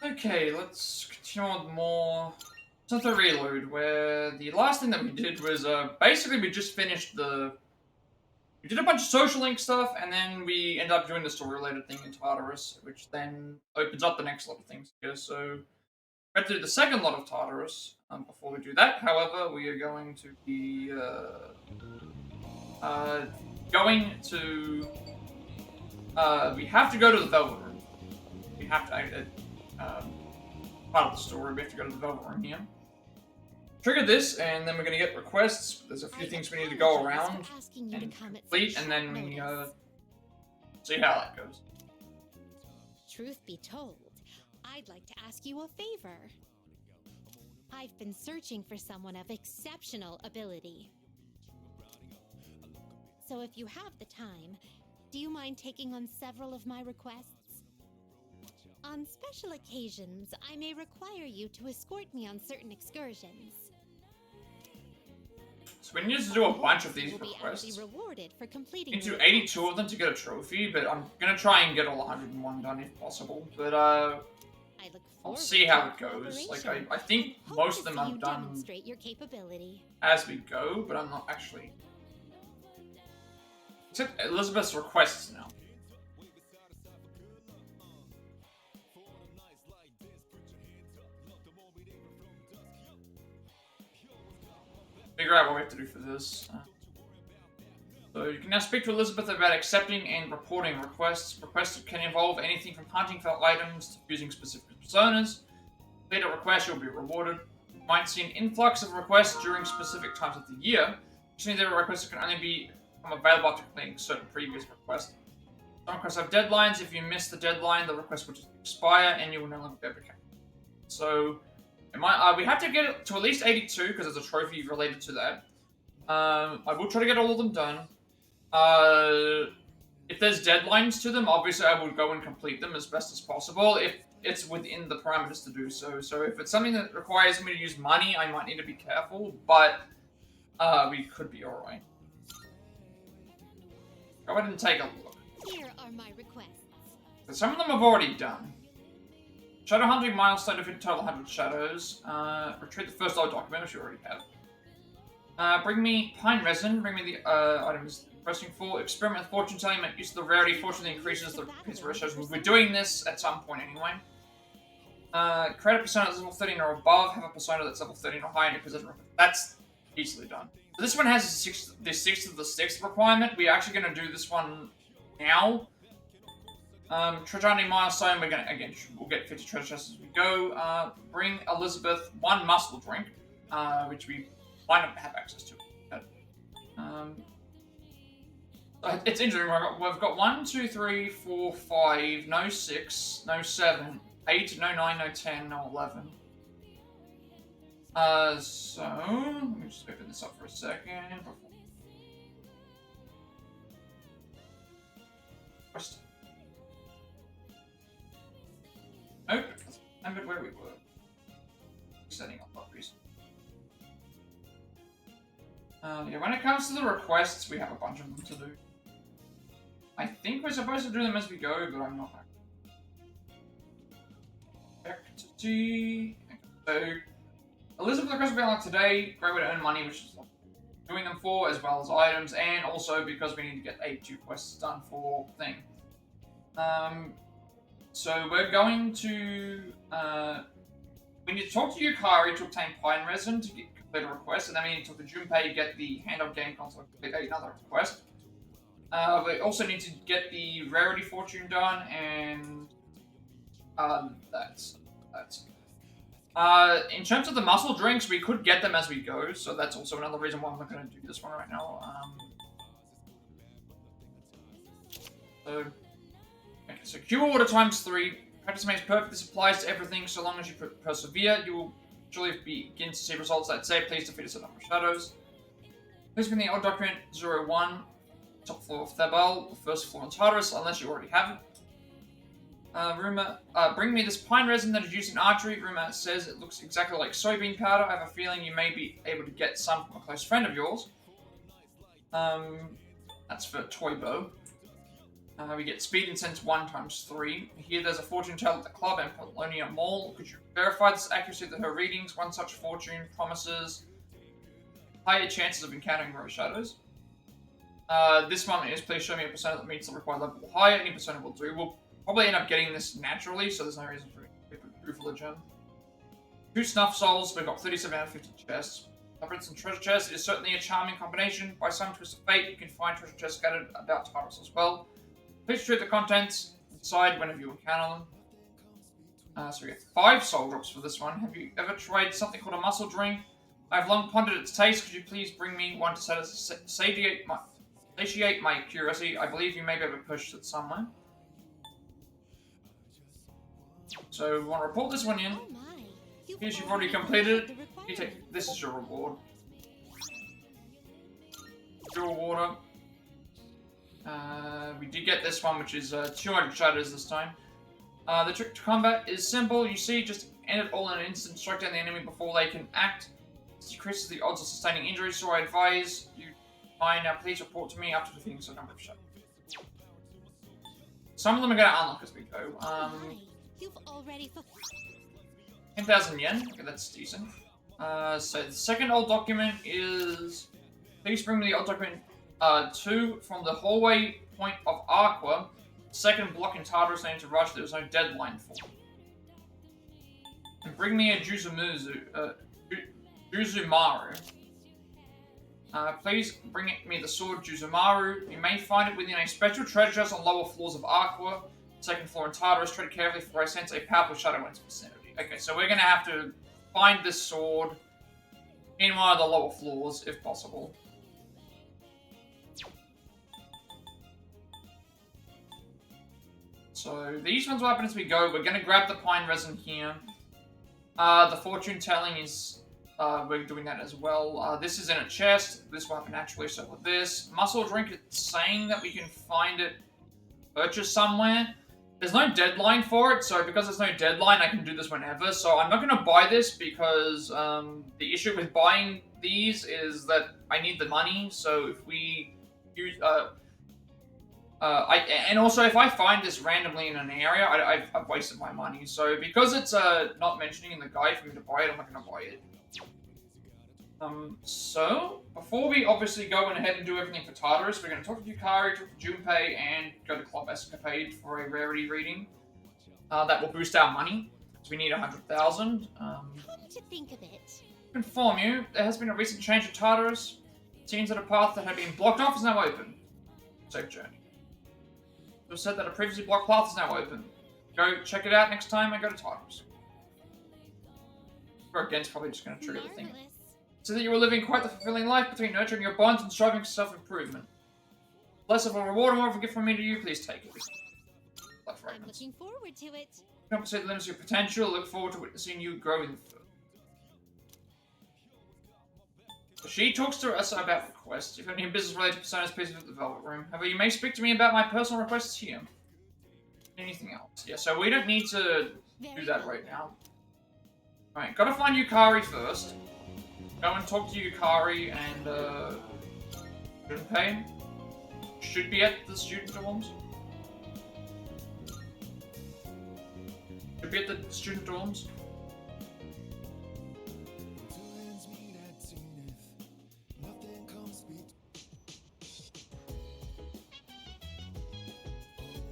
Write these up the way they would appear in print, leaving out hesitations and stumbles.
Okay, let's continue on with more Something Reload, where the last thing that we did was, basically we just finished we did a bunch of social link stuff, and then we ended up doing the story-related thing in Tartarus, which then opens up the next lot of things here, so we're going to do the second lot of Tartarus. Before we do that, however, we are going to be, going to, we have to go to the Velvet Room. We have to, part of the story, we have to go to the Velvet Room here. Trigger this, and then we're going to get requests. There's a few things we need to go around and complete, and then we see how that goes. Truth be told, I'd like to ask you a favor. I've been searching for someone of exceptional ability. So if you have the time, do you mind taking on several of my requests? On special occasions, I may require you to escort me on certain excursions. So we need to do a bunch of these requests. Rewarded for completing. We need to do 82 of them to get a trophy, but I'm gonna try and get all 101 done if possible. But I'll see how it goes. Like I think most of them I've done as we go, but I'm not actually. Except Elizabeth's requests now. Figure out what we have to do for this. So you can now speak to Elizabeth about accepting and reporting requests. Requests can involve anything from hunting for items to using specific personas. Complete a request, you'll be rewarded. You might see an influx of requests during specific times of the year. Usually there are requests that can only become available after completing certain previous requests. Some requests have deadlines. If you miss the deadline, the request will just expire and you will no longer be able to count. So we have to get it to at least 82 because there's a trophy related to that. I will try to get all of them done. If there's deadlines to them, obviously I will go and complete them as best as possible if it's within the parameters to do so. So if it's something that requires me to use money, I might need to be careful, but we could be alright. Go ahead and take a look. Here are my requests. So some of them I've already done. Shadow hunting milestone to hit total 100 shadows. Retrieve the first old document, which you already have. Bring me pine resin. Bring me the items requesting for. Experiment with fortune telling. Make use of the rarity. Fortune increases the pizza ratios. We're doing this at some point anyway. Create a persona that's level 13 or above. Have a persona that's level 13 or higher in your possession. That's easily done. So this one has the 6th of the 6th requirement. We're actually going to do this one now. Treasure hunting milestone, we'll get 50 treasure chests as we go. Bring Elizabeth one muscle drink, which we might not have access to. It's interesting, we've got 1, 2, 3, 4, 5, no 6, no 7, 8, no 9, no 10, no 11. So, let me just open this up for a second. Nope, remembered where we were. Setting up properties. Yeah, when it comes to the requests, we have a bunch of them to do. I think we're supposed to do them as we go, but I'm not. So, Elizabeth requests will be unlocked today. Great way to earn money, which is what we're doing them for, as well as items, and also because we need to get 82 quests done for thing. So we're going to, we need to talk to Yukari to obtain pine resin to complete a request, and then we need to talk to Junpei to get the hand-held game console to complete another request. We also need to get the rarity fortune done, and that's in terms of the muscle drinks, we could get them as we go, so that's also another reason why I'm not going to do this one right now. So cure order times 3. Practice makes perfect. This applies to everything. So long as you persevere, you will surely begin to see results that say, please defeat a certain number of shadows. Please bring the old document 01, top floor of Thebal, first floor in Tartarus, unless you already have it. Bring me this pine resin that is used in archery. Rumor says it looks exactly like soybean powder. I have a feeling you may be able to get some from a close friend of yours. That's for Toy Bow. We get speed and sense 1 times 3. Here there's a fortune teller at the club and Polonia Mall. Could you verify this accuracy of her readings? One such fortune promises higher chances of encountering rose shadows. This one is, please show me a persona that meets the required level higher. Any persona will do. We'll probably end up getting this naturally, so there's no reason for it to go for the gem. 2 snuff souls, we've got 37 out of 50 chests. Labyrinths and treasure chests, it is certainly a charming combination. By some twist of fate, you can find treasure chests scattered about Tartarus as well. Please retrieve the contents inside whenever you encounter them. So we get 5 soul drops for this one. Have you ever tried something called a muscle drink? I've long pondered its taste. Could you please bring me one to satiate my curiosity? I believe you may be able to purchase it somewhere. So we want to report this one in. Here's, you've already completed it. You take, this is your reward. Pure water. We did get this one, which is 200 shadows this time. The trick to combat is simple. You see, just end it all in an instant. Strike down the enemy before they can act. This decreases the odds of sustaining injuries, so I advise you. Fine, now please report to me after defeating some number of shadows. Some of them are going to unlock as we go. You've already 10,000 yen. Okay, that's decent. So the second old document is... Please bring me the old document 2 from the hallway point of Aqua. Second block in Tartarus, I need to rush. There was no deadline for. And bring me a Juzumaru. Please bring me the sword Juzumaru. You may find it within a special treasure chest on lower floors of Aqua. Second floor in Tartarus. Tread carefully for I sense a powerful shadow in its vicinity. Okay, so we're going to have to find this sword in one of the lower floors, if possible. So these ones will happen as we go. We're going to grab the pine resin here. The fortune telling is... we're doing that as well. This is in a chest. This will happen naturally, so with this. Muscle drink, it's saying that we can find it purchased somewhere. There's no deadline for it, so because there's no deadline, I can do this whenever. So I'm not going to buy this because the issue with buying these is that I need the money. So if we use... and also, if I find this randomly in an area, I've wasted my money. So because it's not mentioning in the guide for me to buy it, I'm not going to buy it. So, before we obviously go ahead and do everything for Tartarus, we're going to talk to Yukari, talk to Junpei, and go to Club Escapade for a rarity reading. That will boost our money, so we need 100,000. Come to think of it. To inform you, there has been a recent change at Tartarus. It seems that a path that had been blocked off is now open. Safe journey. It was said that a previously blocked path is now open. Go check it out next time I go to Tartarus. Or again, it's probably just going to trigger the thing. So that you were living quite the fulfilling life between nurturing your bonds and striving for self-improvement. Less of a reward and more of a gift from me to you, please take it. Twilights Fragments. I'm looking forward to it. Compensate the limits of your potential, look forward to witnessing you grow in the field. She talks to us about requests. If you have any business related to personas, please visit the Velvet Room. However, you may speak to me about my personal requests here. Anything else? Yeah, so we don't need to do that right now. Alright, gotta find Yukari first. Go and talk to Yukari and, Junpei. Should be at the student dorms. Should be at the student dorms.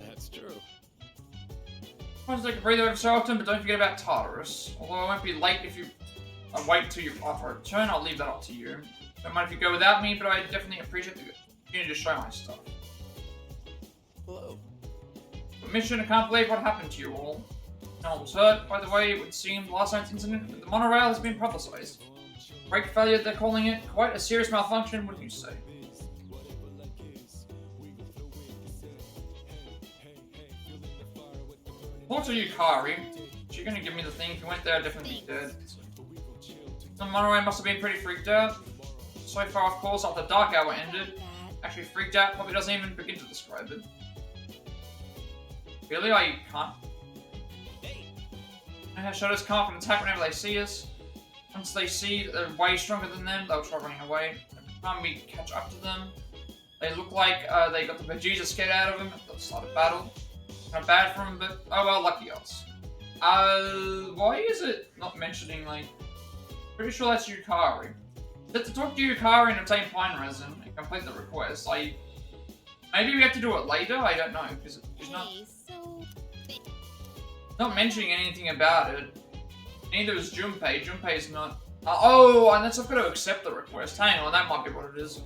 That's true. I want to take a breather every so often, but don't forget about Tartarus. Although I won't be late if you wait until you after I return, I'll leave that up to you. Don't mind if you go without me, but I definitely appreciate the opportunity to show my stuff. Hello. Mission, I can't believe what happened to you all. No one was hurt. By the way, it would seem last night's incident with the monorail has been publicized. Brake failure, they're calling it. Quite a serious malfunction, wouldn't you say? Talk to Yukari. She's gonna give me the thing. If you went there, I'd definitely be dead. The monorail must have been pretty freaked out. So far, of course, after the dark hour ended. Actually freaked out probably doesn't even begin to describe it. Really? I can't. I have shadows come up and attack whenever they see us. Once they see that they're way stronger than them, they'll try running away. Every time we catch up to them, They look like they got the bejesus scared out of them at the start of battle. Not bad for them, but oh well, lucky us. Why is it not mentioning, like, pretty sure that's Yukari. To talk to Yukari and obtain pine resin and complete the request, maybe we have to do it later, I don't know, because it's not mentioning anything about it. Neither is Junpei. Junpei's not... oh, and that's I've got to accept the request. Hang on, that might be what it is.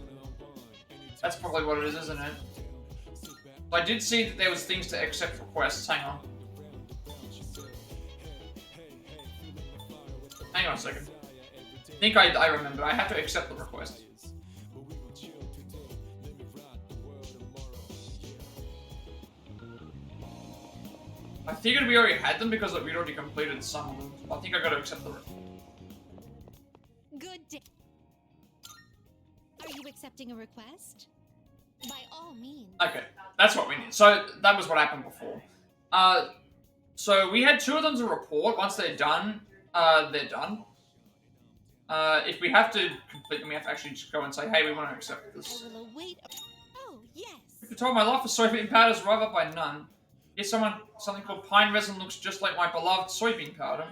That's probably what it is, isn't it? I did see that there was things to accept requests. Hang on. Hang on a second. I think I remember. I have to accept the request. I figured we already had them because we'd already completed some of them. I think I gotta accept the request. Good day. Are you accepting a request? By all means. Okay, that's what we need. So, that was what happened before. So we had 2 of them to report. Once they're done, they're done. If we have to complete them, we have to actually just go and say, hey, we want to accept this. I will await. Oh, yes. If you told my life for soybean powders arrive up by none. Here's something called pine resin looks just like my beloved soybean powder.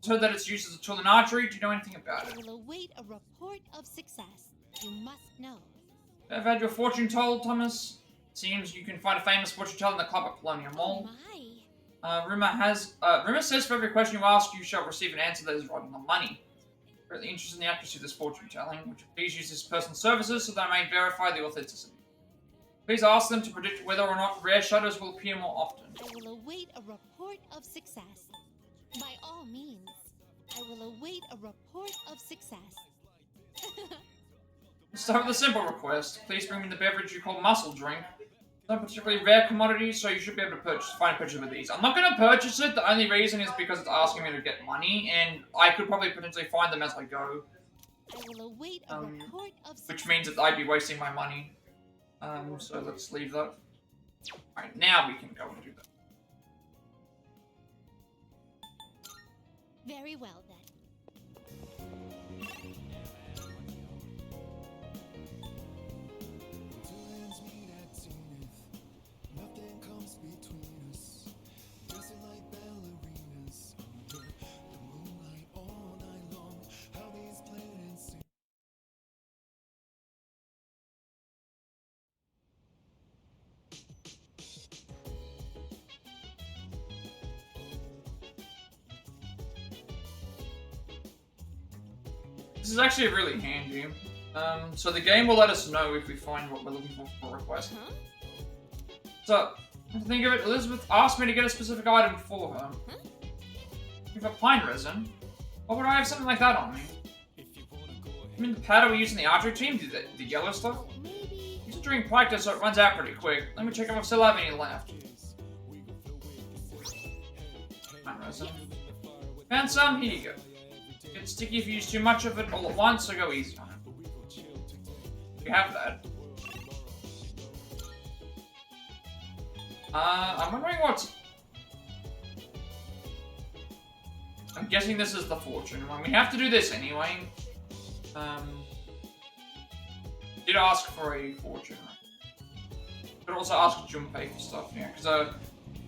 I've heard that it's used as a tool in archery. Do you know anything about it? I will await a report of success. You must know. Have had your fortune told, Thomas? Seems you can find a famous fortune teller in the club at Colonial Mall. Oh my. Rumor says for every question you ask, you shall receive an answer that is right on the money. Greatly interested in the accuracy of this fortune telling. Would you please use this person's services so that I may verify the authenticity? Please ask them to predict whether or not rare shadows will appear more often. I will await a report of success. By all means, I will await a report of success. Let's start with a simple request. Please bring me the beverage you call muscle drink. It's not particularly rare commodity, so you should be able to find a purchase with these. I'm not going to purchase it. The only reason is because it's asking me to get money, and I could probably potentially find them as I go. I will await a report of success. Which means that I'd be wasting my money. So let's leave that. Alright, now we can go and do that. Very well then. This is actually really handy. So the game will let us know if we find what we're looking for a request. Huh? So, to think of it, Elizabeth asked me to get a specific item for her. Huh? If a pine resin, why would I have something like that on me? I mean the powder we use in the archery team, the yellow stuff? Maybe. It's during practice, so it runs out pretty quick. Let me check if I still have any left. Pine resin. Found some, here you go. It's sticky if you use too much of it all at once, so go easy on it. We have that. I'm wondering what's... I'm guessing this is the fortune one. We have to do this anyway. Did ask for a fortune. Could also ask Junpei for stuff, yeah. Because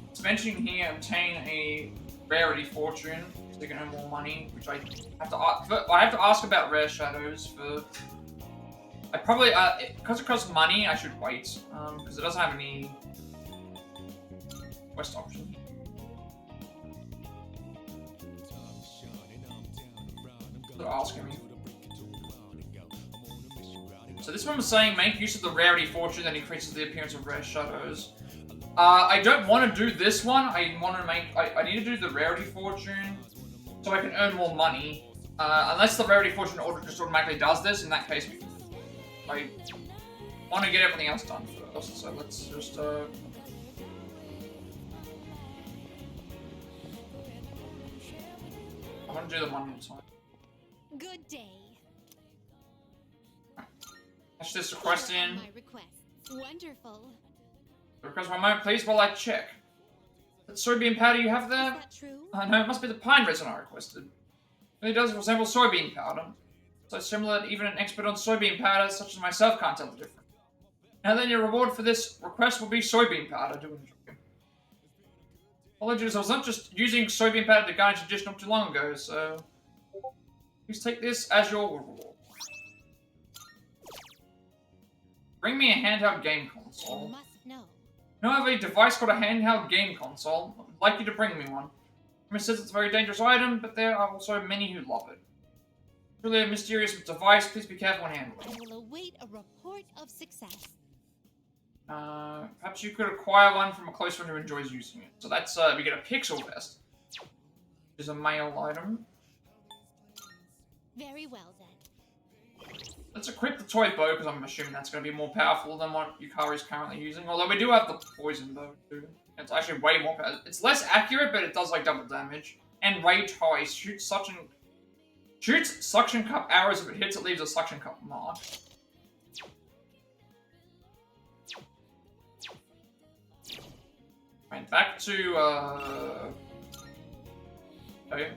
it's mentioning here, obtain a rarity fortune. So they can earn more money, which I have to ask about rare shadows for... I probably, because it costs money, I should wait, because it doesn't have any quest option. They're asking me. So this one was saying, make use of the rarity fortune that increases the appearance of rare shadows. I don't want to do this one. I want to make, I need to do the rarity fortune so I can earn more money. Unless the rarity fortune just automatically does this, in that case, I want to get everything else done first. So let's just, I want to do them one at a time. Good day. Dash this request in. My request. Wonderful. Request one moment, please, while I check. That soybean powder you have there? Is that true? No, it must be the pine resin I requested. It really does resemble soybean powder. So similar that even an expert on soybean powder, such as myself, can't tell the difference. And then your reward for this request will be soybean powder. Do enjoy. Apologies, I was not just using soybean powder to garnish a dish not too long ago, so please take this as your reward. Bring me a handheld game console. You must know. Now I have a device called a handheld game console. I'd like you to bring me one. It says it's a very dangerous item, but there are also many who love it. Truly a mysterious device. Please be careful when handling I it. will await a report of success. Perhaps you could acquire one from a close friend who enjoys using it. So that's, we get a pixel vest. Which is a male item. Very well then. Let's equip the toy bow, because I'm assuming that's going to be more powerful than what Yukari's currently using. Although we do have the poison bow, too. It's actually way more powerful. It's less accurate, but it does, like, double damage. And rage high. Shoots suction cup arrows. If it hits, it leaves a suction cup mark. Right, back to, okay.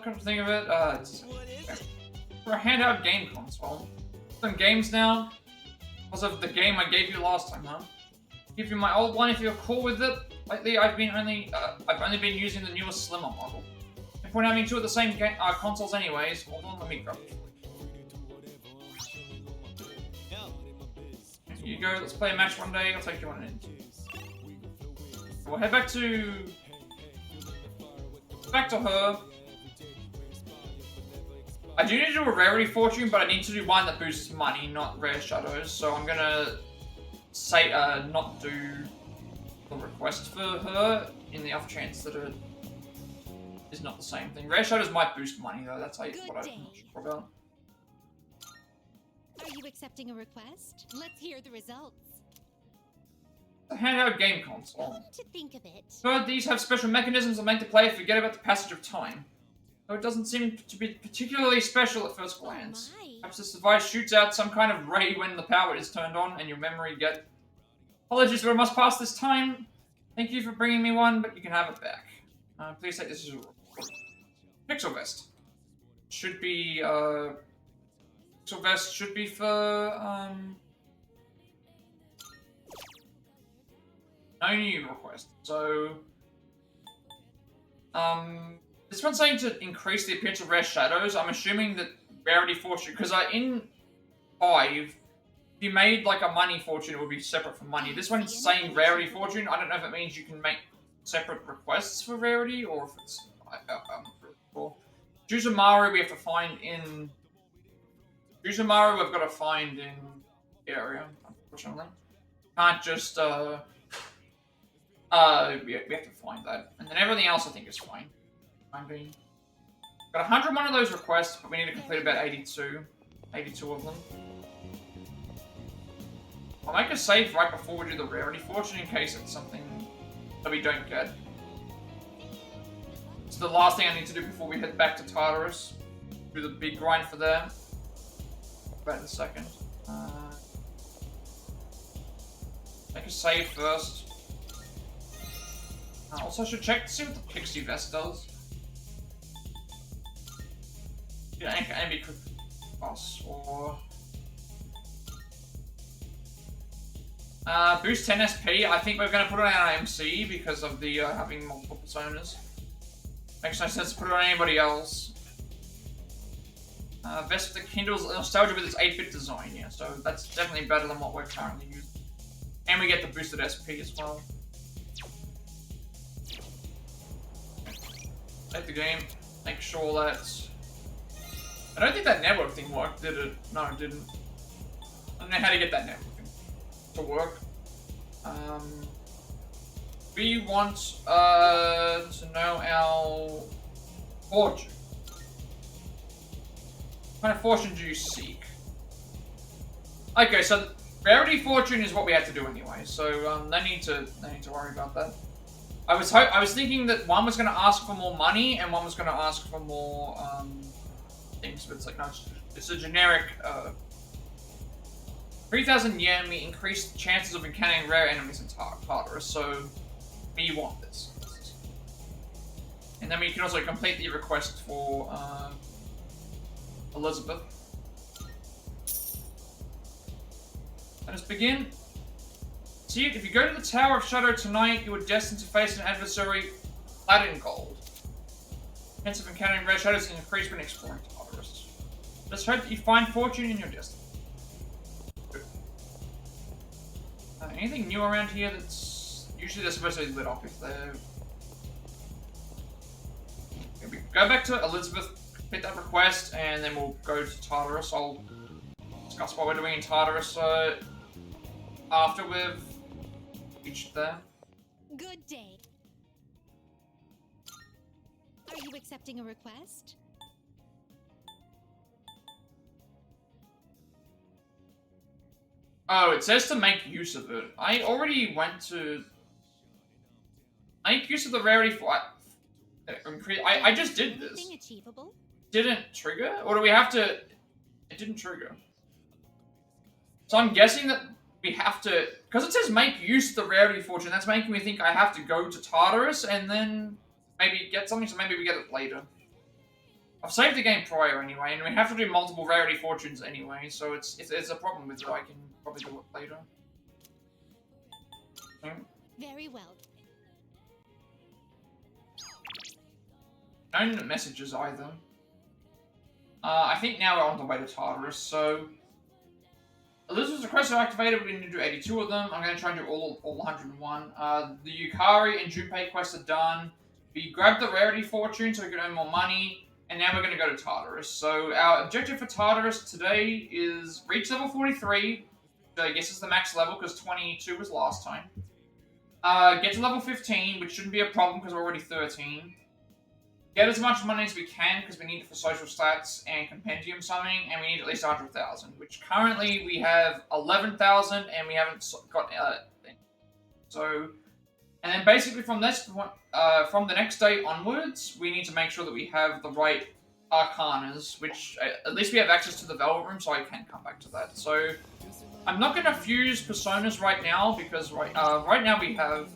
Come to think of it, it's for a handheld game console. Some games now, because of the game I gave you last time, huh? Give you my old one if you're cool with it. Lately, I've only been using the newest, slimmer model. If we're having two of the same consoles, anyways, hold on, let me grab it. Here you go. Let's play a match one day. I'll take you on in. We'll head back to her. I do need to do a rarity fortune, but I need to do one that boosts money, not rare shadows. So I'm gonna say not do the request for her in the off chance that it is not the same thing. Rare shadows might boost money though. That's what I'm not sure about. Are you accepting a request? Let's hear the results. The handheld game console. Come to think of it. Heard these have special mechanisms that make the player forget about the passage of time. Though it doesn't seem to be particularly special at first glance. Oh my. Perhaps this device shoots out some kind of ray when the power is turned on and your memory get... Apologies, but I must pass this time. Thank you for bringing me one, but you can have it back. Please take this as a pixel vest. Should be, pixel vest should be for, no new request. So, this one's saying to increase the appearance of rare shadows. I'm assuming that rarity fortune, because in 5, if you made like a money fortune, it would be separate from money. This one's saying rarity fortune. I don't know if it means you can make separate requests for rarity, or if it's, I'm not sure. Juzumaru we have to find in... Juzumaru we've got to find in the area, unfortunately. Can't just, we have to find that. And then everything else I think is fine. Got 101 of those requests, but we need to complete about 82. 82 of them. I'll make a save right before we do the rarity fortune in case it's something that we don't get. It's the last thing I need to do before we head back to Tartarus. Do the big grind for there. About in a second. Make a save first. Also, I should check to see what the Pixie Vest does. Yeah, enemy quick boss or boost 10 SP. I think we're gonna put it on our MC because of the having multiple personas. Makes no sense to put it on anybody else. Vest that kindles nostalgia with its 8-bit design, yeah. So that's definitely better than what we're currently using, and we get the boosted SP as well. Take the game. Make sure that. I don't think that network thing worked, did it? No, it didn't. I don't know how to get that network thing to work. We want to know our fortune. What kind of fortune do you seek? Okay, so rarity fortune is what we had to do anyway, so no need to worry about that. I was thinking that one was going to ask for more money and one was going to ask for more things, but it's like, no, it's a generic, 3,000 yen, we increase the chances of encountering rare enemies in Tartarus, so we want this. And then we can also complete the request for, Elizabeth. Let us begin. See, if you go to the Tower of Shadow tonight, you are destined to face an adversary, Plat in gold. Chance of encountering rare shadows is increased when exploring Tartarus. Let's hope that you find fortune in your destiny. Anything new around here that's... Usually they're supposed to be lit up if they're... Okay, we go back to Elizabeth, hit that request, and then we'll go to Tartarus. I'll discuss what we're doing in Tartarus after we've reached there. Good day. Are you accepting a request? Oh, it says to make use of it. I already went to... Make use of the rarity for... I just did this. Anything achievable? Didn't trigger? Or do we have to... It didn't trigger. So I'm guessing that we have to... Because it says make use of the rarity fortune, that's making me think I have to go to Tartarus and then maybe get something, so maybe we get it later. I've saved the game prior anyway, and we have to do multiple rarity fortunes anyway, so if there's a problem with it, I can probably do it later. Very well. No messages either. I think now we're on the way to Tartarus, so... Elizabeth's requests are activated, we need to do 82 of them. I'm going to try and do all 101. The Yukari and Junpei quests are done. We grabbed the rarity fortune so we can earn more money. And now we're going to go to Tartarus. So our objective for Tartarus today is reach level 43. So I guess it's the max level because 22 was last time. Get to level 15, which shouldn't be a problem because we're already 13. Get as much money as we can because we need it for social stats and compendium summoning, and we need at least 100,000, which currently we have 11,000 and we haven't got so. And then basically from this, from the next day onwards, we need to make sure that we have the right Arcanas, which at least we have access to the Velvet Room, so I can come back to that. So I'm not going to fuse Personas right now because right now we have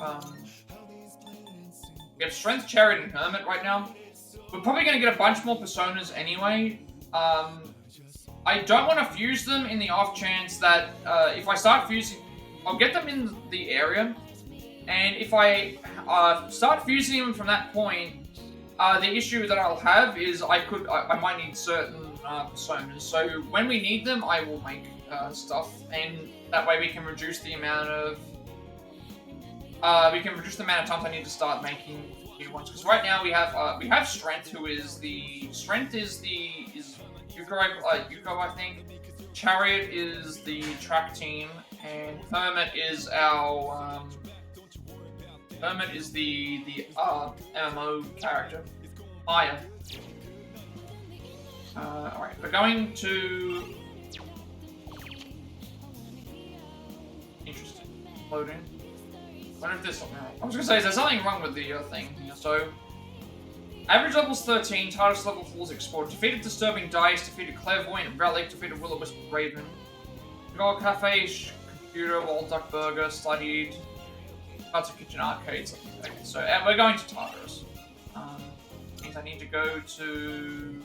Strength, Chariot, and Hermit right now. We're probably going to get a bunch more Personas anyway. I don't want to fuse them in the off chance that if I start fusing, I'll get them in the area. And if I start fusing them from that point, the issue that I'll have is I might need certain personas. So when we need them, I will make stuff, and that way we can reduce the amount of times I need to start making new ones. Because right now we have Strength, who is Yuko, I think. Chariot is the track team, and Hermit is our Hermit is the MMO character. Aya. Alright, we're going to... Interesting. Loading. I wonder if there's something wrong. I was gonna say, is there something wrong with the thing here? So, average level's 13, Tartarus level 4 is explored. Defeated Disturbing Dice, defeated Clairvoyant Relic, defeated Will-O-Wisp Raven. Gold Cafe, Computer, Wild Duck Burger, studied Tatsu Kitchen Arcades. Okay, so we're going to Tartarus. Means I need to go to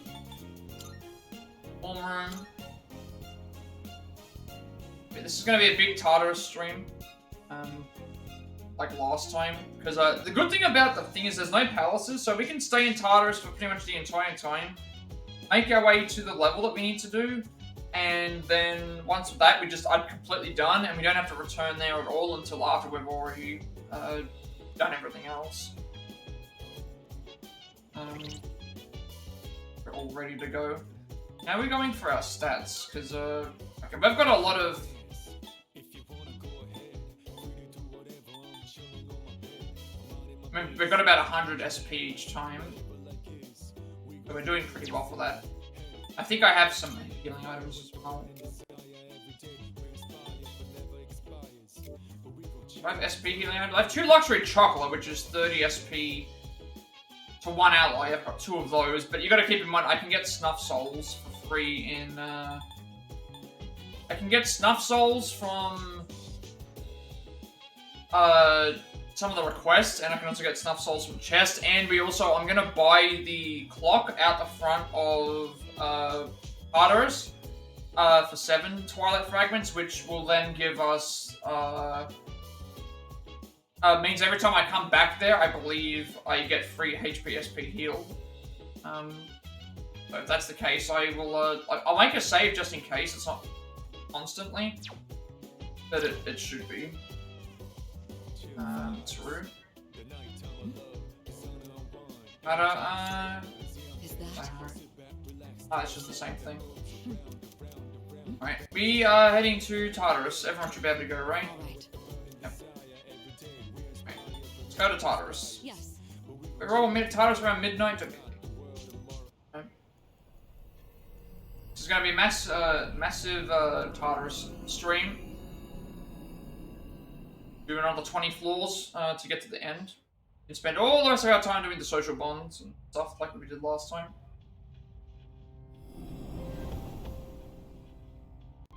Form Room. Okay, this is going to be a big Tartarus stream. Like last time, because the good thing about the thing is there's no palaces, so we can stay in Tartarus for pretty much the entire time, make our way to the level that we need to do, and then once that I'm completely done, and we don't have to return there at all until after we've already done everything else. We're all ready to go. Now we're going for our stats, because okay, we've got a lot of... I mean, we've got about 100 SP each time, so we're doing pretty well for that. I think I have some healing items as well. 5 SP healing items. I have 2 luxury chocolate, which is 30 SP for one ally. I've got 2 of those, but you gotta keep in mind I can get snuff souls for free in, I can get snuff souls from, some of the requests, and I can also get snuff souls from chests, and I'm gonna buy the clock out the front of, Tartarus, for 7 Twilight Fragments, which will then give us, means every time I come back there, I believe I get free HP SP healed. So if that's the case, I will, I'll make a save just in case, it's not constantly, but it should be. Mitsuru. Is that? It's just the same thing. Alright, we are heading to Tartarus. Everyone should be able to go, right? All right. Yep. Right. Let's go to Tartarus. Yes. We roll Tartarus around midnight. Okay. This is going to be a massive Tartarus stream. Do another 20 floors to get to the end. We spend all the rest of our time doing the social bonds and stuff like we did last time.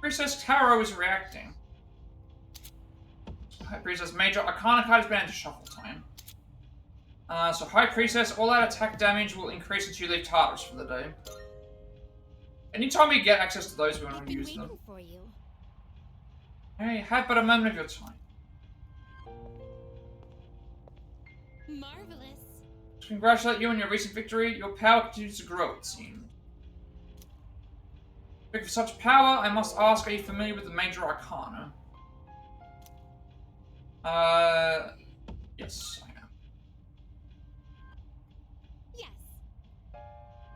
Princess Taro is reacting. High Priestess Major Arcana card has been into shuffle time. So High Priestess, all out attack damage will increase until you leave Tartarus for the day. Anytime we get access to those, we want to use them. For you. Hey, have but a moment of your time. Marvelous. To congratulate you on your recent victory. Your power continues to grow, it seems. For such power, I must ask, are you familiar with the Major Arcana? Yes, I am. Yes.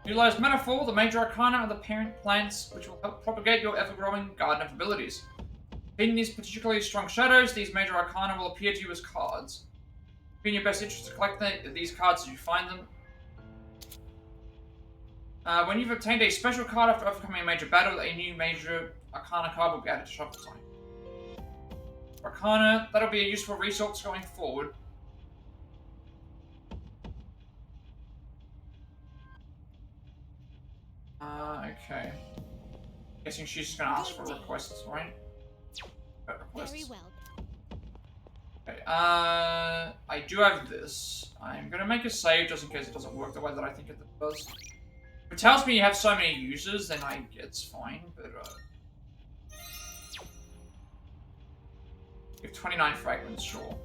Utilize Metaphor, the Major Arcana are the parent plants which will help propagate your ever-growing garden of abilities. In these particularly strong shadows, these Major Arcana will appear to you as cards. Be in your best interest to collect these cards as you find them. When you've obtained a special card after overcoming a major battle, a new Major Arcana card will be added to shuffle time. Arcana, that'll be a useful resource going forward. Okay. Guessing she's just gonna ask for requests, right? Requests. Very well. Okay, I do have this. I'm gonna make a save just in case it doesn't work the way that I think it does. If it tells me you have so many users, then it's fine, but, you have 29 fragments, sure.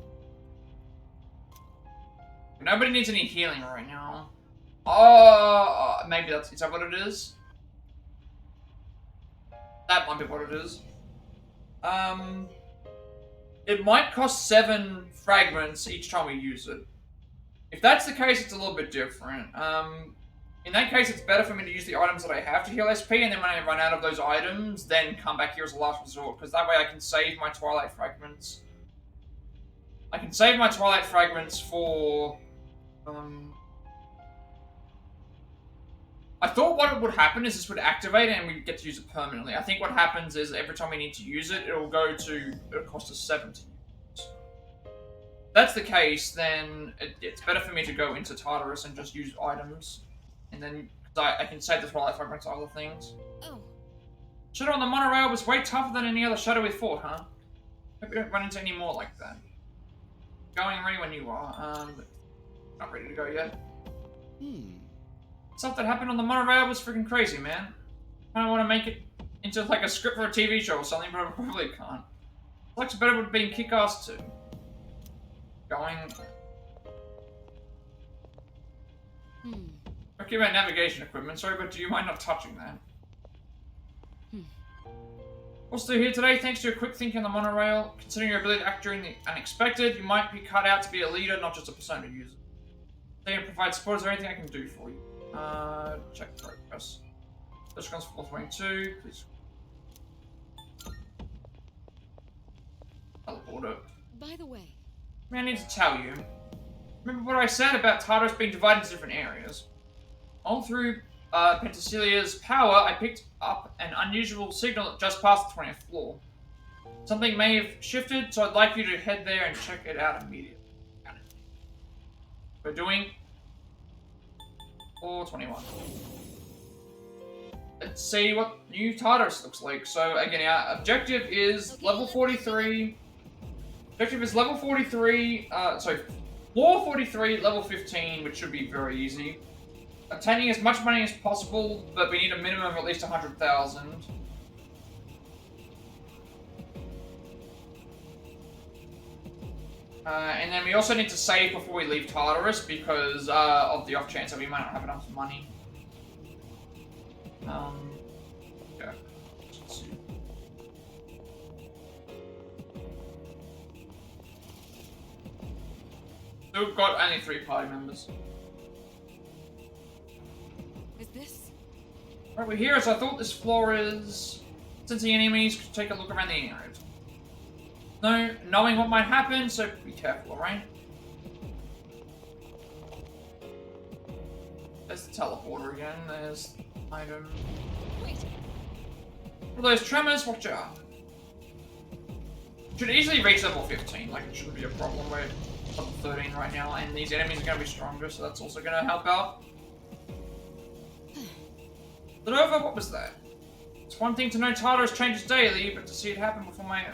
Nobody needs any healing right now. Maybe is that what it is? That might be what it is. It might cost 7 fragments each time we use it. If that's the case, it's a little bit different. In that case, it's better for me to use the items that I have to heal SP, and then when I run out of those items, then come back here as a last resort, because that way I can save my Twilight Fragments. I can save my Twilight Fragments for... I thought what would happen is this would activate and we get to use it permanently. I think what happens is every time we need to use it, it'll cost us 7 to use. If that's the case, then it's better for me to go into Tartarus and just use items. And then, I can save the Twilight Fragments to other things. Oh. Shadow on the monorail was way tougher than any other shadow we fought, huh? Hope we don't run into any more like that. Going ready when you are. Not ready to go yet. Stuff that happened on the monorail was freaking crazy, man. I don't want to make it into like a script for a TV show or something, but I probably can't. Looks better would have been kick-ass too. Going... Okay, about navigation equipment, sorry, but do you mind not touching that? Also here today, thanks to your quick thinking on the monorail, considering your ability to act during the unexpected, you might be cut out to be a leader, not just a persona user. They can provide support, is there anything I can do for you? Check progress. This comes 422, please. Teleporter. By the way, I need to tell you. Remember what I said about Tartarus being divided into different areas? All through Pentacilia's power, I picked up an unusual signal just past the 20th floor. Something may have shifted, so I'd like you to head there and check it out immediately. We're doing Or 21. Let's see what new Tartarus looks like. So again, our objective is level 43. Objective is level 43, floor 43, level 15, which should be very easy. Obtaining as much money as possible, but we need a minimum of at least 100,000. And then we also need to save before we leave Tartarus because of the off chance that we might not have enough money. Yeah. Let's see. So we've got only 3 party members. Is this? Right, we're here as I thought this floor is. Since the enemies could take a look around the area. No, knowing what might happen, so be careful, alright? There's the teleporter again, there's item. Wait. For those tremors, watch out. Should easily reach level 15, like it shouldn't be a problem. We're level 13 right now, and these enemies are going to be stronger, so that's also going to help out. But over, what was that? It's one thing to know Tartarus changes daily, but to see it happen before my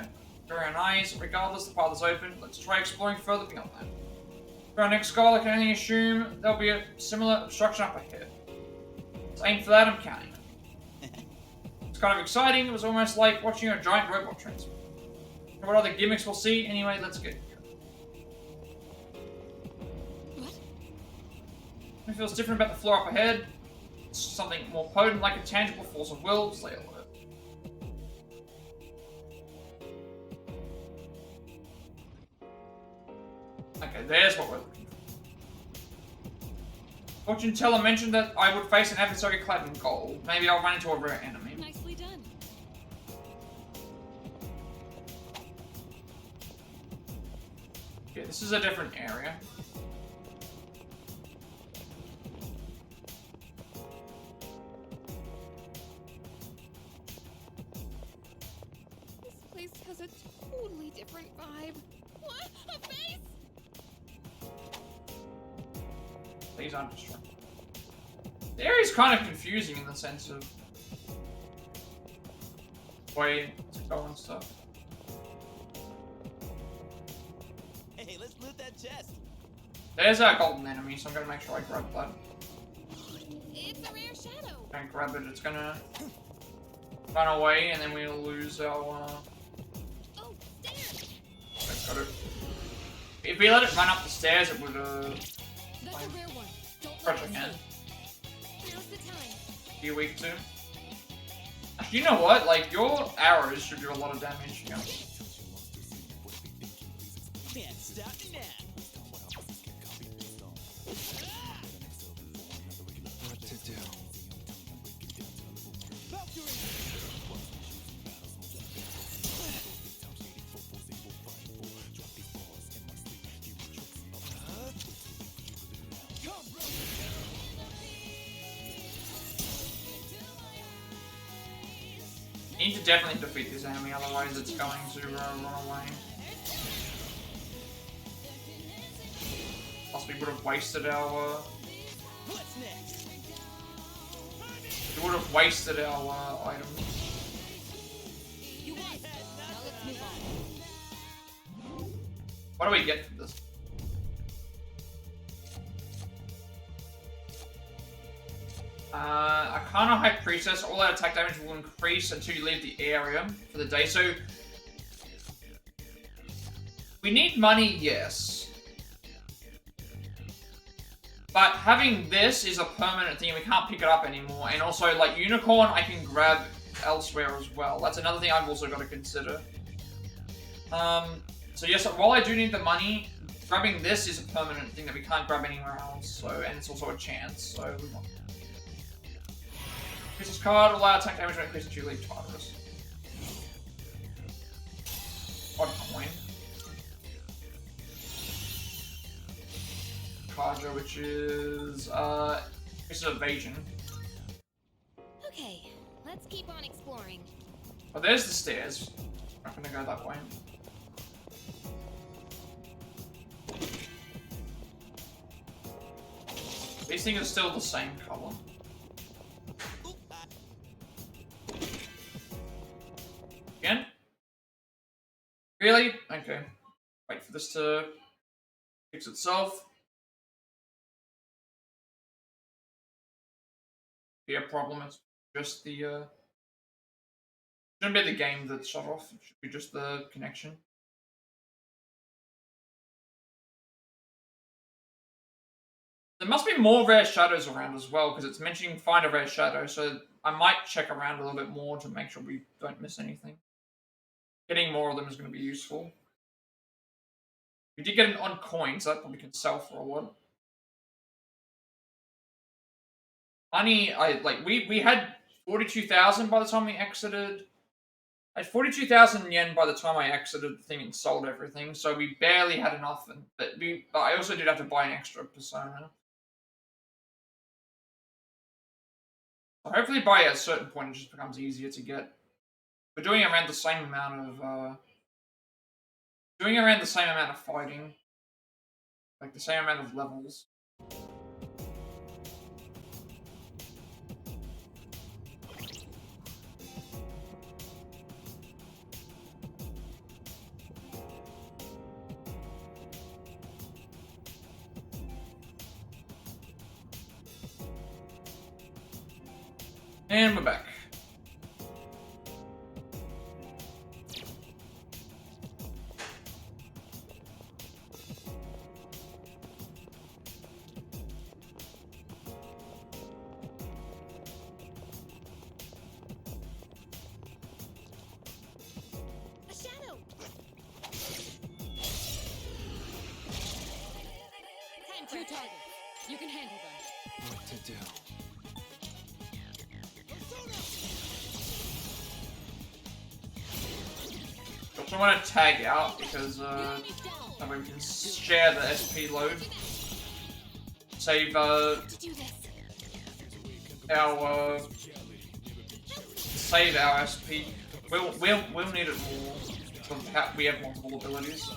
very own eyes, regardless, the path is open. Let's try exploring further beyond that. For our next goal, I can only assume there'll be a similar obstruction up ahead. Let's aim for that, I'm counting it. It's kind of exciting, it was almost like watching a giant robot transform. What other gimmicks we'll see? Anyway, let's get here. What? It feels different about the floor up ahead. It's something more potent, like a tangible force of will. Stay alert. Okay, there's what we're looking for. Fortune teller mentioned that I would face an adversary clad in gold. Maybe I'll run into a rare enemy. Nicely done. Yeah, this is a different area. This place has a totally different vibe. What? A face? Please aren't distracted. The area's kind of confusing in the sense of way to go and stuff. Hey, let's loot that chest. There's our golden enemy, so I'm gonna make sure I grab that. It's a rare shadow. Don't grab it, it's gonna run away, and then we'll lose our. Oh, stairs. Got it. If we let it run up the stairs, it would That's a rare one. Don't crush let it again. slip. Now's the time. Be weak to. Actually, you know what? Like your arrows should do a lot of damage. Yeah. Can't stop me now. What to do? You need to definitely defeat this enemy, otherwise it's going to run away. Plus, we would have wasted our. What's next? We would have wasted our items. You won. Now let's move on. What do we get from this? Arcana High Priestess, all our attack damage will increase until you leave the area for the day. So, we need money, yes. But having this is a permanent thing, we can't pick it up anymore. And also, like, Unicorn, I can grab elsewhere as well. That's another thing I've also got to consider. So yes, while I do need the money, grabbing this is a permanent thing that we can't grab anywhere else. So, and it's also a chance, so we want that. Priestess card, allow attack damage when increased until you leave Tartarus. Odd coin. Carja, which is it's evasion. Okay, let's keep on exploring. Oh, there's the stairs. I'm not gonna go that way. These things are still the same color. Again? Really? Okay. Wait for this to fix itself. Be a problem. It's just the shouldn't be the game that's shut off. It should be just the connection. There must be more rare shadows around as well, because it's mentioning find a rare shadow, so I might check around a little bit more to make sure we don't miss anything. Getting more of them is going to be useful. We did get an on coin, so that probably can sell for a lot. Money, we had 42,000 by the time we exited. I had 42,000 yen by the time I exited the thing and sold everything, so we barely had enough. But I also did have to buy an extra persona. So hopefully by a certain point it just becomes easier to get. We're doing around the same amount of fighting. Like the same amount of levels. And we're back. A shadow. Time for 2 targets. You can handle them. What to do? I want to tag out because that way we can share the SP load. Save our SP. We'll need it more because we have multiple abilities.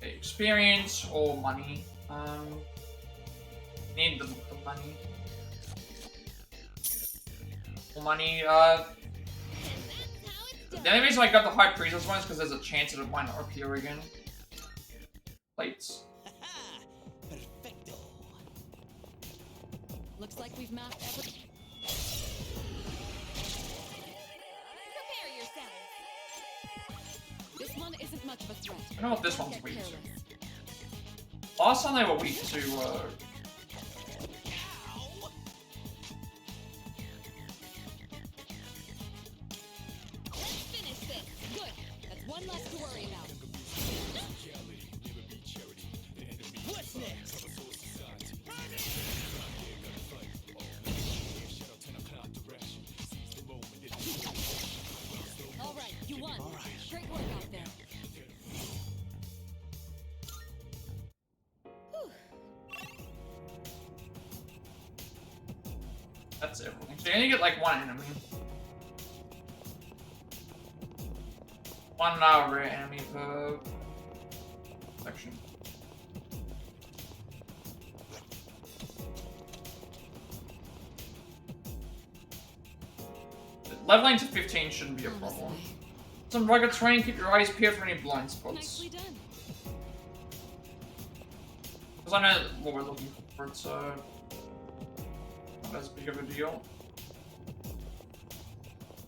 Experience or money. Need the money. Money. The only reason I got the High Priestess one is because there's a chance that it might not appear again. Plates. Perfecto. Looks like we've mapped everything. Prepare yourself. This one isn't much of a threat. I don't know what this one's weak to. Last time they were weak to, Let's finish this. Good. That's one less to worry about. What's next? All right, you won. Great work out there. that's everything. So you only get like one enemy. One rare enemy per section. Leveling to 15 shouldn't be a problem. Some rugged terrain, keep your eyes peeled for any blind spots. Nicely done. Because I know what we're looking for, it's not as big of a deal.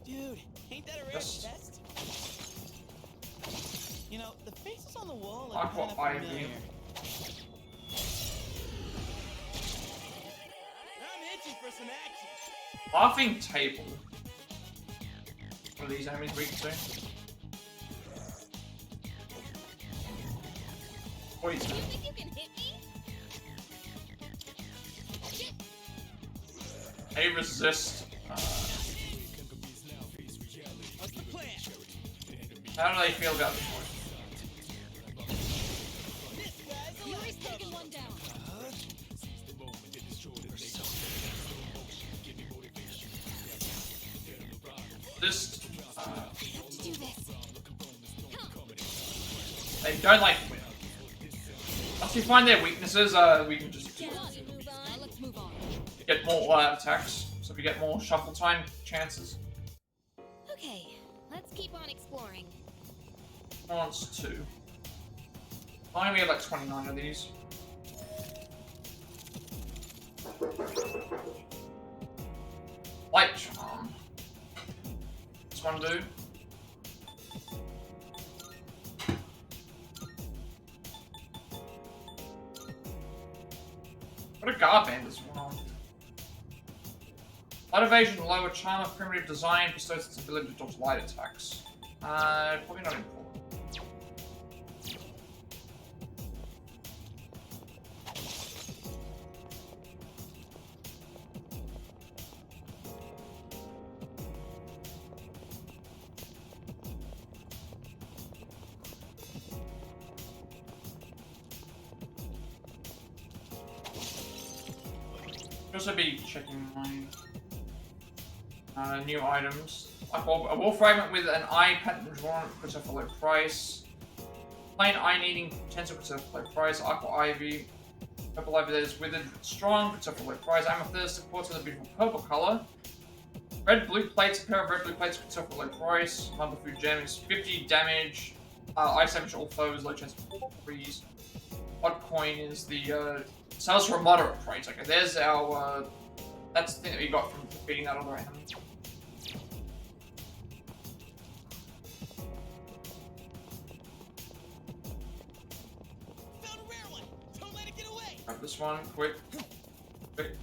Dude, ain't that a rare Yes. chest? You know, the faces on the wall look Aqua kind of Ivy. familiar. I'm itching for some action. Laughing table. What are these enemies weak to? Poison. You think you can hit me? They resist. What's the plan? How do they feel about this one? This guy's Yuri's taken one down. This. I have to do this. They don't like to win. Once we find their weaknesses, we can just Let's move on. get more all-out attacks, so we get more shuffle time chances. Okay, let's keep on exploring. Wants 2. I only have like 29 of these. Light charm. This one do. What a garband as well. Light evasion, lower charm of primitive design bestows its ability to dodge light attacks. Probably not important. Also be checking my new items. Like a wall fragment with an eye pattern drawn puts off a low price. Plain eye needing utensil puts off a low price. Aqua ivy. Purple ivy that is withered strong puts off a low price. Amethyst supports with a beautiful purple color. Red blue plates, a pair of red blue plates puts off a low price. Mother food gem is 50 damage. Ice damage to all foes, low chance of freeze. Odd coin is the sells for a moderate price. Okay, there's our that's the thing that we got from defeating that other enemy. Found a rare one. Don't let it get away. Grab this one, quick. Quick.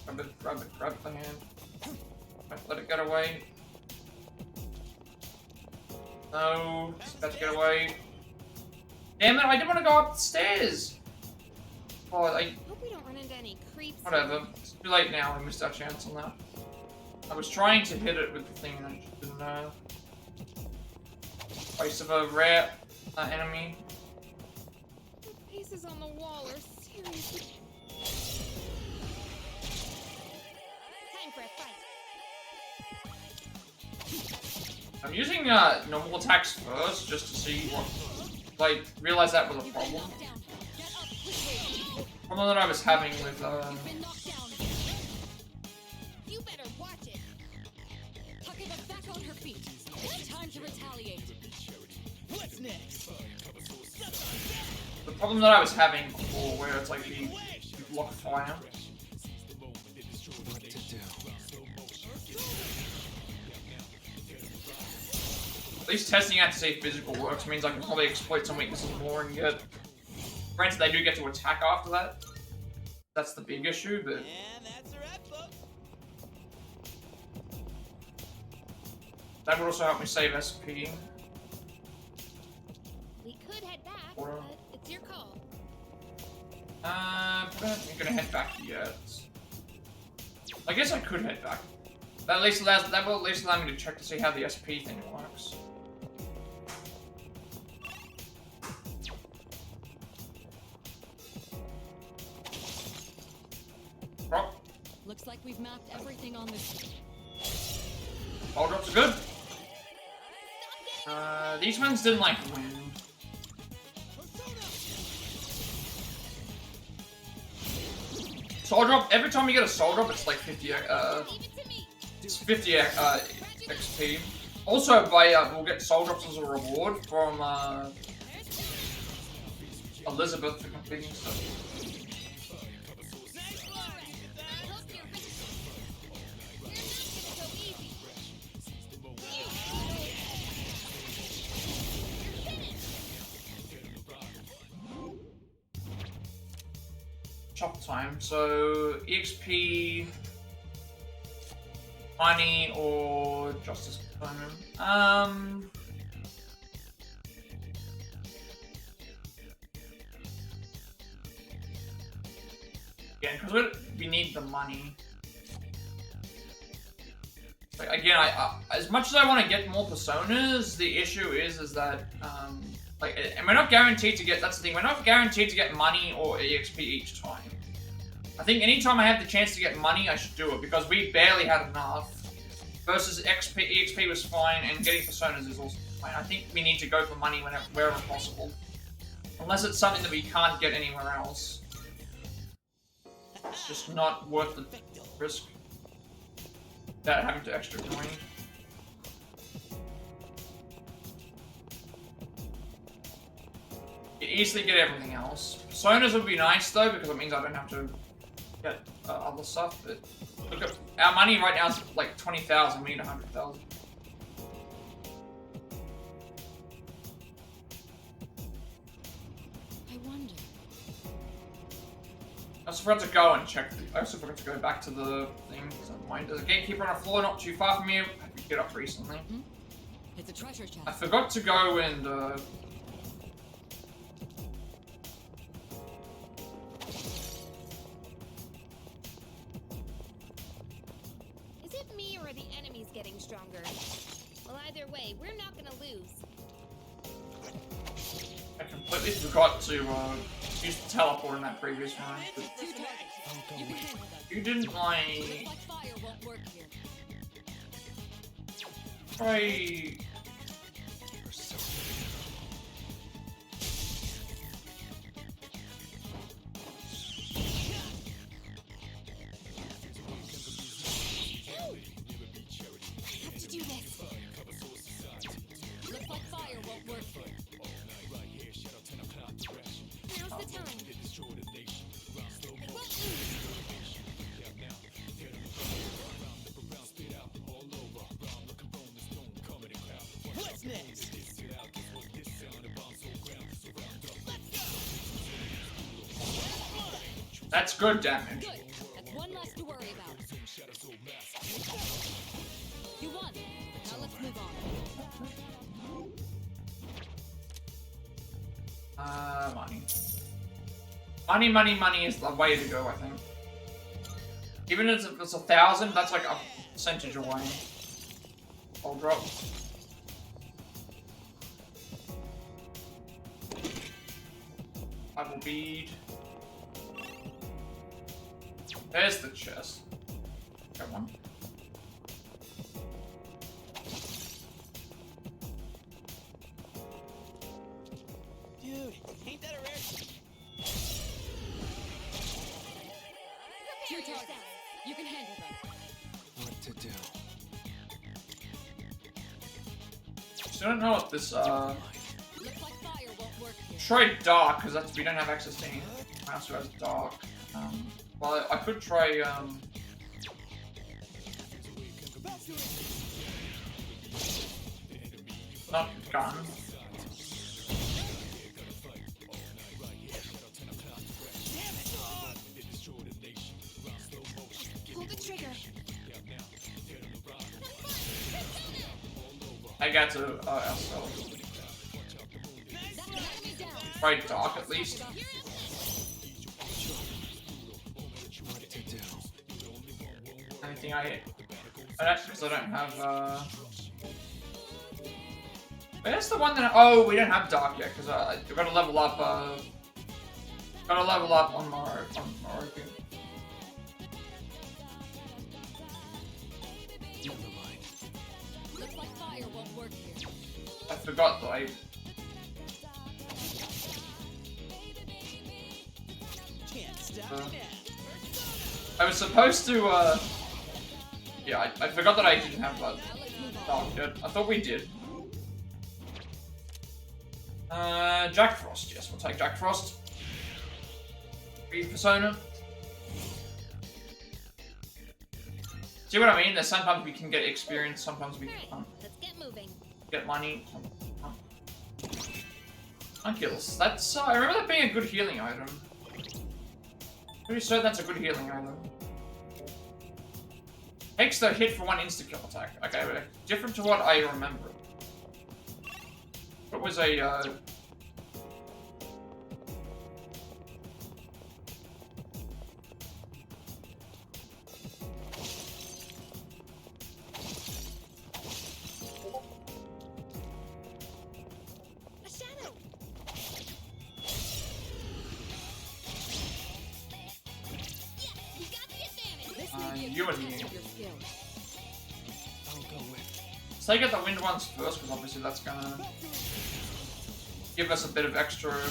Grab it, grab it, grab the hand. Don't let it get away. No, it's about to get away. Damn it, I didn't want to go up the stairs! Oh, Hope we don't run into any creeps. whatever. It's too late now, we missed our chance on that. I was trying to hit it with the thing and I just didn't know. Waste of a rare enemy. The faces on the wall are seriously. Time for a fight. I'm using normal attacks first, just to see what... Like, realize that was a problem. Problem that I was having with, Been knocked down. You better watch it. Takeba back on her feet. It's time to retaliate. What's next? the problem that I was having before, where it's like the block fire. At least testing out to see if physical works means I can probably exploit some weaknesses more and get... Granted, they do get to attack after that. That's the big issue, but... And that's a wrap, folks. That would also help me save SP. We could head back, Or- but it's your call. I'm gonna head back yet. I guess I could head back. That at least allows, that will at least allow me to check to see how the SP thing works. Drop. Looks like we've mapped everything on this. All drops are good. These ones didn't like wind. Soul drop. Every time you get a soul drop, it's like 50. It's 50 XP. Also, we'll get soul drops as a reward from Elizabeth for completing stuff. Chop time. So EXP, money, or justice component. Yeah, because we need the money. Like, again, as much as I want to get more personas, the issue is that like, and we're not guaranteed to get. That's the thing. We're not guaranteed to get money or EXP each time. I think anytime I have the chance to get money, I should do it because we barely had enough. versus XP, EXP was fine, and getting personas is also fine. I think we need to go for money wherever possible. Unless it's something that we can't get anywhere else. It's just not worth the risk. Without having to extra grind. You easily get everything else. Personas would be nice though, because it means I don't have to get other stuff, but look at our money right now is like 20,000, we need 100,000. I wonder. I also forgot to go and check. I also forgot to go back to the thing. So there's a gatekeeper on a floor not too far from you. I picked it up recently. It's a treasure chest. I forgot to go and Is it me or are the enemies getting stronger? Well, either way, we're not gonna lose. I completely forgot to use the teleport in that previous one. You didn't like try. Let's do this. Looks like fire won't work here. Now's the time. What's next? That's good damage. Good. That's one less to worry about. You won. Now let's move on. Money. Money is the way to go, I think. Even if it's 1,000, that's like a percentage away. I'll drop. I will bead. There's the chest. Got one. Dude, ain't that a rare? Your turn. You can handle them. What to do? So I don't know what this Looks like fire won't work here. try dark, because that's we don't have access to anything else who has dark. Well I could try not gun. Pull the trigger. I got to ourselves. Try dark at least. What to do? Anything I because I don't have where's the one that oh we don't have dark yet because we've got to level up on Maroku. Never mind. Looks like fire won't work here. I forgot that Can't stop me now. I was supposed to yeah I forgot that I didn't have dark yet. I thought we did. Jack Frost, yes, we'll take Jack Frost. Breathe Persona. See what I mean? There's sometimes we can get experience, sometimes we can't Let's get moving. get money. Unkills. That's I remember that being a good healing item. Pretty certain that's a good healing item. Takes the hit for one insta-kill attack. Okay, but different to what I remember. It was a A shadow. This may be a you good and test me. of your skills. I'll take out the wind ones first, because obviously that's gonna give us a bit of extra. Alright,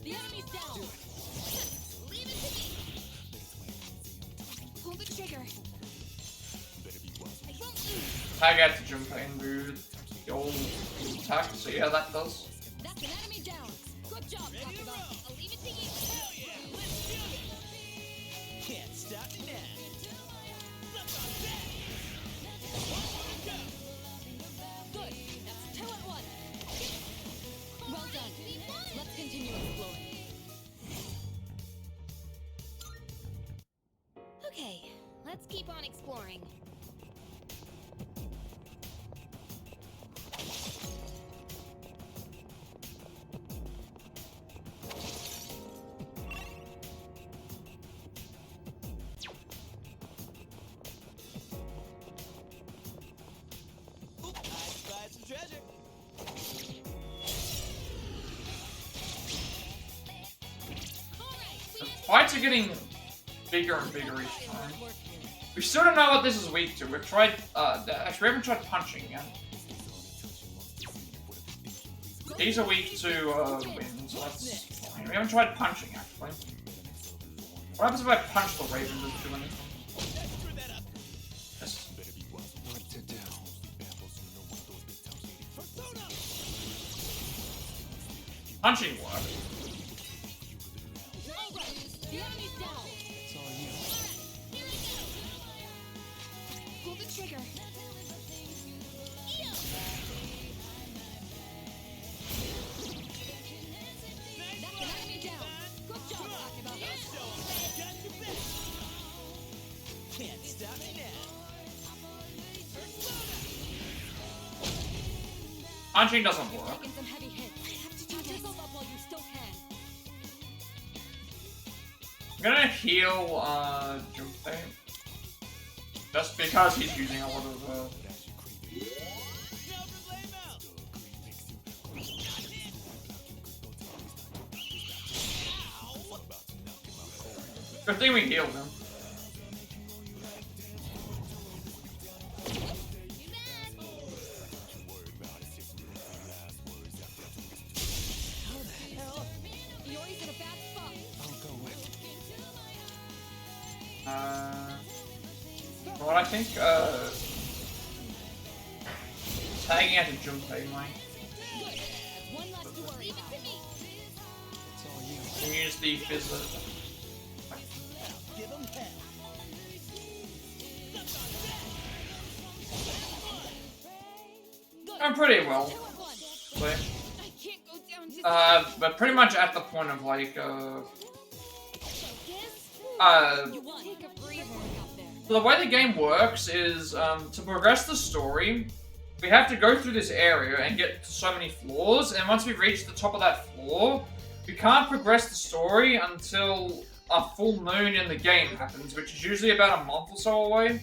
the enemy's down. Leave it to me. Pull the trigger. I won't lose. Tag out to Junpei and do the old attack, so yeah, that does. That's an enemy down. Good job, Takuba. I'll leave it to you. Hell yeah! Let's do it! Can't stop me now. Look on that! Good. That's 2 at 1. Well done. Let's continue exploring. Okay, let's keep on exploring. Oop, I spied some treasure. The fights are getting bigger and bigger each time. We still don't know what this is weak to. We've tried, actually we haven't tried punching yet. These are weak to, wind, so that's fine. We haven't tried punching, actually. What happens if I punch the raven? Does it do anything? Screw that up. Yes. What to do? Persona! Punching work. Alright, the enemy's down. It's all you. Pull the trigger. That's an enemy down. Good job, Takuba. Got your back. Can't stop me now. Punching doesn't work. Taking some heavy hits. Have to do this. Up while you still can. I'm gonna heal, Junpei. Just because he's using a lot of, No blame out. Good thing we healed him. Yori's in a bad spot. I'll go with. What I think, tagging out to Junpei might. Good. One less to worry about. It's all you. Can use the fizzler. Give him hell. I'm pretty well. 2 at 1. But, I can't go down just but pretty much at the point of like, You want take a breather out there. the way the game works is, to progress the story, we have to go through this area and get to so many floors, and once we reach the top of that floor, we can't progress the story until a full moon in the game happens, which is usually about a month or so away.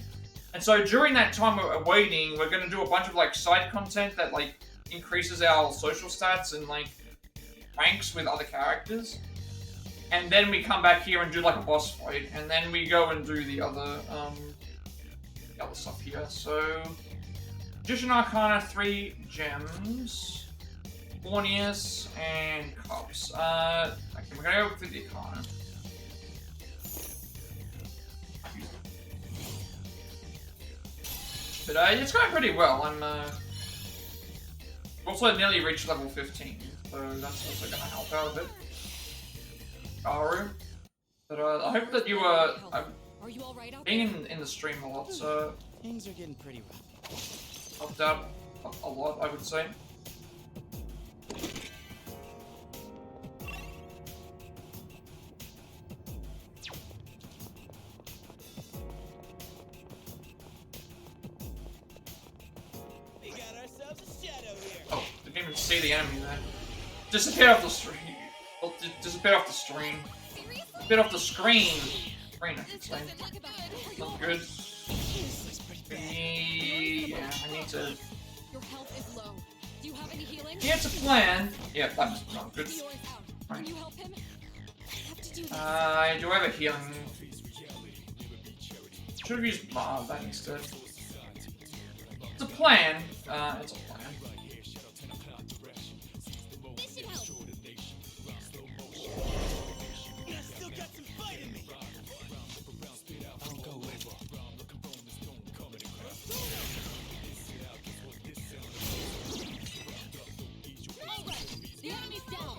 And so during that time we're waiting, we're going to do a bunch of like side content that like increases our social stats and like ranks with other characters. And then we come back here and do like a boss fight, and then we go and do the other stuff here. So, Magician Arcana, 3 gems, Borneus, and Cups. Okay, we're gonna go through the Arcana. But it's going pretty well. I'm also nearly reached level 15, so that's also gonna help out a bit. Garu. But I hope that you Are you all right out there? being in the stream a lot, so Things are getting pretty rough. helped out a lot, I would say. We got ourselves a shadow here. Oh, didn't even see the enemy there. Disappeared off the stream. Well, disappeared off the stream. Seriously? Disappeared off the screen. Screen, I should This say. doesn't look good. Not good. This is pretty bad. Yeah, I need to. Your health is low. Do you have any healing? Yeah, it's a plan. Yeah, that's not good. Yori's out. Can you help him? I have to do this. Do I have a healing? Should have used that instead. It's a plan. It's a plan. This should help. I still got some fight in me. I'll go with. All right, the enemy's down.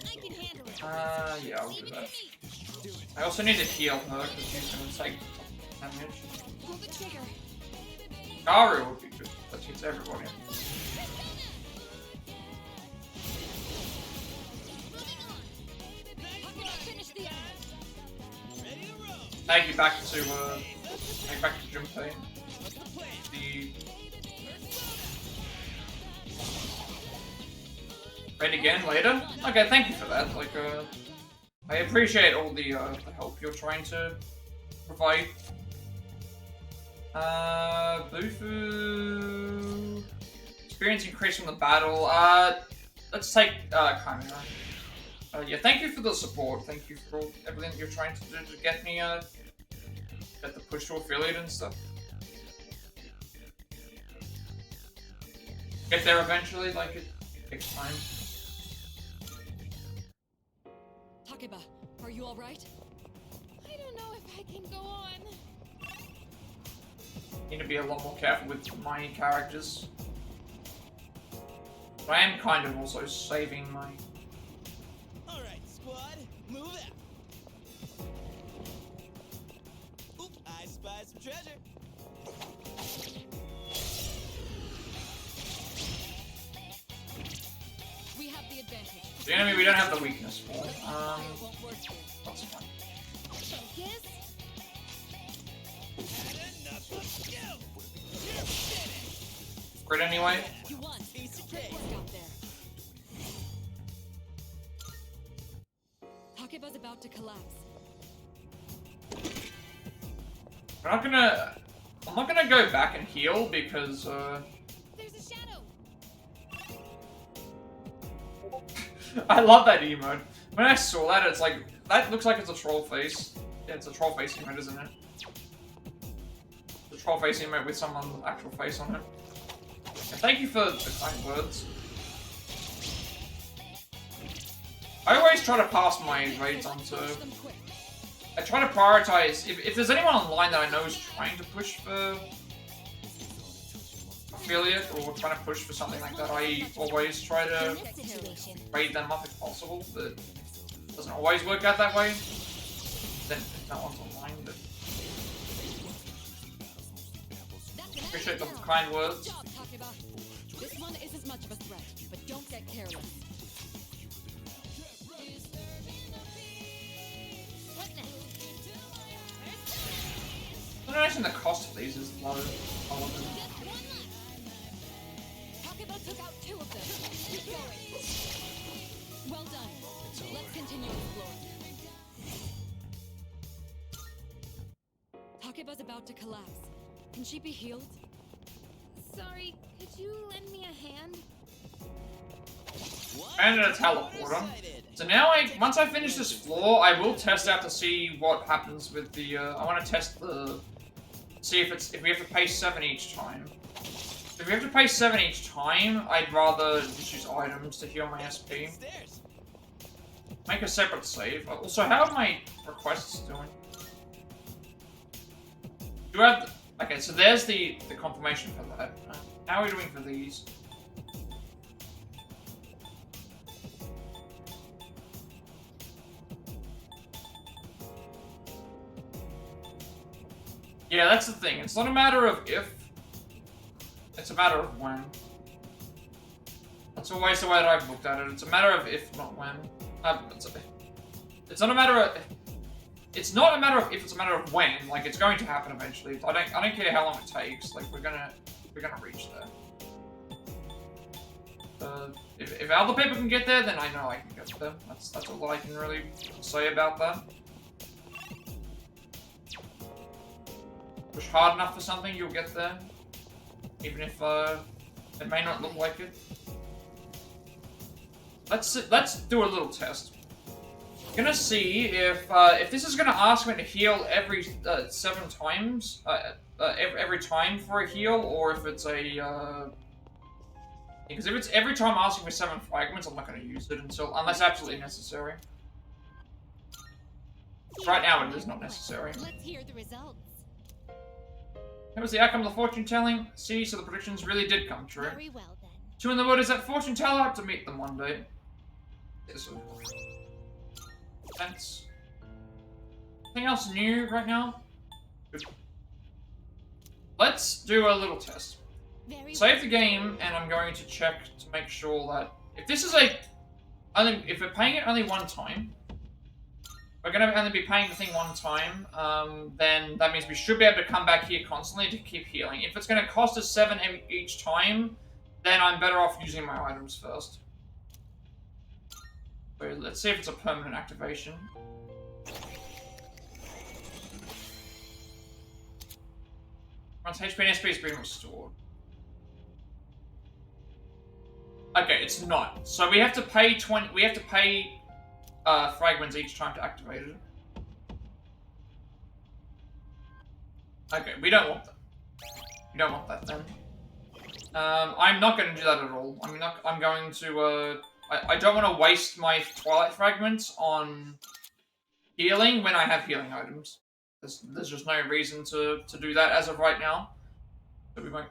I can handle it. Yeah, I'll Leave do it that. to me. I also need to heal her because she's gonna take damage. Pull the trigger. Garu would be good. That hits everybody. Finish the enemy. Ready to roll. Thank you back to Junpei. What's the plan? The Raid again later? Okay, thank you for that. Like, I appreciate all the help you're trying to provide. Bufu... Experience increase from the battle. Let's take, Chimera. Yeah, thank you for the support. Thank you for everything you're trying to do to get me, get the push to affiliate and stuff. Get there eventually, like, it takes time. Takeba, are you alright? I don't know if I can go on. Need to be a lot more careful with my characters. But I am kind of also saving my... All right, squad, move out. Oop, I spy some treasure. We have the advantage. The enemy we don't have the weakness for. It won't work here. That's fine. Focus. Had enough of you. Crit anyway. You won. Piece of Great cake. work out there. Takeba's about to collapse. I'm not gonna go back and heal because, There's a shadow. I love that emote. When I saw that, it's like, that looks like it's a troll face. Yeah, it's a troll face emote, isn't it? The troll face emote with someone's actual face on it. And thank you for the kind words. I always try to pass my raids onto... Finish them quick. I try to prioritize... If there's anyone online that I know is trying to push for... affiliate, or trying to push for something like that, I always try to In this situation, raid them up if possible, but it doesn't always work out that way. Then if no one's online, but... that's an Appreciate the enemy down. kind Good words. job, Takeba. This one isn't much of a threat, but don't get careless. What next? I'm noticing the cost of these is low. All of them. Just one left. Takeba took out 2 of them. Keep going. Well done. Let's continue exploring. Takeba's about to collapse. Can she be healed? Sorry, could you lend me a hand? What? And a teleporter. So now, once I finish this floor, I will test out to see what happens with the. I want to test the. See if we have to pay 7 each time. If we have to pay 7 each time, I'd rather just use items to heal my SP. Stairs. Make a separate save. Also, how are my requests doing? Do I have okay, so there's the confirmation for that. How are we doing for these? Yeah, that's the thing. It's not a matter of if, it's a matter of when. That's always the way that I've looked at it. It's a matter of if, not when. It's not a matter of... It's not a matter of if, it's a matter of when. Like, it's going to happen eventually. I don't care how long it takes. Like, we're gonna reach there. If other people can get there, then I know I can get there. That's all I can really say about that. Push hard enough for something, you'll get there. Even if it may not look like it. Let's do a little test. Gonna see if this is gonna ask me to heal every 7 times, every time for a heal, or if it's a because if it's every time asking for 7 fragments, I'm not gonna use it unless absolutely necessary. Right now, it is not necessary. Let's hear the results. That was the outcome of the fortune telling. See, so the predictions really did come true. Very well then. 2 in the wood is that fortune teller. I have to meet them one day. Yes, sir. Thanks. Anything else new right now? Good. Let's do a little test. Very Save the game, and I'm going to check to make sure that if this is if we're paying it only one time, we're going to only be paying the thing one time, then that means we should be able to come back here constantly to keep healing. If it's going to cost us 7 each time, then I'm better off using my items first. So let's see if it's a permanent activation. Once HP and SP has been restored. Okay, it's not. So we have to pay 20. We have to pay fragments each time to activate it. Okay, we don't want that. We don't want that then. I'm not going to do that at all. I'm going to. I don't want to waste my Twilight Fragments on healing when I have healing items. There's just no reason to do that as of right now. So we won't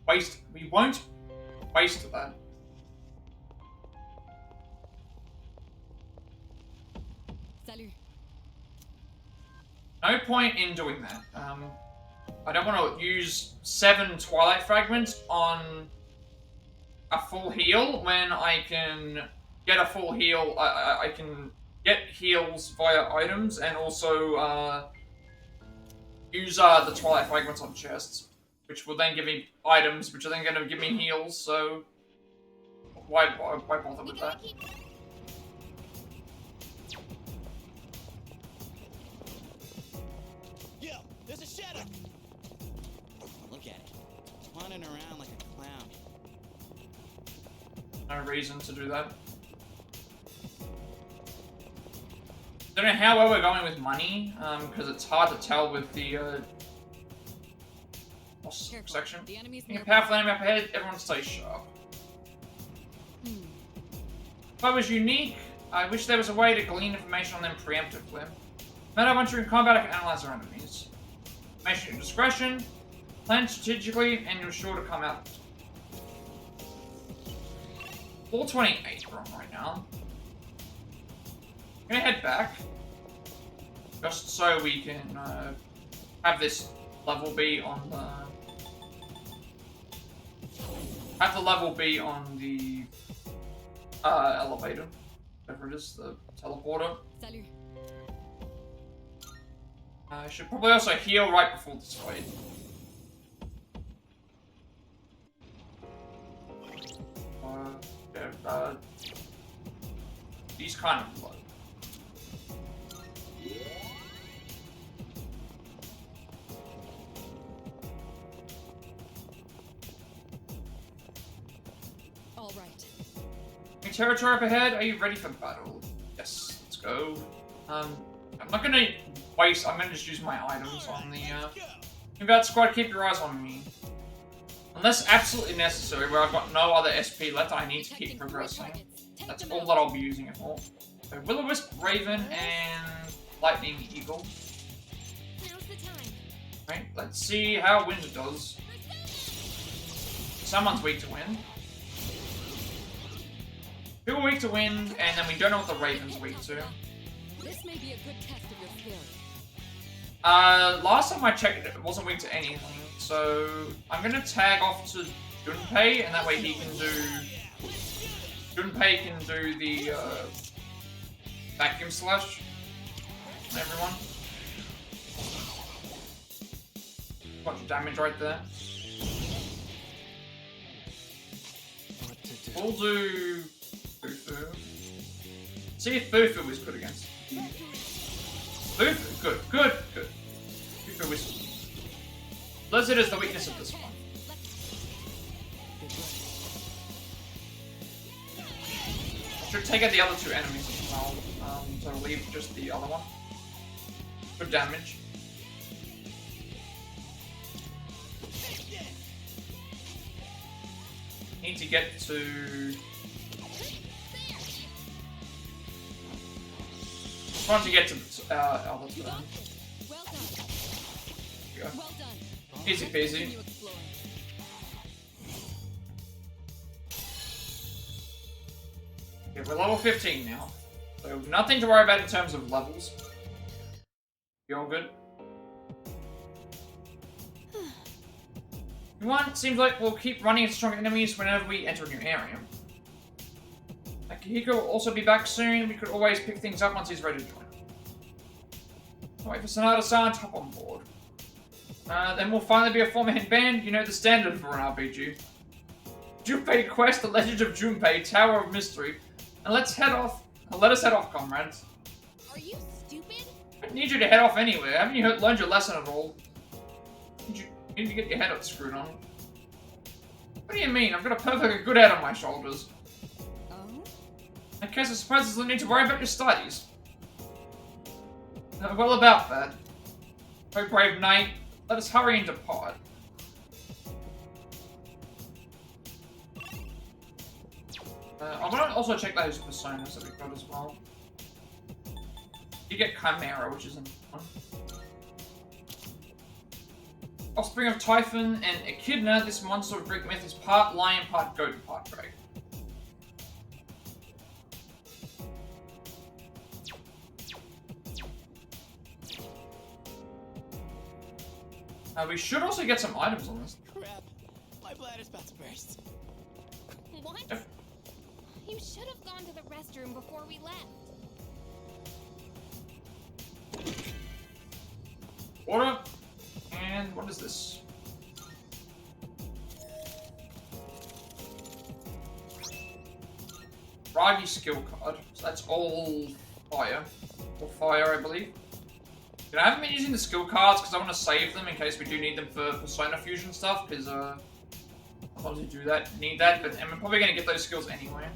waste that. Salut. No point in doing that. I don't want to use 7 Twilight Fragments on a full heal when I can get a full heal. I can get heals via items and also use the Twilight Fragments on chests, which will then give me items, which are then going to give me heals. So why bother with that? Yo, there's a shadow. Look at it. Running around like a clown. No reason to do that. Don't know how well we're going with money, because it's hard to tell with the Careful. section. The enemy's Being a nearby. powerful enemy up ahead, everyone stay sharp. If I was unique, I wish there was a way to glean information on them preemptively. No matter once you're in combat, I can analyze our enemies. Information at your discretion, plan strategically, and you're sure to come out. 428 we're on right now. I'm gonna head back, just so we can have this level be on the elevator, whatever it is, the teleporter. Salut. I should probably also heal right before this fight. These kind of low. All right. New territory up ahead. Are you ready for battle? Yes, let's go. I'm not gonna waste. I'm gonna just use my items on the. Combat squad, keep your eyes on me. Unless absolutely necessary, where I've got no other SP left, I need to keep progressing. That's all that I'll be using it for. So Will-O-Wisp, Raven, and Lightning Eagle. Now's the time. Right, let's see how Wind does. Someone's weak to Wind. 2 are weak to Wind, and then we don't know what the Raven's weak to. This may be a good test of your skill. Last time I checked, it wasn't weak to anything, so I'm gonna tag off to Junpei, and that way he can do. Junpei can do the vacuum slash on everyone. Bunch of damage right there. We'll do Bufu. See if Bufu is good against. Bufu, good. Bufu is. Blizzard is the weakness of this one. I should take out the other 2 enemies as So leave just the other one. Good damage. Need to get to... Trying to get to other You turn. got this. Well done. Go. Well done. Easy Let's peasy. continue exploring. Okay, we're level 15 now. So nothing to worry about in terms of levels. You all good? One seems like we'll keep running into stronger enemies whenever we enter a new area. Akihiko will also be back soon. We could always pick things up once he's ready to join. Wait for Sanada-san to hop on board. Then we'll finally be a four-man band. You know the standard for an RPG. Junpei Quest, The Legend of Junpei, Tower of Mystery. And let's head off. Let us head off, comrades. Are you stupid? I don't need you to head off anywhere. Haven't you learned your lesson at all? You need to get your head up screwed on. What do you mean? I've got a perfectly good head on my shoulders. Oh? I guess I suppose there's no need to worry about your studies. Well about that. Oh, brave knight, let us hurry and depart. I'm gonna also check those personas that we've got as well. You get Chimera, which is a fun. Offspring of Typhon and Echidna, this monster of Greek myth is part lion, part goat, and part dragon. We should also get some items on this. Crap. My bladder's about to burst. What? If- You should have gone to the restroom before we left. Water. And what is this? Ragi skill card. So that's all fire. Or fire, I believe. I haven't been using the skill cards because I want to save them in case we do need them for Persona Fusion stuff, because sometimes you do that, need that, but and we're probably going to get those skills anyway.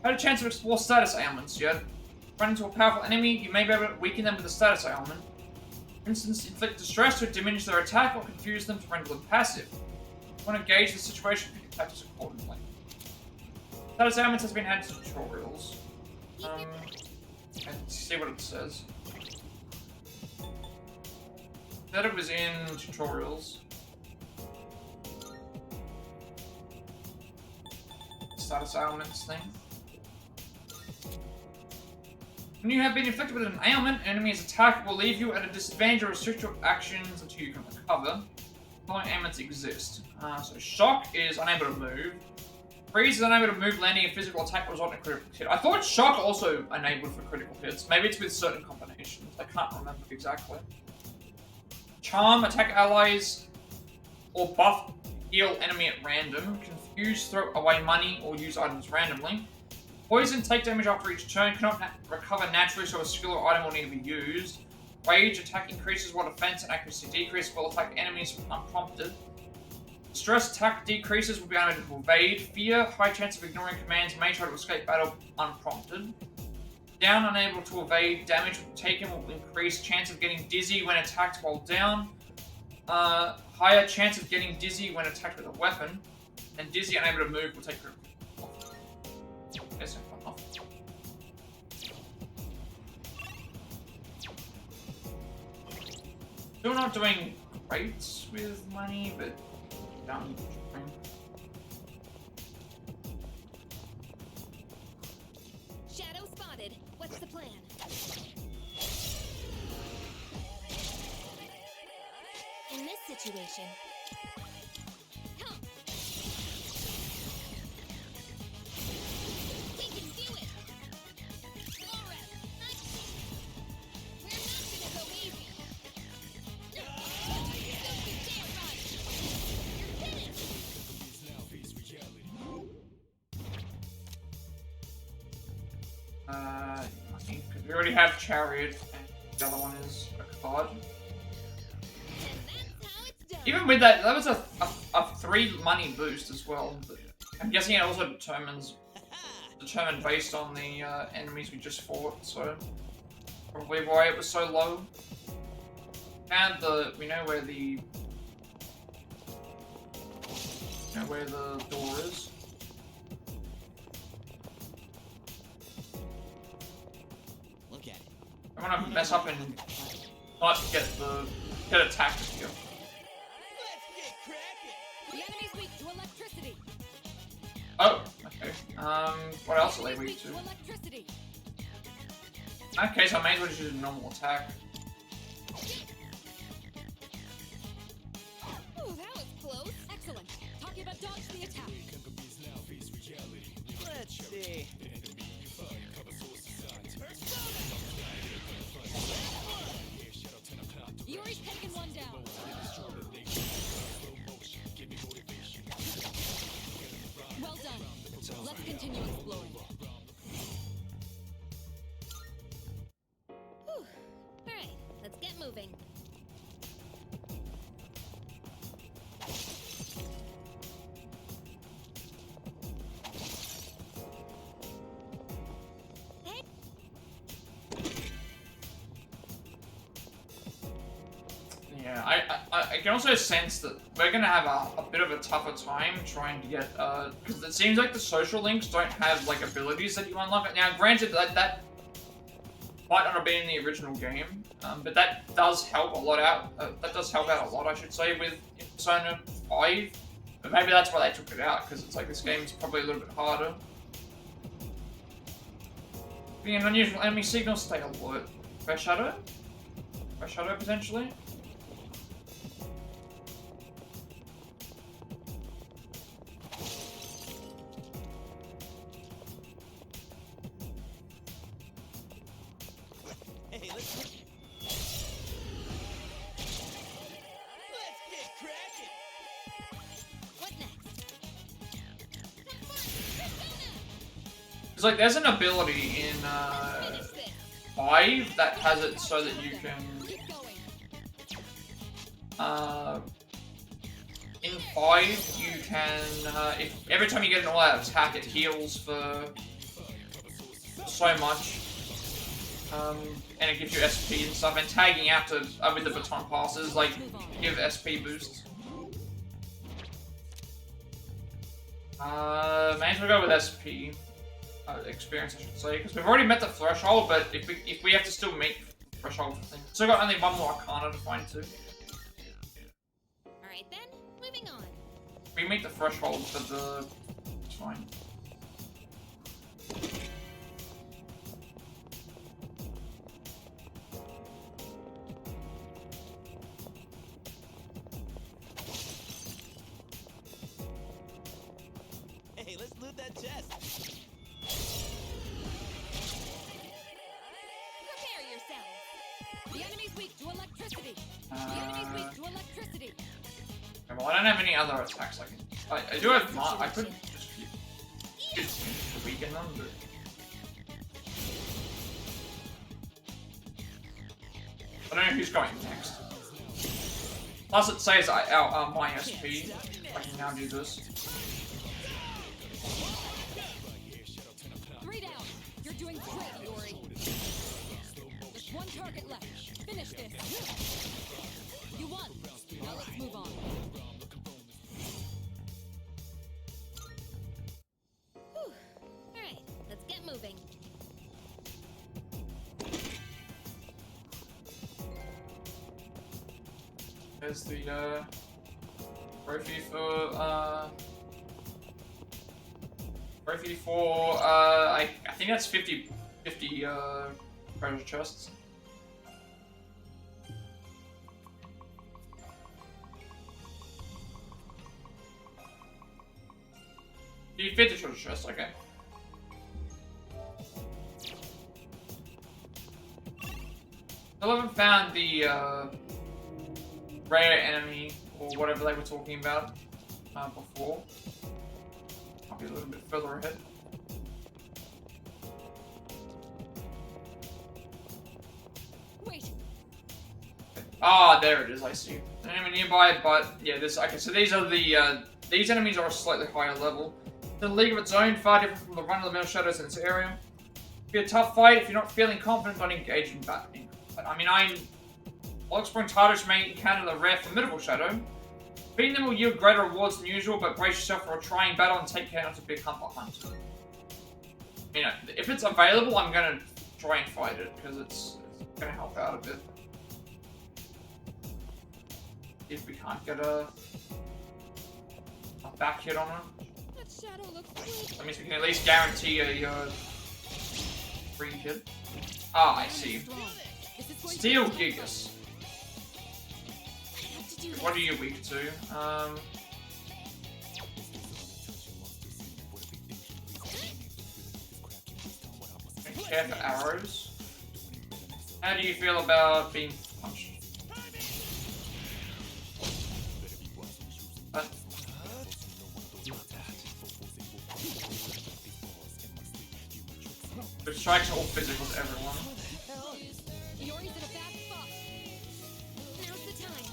Had a chance to explore status ailments yet. Run into a powerful enemy, you may be able to weaken them with a status ailment. For instance, inflict distress to diminish their attack or confuse them to render them passive. If you want to gauge the situation, pick your tactics accordingly. Status ailments has been added to tutorials. Let's see what it says. That it was in tutorials. Status ailments thing. When you have been inflicted with an ailment, an enemy's attack will leave you at a disadvantage or restrict your actions until you can recover. The following ailments exist. So shock is unable to move. Freeze is unable to move, landing a physical attack resulting in a critical hit. I thought shock also enabled for critical hits. Maybe it's with certain combinations. I can't remember exactly. Charm, attack allies, or buff, heal enemy at random. Confuse, throw away money, or use items randomly. Poison, take damage after each turn, cannot recover naturally, so a skill or item will need to be used. Rage, attack increases while defense and accuracy decrease, will attack enemies unprompted. Stress, attack decreases, will be unable to evade. Fear, high chance of ignoring commands, may try to escape battle unprompted. Down, unable to evade, damage taken will increase, chance of getting dizzy when attacked while down. Higher chance of getting dizzy when attacked with a weapon. And dizzy, unable to move, will take critical. Off. Still not doing great with money, but down. Shadow spotted. What's the plan? In this situation, come. We can do it. Laura, nice. We're not gonna go easy. Don't you dare run. You're finished. Is now face reality. We already have Chariot, and the other one is a card. And that's how it's done. Even with that, that was a 3 money boost as well. But I'm guessing it also determines determined based on the enemies we just fought, so probably why it was so low. And we know where the door is. Look at it. I want to mess up and not get attacked here. Let's get cracking. The enemy's weak to electricity. Oh, okay. What else are they Enemy's weak to? electricity. Okay, so I may as well just use a normal attack. Ooh, that was close. Excellent. Takeba dodged the attack. Let's see. Yuri's taken one down. Well done. Let's continue exploring. Whew. Alright, let's get moving. Hey. Yeah, I can also sense that we're gonna have a bit of a tougher time trying to get because it seems like the social links don't have like abilities that you unlock. Now, granted that might not have been in the original game, but that does help a lot out. That does help out a lot, I should say, with Persona 5. But maybe that's why they took it out, because it's like this game's probably a little bit harder. Being an unusual enemy signal, stay alert. Fresh shadow? Fresh shadow potentially? Hey, let's get cracking. What next? It's like there's an ability in Finish this. 5 that has it so that you can Keep going. in 5 you can if every time you get an all-out attack it heals for so much. And it gives you SP and stuff, and tagging out to with the baton passes like give SP boosts. May as well go with SP experience, I should say, because we've already met the threshold. But if we have to still meet the threshold for things, so got only one more Arcana to find too. Alright then, moving on. If we meet the threshold for the, it's fine. Hey, let's loot that chest. Prepare yourselves. The enemy's weak to electricity. The enemy's weak to electricity. Okay, well, I don't have any other attacks I can. I do have. I could just weaken them, but. I don't know who's going next. Plus, it says my SP. I can now do this. 3 down. You're doing great, Yuri. Just one target left. Finish this. You won. Now let's move on. Whew. Alright, let's get moving. There's the trophy for I think that's 50 treasure chests. You 50 treasure chests, okay. I haven't found the rare enemy or whatever they were talking about before. I'll be a little bit further ahead. Wait. Ah, there it is. I see. An enemy nearby, but yeah, this. Okay, so these are the these enemies are a slightly higher level. in a league of its own, far different from the run-of-the-mill shadows in its area. Be a tough fight. If you're not feeling confident, don't engage in battling. But I mean, while exploring Tartarus may encounter the rare formidable shadow. Beating them will yield greater rewards than usual, but brace yourself for a trying battle and take care not to become a hunter. You know, if it's available, I'm gonna try and fight it, because it's gonna help out a bit. If we can't get a back hit on it. That shadow looks weak. That means we can at least guarantee a free hit. Ah, I see. Strong. This is going Steel to be Gigas. I have to do this. What are you weak to? Care for arrows. How do you feel about being punched? But strikes are all physical to everyone. Yori's in a bad spot. Now's the time.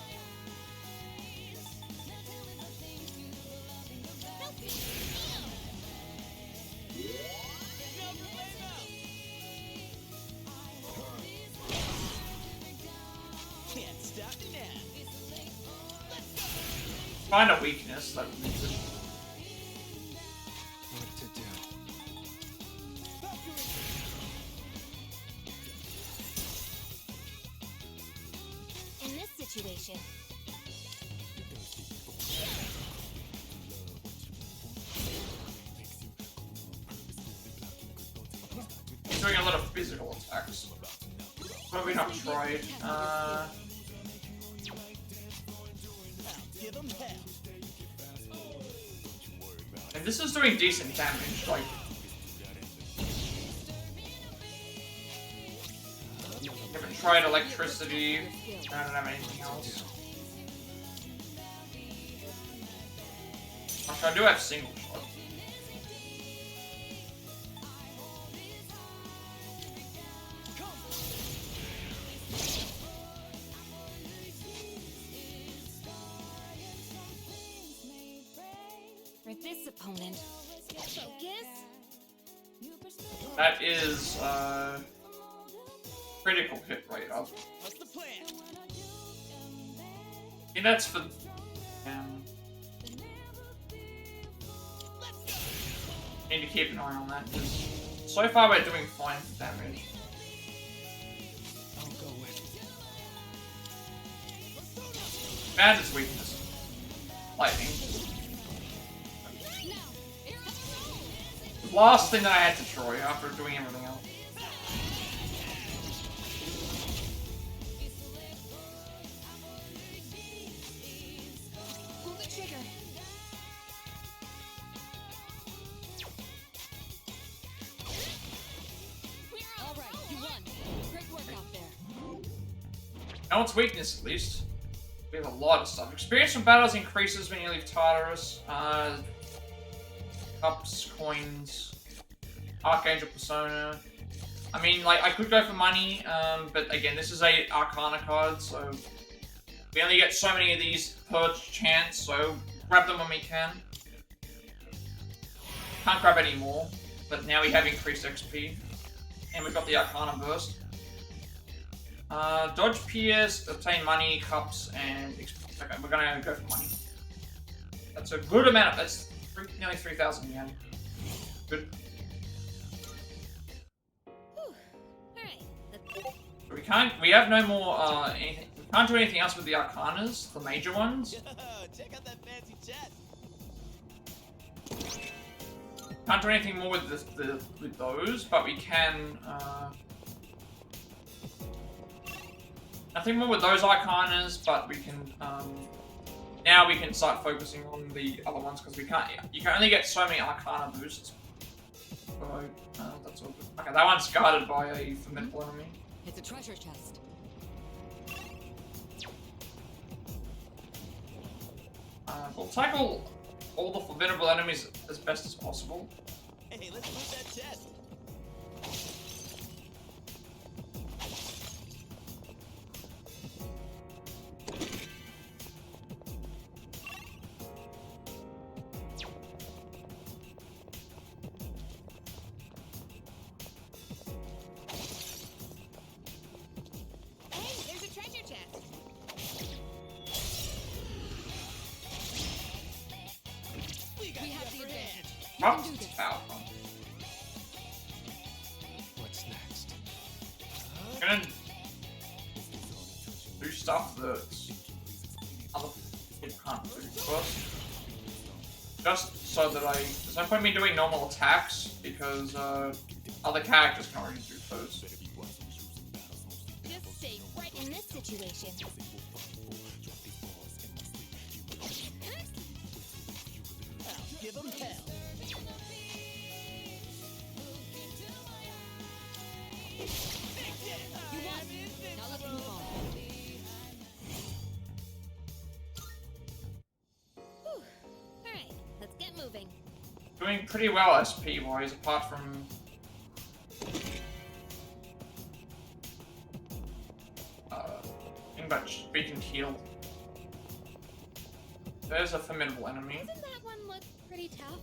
Help me. Can't stop now. Find a weakness that would be good. What to do? In this situation, He's doing a lot of physical attacks. What have we not tried? Give 'em hell. And this is doing decent damage, like... Haven't tried electricity. I don't have anything else. Actually, I do have single shot. for this opponent, focus. That is, critical hit rate up. What's the plan? Yeah, that's for... Need to keep an eye on that, because so far we're doing fine for damage. I'll go with Found its weakness. Lightning. Last thing that I had to try after doing everything else. Pull the trigger. All right, you won. Great work out there. Know its weakness, at least. We have a lot of stuff. Experience from battles increases when you leave Tartarus. Cups, coins, Archangel Persona. I mean, like, I could go for money, but again, this is a Arcana card, so we only get so many of these per chance, so grab them when we can. Can't grab any more, but now we have increased XP, and we've got the Arcana Burst. Dodge Pierce, obtain money, cups, and XP. Okay, we're gonna go for money. That's a good amount. That's nearly 3,000 yen. Good. Alright, But we can't. We have no more. Anything. We can't do anything else with the Arcanas, the major ones. Yo, check out that fancy chest. Can't do anything more with with those, but we can. Nothing more with those Arcanas, but we can. Now we can start focusing on the other ones because we can't. You can only get so many Arcana boosts. So that's all good. Okay, that one's guarded by a formidable enemy. It's a treasure chest. We'll tackle all the formidable enemies as best as possible. Hey, let's move that chest. can Up do this. powerful. What's next? I'm gonna do stuff that other people can't do first. Just so that there's no point in me doing normal attacks, because other characters can already do those. Just stay right in this situation. I'll give 'em hell. You won. Now let's move on. Alright, let's get moving. Doing pretty well SP-wise, apart from... Think about being healed. There's a formidable enemy. Doesn't that one look pretty tough?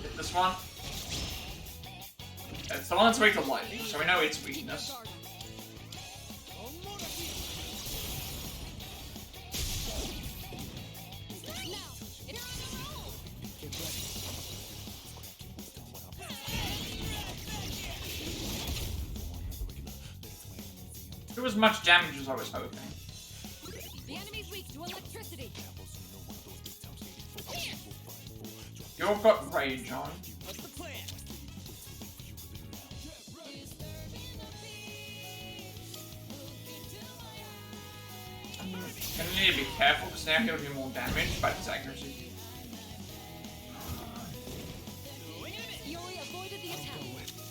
Hit this one. It's the one that's weak to lightning, so we know its weakness. Do as much damage as I was hoping. The enemy's weak to electricity. You've got rage on. What's the plan? I'm gonna need to be careful because now he'll do more damage, but his accuracy. Yuri avoided the attack.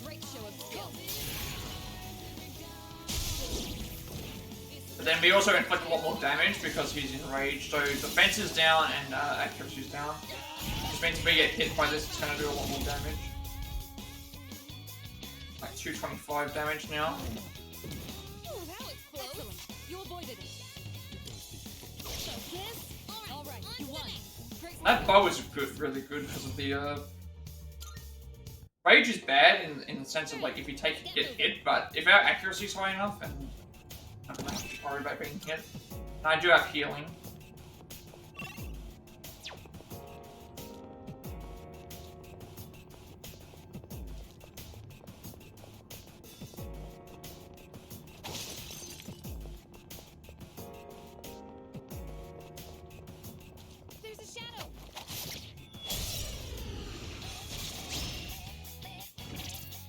Great show of skill. But then we also inflict a lot more damage because he's enraged. So defense is down and accuracy is down. Which means if we get hit by this, it's gonna do a lot more damage. Like 225 damage now. Oh, that was close. Excellent. You avoided it. All right, you won. Great That work. bow is good, really good because of the rage is bad in the sense of like if you get hit, but if our accuracy is high enough and I don't have to worry about being hit. And I do have healing. There's a shadow.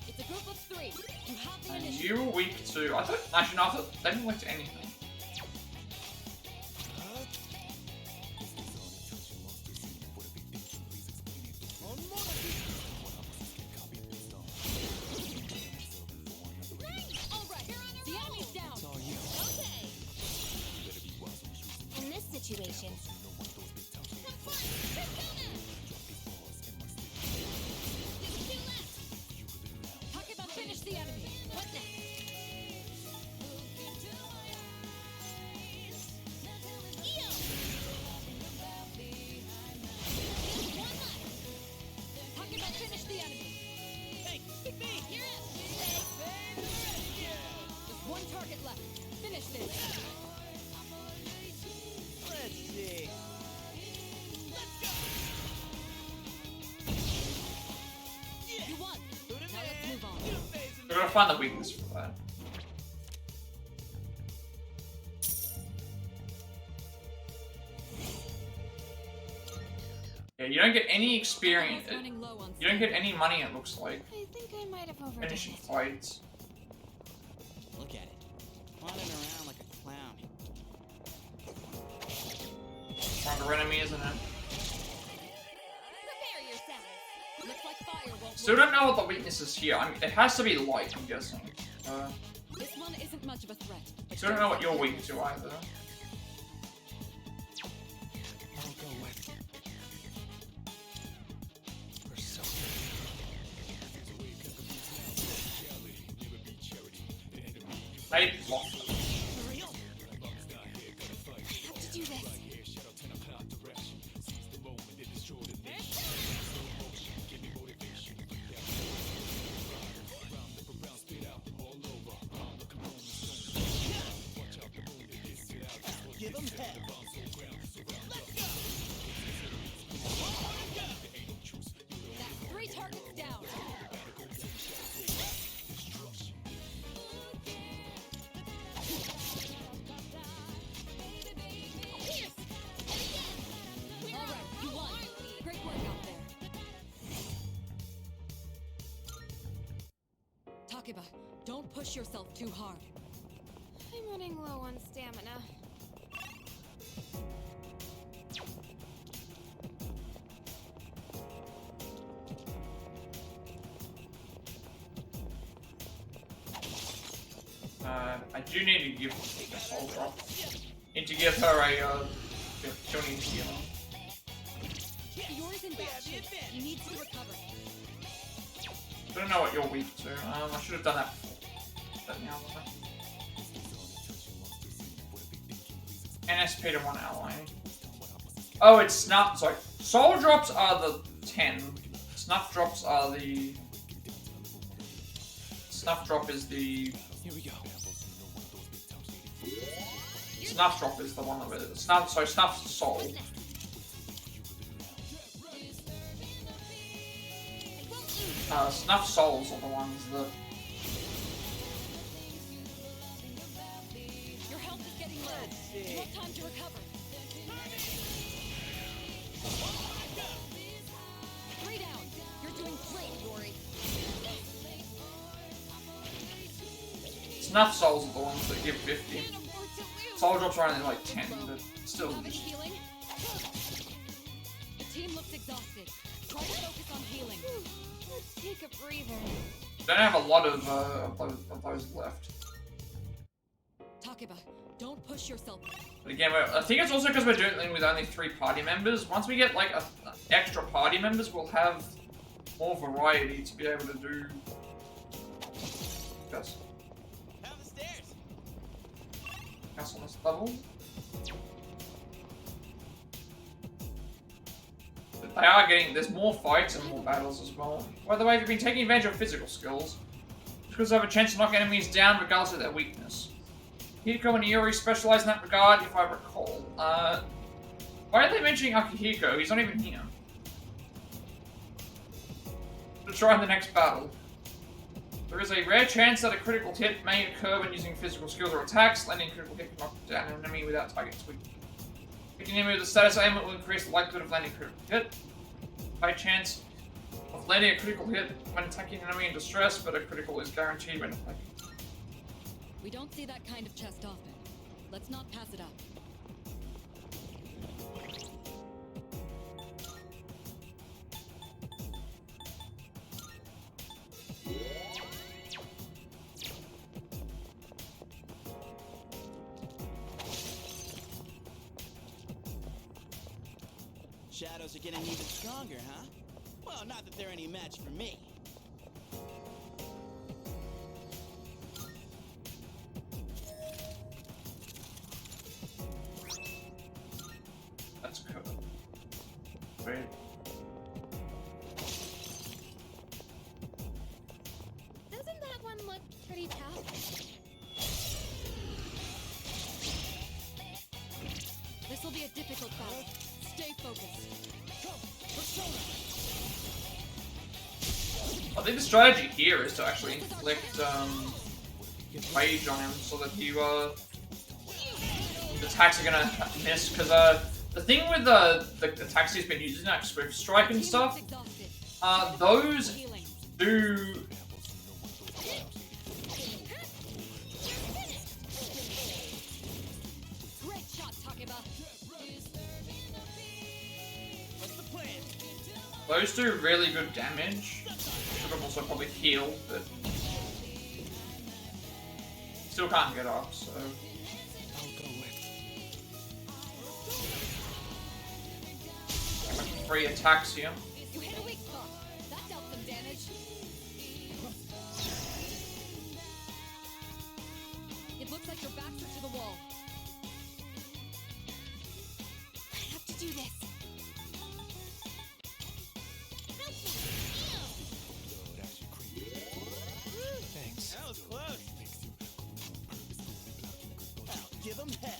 It's a group of 3. You have the And initiative. you were weak to. I thought. Actually, no, I thought they didn't weak to anything. All right, the enemy's down. It's all you. Okay. In this situation, Takeba, finish the enemy. what next? Takeba, finish the enemy. Hey, pick me! You're up. Just one target left. Finish this. Let's see. You won. Now let's move on. We're gonna find the weakness for that. Yeah, you don't get any experience. Takeba's running low on You don't get any money, it looks like, I think I might have overdone finishing it. fights. Look at it. Running around like a clown. Stronger enemy, isn't it? Prepare yourself. Looks like fire won't Still work. don't know what the weakness is here. I mean, it has to be light, I'm guessing. This one isn't much of a threat. but Still don't know what you're weak to either. I'll go with you. For so They block. Hurry up! I have to do this. Give 'em hell. Takeba, don't push yourself too hard. I'm running low on stamina. I do need to give a soul drop. Need to give her a killing healer. Yours in bad shape. You need to recover. I don't know what you're weak to. I should have done that before. But now, NSP to one ally. Oh, it's snuff. Sorry. Soul drops are the 10. Snuff drops are the. Snuff drop is the. Here we go. Snuff drop is the one that was. Snuff. Sorry, Snuff's soul. Snuff souls are the ones that. Your health is getting low. You have time to recover. 3 down. You're doing great, Yori. Snuff souls are the ones that give 50. Soul drops are only like 10, but still. Having healing? The team looks exhausted. Try to focus on healing. Let's take a breather. Don't have a lot of those left. Takeba, don't push yourself. But again, I think it's also because we're doing with only 3 party members. Once we get like extra party members, we'll have more variety to be able to do. Yes. Down the stairs. Yes, on this level. But they are getting. There's more fights and more battles as well. By the way, if you've been taking advantage of physical skills, because they have a chance to knock enemies down regardless of their weakness. Hiko and Iori specialize in that regard, if I recall. Why are they mentioning Akihiko? He's not even here. To try in the next battle. There is a rare chance that a critical hit may occur when using physical skills or attacks. Landing a critical hit can knock down an enemy without targeting its weakness. Picking an enemy with a status ailment will increase the likelihood of landing a critical hit. High chance of landing a critical hit when attacking an enemy in distress, but a critical is guaranteed when attacking. We don't see that kind of chest often. Let's not pass it up. Shadows are getting even stronger, huh? Well, not that they're any match for me. That's good. Wait. Doesn't that one look pretty tough? This will be a difficult battle. Stay focused. I think the strategy here is to actually inflict rage on him so that he the attacks are gonna miss. Because the thing with the attacks he's been using, like Swift Strike and stuff, those do. Great shot, Takeba. What's the plan? Those do really good damage. Should have also probably healed, but still can't get up. So I'll go with. like 3 attacks here. You hit a weak spot. That dealt some damage. It looks like your backs are to the wall. I have to do this. Thanks. That was close. I'll give them hell.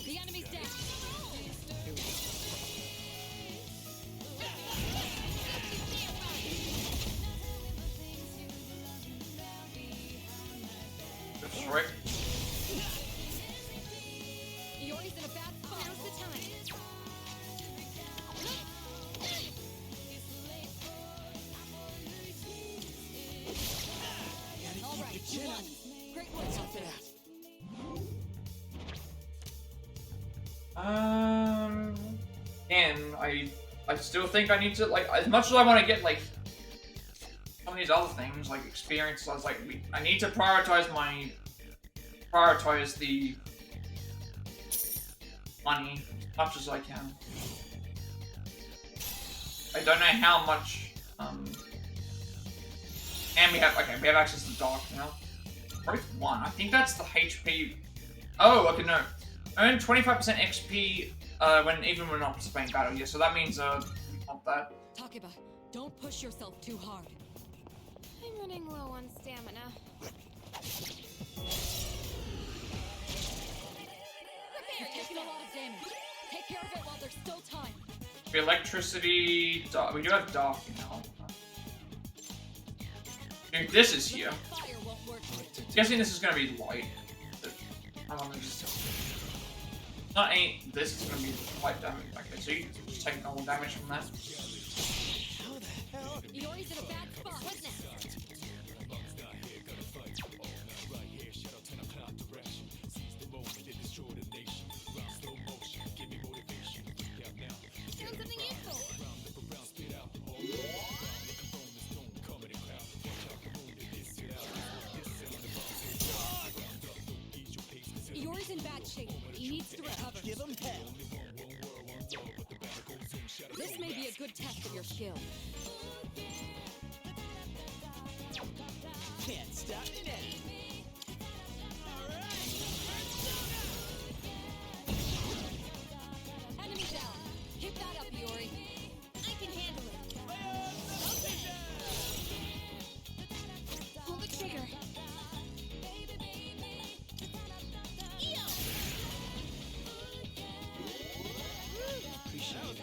The enemy's down. Good strike. still think I need to, like, as much as I want to get, like, some of these other things, like experiences, I was like, I need to prioritize the money as much as I can. I don't know how much, and we have access to Dark now. Growth 1, I think that's the HP. Oh, okay, no. Earn 25% XP even when not participating in battle. Yeah, so that means, we want that. Takeba, don't push yourself too hard. I'm running low on stamina. You're taking a lot of damage. Take care of it while there's still time. The electricity, dark. We do have dark now. Dude, this is here. Fire won't work. I'm guessing this is gonna be light. How long is this? Not any. This is gonna be light damage. Okay, so you just take normal damage from that. Iori's in a bad spot. What's next? Found something useful. Iori's in bad shape. He needs to recover. Give him hell. This may be a good test of your skill. Can't stop now. Enemy down. Keep that up, Iori. I can handle it. Pull the trigger. Eo! Appreciate it.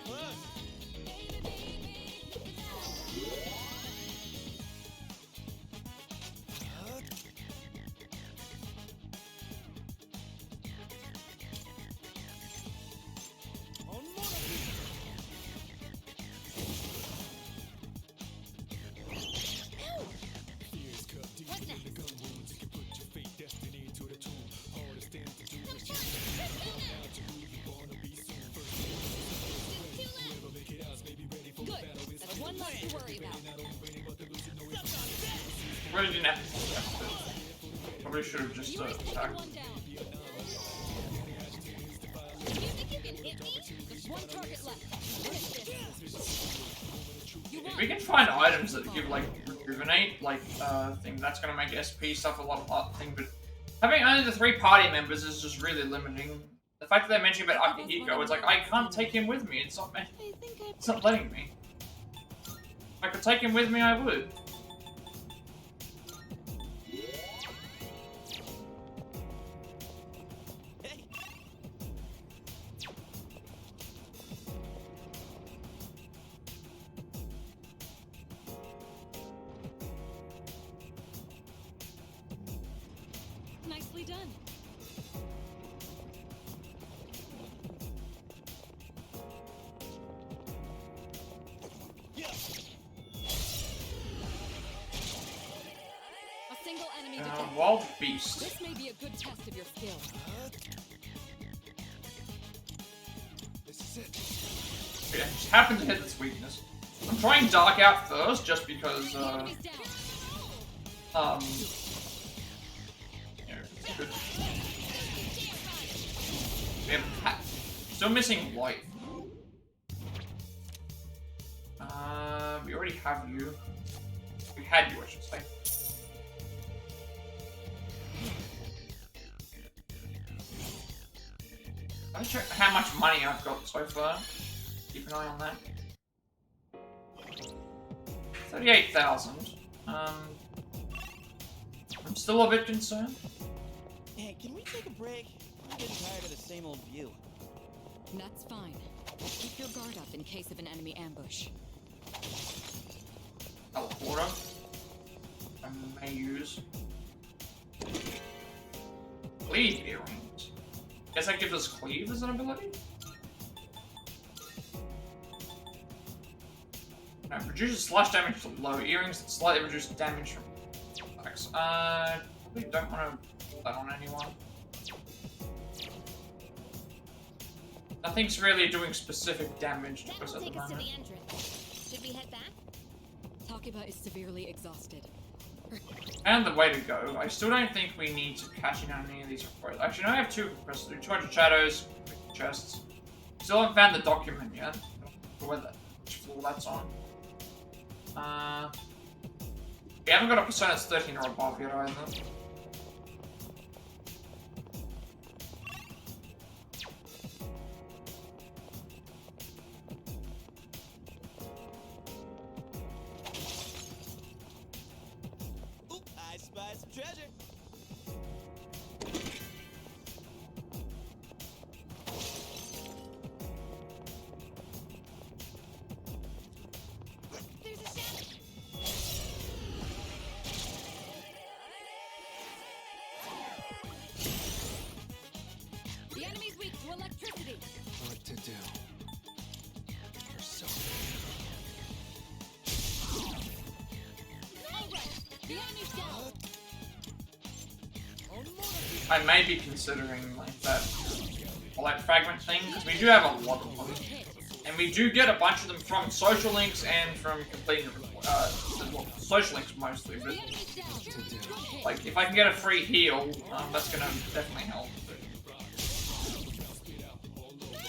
What's next? Good. That's one less to worry about. Really didn't have to do that. Probably should have just Iori's taking attacked. one down. You think you can hit me? There's one target left. Finish this. You If won. we can find items that give like rejuvenate, like thing, that's gonna make SP stuff a lot of thing. But having only the 3 party members is just really limiting. The fact that they mentioned about Akihiko, it's like I can't take him with me. It's not it's not letting me. If I could take him with me, I would. Hey, Nicely done. yeah. A single enemy detected. Wild Beast. This may be a good test of your skill. This is it. Okay, I just happened to hit this weakness. I'm trying Dark out first, just because, Enemy's down. you know, it's good. We have still missing Light. We already have you. We had you, I should say. Let's check how much money I've got so far. Keep an eye on that. 38,000. I'm still a bit concerned. Hey, can we take a break? I'm getting tired of the same old view. That's fine. Keep your guard up in case of an enemy ambush. Teleporter. I may use. Cleave earrings. Guess that gives us cleave as an ability? No, reduces slash damage to low earrings that slightly reduce damage from attacks. Probably don't want to put that on anyone. Nothing's really doing specific damage to us That'll at the take us to moment. the entrance. Should we head back? Takiba is severely exhausted. And the way to go. I still don't think we need to cash in on any of these requests. Actually, no, I have 2 requests to do. 200 shadows, chests. Still haven't found the document yet. Which floor that's on. We haven't got a persona that's 13 or above yet either. Ooh, I spy some treasure. There's a shadow. The enemy's weak to electricity. What to do? You're so Alright, the enemy's down. I may be considering like that Twilights Fragment thing, because we do have a lot of them. And we do get a bunch of them from social links and from completing well, social links mostly, but The enemy's down. to do. like if I can get a free heal, that's gonna definitely help.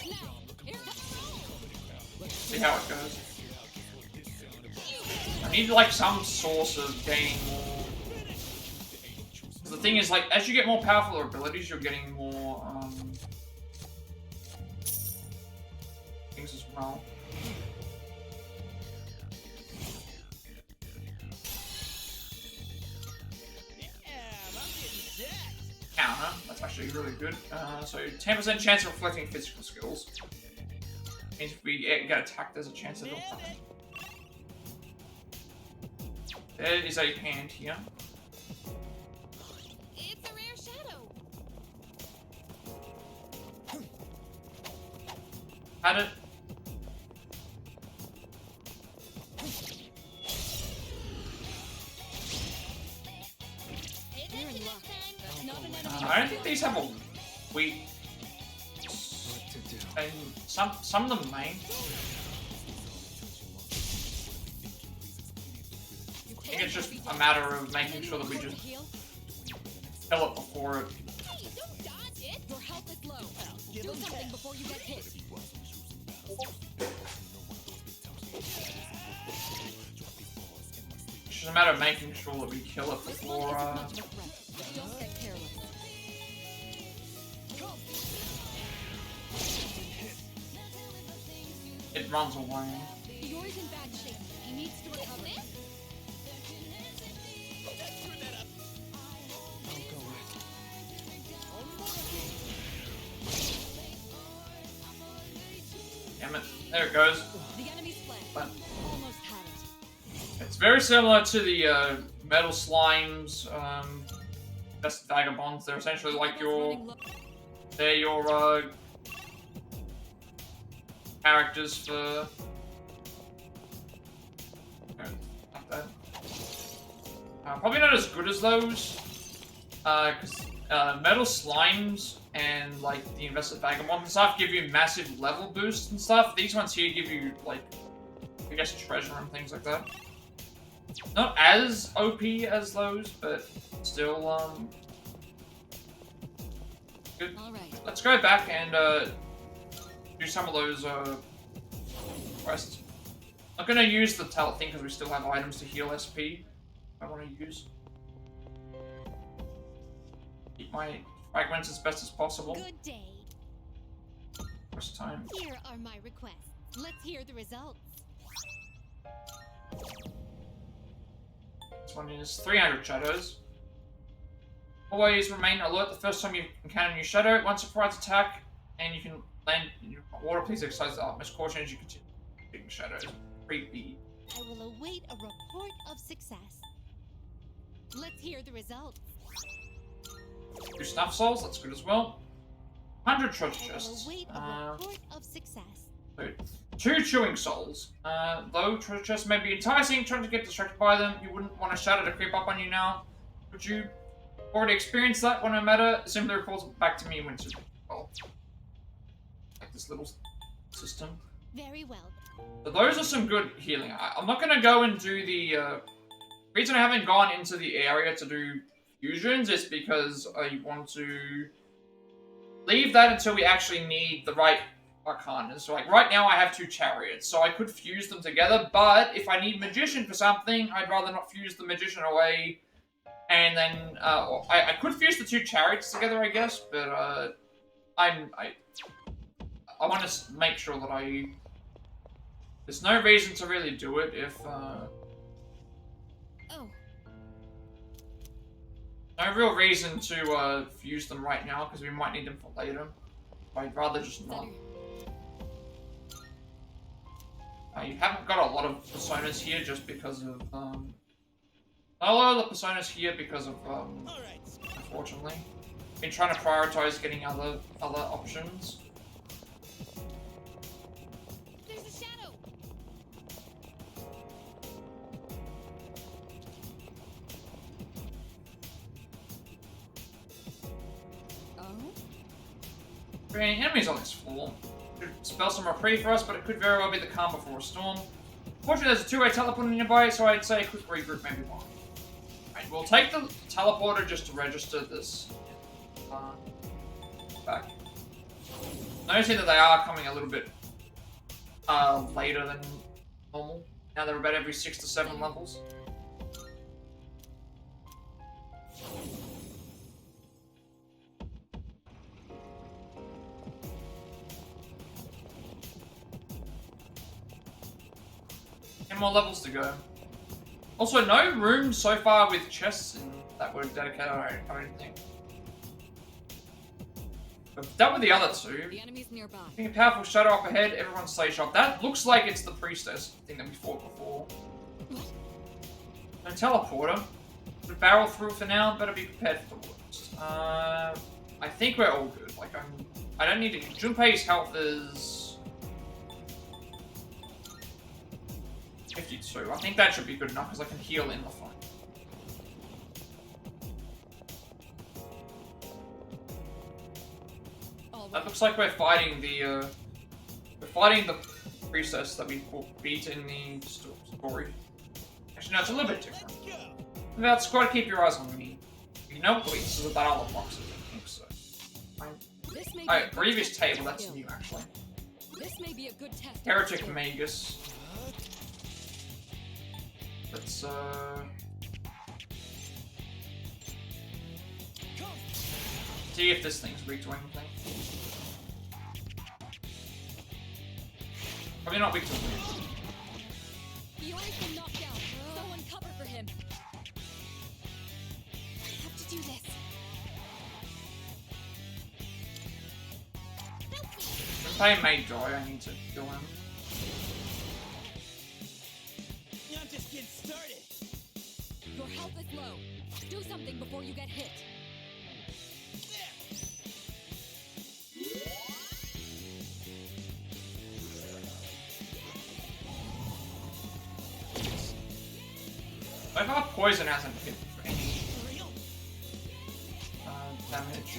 Now, here comes See how it goes. I need like some source of gaining more. 'Cause the thing is, like, as you get more powerful abilities, you're getting more things as well. Damn, I'm getting jacked. Counter, that's actually really good. So 10% chance of reflecting physical skills. Means if we get attacked, there's a chance of it. There is a hand here. It's a rare shadow. Had it. It's You're in empty luck. this time. That's not an enemy. I don't think these have a weak. What to do? And some of them may. I think it's just a matter of making sure that we just Heal. kill it before it. Hey, don't dodge it. Your health is low. Do something before you get hit. It's just a matter of making sure that we kill it This one before. isn't much of a threat, but don't get careless. It runs away. Iori's in bad shape. He needs to recover. I'll go with. Damn it. There it goes. The enemy's fled. But Almost had it. it's very similar to the metal slimes, best vagabonds. They're essentially like Takiba's your. running low. They're your characters for. Not that. Probably not as good as those, because metal slimes and like the invested vagabonds and stuff give you massive level boosts and stuff. These ones here give you like, I guess, treasure and things like that. Not as OP as those, but still good. All right. Let's go back and do some of those quests. I'm gonna use the talent thing because we still have items to heal SP. I want to use. Keep my fragments as best as possible. Good day. First time. Here are my requests. Let's hear the results. This one is 300 shadows. Always remain alert the first time you encounter a new shadow. Once a surprise attack, and you can land in your water, please exercise the utmost caution as you continue shooting shadows. Creepy. I will await a report of success. Let's hear the results. 2 snuff souls, that's good as well. 100 treasure I will chests. await a report of success. So, 2 chewing souls. Though treasure chests may be enticing, trying to get distracted by them, you wouldn't want a shadow to creep up on you now. Would you already experience that when no matter? Simply reports back to me when it's well. like this little system. Very well. So those are some good healing. I'm not gonna go and do the reason I haven't gone into the area to do fusions is because I want to leave that until we actually need the right Arcanas. So like right now I have 2 chariots, so I could fuse them together, but if I need magician for something, I'd rather not fuse the magician away. And then I could fuse the 2 chariots together, I guess, but I want to make sure that there's no reason to really do it if Oh. no real reason to fuse them right now because we might need them for later. I'd rather just not. You haven't got a lot of personas here just because of not a lot of the personas here because of unfortunately. Been trying to prioritize getting other options. There's a shadow. Oh? There are any enemies on this floor. Could spell some reprieve for us, but it could very well be the calm before a storm. Fortunately, there's a 2-way teleporter nearby, so I'd say a quick regroup may be fine. Right, we'll take the teleporter just to register this back. Noticing that they are coming a little bit later than normal. Now they're about every 6 to 7 levels. More levels to go. Also, no rooms so far with chests in that were dedicated, I don't think. But done with the other 2. The enemy's nearby. I think a powerful shadow up ahead, everyone stay sharp. That looks like it's the priestess thing that we fought before. No teleporter. We'll barrel through for now, better be prepared for the worst. I think we're all good. Like, I don't need to. Junpei's health is 52. I think that should be good enough because I can heal in the fight. That looks like we're fighting the priestess that we beat in the story. Actually, no, it's a little bit different. That's got to keep your eyes on me. You know what the weaknesses of that other box is, I think so. This may be Alright, a good previous test table, of that's skill. new actually. This may be a good test. of Heretic skill. Magus. Let's see if this thing's weak to anything. Probably not weak to anything. Yori's been knocked down. Someone cover for him. I have to do this. Junpei may die, I need to kill him. I'm just getting started. Your health is low. Do something before you get hit. I thought poison hasn't hit for any damage.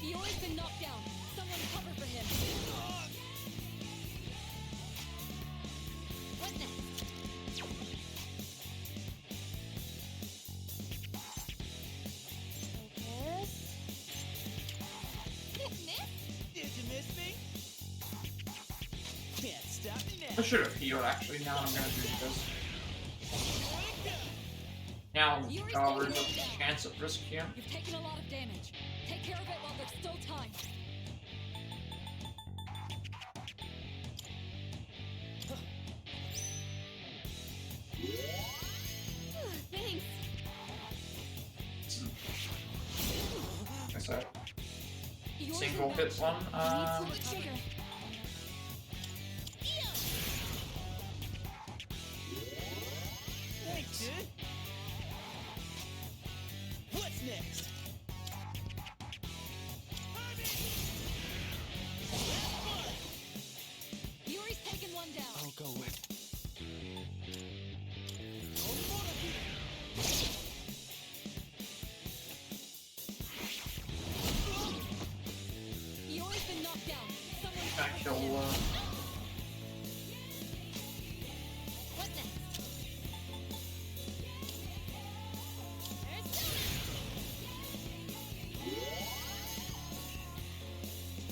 Yori's been knocked down. Someone cover for him. What next? Did you miss me? Can't stop me I now. should have healed actually, now I'm gonna do this. Now there's a chance of risk here. You've taken a lot of damage. Take care of it while there's still time. Thanks. What's that? Yori's Single in hit bad one. shape. You need to recover. Trigger. Thanks, dude. What's next? Yori's taken one down. Oh with. Iori's been knocked down. Someone Gonna kill. What next?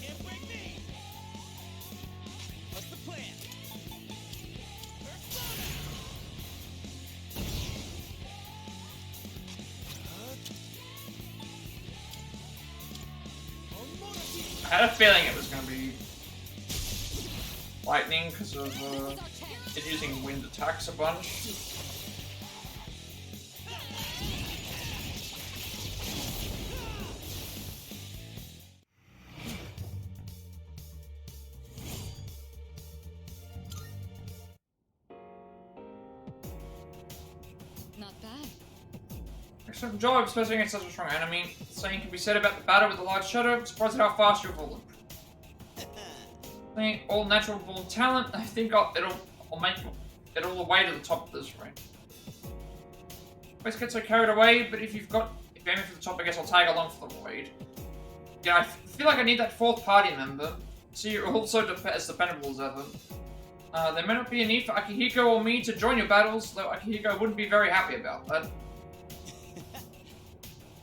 Can't break me. What's the plan? Persona. I had a feeling it was gonna be lightning because of is our chance. it using wind attacks a bunch. Not bad. Excellent job, especially against such a strong enemy. The same can be said about the battle with the large shadow. I'm surprised at how fast you've evolved. I think all natural born talent. I think I'll make it all the way to the top of this ring. Always get so carried away, but if you're aiming for the top, I guess I'll tag along for the raid. Yeah, I feel like I need that fourth party member, so you're also as dependable as ever. There may not be a need for Akihiko or me to join your battles, though Akihiko wouldn't be very happy about that.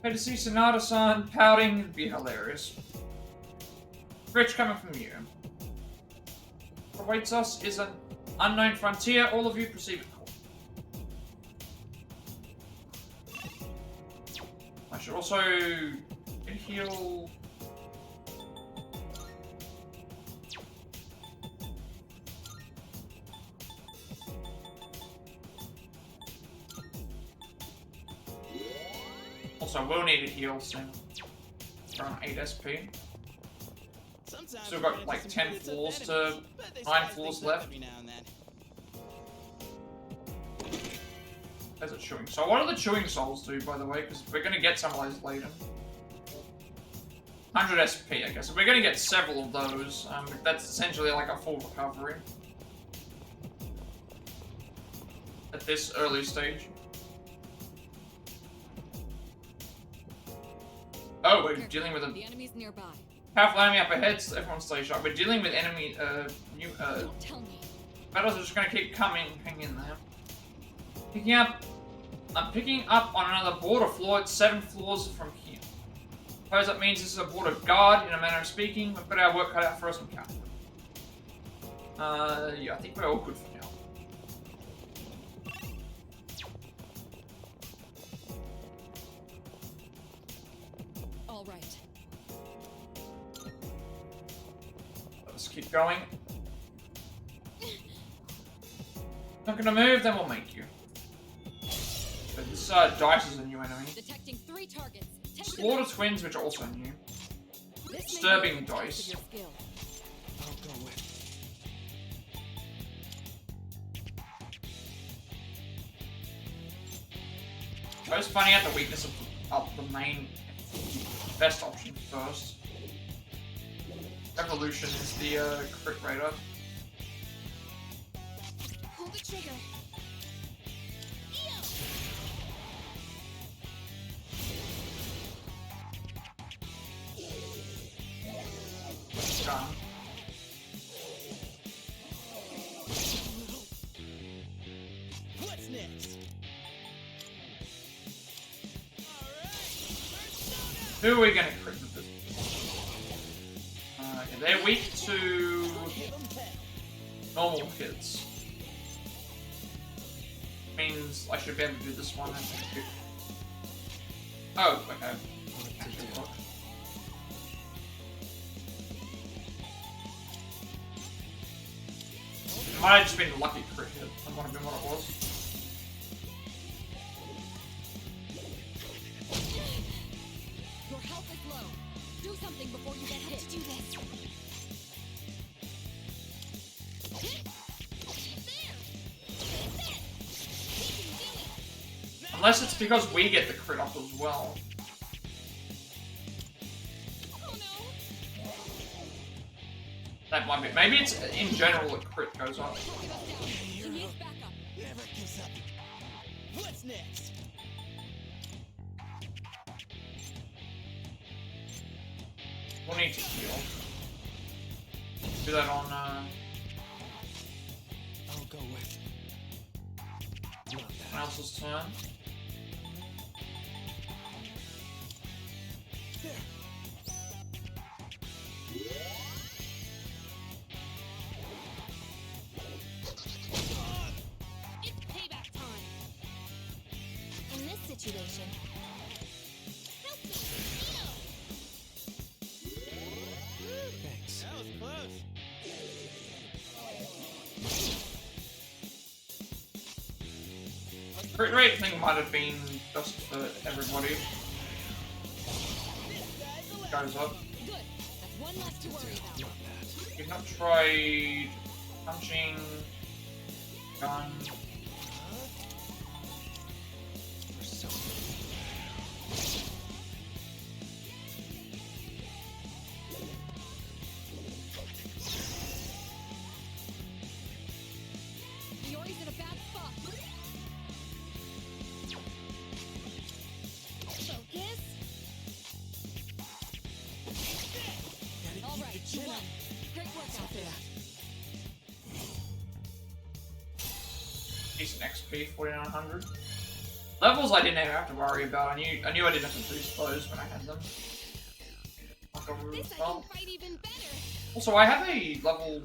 To see Sonata-san pouting would be hilarious. Rich coming from you. What awaits us is an unknown frontier. All of you perceive it cool. I should also heal. Also, we'll need a heal soon. Around 8 SP. Sometimes Still we got run into like some 10 pretty tough floors to enemies, but they 9 spice floors things up left. every now and then. There's a chewing soul. What do the chewing souls do, by the way? Because we're gonna get some of those later. 100 SP, I guess. We're gonna get several of those. That's essentially like a full recovery. At this early stage. Oh, we're dealing with a The enemy's nearby. powerful enemy up ahead, so everyone stay sharp. We're dealing with enemy, Don't tell me. battles are just gonna keep coming. Hang in there. I'm picking up on another border floor. It's 7 floors from here. Suppose that means this is a border guard, in a manner of speaking. We've got our work cut out for us and count. Yeah, I think we're all good for now. All right. Let's keep going. Not gonna move, then we'll make you. So this Dice is a new enemy. Detecting 3 targets. Take them Slaughter out. Twins, which are also new. This may Disturbing be a test dice. of your skill. I'll go with. I was finding out the weakness of the main best option first. Revolution is the crit raider. Pull the trigger. Gun. What's next? Who are we gonna crit with this? Yeah, they're weak to Give 'em 10. normal hits. Means I should be able to do this one. Oh, okay. It might have just been a lucky crit hit. That might have been what it was. Your health is low. Do something before you get hit. Do this. Unless it's because we get the crit up as well. Oh no. That might be. Maybe it's in general a crit goes up. Target us down. He needs backup. Never gives up. What's next? We'll need to heal. Do that on, I'll go with. Not that. someone else's turn. There. It's payback time. In this situation, help me heal. Thanks. That was close. Crit rate thing might have been just for everybody. Goes up. Good. That's one less to worry about. Not that. You've not tried punching, gun. We're so Iori's in a bad spot. Focus. All right, you won. Great work out there. Decent XP, 4900. Levels I didn't even have to worry about. I knew I didn't have to boost those when I had them. Like a rule This as I well. can fight even better. Also, I have a level.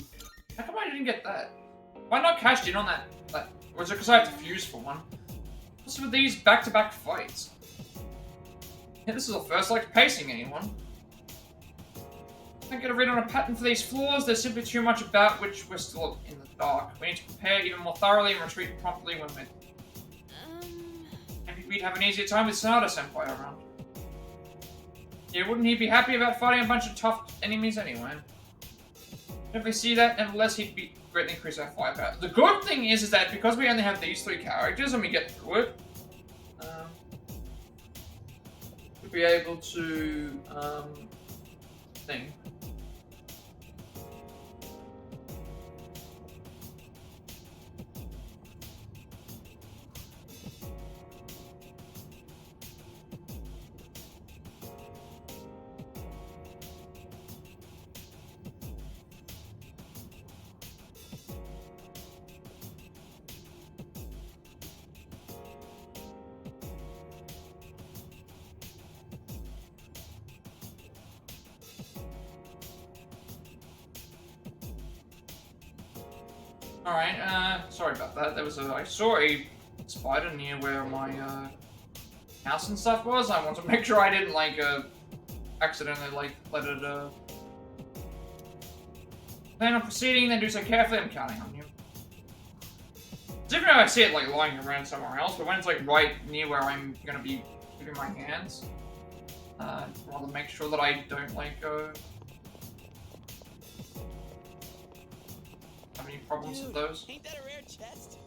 How come I didn't get that? Why not cashed in on that? Or is it because I have to fuse for one? What's with these back-to-back fights? Yeah, this is the first like pacing anyone. Can't get a read on a pattern for these floors. There's simply too much about which we're still in the dark. We need to prepare even more thoroughly and retreat promptly when we're. Maybe we'd have an easier time with Sonata Senpai around. Yeah, wouldn't he be happy about fighting a bunch of tough enemies anyway? If we see that, nevertheless, he'd be greatly increase our firepower. The good thing is that because we only have these three characters and we get through it, we'll be able to thing. Alright, sorry about that. I saw a spider near where my, house and stuff was. I want to make sure I didn't, like, accidentally, like, let it, plan on proceeding, then do so carefully. I'm counting on you. It's different if I see it, like, lying around somewhere else, but when it's, like, right near where I'm gonna be keeping my hands, rather make sure that I don't, like, have any problems with those. Ain't that a rare chest?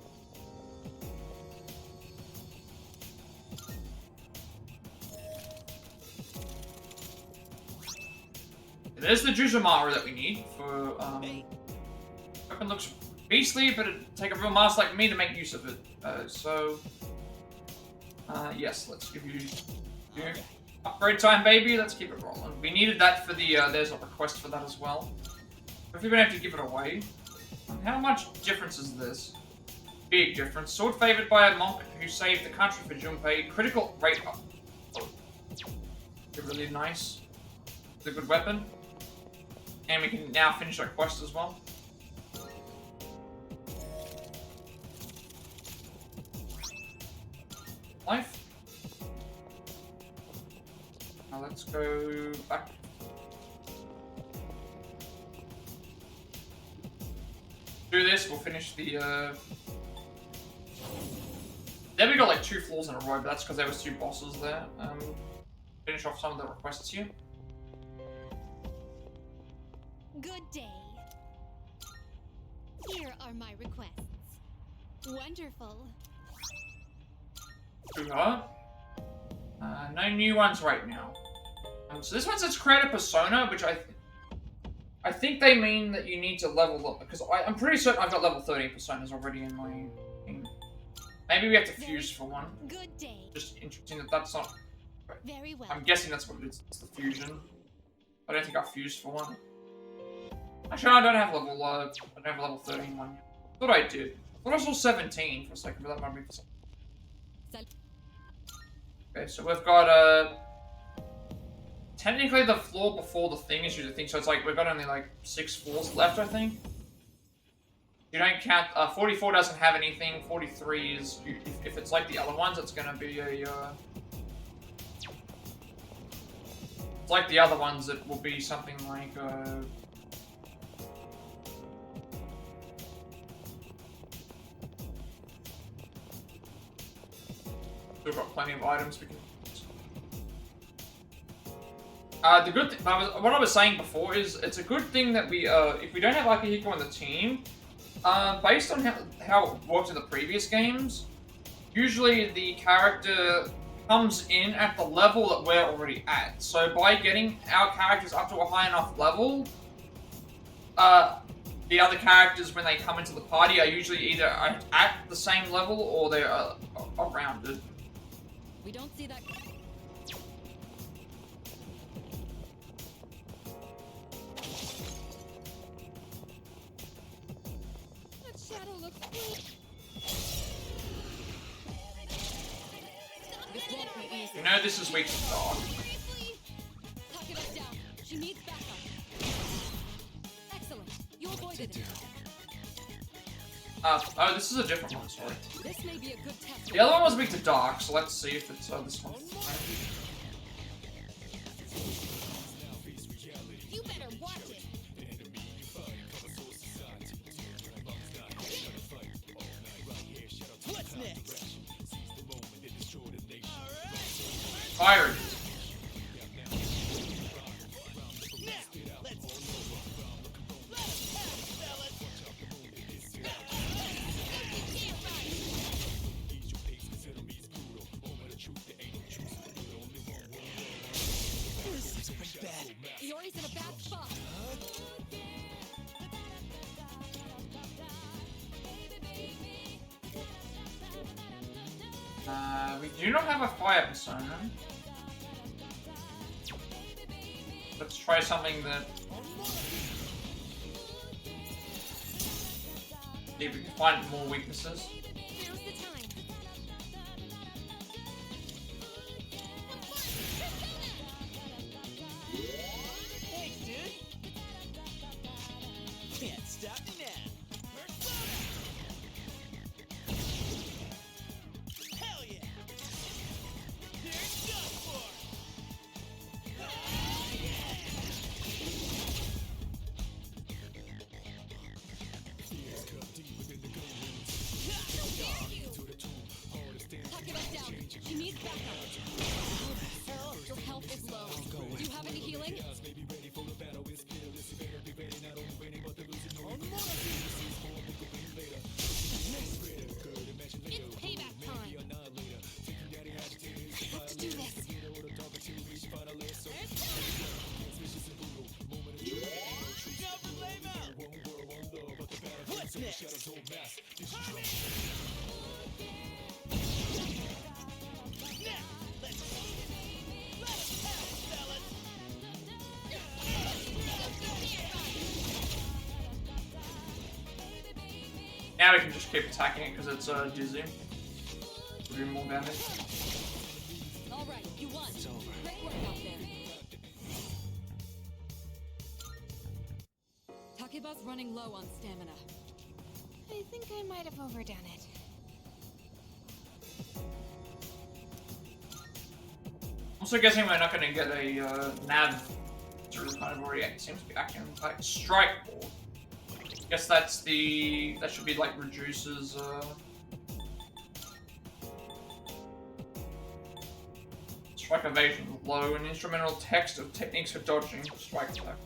There's the Juzumaru that we need for, weapon looks beastly, but it'd take a real master like me to make use of it. Yes, let's give you upgrade time, baby. Let's keep it rolling. We needed that for the, there's a request for that as well. If we're gonna have to give it away. How much difference is this? Big difference. Sword favored by a monk who saved the country for Junpei. Critical rate up. Oh. Really nice. It's a good weapon. And we can now finish our quest as well. Life. Now let's go back. Do this, we'll finish the, There we got like 2 floors in a row, but that's because there was 2 bosses there. Finish off some of the requests here. Good day. Here are my requests. Wonderful. Fuuka. No new ones right now. So this one says create a persona, which I think they mean that you need to level up, because I'm pretty certain I've got level 13 personas already in my thing. Maybe we have to fuse for one. Good day. Just interesting that that's not... Very well. I'm guessing that's what it is. It's the fusion. I don't think I fused for one. Actually, I don't have level. I don't have level 13 one yet. I thought I did. I thought I saw 17 for a second, but that might be for something. Okay, so we've got technically the floor before the thing is usually the thing, so it's like we've got only like 6 floors left, I think. You don't count. 44 doesn't have anything. 43 is if it's like the other ones, it's gonna be a. It's like the other ones, it will be something like, we've got plenty of items we can... the good thing, what I was saying before is, it's a good thing that we, if we don't have Akihiko on the team, based on how it worked in the previous games, usually the character comes in at the level that we're already at. So by getting our characters up to a high enough level, the other characters, when they come into the party, are usually either at the same level or they're around it. We don't see that. That shadow looks cool. This won't be easy. You know this is weak to dog. Briefly. Takira's down. She needs backup. Excellent. You avoided it. Oh, this is a different one, sorry. This may be a good test. The other one was weak to dark, so let's see if it's this one. You better watch it. What's next? Fire it. Iori's in a bad spot. We do not have a fire persona. Let's try something that... See if we can find more weaknesses. Now's the time. Thanks, dude. Can't stop now. Hell yeah! Here it goes for. Takira's down. She needs backup. Your health is low. Do you have any healing? It's payback time. I have to do this. Never blame out. What's next? Now, let's go. Let us have it, fellas. Now we can just keep attacking it because it's dizzy. We'll do more damage. All right, you won. It's over. Great work out there. Takeba's running low on stamina. I think I might have overdone it. Also guessing we're not going to get a nav through kind of already seems to be acting like strike ball. Guess that's the that should be like reduces strike evasion low and instrumental text of techniques for dodging strike attack.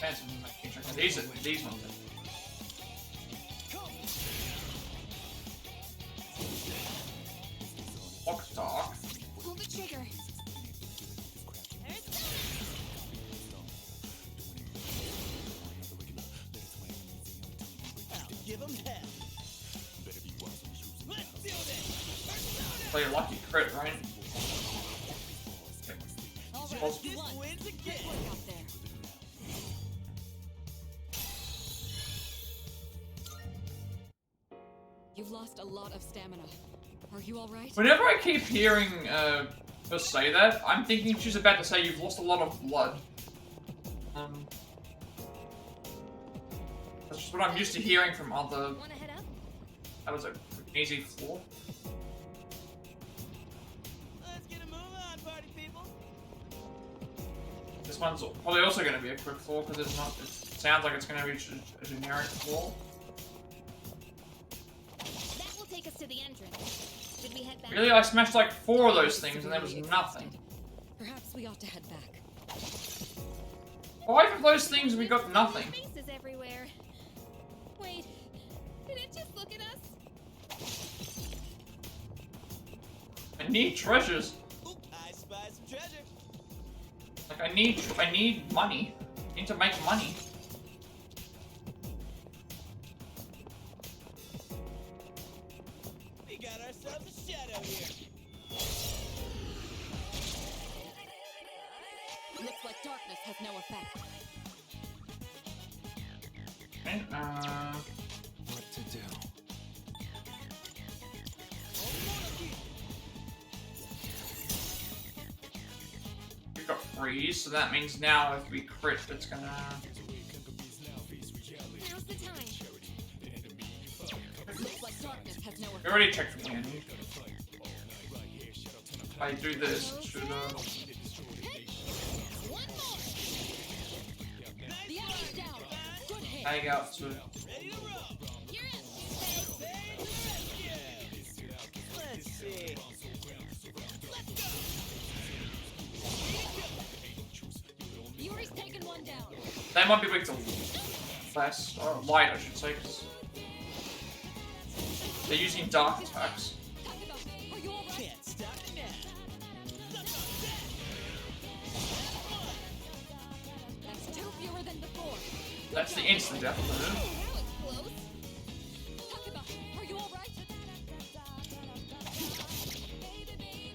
Fancy making check. These ones. Lock dark. Pull the trigger. Give them hell. Let's do this. Play a lucky crit, right? All Supposed- right, you won. Wins again. Good work out there. You've lost a lot of stamina. Are you all right? Whenever I keep hearing her say that, I'm thinking she's about to say you've lost a lot of blood. That's just what I'm used to hearing from other. Wanna head up? That was an easy floor. Let's get a move on, party people. This one's probably also going to be a quick floor because it's not. It sounds like it's going to be a generic floor. That will take us to the entrance. Should we head back? Really, I smashed like 4 of those things and there was nothing. Perhaps we ought to head back. 5 of those things we got nothing. Faces everywhere. Wait, did it just look at us? I need treasures. Oop, I spy some treasure. Like I need money. I need to make money. We got ourselves a shadow here. Looks like darkness has no effect. Okay, What to do? we got freeze, so that means now if we crit, it's gonna. Now's the time. Looks like darkness has no We effect. already checked for candy. If I do this, it should One more. The enemy's down. Good hit. tag out to. Ready to roll. You're in. Let's see. Yuri's taken one down. They might be weak to less, or light, I should say, because they're using dark attacks. Takiba, are you all right? Can't stop now. That's 2 fewer than before. That's the instant death move. That was close. Takiba, are you all right?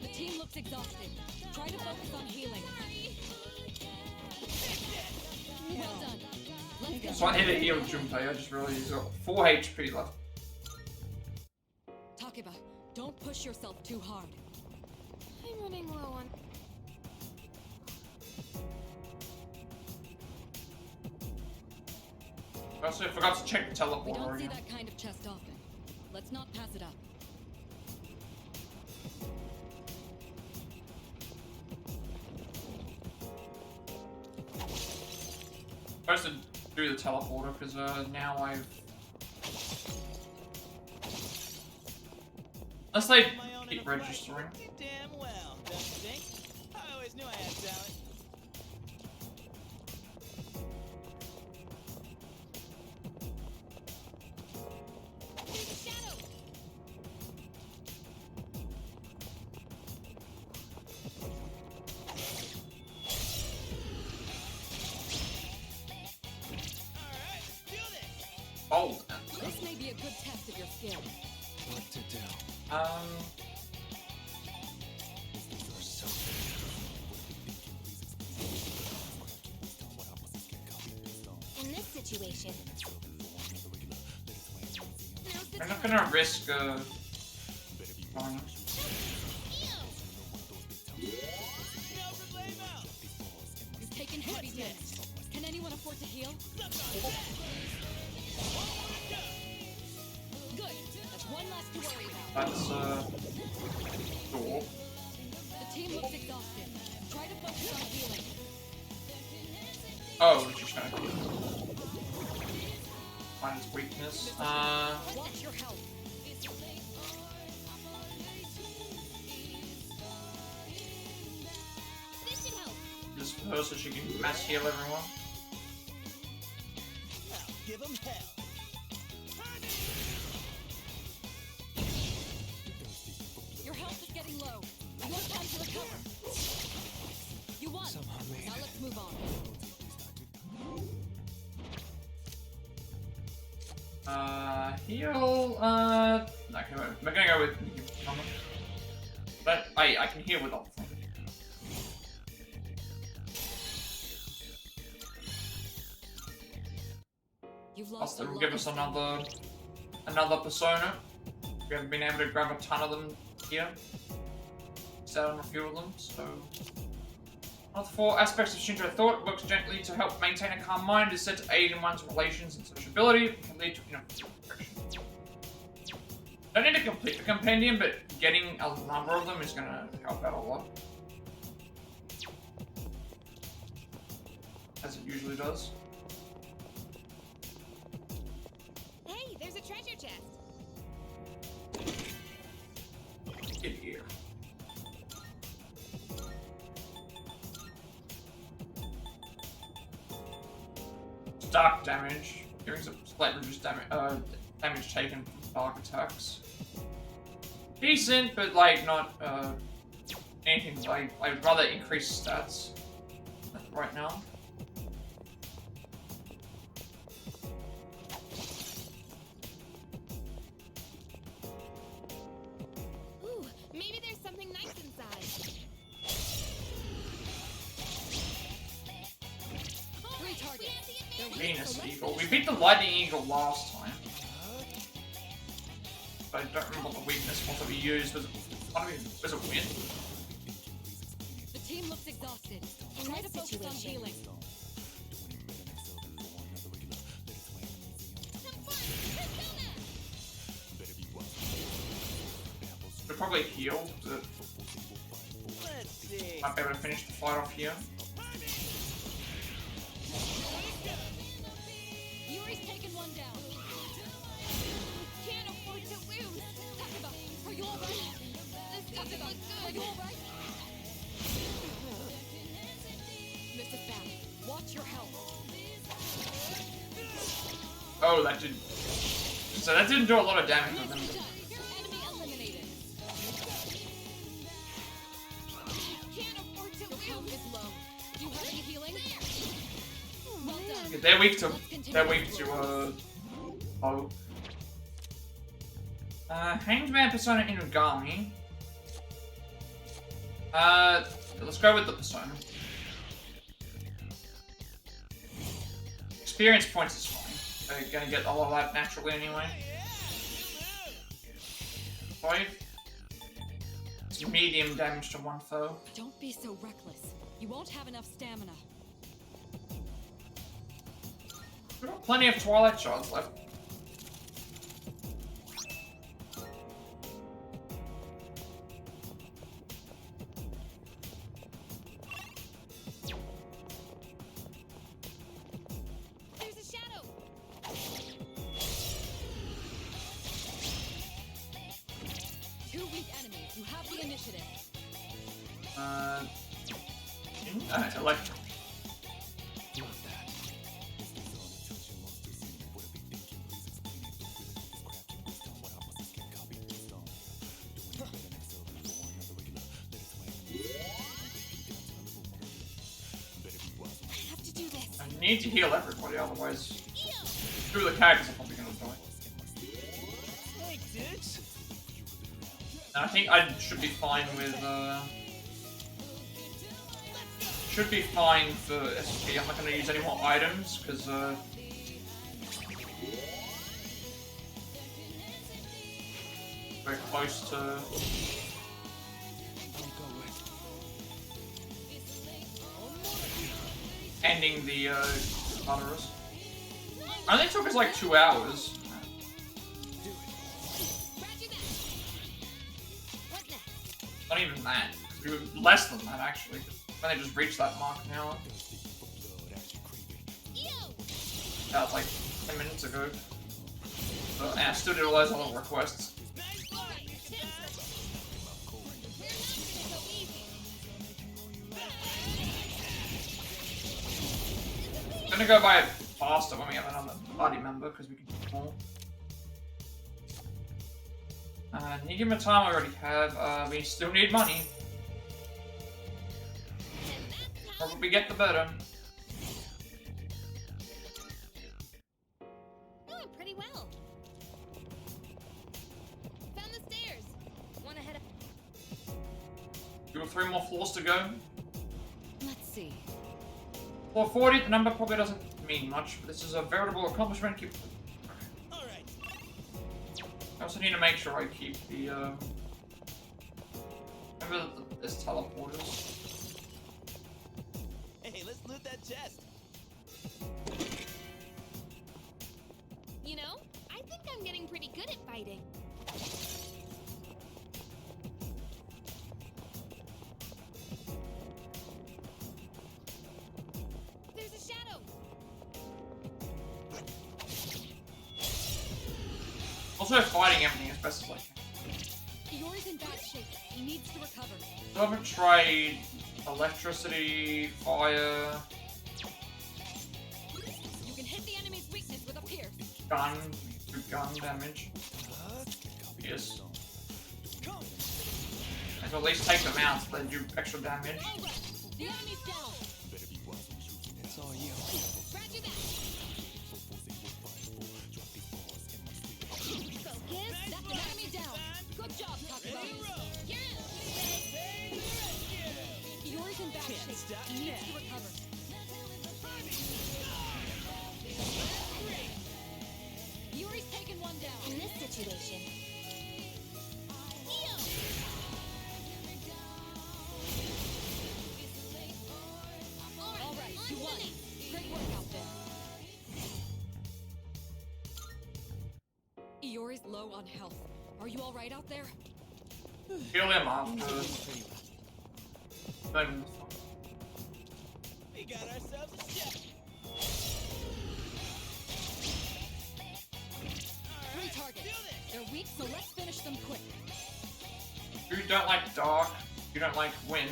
The team looks exhausted. Try to focus on healing. Well done. Let's go. So I hit a heal Junpei, I just realized he's got 4 HP left. Takiba, don't push yourself too hard. I'm running low on. I also forgot to check the We teleporter don't see again. that kind of chest often. Let's not pass it up. I'm supposed to do the teleporter because now I've. Unless they My own keep in a fight. registering. Damn well, don't you think? I always knew I had talent. There's a shadow. Alright, do this! Oh. This may be a good test of your skill. What to do? In this situation. Now's the I'm not time. gonna risk going. No problemo! You've taken heavy damage. Can anyone afford to heal? Good. That's one less to worry about. That's door. The team looks exhausted. Try to focus on healing. Oh, it's just gonna find its weakness. Watch your health. This should help. Just her so she can mass heal everyone. give 'em hell. Your health is getting low. You have time to recover. You won. Somehow made Now it. let's move on. Heal, okay, we're gonna go with, but I can heal with option. You've lost Also, a will lot give of us stamina. another persona. We haven't been able to grab a ton of them here. Set on a few of them, so. One of the 4 aspects of Shinto thought works gently to help maintain a calm mind, is said to aid in one's relations and sociability, and can lead to inner friction. Don't need to complete the compendium, but getting a number of them is gonna help out a lot. As it usually does. Hey, there's a treasure chest. Get here. Dark damage. Hearing some slightly reduced damage taken from dark attacks. Decent, but like not anything like I would rather increase stats right now. Ooh, maybe there's something nice inside. 3 targets. They're weak, Venus so let's Eagle. We finish beat the Lightning Eagle last time. But I don't remember what the weakness was that we used. Was it wind? The team looks exhausted. In Try to this focus on situation- healing. We'll probably heal. But Let's see. might be able to finish the fight off here. Yuri's taken one down. Can't afford to lose. Takuba, are you alright? Takuba, are you alright? Mrs. Bat, watch your health. Oh, that did. So that didn't do a lot of damage to them. Nicely done. Enemy eliminated. Can't afford to Your health lose. is low. Do you have any healing? Well done. Yeah, they're weak to. Let's continue They're this weak to. road. Oh. Hanged Man Persona Inugami. Let's go with the Persona. Experience points is fine. They're gonna get a lot of that naturally anyway. 5. It's medium damage to one foe. Don't be so reckless. You won't have enough stamina. We've got plenty of Twilight shards left. There's a shadow. 2 weak enemies. You have the initiative. Electro. Not that. I have to do this. I need to heal everybody, otherwise, through the characters are probably gonna die. Thanks, dudes. And I think I should be fine with, should be fine for SP. I'm not gonna use any more items, because, very close to Don't go away. ending the, Tartarus. Only took us like 2 hours. Roger that. What next? Not even that. We were less than that, actually. When they just reached that mark now. Ew! That was like 10 minutes ago. But yeah, I still did all those other requests. All right, we're not gonna go easy. I'm gonna go by it faster when we have another party member because we can do more. Need of time I already have. We still need money. Probably get the better. Oh, pretty well. Found the stairs. Wanna head up? 2 or 3 more floors to go. Let's see. For 40, the number probably doesn't mean much, but this is a veritable accomplishment. Keep. All right. I also need to make sure I keep the. Remember there's teleporters. Hey, let's loot that chest. You know, I think I'm getting pretty good at fighting. There's a shadow. Also fighting everything as best as I can. Eeyore's in bad shape. He needs to recover. I haven't tried electricity, fire, You can hit the enemy's weakness with a pierce. gun, do gun damage. Yes. And at least take them out so they do extra damage. All right, the enemy's down. It's all you. Roger that. Focus. That's the enemy down. Good job, Tatsumi. You're in. Eeyore's in bad shape. stop He needs now. to recover. Eeyore's taken one down. In this situation. All right, you won. Great work out there. Eeyore's low on health. Are you all right out there? Heal him after. Then We got ourselves a chest. 3 targets. They're weak, so let's finish them quick. you don't like dark, you don't like wind,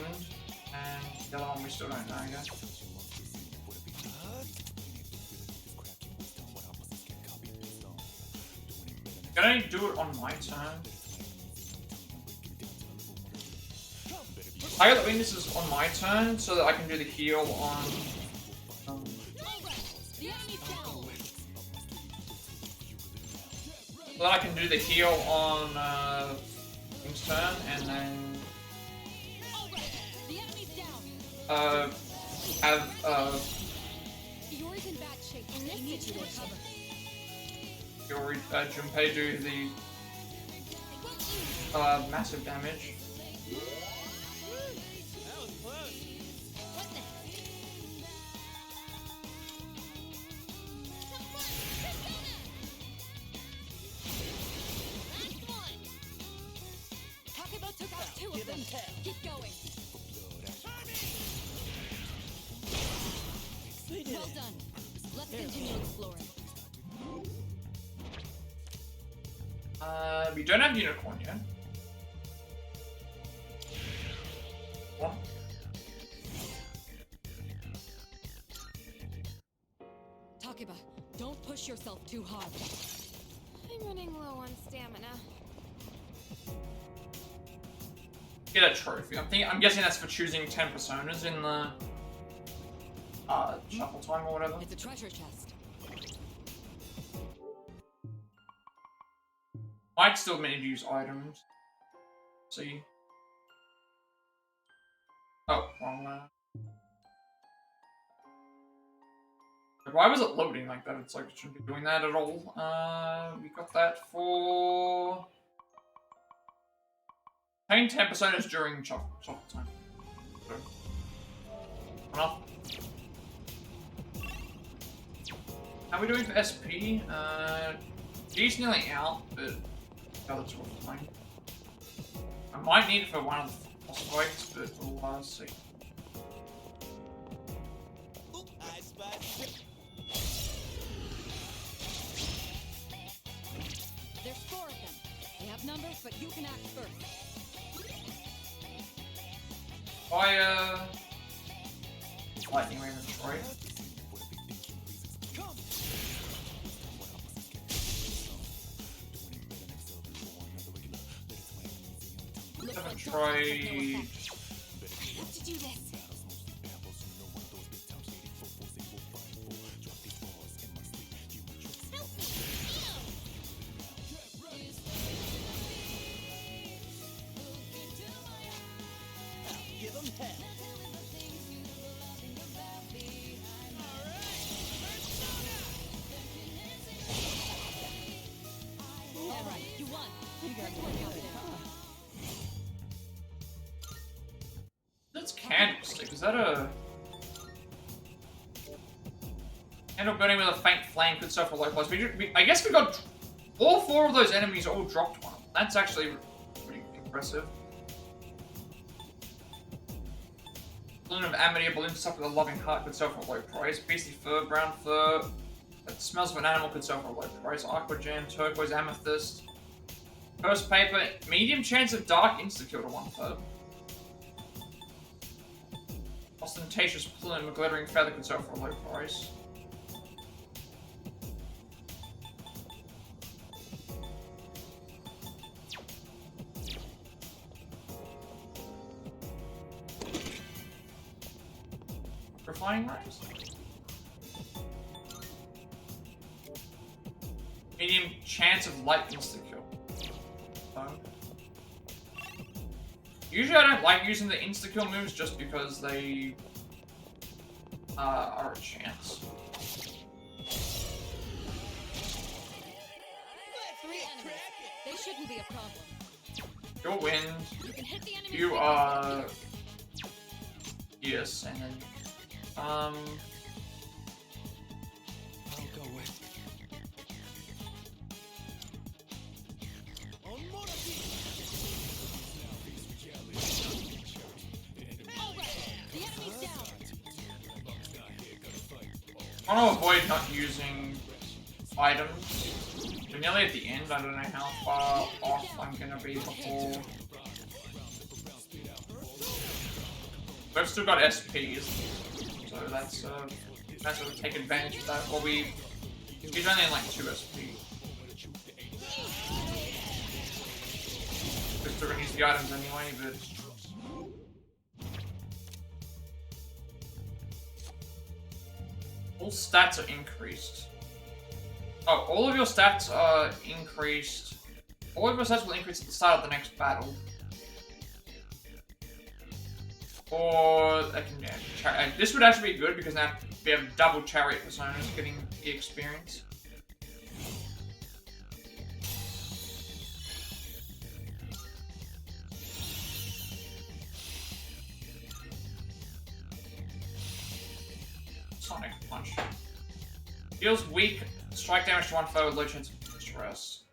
and the other one we still don't know yet. Can I do it on my turn? I got the weaknesses on my turn so that I can do the heal on. All right, the enemy's down. So that I can do the heal on King's turn, and then All right, the enemy's down. have Eeyore's in bad shape. In this He needs to situation. recover. your Junpei do the massive damage. That was close. What the heck? Last one. Takeba took out 2 of Give them. him hell. Keep going. We did Well it. done. Let's continue exploring. We don't have unicorn yet. What? Takeba, don't push yourself too hard. I'm running low on stamina. Get a trophy. I'm guessing that's for choosing 10 personas in the shuffle time or whatever. It's a treasure chest. Might still manage to use items. See. Oh, wrong. Why was it loading like that? It's like it shouldn't be doing that at all. We got that for 10 personas during shuffle time. So, enough. How are we doing for SP? G's nearly out, but the other 2 are fine. I might need it for one of the boss fights, but we'll see. Oop, I spied strip. There's 4 of them. They have numbers, but you can act first. Fire. Lightning Ray and Detroit. Haven't tried. Have to do this. Help me! Give them hell. Alright, you won. Great work out there. That's candlestick. Is that a candle burning with a faint flame could suffer localized? I guess we got all 4 of those enemies all dropped one. That's actually pretty impressive. Balloon of amity, a balloon to suffer with a loving heart could sell for a low price. Beastly fur, brown fur that smells of an animal could sell for a low price. Aqua gem, turquoise, amethyst. First paper, medium chance of dark insta-kill to 1/3. Ostentatious plume, a glittering feather could sell for a low price. Flying rays? Medium chance of light insta-kill. Usually I don't like using the insta-kill moves just because they are a chance. 3 enemies. They shouldn't be a problem. Your wind. You can hit the enemy. You are. Yes, and then. I'll go with. The enemy's down. I want to avoid not using items. We're nearly at the end. I don't know how far off I'm gonna be before. We've still got SPs, so that's sort of take advantage of that. Well, he's only in like 2 SP. We're still gonna use the items anyway, but. All stats are increased. Oh, all of your stats are increased. All of your stats will increase at the start of the next battle. Or I can, this would actually be good because now we have double chariot personas getting the experience. Sonic Punch. Deals weak strike damage to one foe with low chance of stress.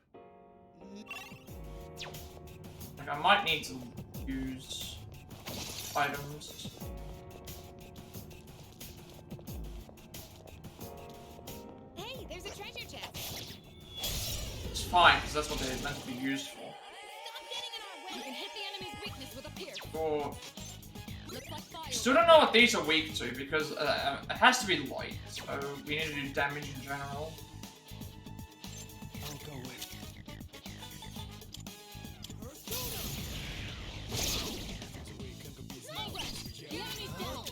Like, I might need to use items. Hey, there's a treasure chest. It's fine, because that's what they're meant to be used for. Stop getting in our way. You can hit the enemy's weakness with a pierce. For Looks like fire. still don't know what these are weak to because it has to be light, so we need to do damage in general. I'll go with. Progress. The enemy's down.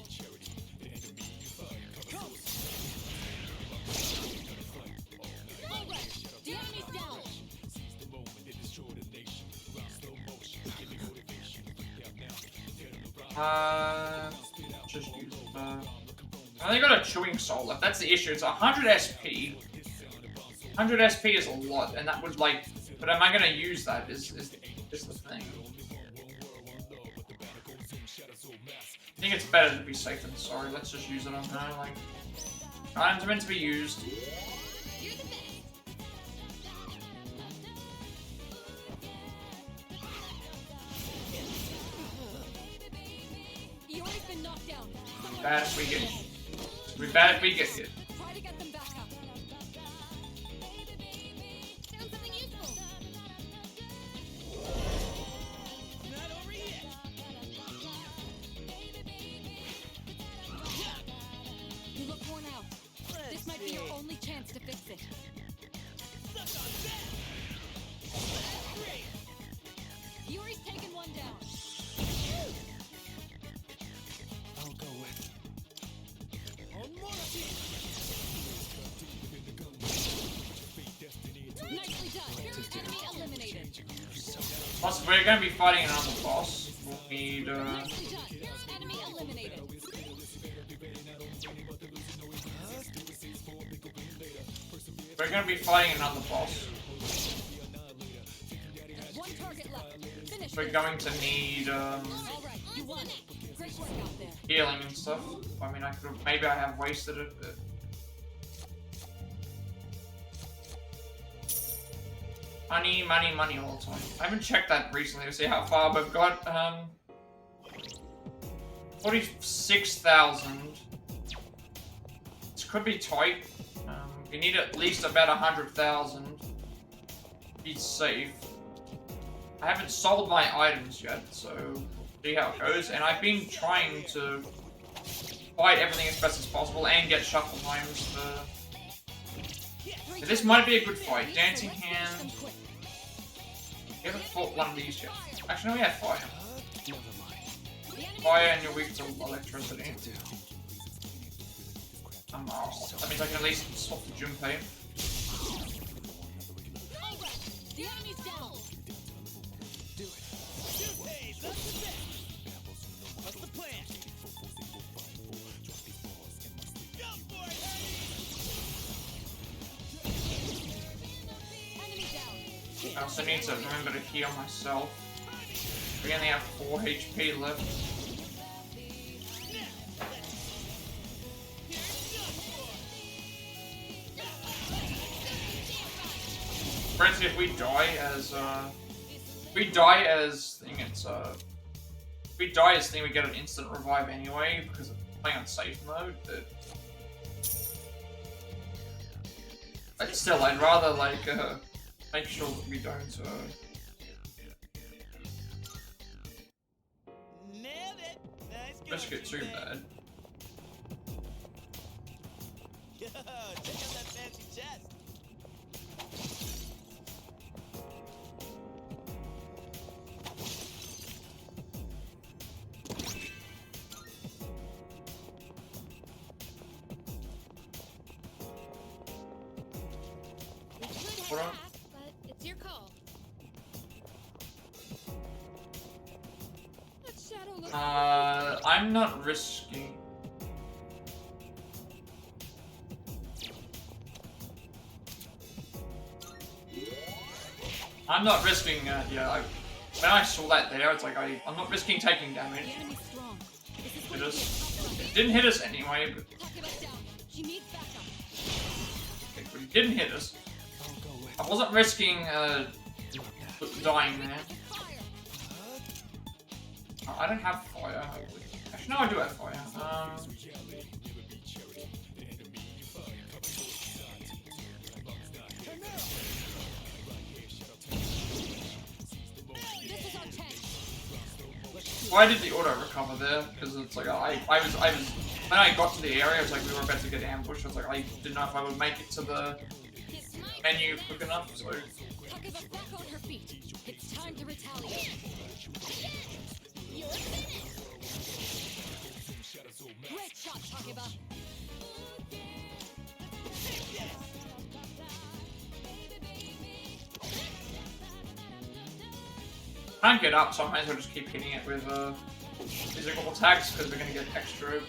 Progress. The enemy's down. Just use I only got a chewing soul left. That's the issue. It's 100 SP. 100 SP is a lot, and that would like. But am I gonna use that? Is the thing. I think it's better to be safe than sorry. Let's just use it on her. Like, items are meant to be used. You're the best. Iori's been knocked down. Someone Bad if we get. It'd be bad if we get hit. try to get them back up. Found something useful. Not over yet. You look worn out. This might be your only chance to fix it. Suck on that. Great. Iori's taken one down. Plus, we're going to be fighting another boss. We'll need, Nicely done. Enemy eliminated. we're going to be fighting another boss. One target left. Finish We're this. going to need, All right, you won. Great work out there. healing and stuff. I mean, maybe I have wasted it, but... Money, money, money all the time. I haven't checked that recently to see how far we've got. 46,000. This could be tight. We need at least about 100,000 to be safe. I haven't sold my items yet, so we'll see how it goes. And I've been trying to fight everything as best as possible and get shuffle times for... So this might be a good fight. Dancing Hand. We haven't fought one of these yet. Actually, no, we have fire. Never mind. Fire and you're weak to electricity. Do. That means I can at least swap the Junpei. All right, the enemy's down. Do it. Hey, that's the best. What's the plan? Go for it, Enemy down. I also need to remember to heal myself. We only have 4 HP left. For instance, if we die as thing, we get an instant revive anyway because of playing on safe mode. But still, I'd rather like make sure that we don't. nailed it. Nice going, Risk it too Junpei. bad. Yo, check out that fancy chest. We could head Hold on. back, but it's your call. That shadow looks. I'm not risking. I'm not risking. Yeah, when I saw that there, it's like I'm not risking taking The damage. enemy's strong. This is It what just it didn't hit us anyway, but Takeba's down. She needs backup. okay, but it didn't hit us. I'll go with. I wasn't risking dying there. Fire. I don't have fire. Actually, no, I do have fire. This is our chance. Why did the auto recover there? Because it's like I was when I got to the area, it's like we were about to get ambushed. I was like I didn't know if I would make it to the It's my menu quick enough. So Takeba's back on her feet. It's time to retaliate. You're finished. Great shot, Takeba. can't get up, so I might as well just keep hitting it with physical attacks because we're gonna get extra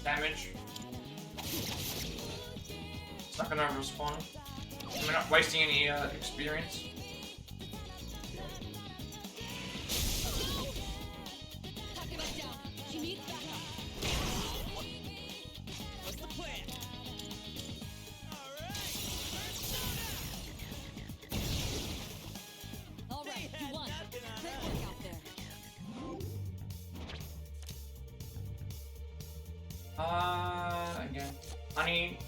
damage. It's not gonna respawn. And we're not wasting any experience. Takeba's down. She needs backup. What's the plan? All right, you won. Nothing on Great that. work out there. Again, honey.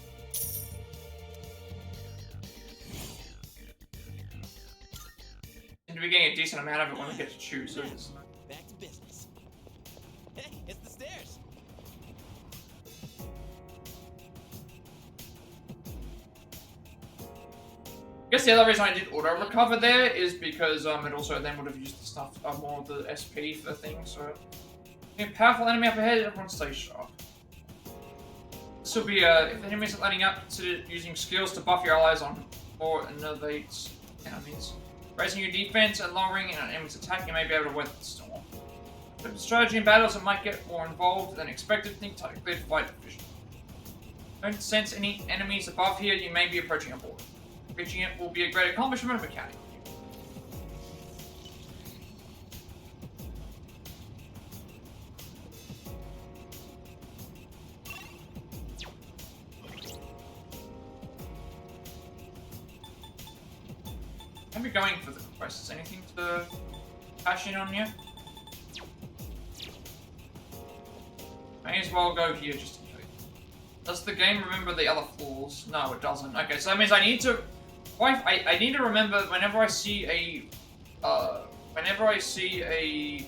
Seem to be getting a decent amount of it when we get to choose it. Back to business. Hey, it's the stairs. I guess the other reason I did auto recover there is because it also then would have used the stuff more of the SP for things. So, powerful enemy up ahead, everyone stay sharp. This will be if the enemy isn't letting up, consider using skills to buff your allies on or innovate enemies. Raising your defense and lowering an enemy's attack, you may be able to weather the storm. But with strategy in battles, it might get more involved than expected. Think tactically to fight efficiently. Don't sense any enemies above here, you may be approaching a border. Reaching it will be a great accomplishment of mechanic. I'll be going for the quests. Anything to cash in on yet? May as well go here just in case. Does the game remember the other floors? No, it doesn't. Okay, so that means I need to... I need to remember whenever I see a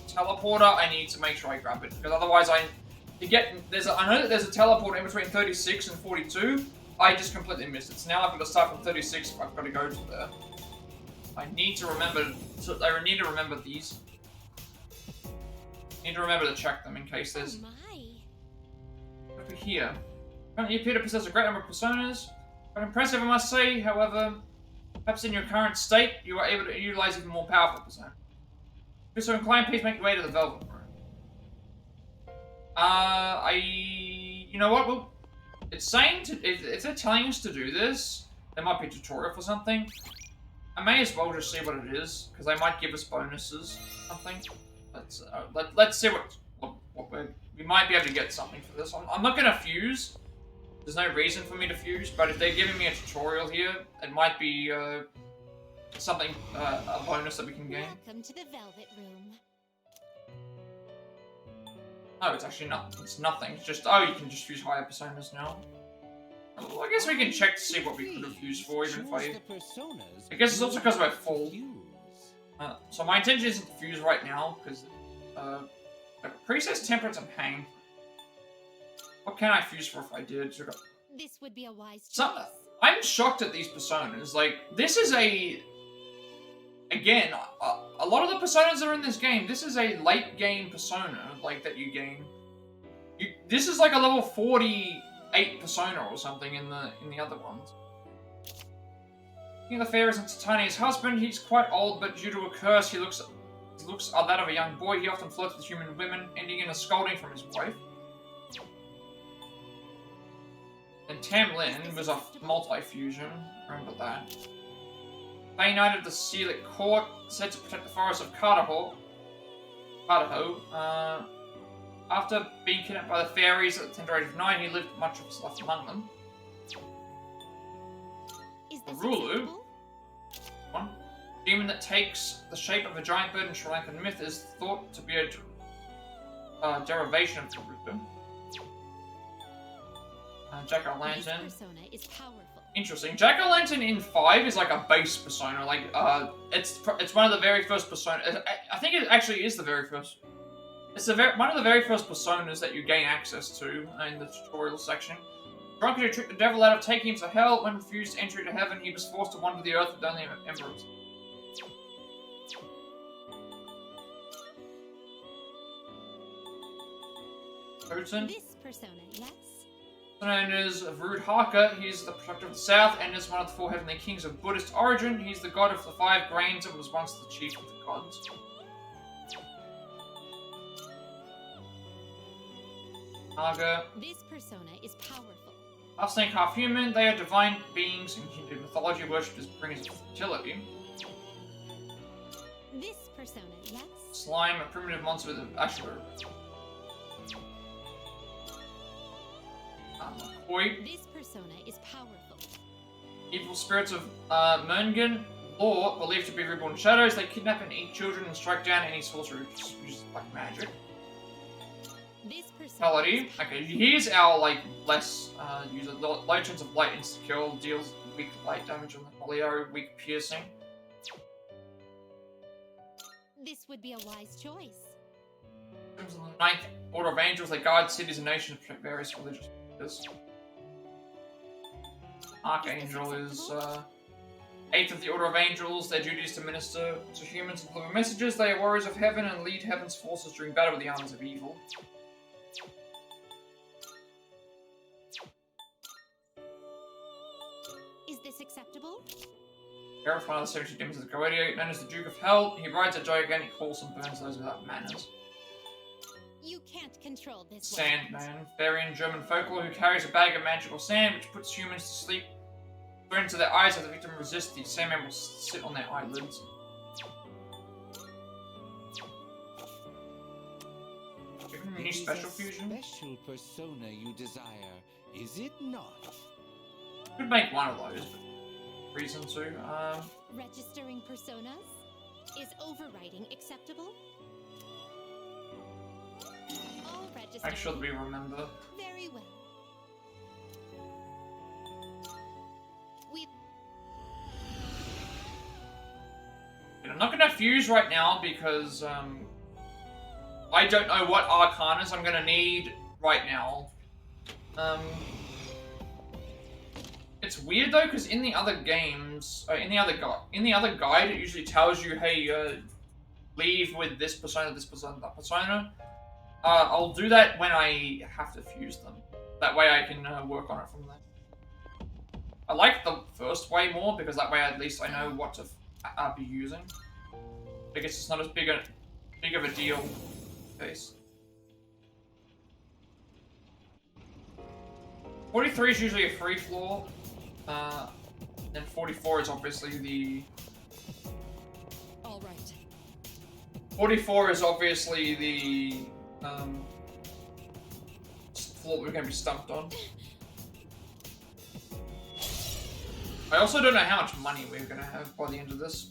teleporter, I need to make sure I grab it. Because otherwise I know that there's a teleporter in between 36 and 42. I just completely missed it. So now I've got to start from 36 if I've got to go to there. I need to remember these. I need to remember to check them in case there's... Oh my. Over here. Currently, you appear to possess a great number of personas. Quite impressive, I must say. However, perhaps in your current state, you are able to utilize even more powerful personas. If you're so inclined, please make your way to the Velvet Room. You know what? Well, it's saying to... If they're telling us to do this, there might be a tutorial for something. I may as well just see what it is, because they might give us bonuses or something. Let's see what we might be able to get something for this. I'm not going to fuse. There's no reason for me to fuse, but if they're giving me a tutorial here, it might be something, a bonus that we can gain. Welcome to the Velvet Room. No, it's actually not. It's nothing. It's just, oh, you can just fuse higher personas now. Well, I guess we can check to see what we could have used for, even if I guess it's also because we're full. So my intention isn't to fuse right now, because Priestess, Temperance, and Hang. What can I fuse for if I did? This would be a wise choice. So, I'm shocked at these personas. Like, this is again, a lot of the personas that are in this game, this is a late game persona, like, that you gain. This is like a level 48 persona or something in the other ones. King of the Fair isn't Titania's husband. He's quite old, but due to a curse, his looks are that of a young boy. He often flirts with human women, ending in a scolding from his wife. And Tamlin was a multi-fusion. Remember that. Bay Knight of the Sealic Court, said to protect the forest of Cardaho. After being kidnapped by the fairies at the tender age of 9, he lived much of his life among them. Is this Rulu, acceptable? one demon that takes the shape of a giant bird in Sri Lankan myth is thought to be a derivation of Taruka. Jack-o'-lantern. This persona is powerful. Interesting. Jack-o'-lantern in 5 is like a base persona. Like, it's one of the very first personas. I think it actually is the very first. It's one of the very first personas that you gain access to in the tutorial section. Drunkard who tricked the devil out of taking him to hell. When refused entry to heaven, he was forced to wander the earth with only emperors. Odin. This persona, yes? Known as Vrudhaka, he's the protector of the south and is one of the 4 heavenly kings of Buddhist origin. He's the god of the 5 grains and was once the chief of the gods. Naga. This persona is powerful. Half snake, half human, they are divine beings in Hindu mythology worshipped as bringers of fertility. This persona, yes? Slime, a primitive monster with an Ashura. McCoy. This persona is powerful. Evil spirits of Merngen, law, believed to be reborn shadows. They kidnap and eat children and strike down any sorcerer who uses black magic. This persona. Melody. Okay, here's our like less user. Low chance of light insta kill, deals weak light damage on the polio, weak piercing. This would be a wise choice. In terms of the 9th Order of Angels, they guard cities and nations to protect various religious purposes. Archangel is 8th of the Order of Angels. Their duty is to minister to humans and deliver messages. They are warriors of heaven and lead heaven's forces during battle with the armies of evil. Is this acceptable? Terrified of the 70 demons of the Goedio, known as the Duke of Hell, he rides a gigantic horse and burns those without manners. You can't control this one. Sandman, fairy in German folklore who carries a bag of magical sand which puts humans to sleep. Thrown into their eyes as the victim resists, the Sandman will sit on their eyelids. Give new special fusion? Special persona you desire, is it not? Could make one of those, but reason to. Registering personas? Is overriding acceptable? All registering. Make sure that we remember. Very well. We I'm not gonna fuse right now because I don't know what Arcanas I'm gonna need right now. It's weird though, because in the other games, in the other guide, it usually tells you, hey, leave with this persona, that persona. I'll do that when I have to fuse them. That way I can work on it from there. I like the first way more because that way at least I know what to be using. I guess it's not as big of a deal. Case. 43 is usually a free floor. Then 44 is obviously the. All right. 44 is obviously the floor we're going to be stumped on. I also don't know how much money we're going to have by the end of this.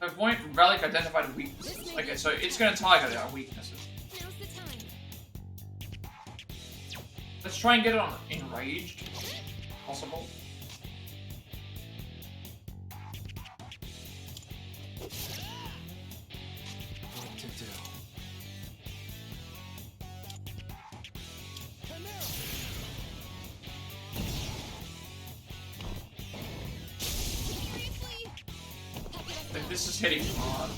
Avoid relic identified weaknesses. Okay, so it's going to target our weaknesses. now's the time. Let's try and get it on enraged. Possible. What to do? Seriously? Puppy, let's Like, go. this is hitting hard.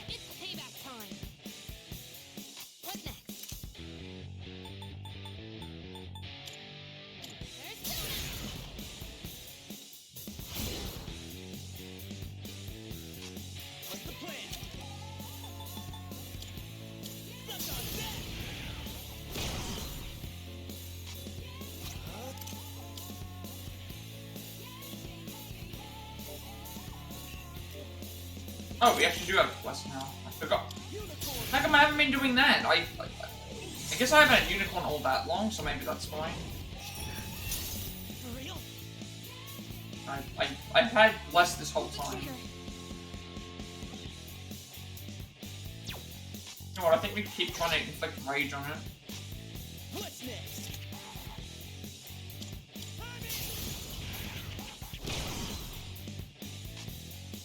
It's payback time. What next? What's the plan? Suck on that! Oh, we actually do have a quest now. I forgot. How come I haven't been doing that? I guess I haven't had Unicorn all that long, so maybe that's fine. For real? I've had less this whole time. Trigger. You know what, I think we keep trying to inflict rage on it. What's next?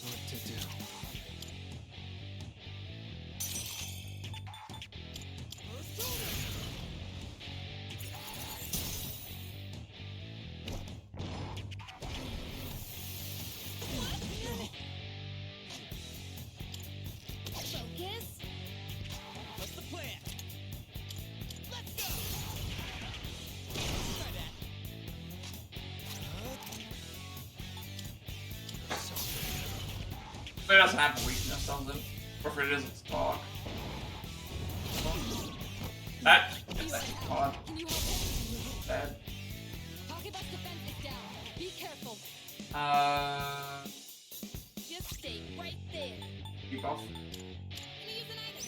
What to do? Focus. What's the plan? Let's go! Try that. But it doesn't have a weakness, does it? Or if it is, it's dark. That's hard. Can you help me? Bad. Pocket bus defense is down. Be careful. Just stay right there. Keep off. Gonna use an item.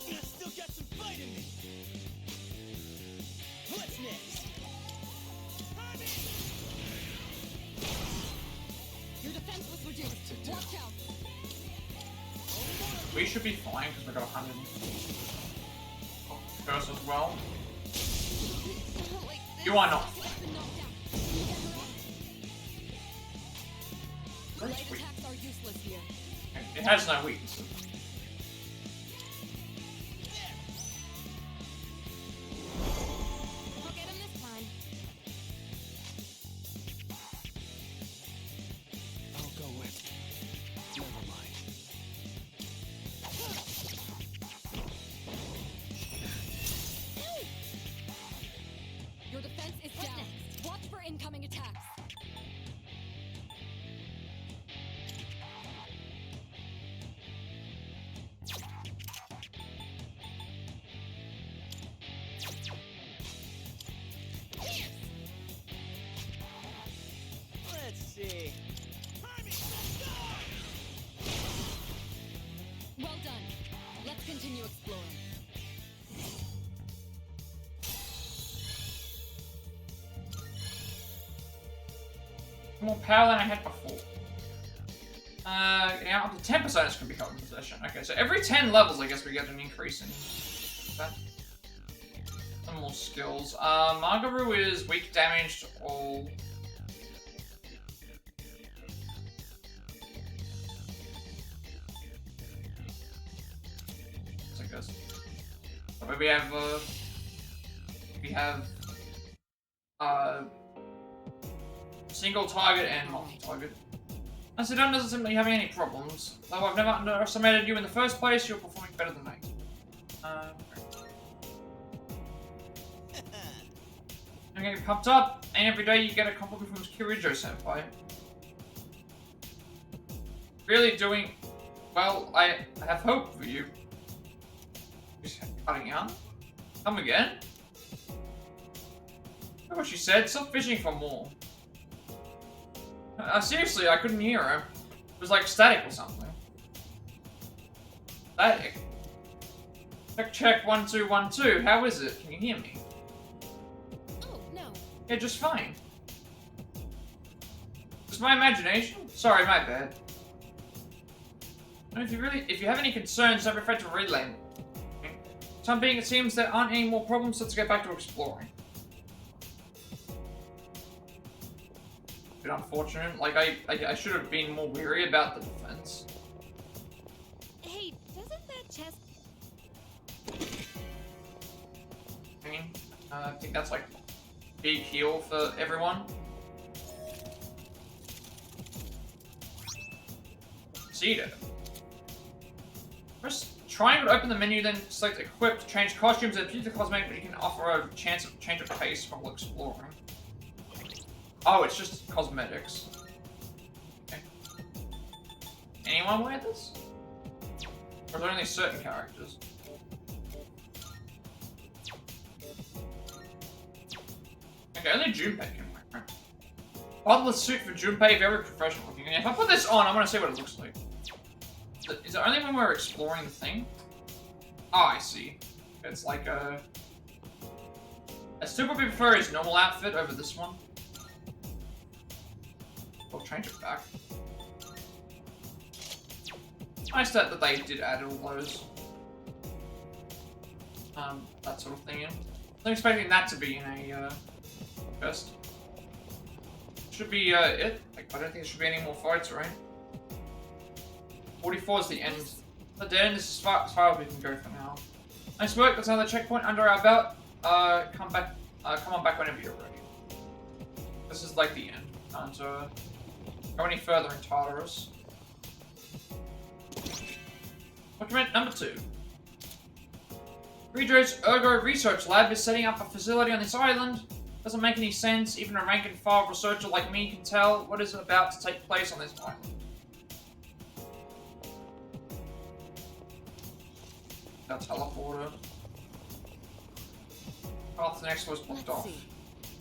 I still got some fight in me. What's next? Your defense was reduced. Watch out. We should be fine because we got 100 curse as well. Like this. You are not. Slate's been knocked out. Can you get her up? Very Light sweet. attacks are useless here. It has no weaknesses. I'll get him this time. I'll go with. Never mind. Your defense is down. continue exploring. More power than I had before. Yeah, up to 10% is going to be held in possession. Okay, so every 10 levels, I guess we get an increase in that. Some more skills. Magaru is weak damage to all. So I guess. But we have, single target and multi-target. And so don't doesn't seem like you're having any problems. Though I've never underestimated you in the first place, you're performing better than me. I'm getting pumped up, and every day you get a compliment from Kirijo-senpai. Really doing well. I have hope for you. She's cutting out. Come again? Look what she said. Stop fishing for more. Seriously, I couldn't hear her. It was like static or something. Static? Check 1 2 1 2. How is it? Can you hear me? Oh, no. Yeah, just fine. Just my imagination? Sorry, my bad. And if you have any concerns, don't be afraid to relay them. Time being, it seems there aren't any more problems, so let's get back to exploring. Bit unfortunate. Like, I should have been more wary about the defense. Hey, doesn't that chest... I mean, I think that's like big heal for everyone. See it. First, try and open the menu, then select equip to change costumes and choose the cosmetic, but you can offer a chance of change of pace while exploring. Oh, it's just cosmetics. Okay. Anyone wear this? Or is it only certain characters? Okay, only Junpei can wear it. Bottomless suit for Junpei, very professional looking. If I put this on, I'm gonna see what it looks like. Is it only when we're exploring the thing? Oh, I see. It's like a... I still probably prefer his normal outfit over this one. I'll change it back. Nice that they did add all those. That sort of thing in. I'm expecting that to be in a, first. Should be, it. Like, I don't think there should be any more fights, right? 44 is the end. The end is as far as we can go for now. Nice work, that's another checkpoint under our belt. Come on back whenever you're ready. This is like the end. Can't, go any further in Tartarus. Document number 2. Rijo's Ergo Research Lab is setting up a facility on this island. Doesn't make any sense. Even a rank and file researcher like me can tell what is about to take place on this island. That's teleporter. Path to the next was blocked off.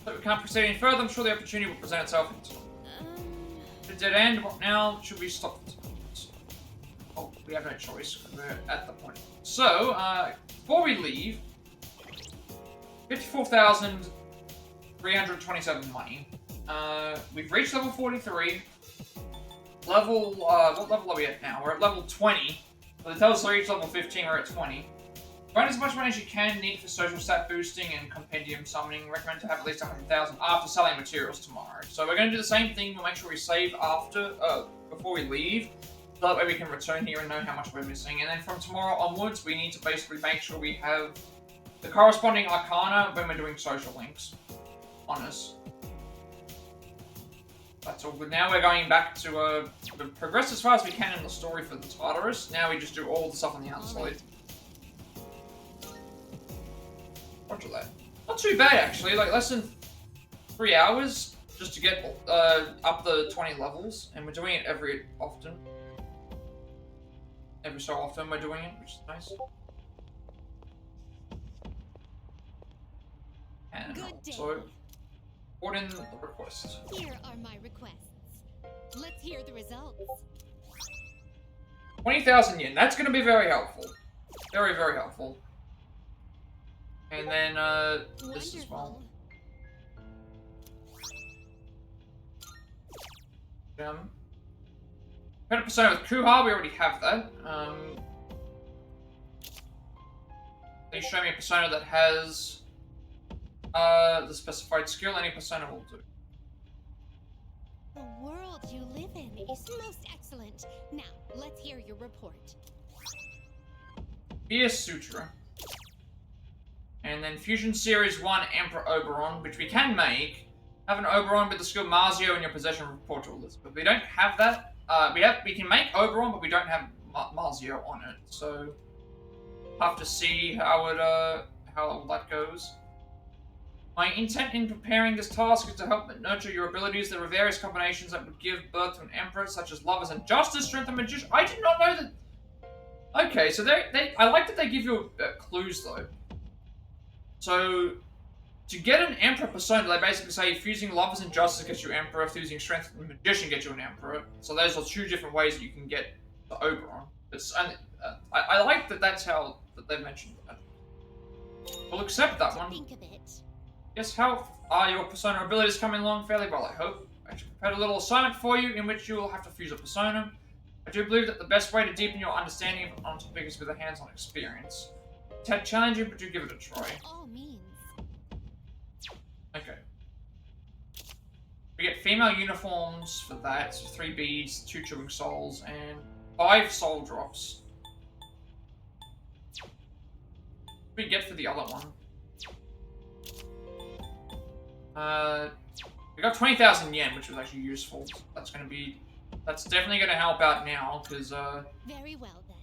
So we can't proceed any further. I'm sure the opportunity will present itself in time. The dead end. What now? Should we stop? Oh, we have no choice. We're at the point. So, before we leave, 54,327 money. We've reached level 43. Level, what level are we at now? We're at level 20. So they tell us to reach level 15, we're at 20. Burn as much money as you can, need for social stat boosting and compendium summoning. Recommend to have at least 100,000 after selling materials tomorrow. So we're going to do the same thing, we'll make sure we save after, before we leave. So that way we can return here and know how much we're missing. And then from tomorrow onwards, we need to basically make sure we have the corresponding arcana when we're doing social links on us. That's all good. Now we're going back to progress as far as we can in the story for the Tartarus. Now we just do all the stuff on the outside. Roger that. Not too bad actually, like less than 3 hours just to get up the 20 levels, and we're doing it every so often we're doing it, which is nice. And Good day. so, put in the request. Here are my requests. Let's hear the results. 20,000 yen, that's going to be very helpful. Very, very helpful. And then, this as well. Wonderful. Credit persona with Kuha, we already have that. Please show me a persona that has the specified skill. Any persona will do. The world you live in is most excellent. Now, let's hear your report. Fierce Sutra. And then Fusion Series 1 Emperor Oberon, which we can make. Have an Oberon with the skill Marzio in your possession of Portal List. But we don't have that. We can make Oberon, but we don't have Marzio on it. So have to see how that goes. My intent in preparing this task is to help nurture your abilities. There are various combinations that would give birth to an emperor, such as Lovers and Justice, Strength and Magician. I did not know that. Okay, so I like that they give you clues though. So to get an emperor persona, they basically say fusing Lovers and Justice gets you emperor, fusing Strength and Magician gets you an emperor. So those are two different ways that you can get the Oberon. I like that. That's how that they mentioned that. We'll accept that one. Think of it. Yes, how are your persona abilities coming along fairly well, I hope. I actually prepared a little assignment for you in which you will have to fuse a persona. I do believe that the best way to deepen your understanding of on topic is with a hands-on experience. It's had challenging, but do give it a try. By all means. Okay. We get female uniforms for that, so 3 beads, 2 chewing souls, and 5 soul drops. What do we get for the other one? We got 20,000 yen, which was actually useful. That's definitely gonna help out now, because, Very well then.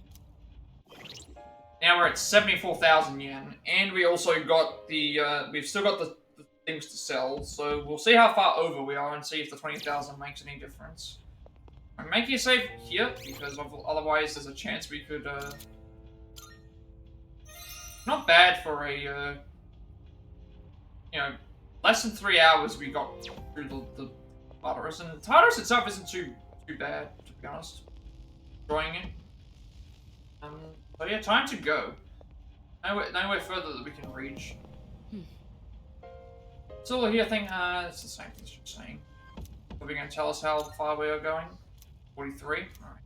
now we're at 74,000 yen, and we also got the, we've still got the things to sell, so we'll see how far over we are and see if the 20,000 makes any difference. I'm making a save here, because otherwise there's a chance we could, not bad for a, you know, less than 3 hours we got through the Tartarus, and Tartarus itself isn't too bad, to be honest. Enjoying it. But yeah, time to go. Nowhere further that we can reach. Still here thing, it's the same thing as you're saying. Are we going to tell us how far we are going? 43? Alright.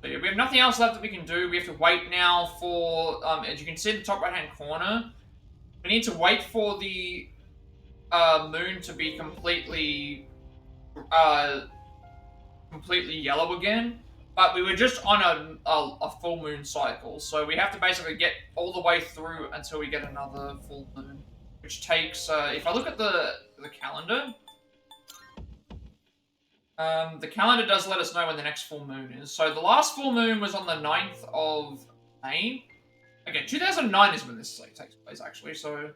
So yeah, we have nothing else left that we can do. We have to wait now for, as you can see in the top right hand corner, we need to wait for the moon to be completely yellow again. But we were just on a full moon cycle, so we have to basically get all the way through until we get another full moon, which takes. If I look at the calendar, the calendar does let us know when the next full moon is. So the last full moon was on the 9th of May. Okay, 2009 is when this takes place, actually, so,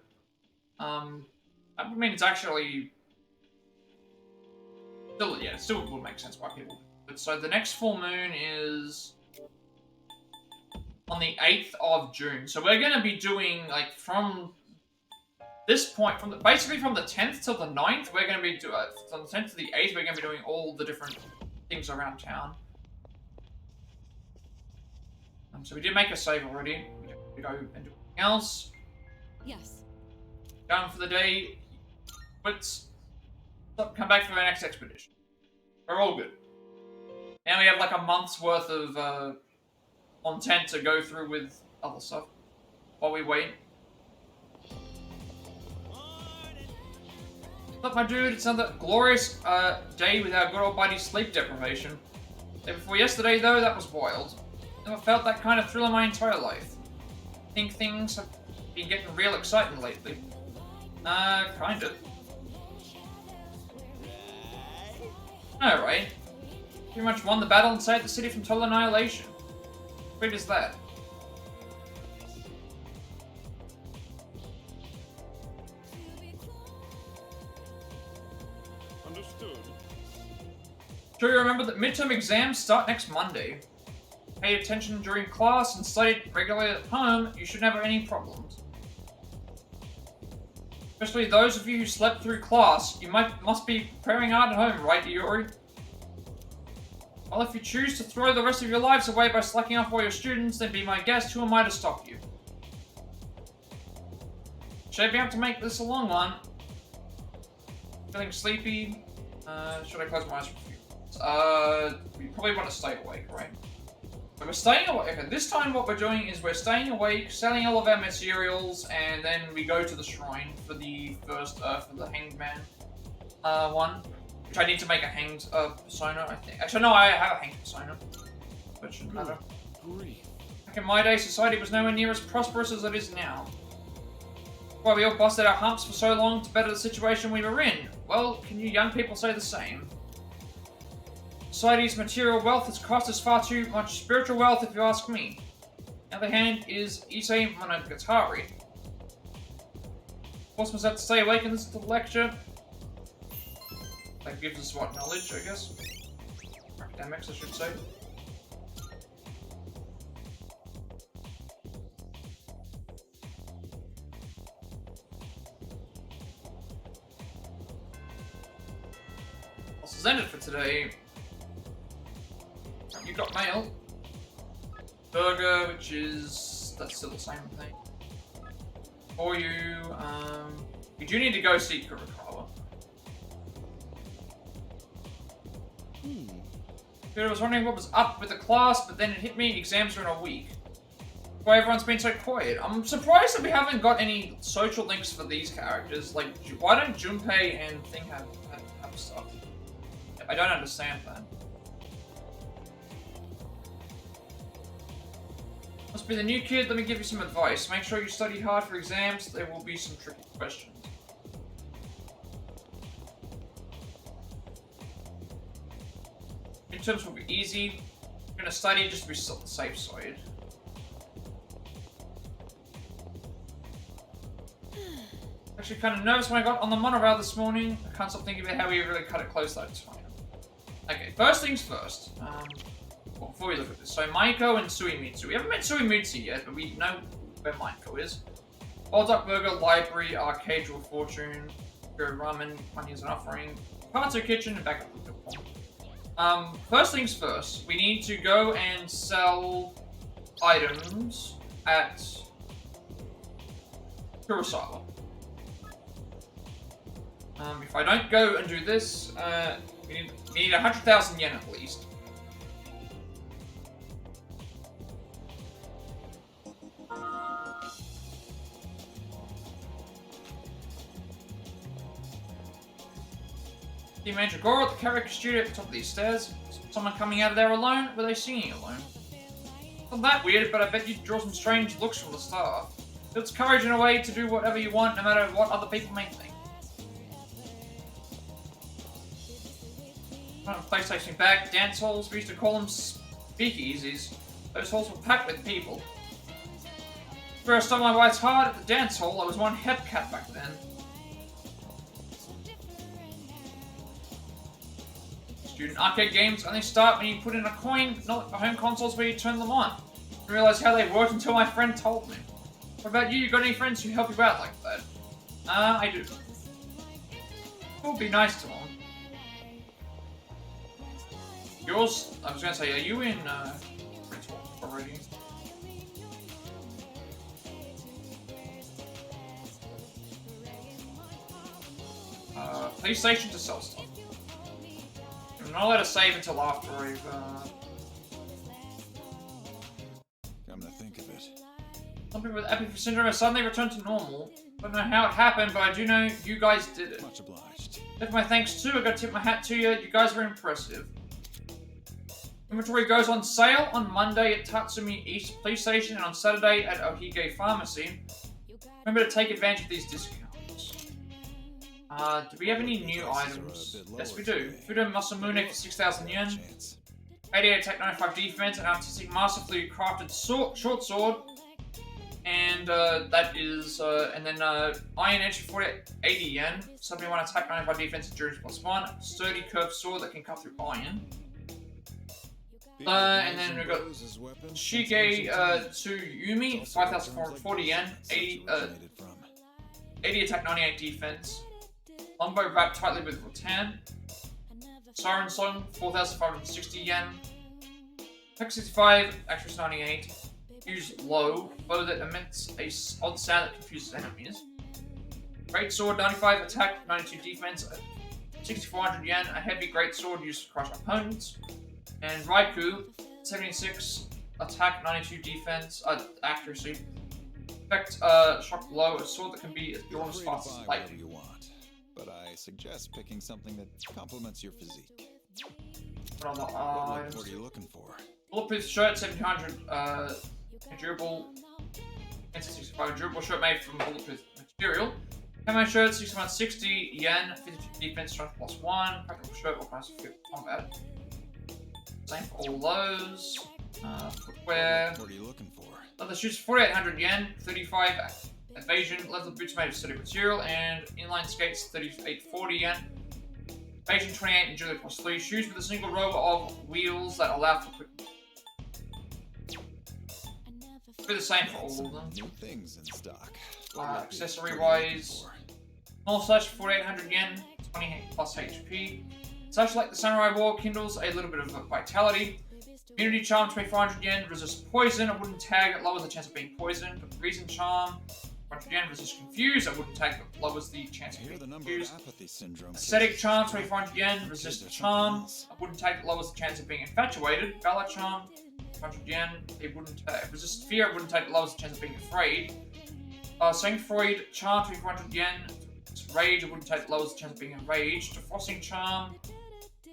I mean, it's actually, still, yeah, it still would make sense why people, but so the next full moon is on the 8th of June, so we're going to be doing, like, from this point, basically from the 10th till the 9th, we're going to be, from the 10th to the 8th, we're going to be doing all the different things around town. So we did make a save already. We go and do anything else. Yes. Done for the day. Let's come back for our next expedition. We're all good. Now we have like a month's worth of content to go through with other stuff while we wait. Look, my dude, it's another glorious day without good old buddy sleep deprivation. Day before yesterday, though, that was wild. Never felt that kind of thrill in my entire life. I think things have been getting real exciting lately. Kind of. Alright. Pretty much won the battle and saved the city from total annihilation. How great is that? Understood. Sure you remember that midterm exams start next Monday. Pay attention during class and study regularly at home, you shouldn't have any problems. Especially those of you who slept through class, you must be preparing hard at home, right, Iori? Well, if you choose to throw the rest of your lives away by slacking off all your students, then be my guest. Who am I to stop you? Shaping up to make this a long one. Feeling sleepy. Should I close my eyes for a few minutes? We probably want to stay awake, right? So we're staying awake. Okay, this time what we're doing is we're staying awake, selling all of our materials, and then we go to the shrine for the first, for the hanged man one. Which I need to make a hanged persona, I think. Actually, no, I have a hanged persona. But it shouldn't matter. Grief. Back in my day, society was nowhere near as prosperous as it is now. Why we all busted our humps for so long to better the situation we were in. Well, can you young people say the same? Society's material wealth has cost us far too much spiritual wealth, if you ask me. On the other hand is Issei Monogatari. Forced myself to stay awake and listen to the lecture. That gives us what? Knowledge, I guess? Academics, I should say. This is ended for today. You got mail. Burger, which is... that's still the same thing. For you, you do need to go see Kurokawa. I was wondering what was up with the class, but then it hit me, exams are in a week. Why everyone's been so quiet. I'm surprised that we haven't got any social links for these characters. Like, why don't Junpei and Thing have stuff? I don't understand that. Must be the new kid, let me give you some advice. Make sure you study hard for exams, there will be some tricky questions. Midterms will be easy. I'm gonna study just to be on the safe side. Actually kind of nervous when I got on the monorail this morning. I can't stop thinking about how we really cut it close that time. Okay, first things first. Well, before we look at this, so Maiko and Suimitsu. We haven't met Suimitsu yet, but we know where Maiko is. Old Duck Burger, Library, Arcade, Draw Fortune, Go Ramen, Money is an Offering, Parto Kitchen, and back up to the point. First things first, we need to go and sell items at Kurosawa. If I don't go and do this, we need 100,000 yen at least. The Major Arcanas at the karaoke studio at the top of these stairs. Someone coming out of there alone? Were they singing alone? Not that weird, but I bet you'd draw some strange looks from the staff. It's courage in a way to do whatever you want, no matter what other people may think. One place takes me back. Dance halls, we used to call them speakeasies. Those halls were packed with people. First on my wife's heart at the dance hall, I was one hep cat back then. Student arcade games only start when you put in a coin, not like the home consoles where you turn them on. I didn't realize how they worked until my friend told me. What about you? You got any friends who help you out like that? I do. It would be nice to them. Yours, I was gonna say, are you in, already? PlayStation to sell stuff. I'm not allowed to save until after I've, Come to think of it. Some people with epiphyseal syndrome have suddenly returned to normal. I don't know how it happened, but I do know you guys did it. Much obliged. If my thanks too, I gotta tip my hat to you. You guys were impressive. Inventory goes on sale on Monday at Tatsumi East Police Station and on Saturday at Ohige Pharmacy. Remember to take advantage of these discounts. Do we have any new items? Yes, we do. Fudo Masamune for 6,000 yen. 88 attack, 95 defense, and artistic masterfully crafted short sword. And that is, and then Iron Edge for 80 yen. 71 attack, 95 defense, endurance +1. Sturdy curved sword that can cut through iron. And then we've got Shige Tsuyumi, 5,440 yen, 80 attack, 98 defense. Longbow wrapped tightly with rattan. Siren Song, 4,560 yen. Tech 65, accuracy 98. Use low, bow that emits a odd sound that confuses enemies. Great Sword, 95, attack, 92 defense, 6,400 yen. A heavy great sword used to crush opponents. And Raikou, 76, attack, 92 defense, accuracy. Effect, shock low, a sword that can be drawn as fast as Whatever lightning. you want, but I suggest picking something that complements your physique. What other What items? are you looking for? Bulletproof shirt, 1700, durable, 65 durable shirt made from bulletproof material. Camo shirt, 6160 yen, 52 defense, strength +1. Practical shirt, organized for combat. Same for all those. Footwear. What are you looking for? Leather shoes, 4,800 yen, 35 evasion. Leather boots made of sturdy material, and inline skates, 3840 yen. Evasion 28 and agility +3. Shoes with a single row of wheels that allow for quick. Be the same for all of them. New things in stock. Accessory wise, small slash 4,800 yen, 20 plus HP. Such like the Samurai War kindles a little bit of vitality. Immunity Charm, 2,400 yen, resists poison. A wooden tag that lowers the chance of being poisoned. Reason Charm, 100 yen, resists confuse. A wooden tag that lowers the chance I of hear being the number confused. of apathy syndrome. Aesthetic Charm, 2,400 yen, resist charm. A wooden tag that lowers the chance of being infatuated. Valor Charm, 100 yen, a wooden tag. Resist fear, a wooden tag that lowers the chance of being afraid. Sanctified Charm, 2,400 yen. Rage, a wooden tag that lowers the chance of being enraged. Defrosting Charm,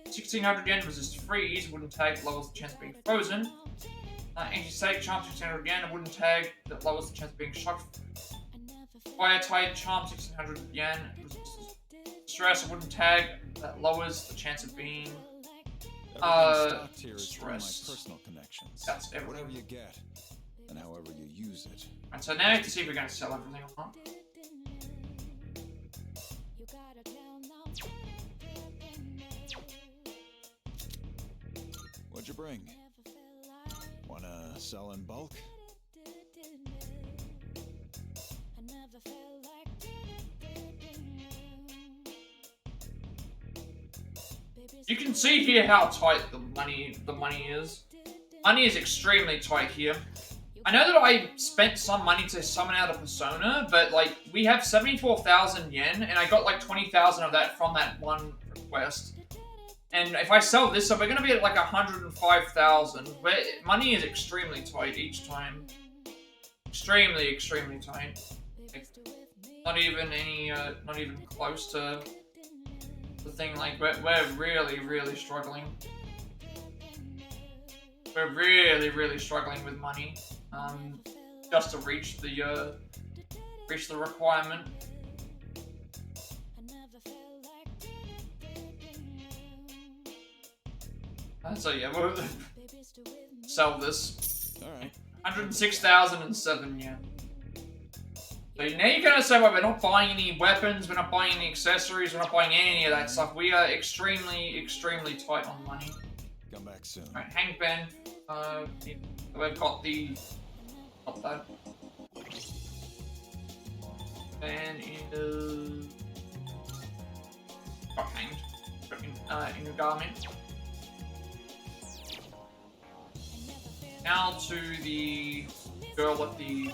1,600 yen, resist freeze, a wooden tag that lowers the chance of being frozen. Anti-static Charm, 1,600 yen, a wooden tag that lowers the chance of being shocked. Fire Tide Charm, 1,600 yen, resist stress, a wooden tag that lowers the chance of being Everything stocked here is through my stressed. personal connections. That's everything. Whatever you get, and however you use it. And so now I have to see if we're going to sell everything or not. What'd you bring? Wanna sell in bulk? You can see here how tight the money is. Money is extremely tight here. I know that I spent some money to summon out a persona, but like we have 74,000 yen, and I got like 20,000 of that from that one request. And if I sell this, so we're gonna be at like 105,000. Where money is extremely tight each time. Extremely, extremely tight. Like, not even any, not even close to the thing. Like we're really, really struggling. We're really, really struggling with money, just to reach the requirement. So yeah, we'll sell this. Alright. 106,007 yen. So now you're gonna say, well, we're not buying any weapons, we're not buying any accessories, we're not buying any of that stuff. We are extremely, extremely tight on money. Come back soon. Alright, Hangband. We've got the... Got that. Ban is... Got hanged. In your garment. Now to the girl at the...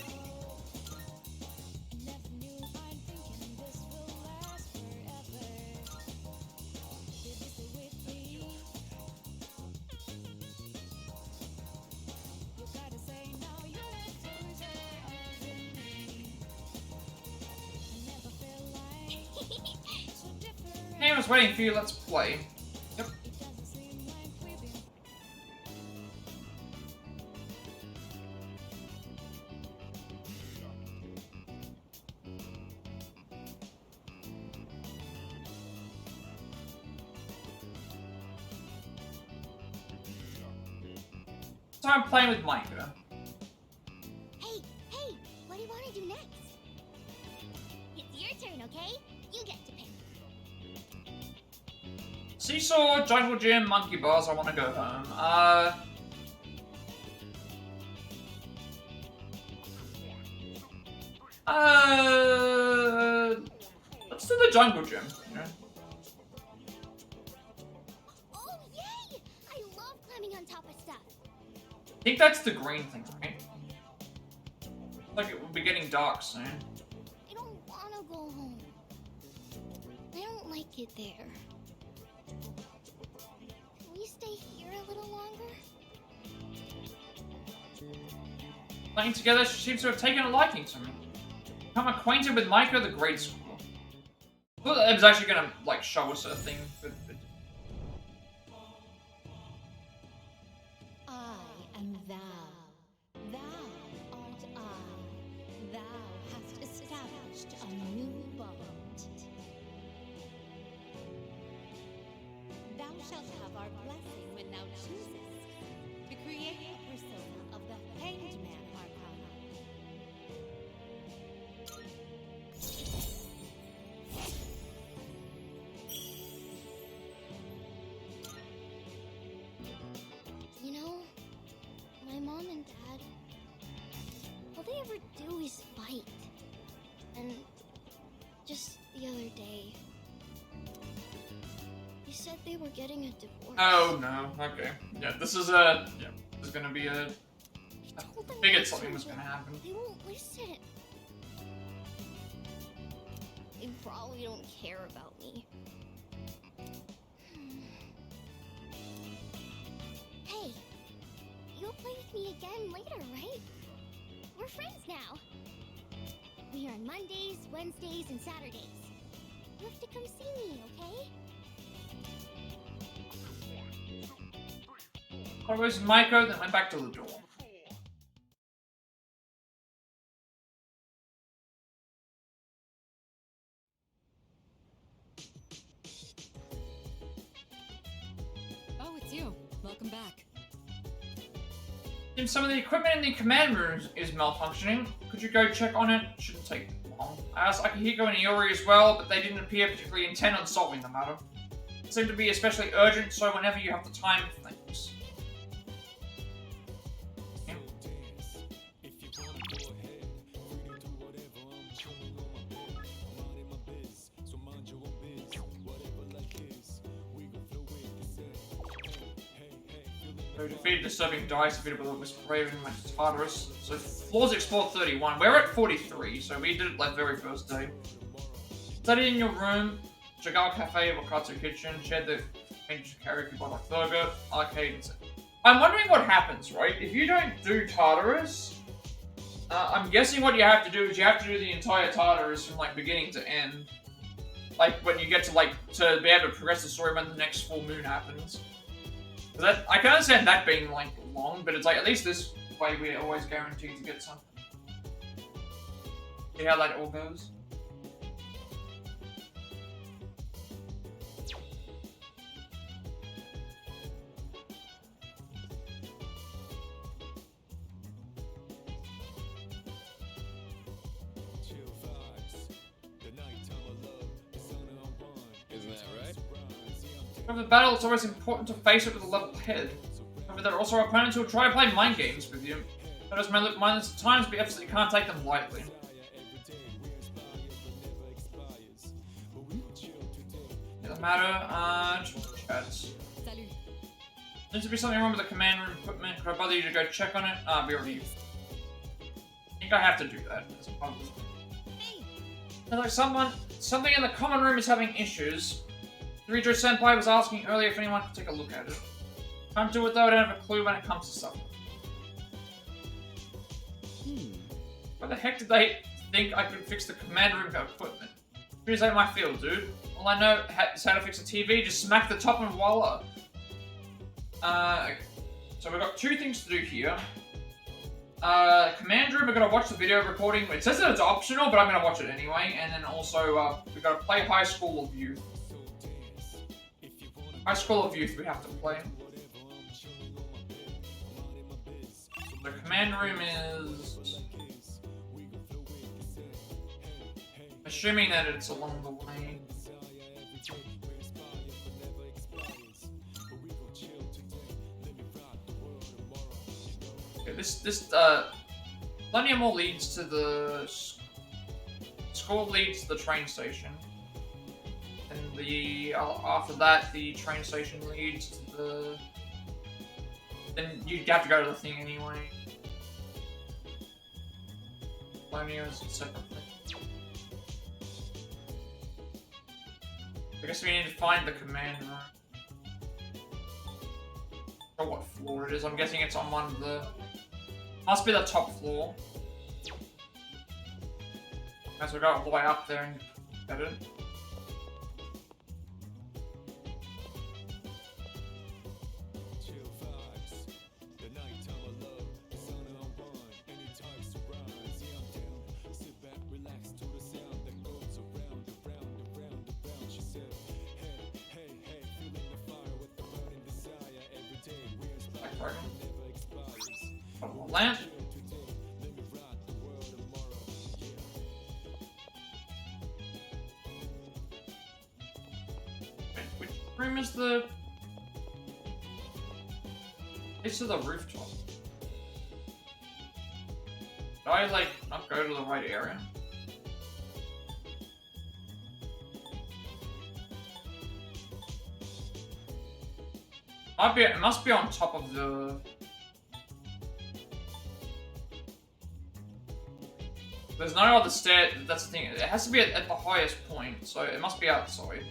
Hey, I was waiting for you, let's play. Yep. So I'm playing with Micah. Hey, what do you want to do next? It's your turn, okay? You get to pick. Seesaw, Jungle Gym, Monkey Bars, I want to go home. Let's do the Jungle Gym, you know? think that's the green thing, right? Like it will be getting dark soon. I don't want to go home. I don't like it there. Can we stay here a little longer? Playing together, she seems to have taken a liking to me. Become acquainted with Maiko the grade schooler. I thought it was actually gonna like show us a thing, but I am thou. Thou art I. Thou hast established a new bond. Thou shalt have our blessing when thou choosest to create a persona of the Hanged Man Arcana. You know, my mom and dad, all they ever do is fight. And just the other day, they said they were getting a divorce. oh no, okay. Yeah, this is gonna be a I told them figured not something to, was gonna but happen. They won't listen. They probably don't care about me. Hey, you'll play with me again later, right? We're friends now. We're on Mondays, Wednesdays, and Saturdays. You have to come see me, okay? I was Maiko, then went back to the door. Oh, it's you. Welcome back. Seems some of the equipment in the command room is malfunctioning. Could you go check on it? Shouldn't take long. I asked Akihiko and Iori as well, but they didn't appear particularly intent on solving the matter. It seemed to be especially urgent, so whenever you have the time, thanks. Yeah. So defeated disturbing dice, defeated with was brave and much Tartarus. So floors explored 31. We're at 43, so we did it like very first day. Studied in your room, Jagao Cafe, Wakatsu Kitchen, shared the karaoke bar like burger, arcade, etc. I'm wondering what happens, right? If you don't do Tartarus, I'm guessing what you have to do is you have to do the entire Tartarus from like beginning to end. Like when you get to like to be able to progress the story when the next full moon happens. That, I can understand that being like long, but it's like at least this way we're always guaranteed to get something. See how that all goes? Isn't that right? Over the battle, it's always important to face it with a level head. However, there are also opponents who will try to play mind games with you. Those may look mindless at times, but you absolutely can't take them lightly. Doesn't matter, just chats. Salut. Seems to be something wrong with the command room equipment. Could I bother you to go check on it? We already... I think I have to do that. As a problem. Hey, There's like something in the common room is having issues. Ridro Senpai was asking earlier if anyone could take a look at it. Can't do it though, I don't have a clue when it comes to stuff. Where the heck did they think I could fix the command room equipment? Here's like my field, dude. All I know is how to fix a TV, just smack the top and voila. Okay. So we've got two things to do here. Command room, we're gonna watch the video recording. It says that it's optional, but I'm gonna watch it anyway. And then also, we've got to play High School of Youth. High School of Youth we have to play. The command room is... Assuming that it's along the way. Okay, this Millennium Mall leads to the... School leads to the train station. And the after that, the train station leads to the then you'd have to go to the thing anyway. Colonial is a separate thing. I guess we need to find the command room. Or what floor it is. I'm guessing it's on one of the... Must be the top floor. As we go all the way up there and get it. Lamp. Which room is the... It's to the rooftop. Did I, like, not go to the right area? It must be on top of the... There's no other stair, that's the thing, it has to be at the highest point, so it must be outside.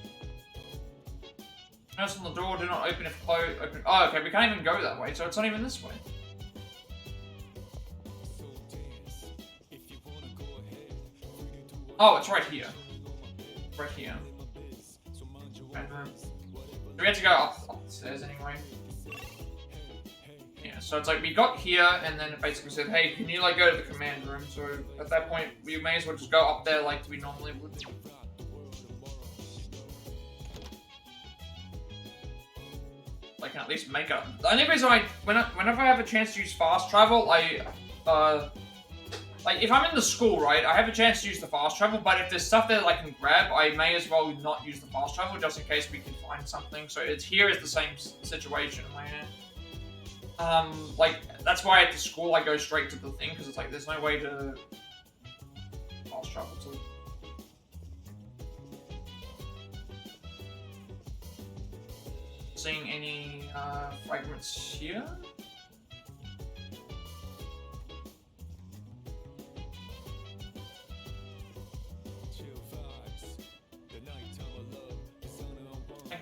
Notice on the door, do not open if closed, open... Oh, okay, we can't even go that way, so it's not even this way. Oh, it's right here. Right here. Bedroom. We have to go up the stairs anyway. Yeah, so it's like we got here and then it basically said, hey, can you like go to the command room? So at that point, we may as well just go up there like we normally would. I can at least make up. The only reason whenever I have a chance to use fast travel, like if I'm in the school, right, I have a chance to use the fast travel, but if there's stuff that I can grab, I may as well not use the fast travel just in case we can find something. So it's here is the same situation where, like, that's why at the school I go straight to the thing, because it's like, there's no way to fast travel to. Seeing any, fragments here?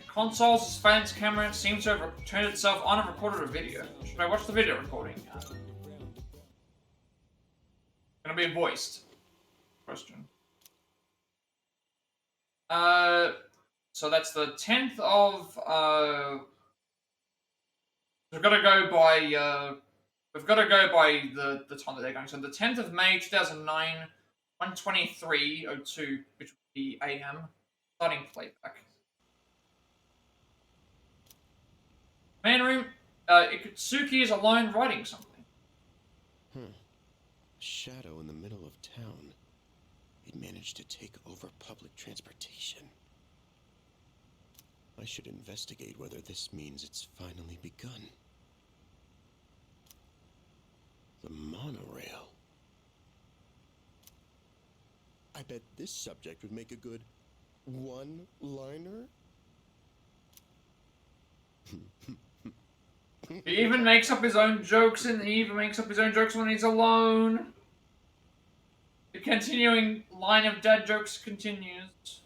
Console's surveillance camera seems to have turned itself on and recorded a video. Should I watch the video recording? Gonna be voiced. Question. So that's the 10th of, we've got to go by, the time that they're going. So the 10th of May, 2009, 1:23:02, which would be AM, starting playback. Man room, Ikutsuki is alone writing something. A shadow in the middle of town. It managed to take over public transportation. I should investigate whether this means it's finally begun. The monorail. I bet this subject would make a good one-liner. He even makes up his own jokes, and he even makes up his own jokes when he's alone. The continuing line of dad jokes continues.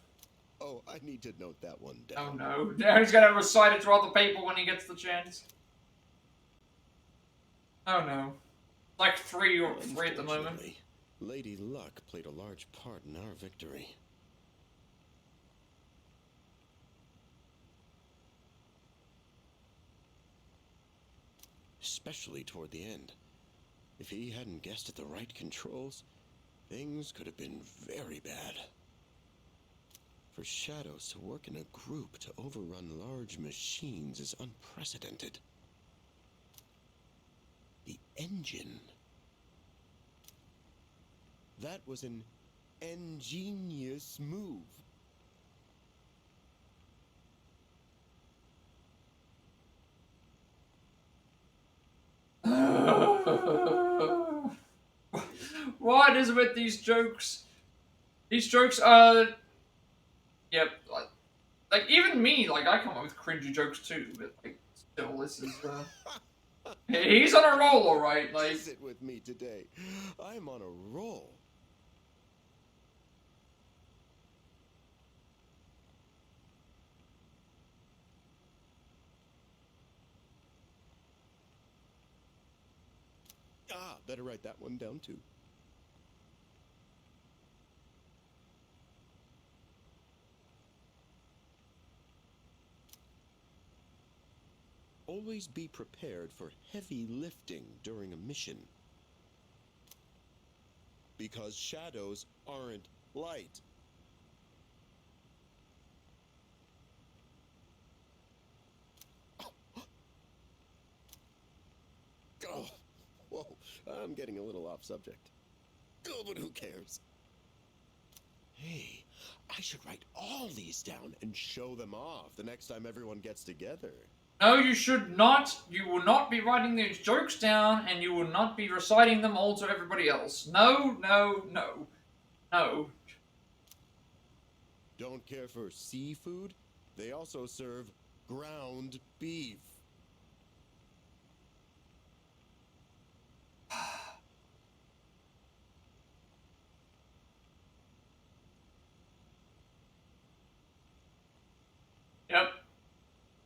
Oh, I need to note that one down. Oh no, now he's gonna recite it to other people when he gets the chance. Oh no. Like three at the moment. Unfortunately, Lady Luck played a large part in our victory. Especially toward the end. If he hadn't guessed at the right controls, things could have been very bad. For shadows to work in a group to overrun large machines is unprecedented. The engine. That was an ingenious move. What is with these jokes? These jokes are... Yep, like even me, like I come up with cringy jokes too, but like still this is He's on a roll, alright, like... Sit with me today. I'm on a roll. Better write that one down too. Always be prepared for heavy lifting during a mission. Because shadows aren't light. Oh, whoa, I'm getting a little off subject. Oh, but who cares? Hey, I should write all these down and show them off the next time everyone gets together. No, you should not. You will not be writing these jokes down, and you will not be reciting them all to everybody else. No, no, no. No. Don't care for seafood? They also serve ground beef. Yep.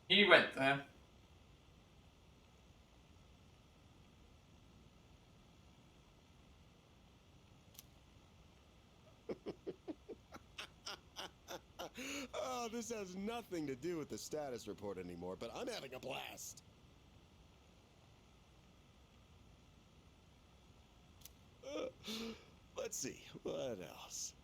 He went there. Oh, this has nothing to do with the status report anymore, but I'm having a blast. Let's see, what else?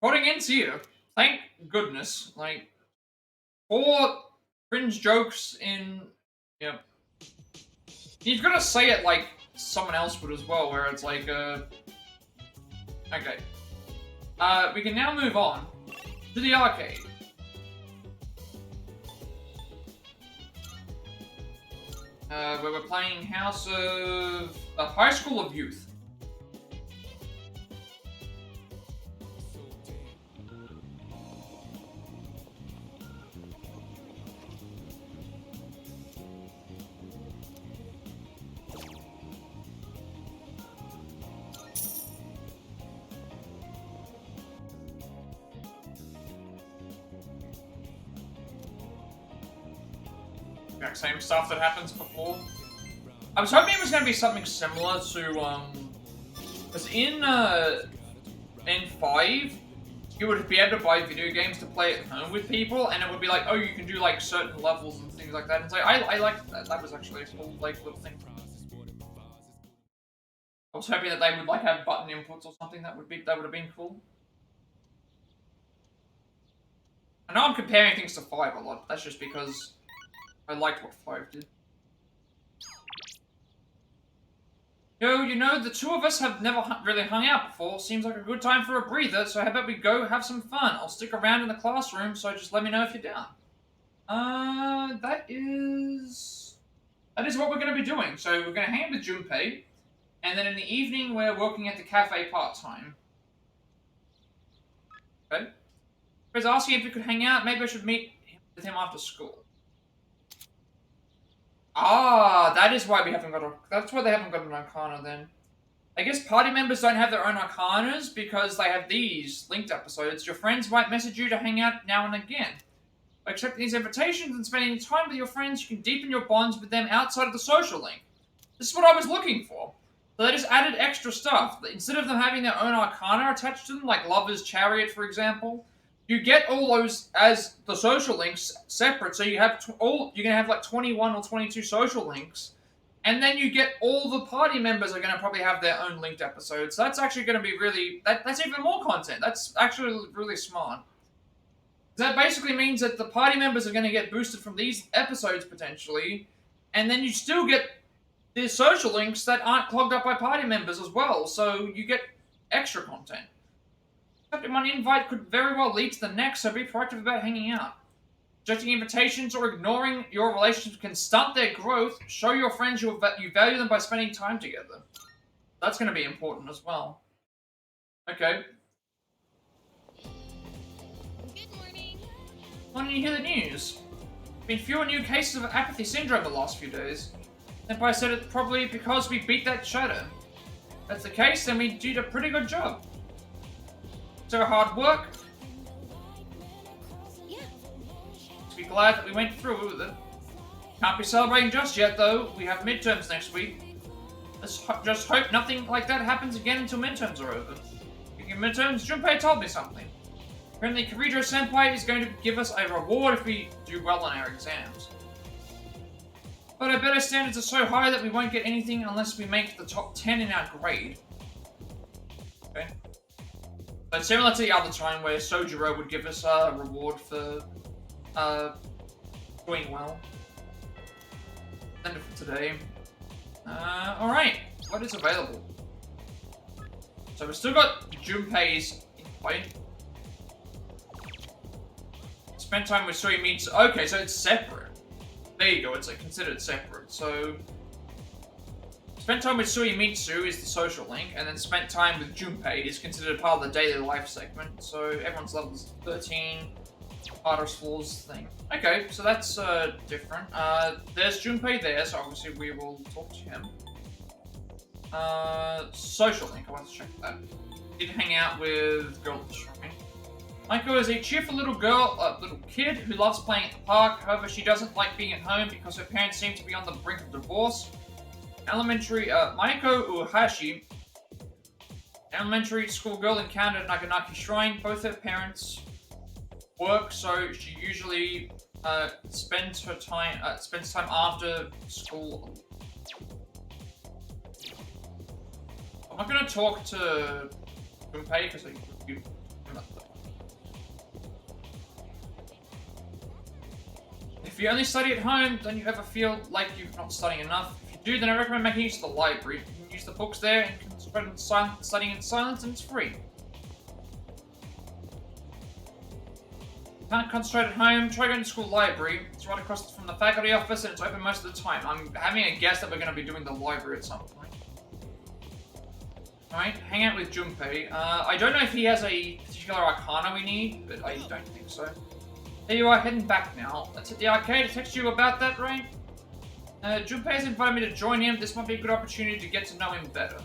Putting ends here. Thank goodness. Like, 4 cringe jokes in... Yep. You've got to say it like someone else would as well, where it's like, Okay. We can now move on to the arcade. Where we're playing House of... High School of Youth. Exact same stuff that happens before. I was hoping it was going to be something similar to, because in 5, you would be able to buy video games to play at home with people, and it would be like, oh, you can do, like, certain levels and things like that. And it's like, I liked that. That was actually a cool, like, little thing. I was hoping that they would, like, have button inputs or something. That would have been cool. I know I'm comparing things to 5 a lot, but that's just because I liked what 5 did. Yo, you know, the two of us have never really hung out before. Seems like a good time for a breather, so how about we go have some fun? I'll stick around in the classroom, so just let me know if you're down. That is what we're going to be doing. So we're going to hang with Junpei, and then in the evening we're working at the cafe part-time. Okay. I was asking if we could hang out. Maybe I should meet with him after school. Ah, that is why we haven't got a... That's why they haven't got an Arcana, then. I guess party members don't have their own Arcanas because they have these linked episodes. Your friends might message you to hang out now and again. By accepting these invitations and spending time with your friends, you can deepen your bonds with them outside of the social link. This is what I was looking for. So they just added extra stuff. Instead of them having their own Arcana attached to them, like Lover's Chariot, for example, you get all those as the social links separate. So you have you're gonna have like 21 or 22 social links, and then you get all the party members are gonna probably have their own linked episodes. So that's actually gonna be really that's even more content. That's actually really smart. That basically means that the party members are gonna get boosted from these episodes potentially, and then you still get the social links that aren't clogged up by party members as well. So you get extra content. Accepting one invite could very well lead to the next, so be proactive about hanging out. Rejecting invitations or ignoring your relationships can stunt their growth. Show your friends you value them by spending time together. That's going to be important as well. Okay. Why didn't you hear the news? Been fewer new cases of apathy syndrome the last few days. Senpai said it's probably because we beat that shadow. If that's the case, then we did a pretty good job. So hard work. Yeah. To be glad that we went through with it. Can't be celebrating just yet, though. We have midterms next week. Let's just hope nothing like that happens again until midterms are over. Speaking of midterms, Junpei told me something. Apparently, Kirijo Senpai is going to give us a reward if we do well on our exams. But I bet our standards are so high that we won't get anything unless we make the top 10 in our grade. Okay. So similar to the other time where Sojiro would give us a reward for doing well. End it for today. Alright, what is available? So we've still got Junpei's in play. Spend time with Suimitsu. Okay, so it's separate. There you go, it's like considered separate. So spend time with Suimitsu is the social link, and then spent time with Junpei is considered part of the daily life segment. So everyone's level is 13. Tartarus floors thing. Okay, so that's different. There's Junpei there, so obviously we will talk to him. Social link, I want to check that. Did hang out with girl destroying. Maiko is a cheerful little kid who loves playing at the park. However, she doesn't like being at home because her parents seem to be on the brink of divorce. Maiko Uehashi, elementary school girl encountered at Naganaki Shrine. Both her parents work, so she usually spends time after school. I'm not going to talk to Junpei because if you only study at home, don't you ever feel like you're not studying enough? If you do, then I recommend making use of the library. You can use the books there and concentrate on studying in silence, and it's free. Can't concentrate at home, try going to school library. It's right across from the faculty office and it's open most of the time. I'm having a guess that we're going to be doing the library at some point. Alright, hang out with Junpei. I don't know if he has a particular arcana we need, but I don't think so. There you are, heading back now. Let's hit the arcade. I texted you about that, right? Junpei has invited me to join him. This might be a good opportunity to get to know him better.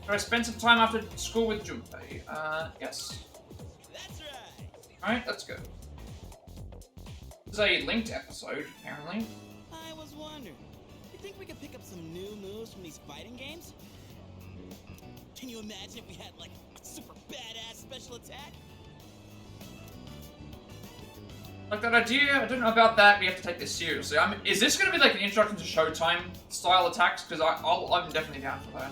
Should I spend some time after school with Junpei? Yes. That's right. Alright, let's go. This is a linked episode, apparently. I was wondering, you think we could pick up some new moves from these fighting games? Can you imagine if we had like a super badass special attack? Like that idea? I don't know about that. We have to take this seriously. Is this going to be like an introduction to Showtime style attacks? Because I'm definitely down for that.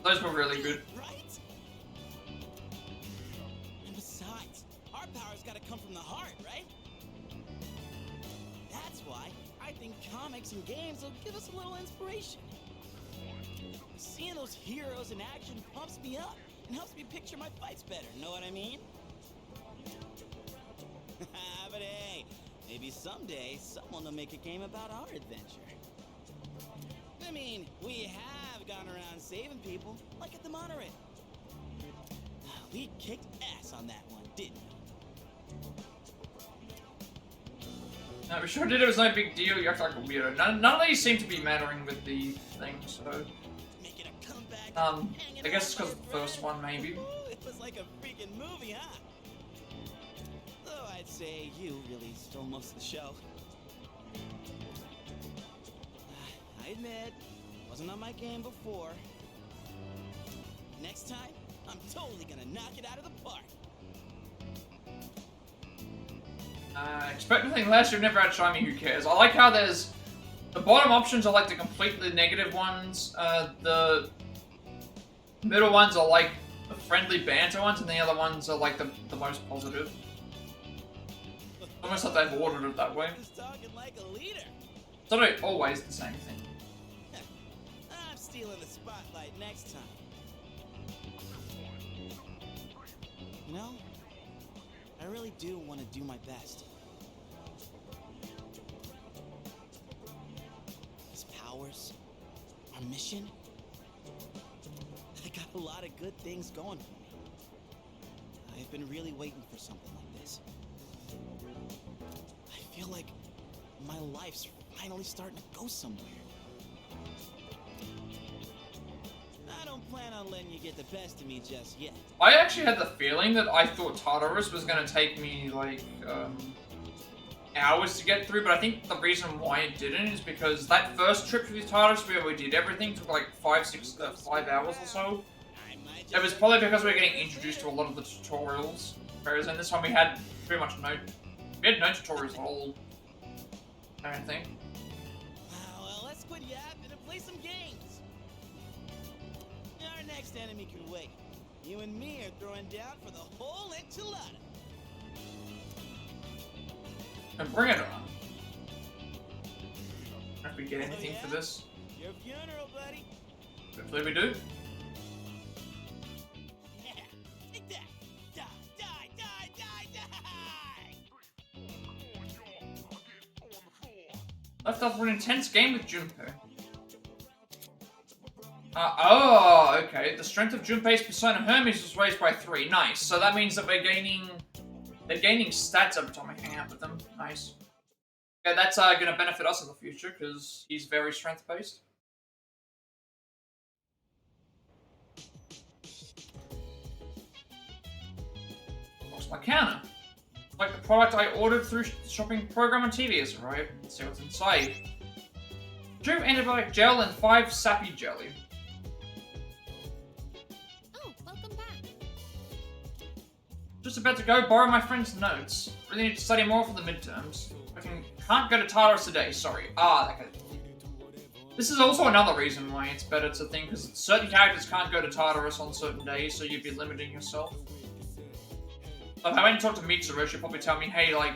Those were really good. Right? And besides, our power's got to come from the heart, right? That's why I think comics and games will give us a little inspiration. Seeing those heroes in action pumps me up and helps me picture my fights better. Know what I mean? But hey, maybe someday someone will make a game about our adventure. I mean, we have gone around saving people, like at the monorail. We kicked ass on that one, didn't we? No, we sure did. It was no big deal. You act like a weirdo. None of these seem to be mattering with the thing, so... Making a comeback. I guess it's because of the first one, maybe. It was like a freaking movie, huh? Though I'd say you really stole most of the show. I admit, wasn't on my game before. Next time, I'm totally gonna knock it out of the park. Expect nothing less. You've never had Shiny. Who cares? I like how there's the bottom options are like the completely negative ones. The middle ones are like the friendly banter ones, and the other ones are like the most positive. Almost like they've ordered it that way. Just talking like a leader. It's not always the same thing. I'm stealing the spotlight next time. You know, I really do want to do my best. His powers, our mission, I got a lot of good things going for me. I've been really waiting for something like this. my life's finally starting to go somewhere. I don't plan on letting you get the best of me just yet. I actually had the feeling that I thought Tartarus was going to take me, like, hours to get through, but I think the reason why it didn't is because that first trip with Tartarus where we did everything took like 5 hours or so. It was probably because we were getting introduced to a lot of the tutorials, whereas in this one we had pretty much no tutorials at all. I don't think. Well, let's quit yapping and play some games. Our next enemy can wait. You and me are throwing down for the whole enchilada. And bring it on. If we get anything for this. Your funeral, buddy. Hopefully we do. Yeah, take that. Die, die, die, die, die! Left off for an intense game with Junpei. Oh, okay. The strength of Junpei's Persona Hermes was raised by 3. Nice. So that means that we're gaining... They're gaining stats every time I hang out with them. Nice. Okay, that's going to benefit us in the future, because he's very strength-based. What's my counter? Like the product I ordered through shopping program on TV, is it right? Let's see what's inside. 2 antibiotic gel and 5 sappy jelly. Oh, welcome back. Just about to go borrow my friend's notes. Really need to study more for the midterms. Can't go to Tartarus today, sorry. Okay. This is also another reason why it's better to think, because certain characters can't go to Tartarus on certain days, so you'd be limiting yourself. So if I went and talked to Mitsuru, she'd probably tell me, hey, like,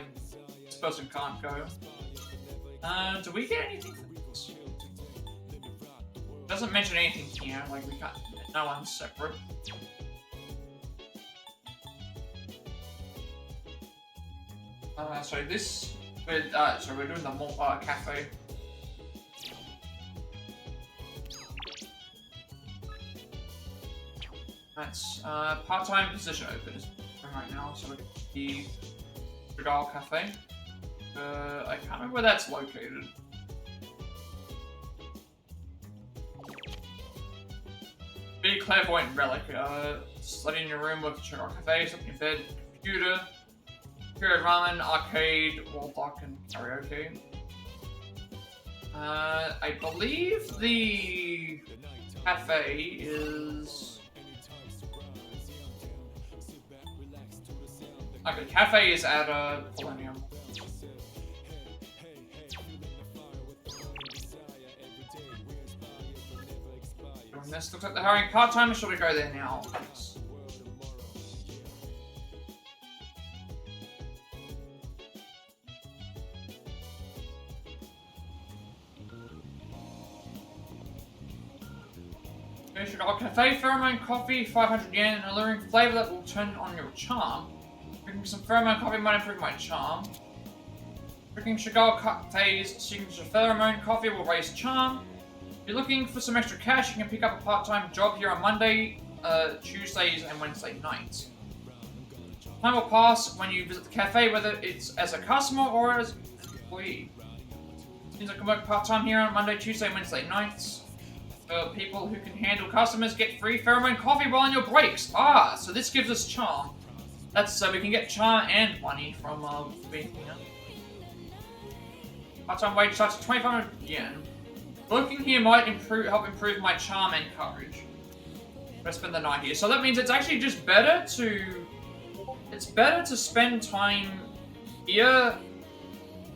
this person can't go. Do we get anything from this? It doesn't mention anything here, like, we can't, no one's separate. So this, we're doing the cafe. That's part-time position open is right now, so we're the Regal Cafe. I can't remember where that's located. Be clairvoyant relic. Study in your room with Regal Cafe, sleep in your bed, computer. Period ramen, arcade, wall dock, and karaoke. I believe the cafe is... Okay, cafe is at Millennium. Doing this, looks like they're hiring part-time, should we go there now? Yes. Cafe pheromone coffee, 500 yen, an alluring flavor that will turn on your charm. Drinking some pheromone coffee might improve my charm. Drinking Chagall Cafe's signature pheromone coffee will raise charm. If you're looking for some extra cash, you can pick up a part-time job here on Monday, Tuesdays, and Wednesday nights. Time will pass when you visit the cafe, whether it's as a customer or as an employee. It means I can work part-time here on Monday, Tuesday, and Wednesday nights. People who can handle customers get free pheromone coffee while on your breaks. So this gives us charm. That's so we can get charm and money from being here. Part-time wage starts at 2,500 yen. Working here might help improve my charm and courage. I spend the night here, so that means it's actually just better to. It's better to spend time here.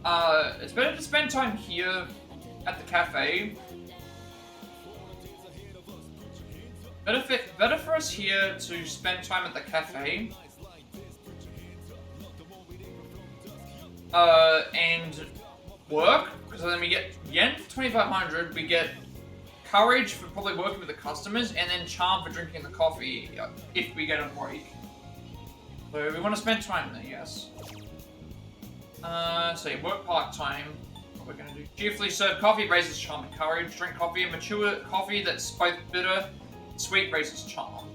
It's better to spend time here at the cafe. Better for us here to spend time at the cafe. And work, because then we get yen for 2,500, we get courage for probably working with the customers, and then charm for drinking the coffee if we get a break. So we want to spend time there, yes. So you work part-time. What we're going to do. Cheerfully serve coffee raises charm and courage. Drink coffee and mature coffee that's both bitter sweet raises charm.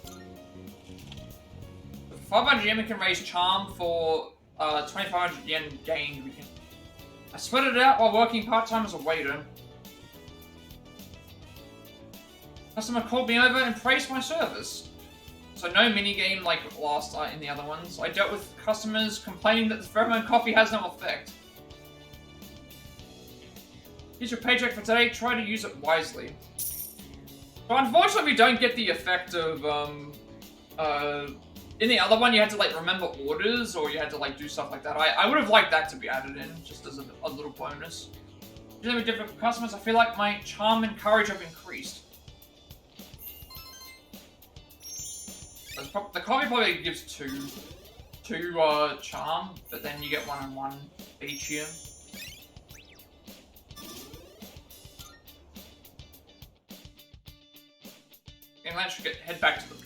For 500 yen we can raise charm. For 2,500 yen gained we can I sweat it out while working part-time as a waiter. Customer called me over and praised my service. So no minigame like last in the other ones. I dealt with customers complaining that the pheromone coffee has no effect. Here's your paycheck for today. Try to use it wisely. So unfortunately, we don't get the effect of in the other one, you had to like remember orders, or you had to like do stuff like that. I would have liked that to be added in, just as a little bonus. Dealing with different customers, I feel like my charm and courage have increased. The coffee probably gives two charm, but then you get 1 and 1 each here. And let's head back to the door.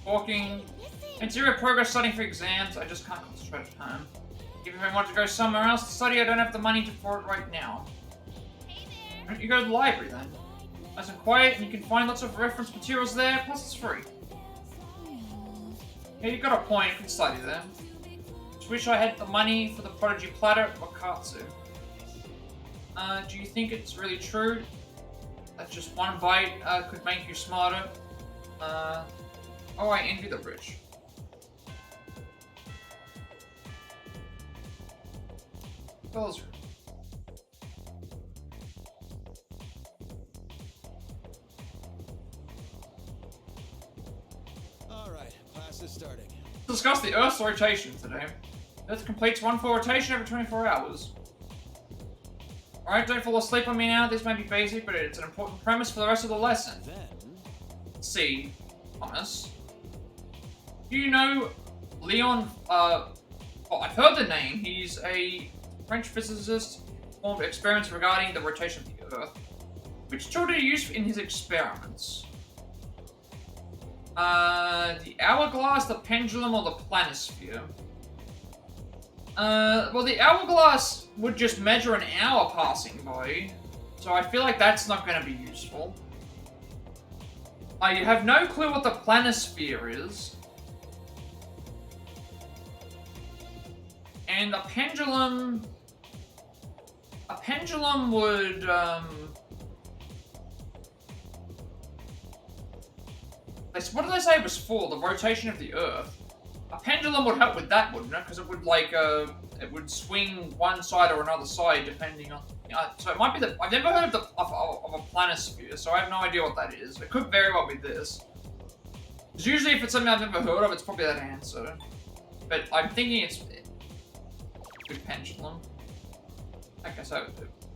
Walking. And zero progress studying for exams. I just can't concentrate at home. Even if I want to go somewhere else to study, I don't have the money for it right now. Hey there. Why don't you go to the library then? Nice and quiet, and you can find lots of reference materials there, plus it's free. Yeah, you got a point, you can study there. Just wish I had the money for the prodigy platter or katsu. Do you think it's really true that just one bite could make you smarter? Oh, I envy the rich. Those. Alright, class is starting. Discuss the Earth's rotation today. Earth completes one full rotation every 24 hours. Alright, don't fall asleep on me now. This may be basic, but it's an important premise for the rest of the lesson. Then... C. Thomas. Do you know Leon, oh, I've heard the name. He's a French physicist who performed experiments regarding the rotation of the Earth. Which tool did he use in his experiments? The hourglass, the pendulum, or the planisphere? Well, the hourglass would just measure an hour passing by, so I feel like that's not going to be useful. I have no clue what the planisphere is. And a pendulum would, what did they say it was for? The rotation of the Earth. A pendulum would help with that, wouldn't it? Because it would, like, it would swing one side or another side depending on... so it might be I've never heard of a planisphere, so I have no idea what that is. It could very well be this. Because usually if it's something I've never heard of, it's probably that answer. But I'm thinking it's... the pendulum. Okay, so...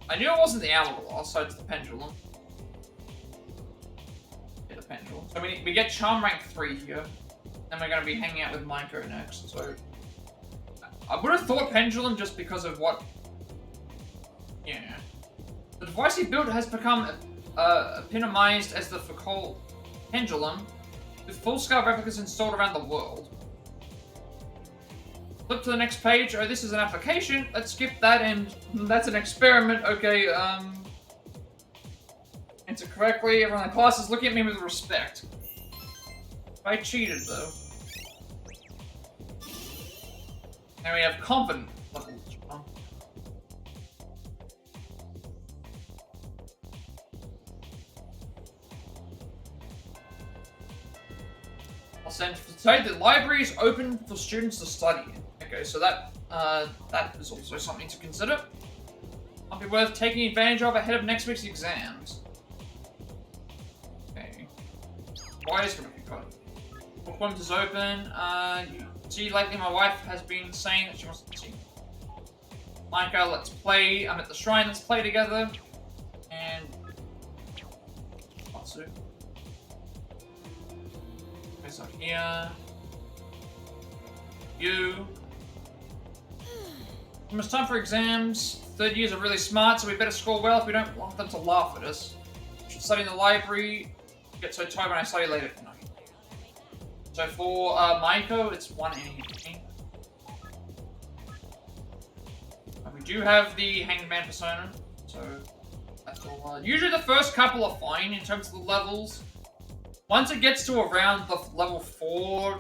I knew it wasn't the hourglass, so it's the pendulum. Yeah, the pendulum. So we get charm rank 3 here. Then we're going to be hanging out with Maiko next, so... I would have thought pendulum just because of what... Yeah. The device he built has become epitomized as the Foucault pendulum, with full-scale replicas installed around the world. Flip to the next page. Oh, this is an application. Let's skip that, and that's an experiment. Okay, answer correctly. Everyone in the class is looking at me with respect. I cheated, though. Now we have confident levels. I'll send for today. The library is open for students to study in. Okay, so that is also something to consider. Might be worth taking advantage of ahead of next week's exams. Okay. Why is what have you got? Bookworms is open. See, lately my wife has been saying that she wants to see Maiko, let's play. I'm at the shrine, let's play together. And Matsu. Okay, so here. You. Almost time for exams. Third years are really smart, so we better score well if we don't want them to laugh at us. We should study in the library. Get so tired when I study late at night. So for Maiko, it's 1 anything. do have the Hangman persona, so that's all. Usually the first couple are fine in terms of the levels. Once it gets to around the level 4,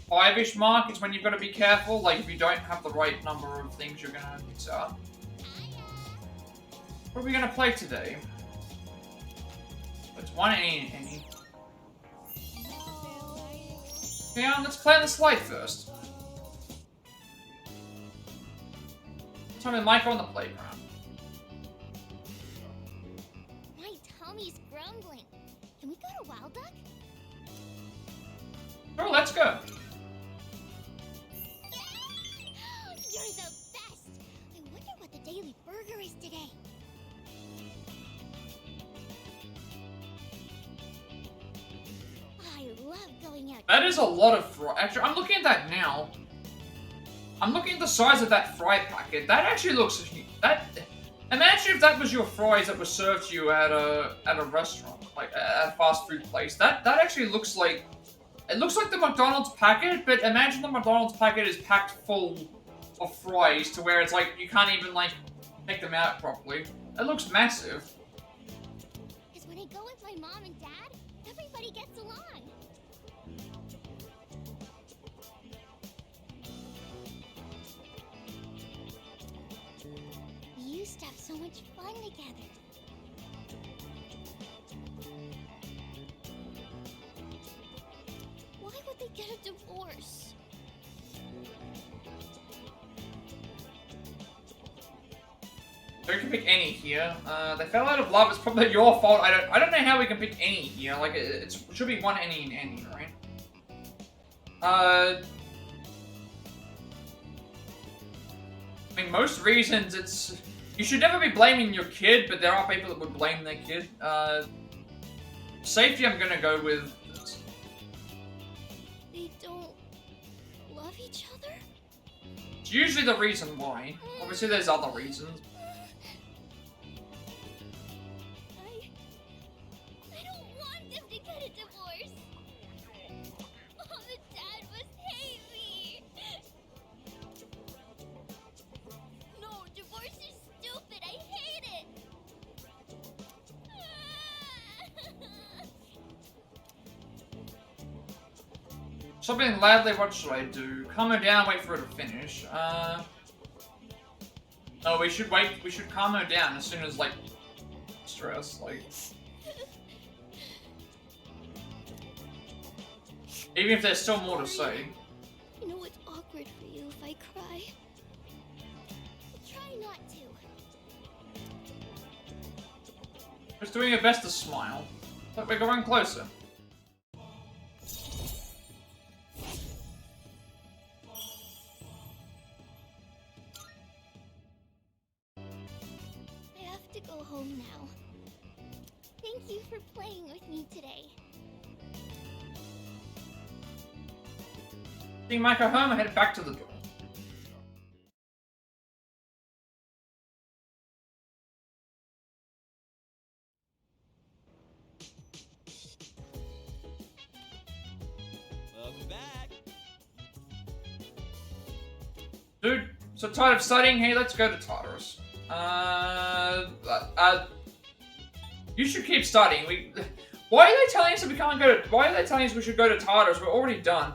5-ish mark is when you've got to be careful. Like, if you don't have the right number of things you're gonna mix up. What are we gonna play today? It's one any. Yeah, let's play on the slide first. Tell me, Mike on the playground. My tummy's grumbling. Can we go to Wild Duck? Oh, let's go. You're the best! I wonder what the daily burger is today. I love going out. That is a lot of fry. Actually, I'm looking at that now. I'm looking at the size of that fry packet. That actually looks... Imagine if that was your fries that were served to you at a restaurant, like at a fast food place. That actually looks like... It looks like the McDonald's packet, but imagine the McDonald's packet is packed full of fries to where it's like you can't even like take them out properly. It looks massive. Because when I go with my mom and dad, everybody gets along. We used to have so much fun together. Why would they get a divorce? So we can pick any here. They fell out of love. It's probably your fault. I don't know how we can pick any here. Like it should be one any and any, right? I mean, most reasons it's you should never be blaming your kid, but there are people that would blame their kid. Safety, I'm gonna go with. They don't love each other? It's usually the reason why. Obviously, there's other reasons. I don't want them to get a divorce. Mom and Dad must hate me. No, divorce is stupid. I hate it. Something loudly, what should I do? Calm her down, wait for her to finish. No, we should wait. We should calm her down as soon as, like, stress, like. Even if there's still more to say. You know it's awkward for you if I cry. I'll try not to. Just doing her best to smile. But we're going closer. I have to go home now. Thank you for playing with me today. Seeing Micah home, I headed back to the door. Welcome back. Dude, so tired of studying? Hey, let's go to Tartarus. You should keep studying. Why are they telling us that we can't go to? Why are they telling us we should go to Tartarus? We're already done.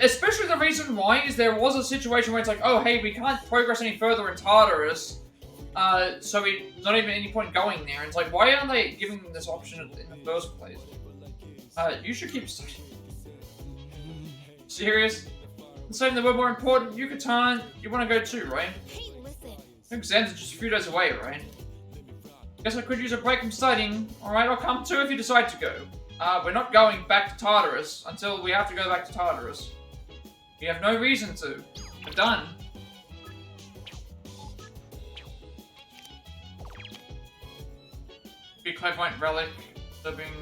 Especially the reason why is there was a situation where it's like, oh, hey, we can't progress any further in Tartarus, so it's not even any point going there. And it's like, why aren't they giving them this option in the first place? You should keep studying. Serious? Saying that we're more important, Yucatan, you want to go too, right? Hey, listen. Exams are just a few days away, right? Guess I could use a break from studying. Alright, I'll come too if you decide to go. We're not going back to Tartarus until we have to go back to Tartarus. We have no reason to. We're done. Be clairvoyant relic, serving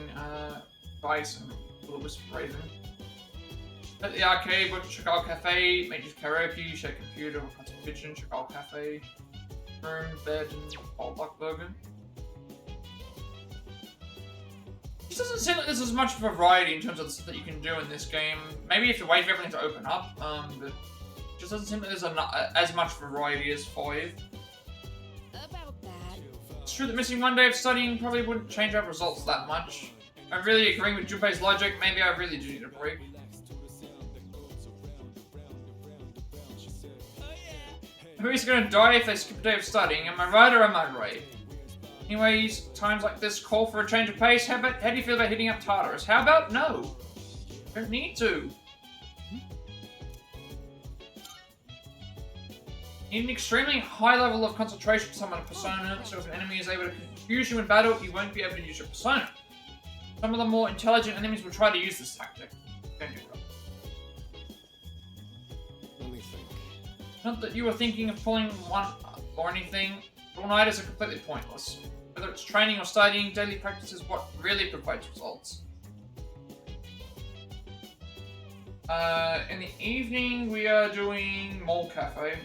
vice and Wisp Raven. At the arcade, watch Chagall Cafe, Major's Karaoke, Shake Computer, Custom Kitchen, Chagall Cafe, room, bed, and Old Luck Burger. It doesn't seem like there's as much variety in terms of the stuff that you can do in this game. Maybe you have to wait for everything to open up, but it just doesn't seem like there's as much variety as 5. true that missing one day of studying probably wouldn't change our results that much. I'm really agreeing with Junpei's logic. Maybe I really do need a break. Who's gonna die if they skip a day of studying? Am I right or am I right? Anyways, times like this call for a change of pace. How do you feel about hitting up Tartarus? How about no? Don't need to. Need an extremely high level of concentration to summon a persona, so if an enemy is able to confuse you in battle, you won't be able to use your persona. Some of the more intelligent enemies will try to use this tactic. Don't get wrong. Let me think. Not that you were thinking of pulling one or anything. All-nighters are completely pointless. Whether it's training or studying, daily practice is what really provides results. In the evening, we are doing Mall Cafe.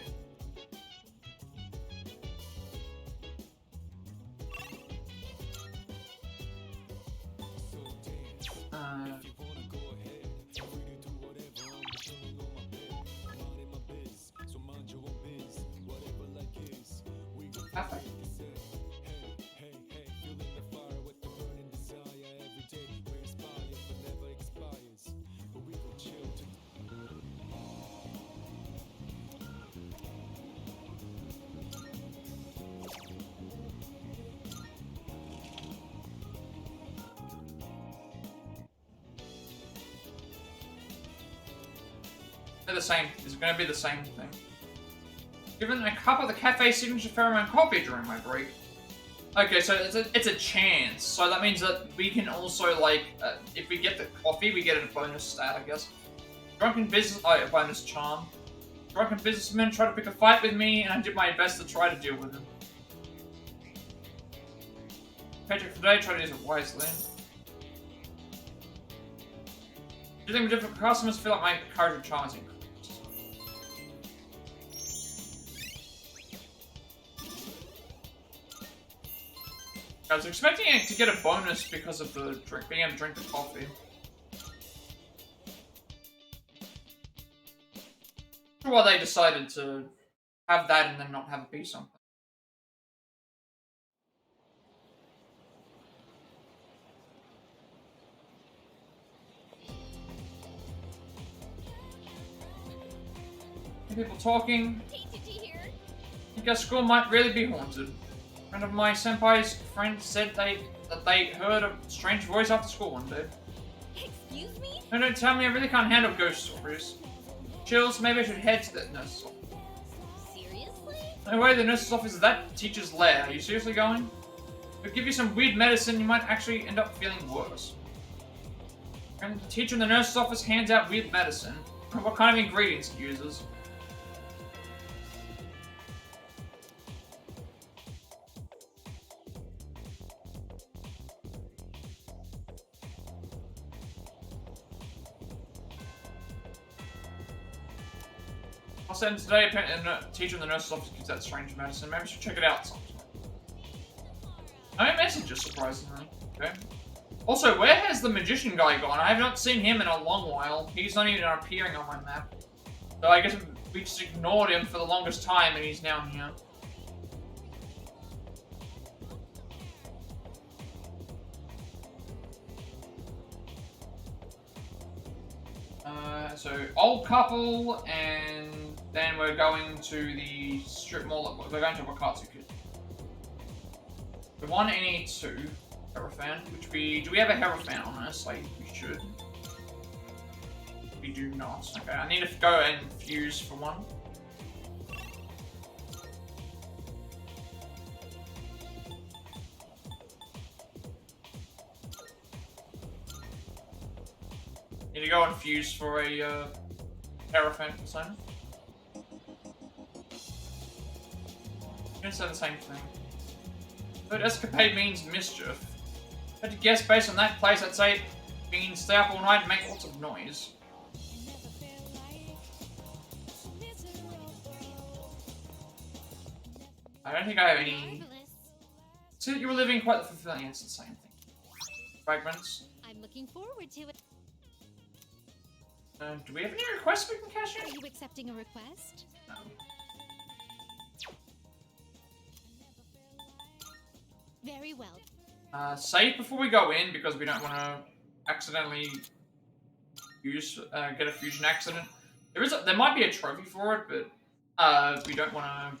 Cafe. They're the same. It's going to be the same thing. Given a cup of the cafe signature pheromone coffee during my break. Okay, so it's a chance. So that means that we can also, like, if we get the coffee, we get a bonus stat, I guess. Drunken business... Oh, a bonus charm. Drunken businessman tried to pick a fight with me, and I did my best to try to deal with him. Paycheck for today, try to use it wisely. Do you think with different customers feel like my courage and charm is increased? I was expecting it to get a bonus because of the drink, being able to drink the coffee. I wonder why they decided to have that and then not have it be something. People talking. Hey, did you hear? I guess school might really be haunted. A friend of my senpai's friend said that they heard a strange voice after school one day. Excuse me? No, don't tell me, I really can't handle ghost stories. Chills, maybe I should head to the nurse's office. Seriously? No way, the nurse's office is that teacher's lair. Are you seriously going? They'll give you some weird medicine, you might actually end up feeling worse. And the teacher in the nurse's office hands out weird medicine. What kind of ingredients it uses? I'll send today a teacher in the nurse's office gives that strange medicine. Maybe I should check it out sometime. No messages, surprisingly. Okay. Also, where has the magician guy gone? I have not seen him in a long while. He's not even appearing on my map. So I guess we just ignored him for the longest time and he's now here. So, old couple, and then we're going to the strip mall. We're going to Wakatsu Kid. The 1 and 2 Hierophant, which do we have a Hierophant on us? Like, we should. We do not. Okay, I need to go and fuse for one. Need to go and fuse for a Hierophant persona. I'm gonna say the same thing. But escapade means mischief. If I had to guess based on that place, I'd say it means stay up all night and make lots of noise. I don't think I have any... So you were living quite the fulfilling, it's the same thing. Fragments. I'm looking forward to it. Do we have any requests we can cash Are in? you accepting a request? No. Very well. Save before we go in because we don't want to accidentally get a fusion accident. There might be a trophy for it, but we don't want to.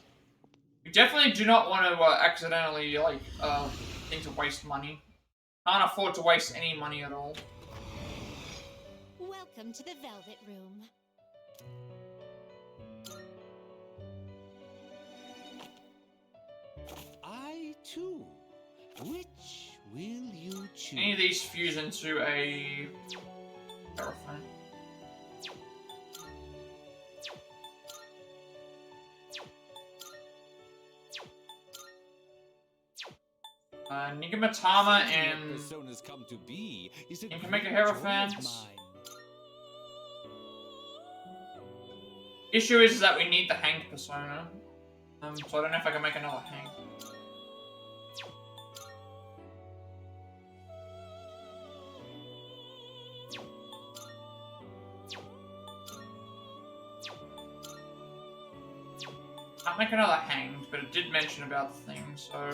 We definitely do not want to accidentally think to waste money. Can't afford to waste any money at all. Welcome to the Velvet Room. I too. Which will you choose? Any of these fuse into a Hierophant. Nigamatama and Personas come to be is you can make a Hierophant. Issue is that we need the hanged persona. So I don't know if I can make another hanged. Can't make another hanged, but it did mention about the thing, so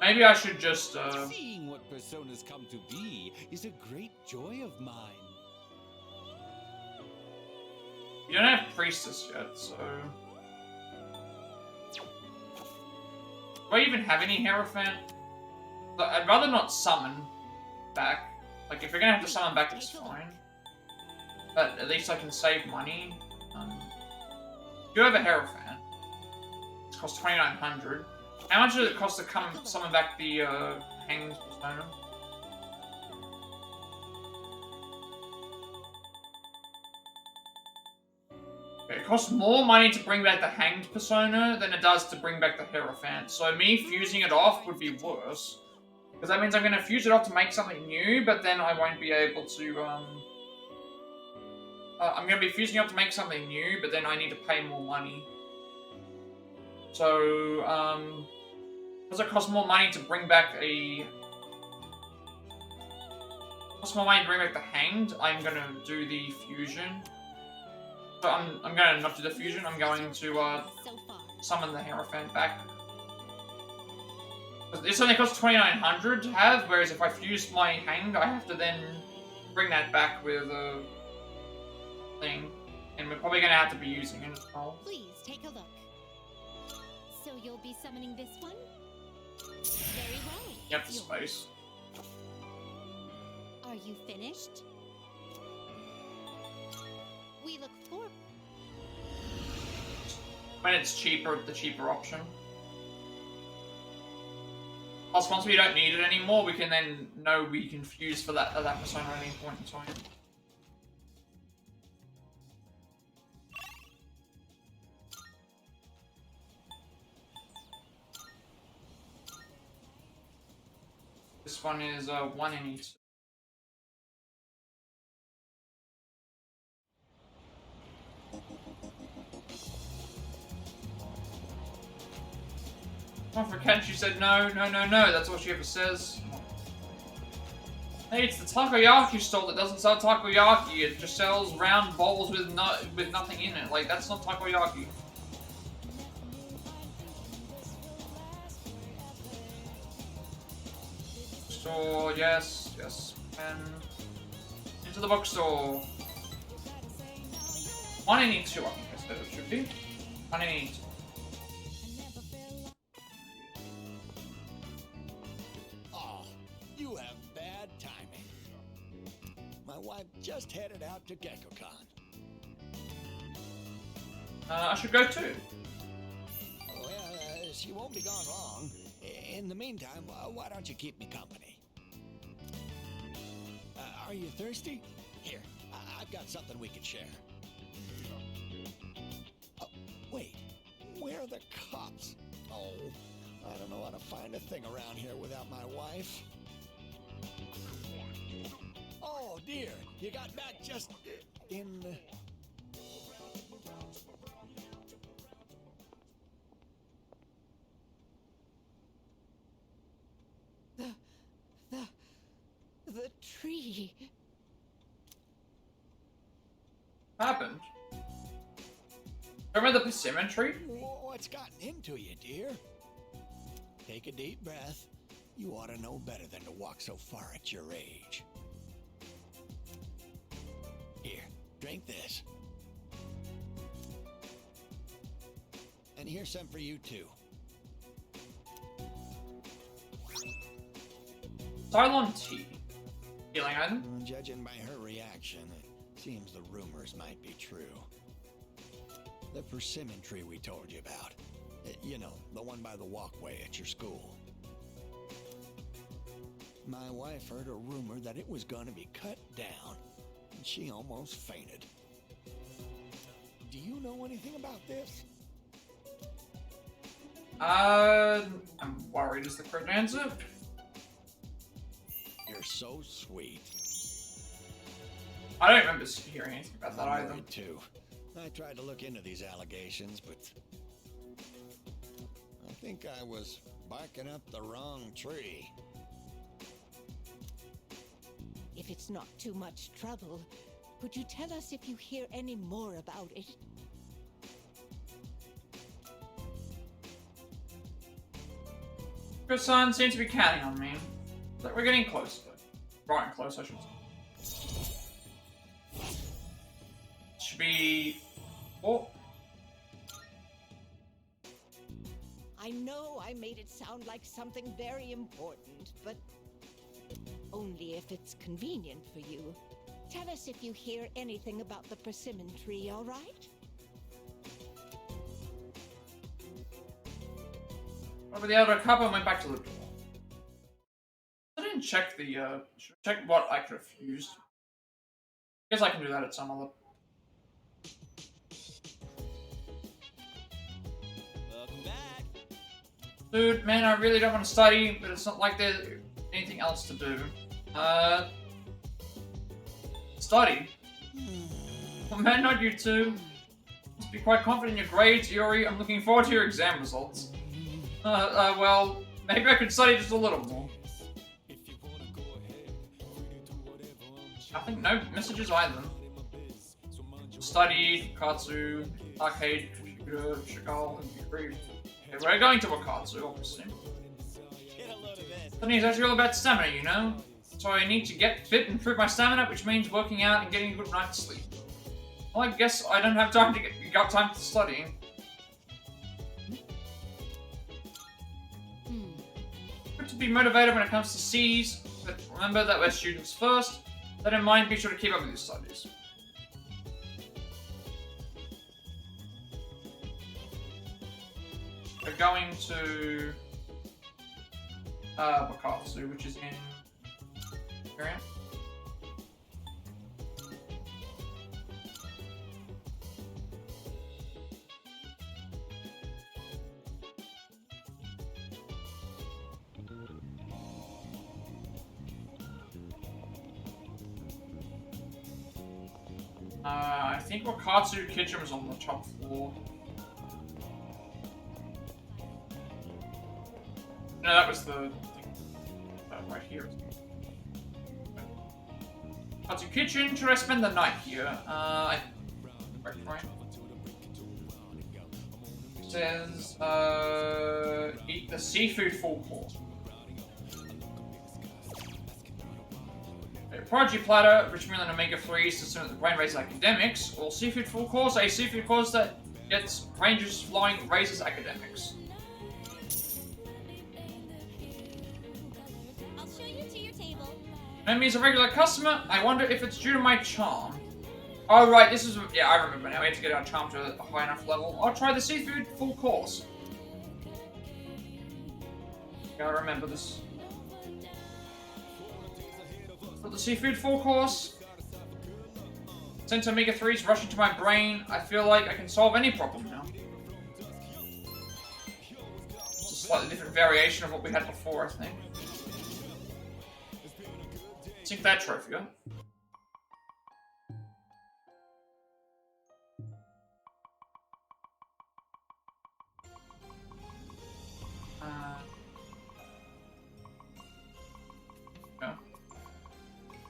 maybe I should just Seeing what personas come to be is a great joy of mine. we don't have priestess yet, so do I even have any Hierophant? I'd rather not summon back. Like, if you're gonna have to summon back, it's fine. But at least I can save money. Do have a Hierophant. It costs 2,900. How much does it cost to summon back the hanged persona? Okay, it costs more money to bring back the hanged persona than it does to bring back the Hierophant. So me fusing it off would be worse. Because that means I'm going to fuse it off to make something new, but then I won't be able to, I'm going to be fusing it off to make something new, but then I need to pay more money. So, does it cost more money to bring back the hanged? I'm going to do the fusion. So I'm going to not do the fusion, I'm going to, summon the Hierophant back. This only costs 2,900 to have, whereas if I fuse my hanged, I have to then bring that back with a thing. And we're probably going to have to be using it as well. Please take a look. So you'll be summoning this one? Very well. Yep, the Yours. space. Are you finished? We look forward. When it's cheaper, the cheaper option. Plus, once we don't need it anymore, we can then know we can fuse for that persona at any point in time. This one is 1 in each. Oh, for Ken, she said no, no, no, no. That's all she ever says. Hey, it's the takoyaki store that doesn't sell takoyaki. It just sells round bowls with nothing in it. Like, that's not takoyaki. Store, yes, yes, and into the bookstore. 1 in each 2, I think I said it should be. 1 in each. You have bad timing. My wife just headed out to GeckoCon. I should go too. Well, she won't be gone long. In the meantime, why don't you keep me company? Are you thirsty? Here, I've got something we could share. Oh, wait, where are the cops? Oh, I don't know how to find a thing around here without my wife. Oh dear, you got back just in... The tree. What happened? Remember the persimmon tree? What's gotten into you, dear? Take a deep breath. You ought to know better than to walk so far at your age. Here, drink this. And here's some for you too. Cylon tea. Healing item. Judging by her reaction, it seems the rumors might be true. The persimmon tree we told you about. You know, the one by the walkway at your school. My wife heard a rumor that it was going to be cut down, and she almost fainted. Do you know anything about this? I'm worried is the correct answer. You're so sweet. I don't remember hearing anything about that I'm either. worried too. I tried to look into these allegations, but I think I was barking up the wrong tree. If it's not too much trouble, could you tell us if you hear any more about it? Chris-san seems to be counting on me. But we're getting close, though. Right close, I should say. Should be... Oh. I know I made it sound like something very important, but only if it's convenient for you. Tell us if you hear anything about the persimmon tree, all right? Over the elder couple went back to the door. I didn't check the, check what I could have used. Guess I can do that at some other... Welcome back. Dude, man, I really don't want to study, but it's not like there's anything else to do. Study? Well, man, not you two. Must be quite confident in your grades, Yuri. I'm looking forward to your exam results. Well, maybe I could study just a little more. Nothing, no messages either. Studied, Katsu, arcade, computer, Chagall, and Agree. Okay, we're going to Wakatsu, obviously. Get a load of this. Studying is actually all about stamina, you know? So I need to get fit and improve my stamina, which means working out and getting a good night's sleep. Well, I guess I don't have time to got time to study. Good to be motivated when it comes to C's, but remember that we're students first. That in mind, be sure to keep up with your studies. We're going to Wakatsu, which is in area. I think Wakatsu Kitchen was on the top floor. No, that was the thing. Right here. Wakatsu Kitchen, should I spend the night here? Right. It says, eat the seafood full course. Prodigy platter, rich meal and omega-3s to stimulate the brain raises academics, or seafood full course, a seafood course that gets ranges flowing raises academics. I'll show you to your table. Enemy is a regular customer. I wonder if it's due to my charm. Oh right, this is yeah, I remember now. We have to get our charm to a high enough level. I'll try the seafood full course. Gotta remember this. For the seafood full course. Since omega-3s rush into my brain, I feel like I can solve any problem now. It's a slightly different variation of what we had before, I think. Sink that trophy, huh?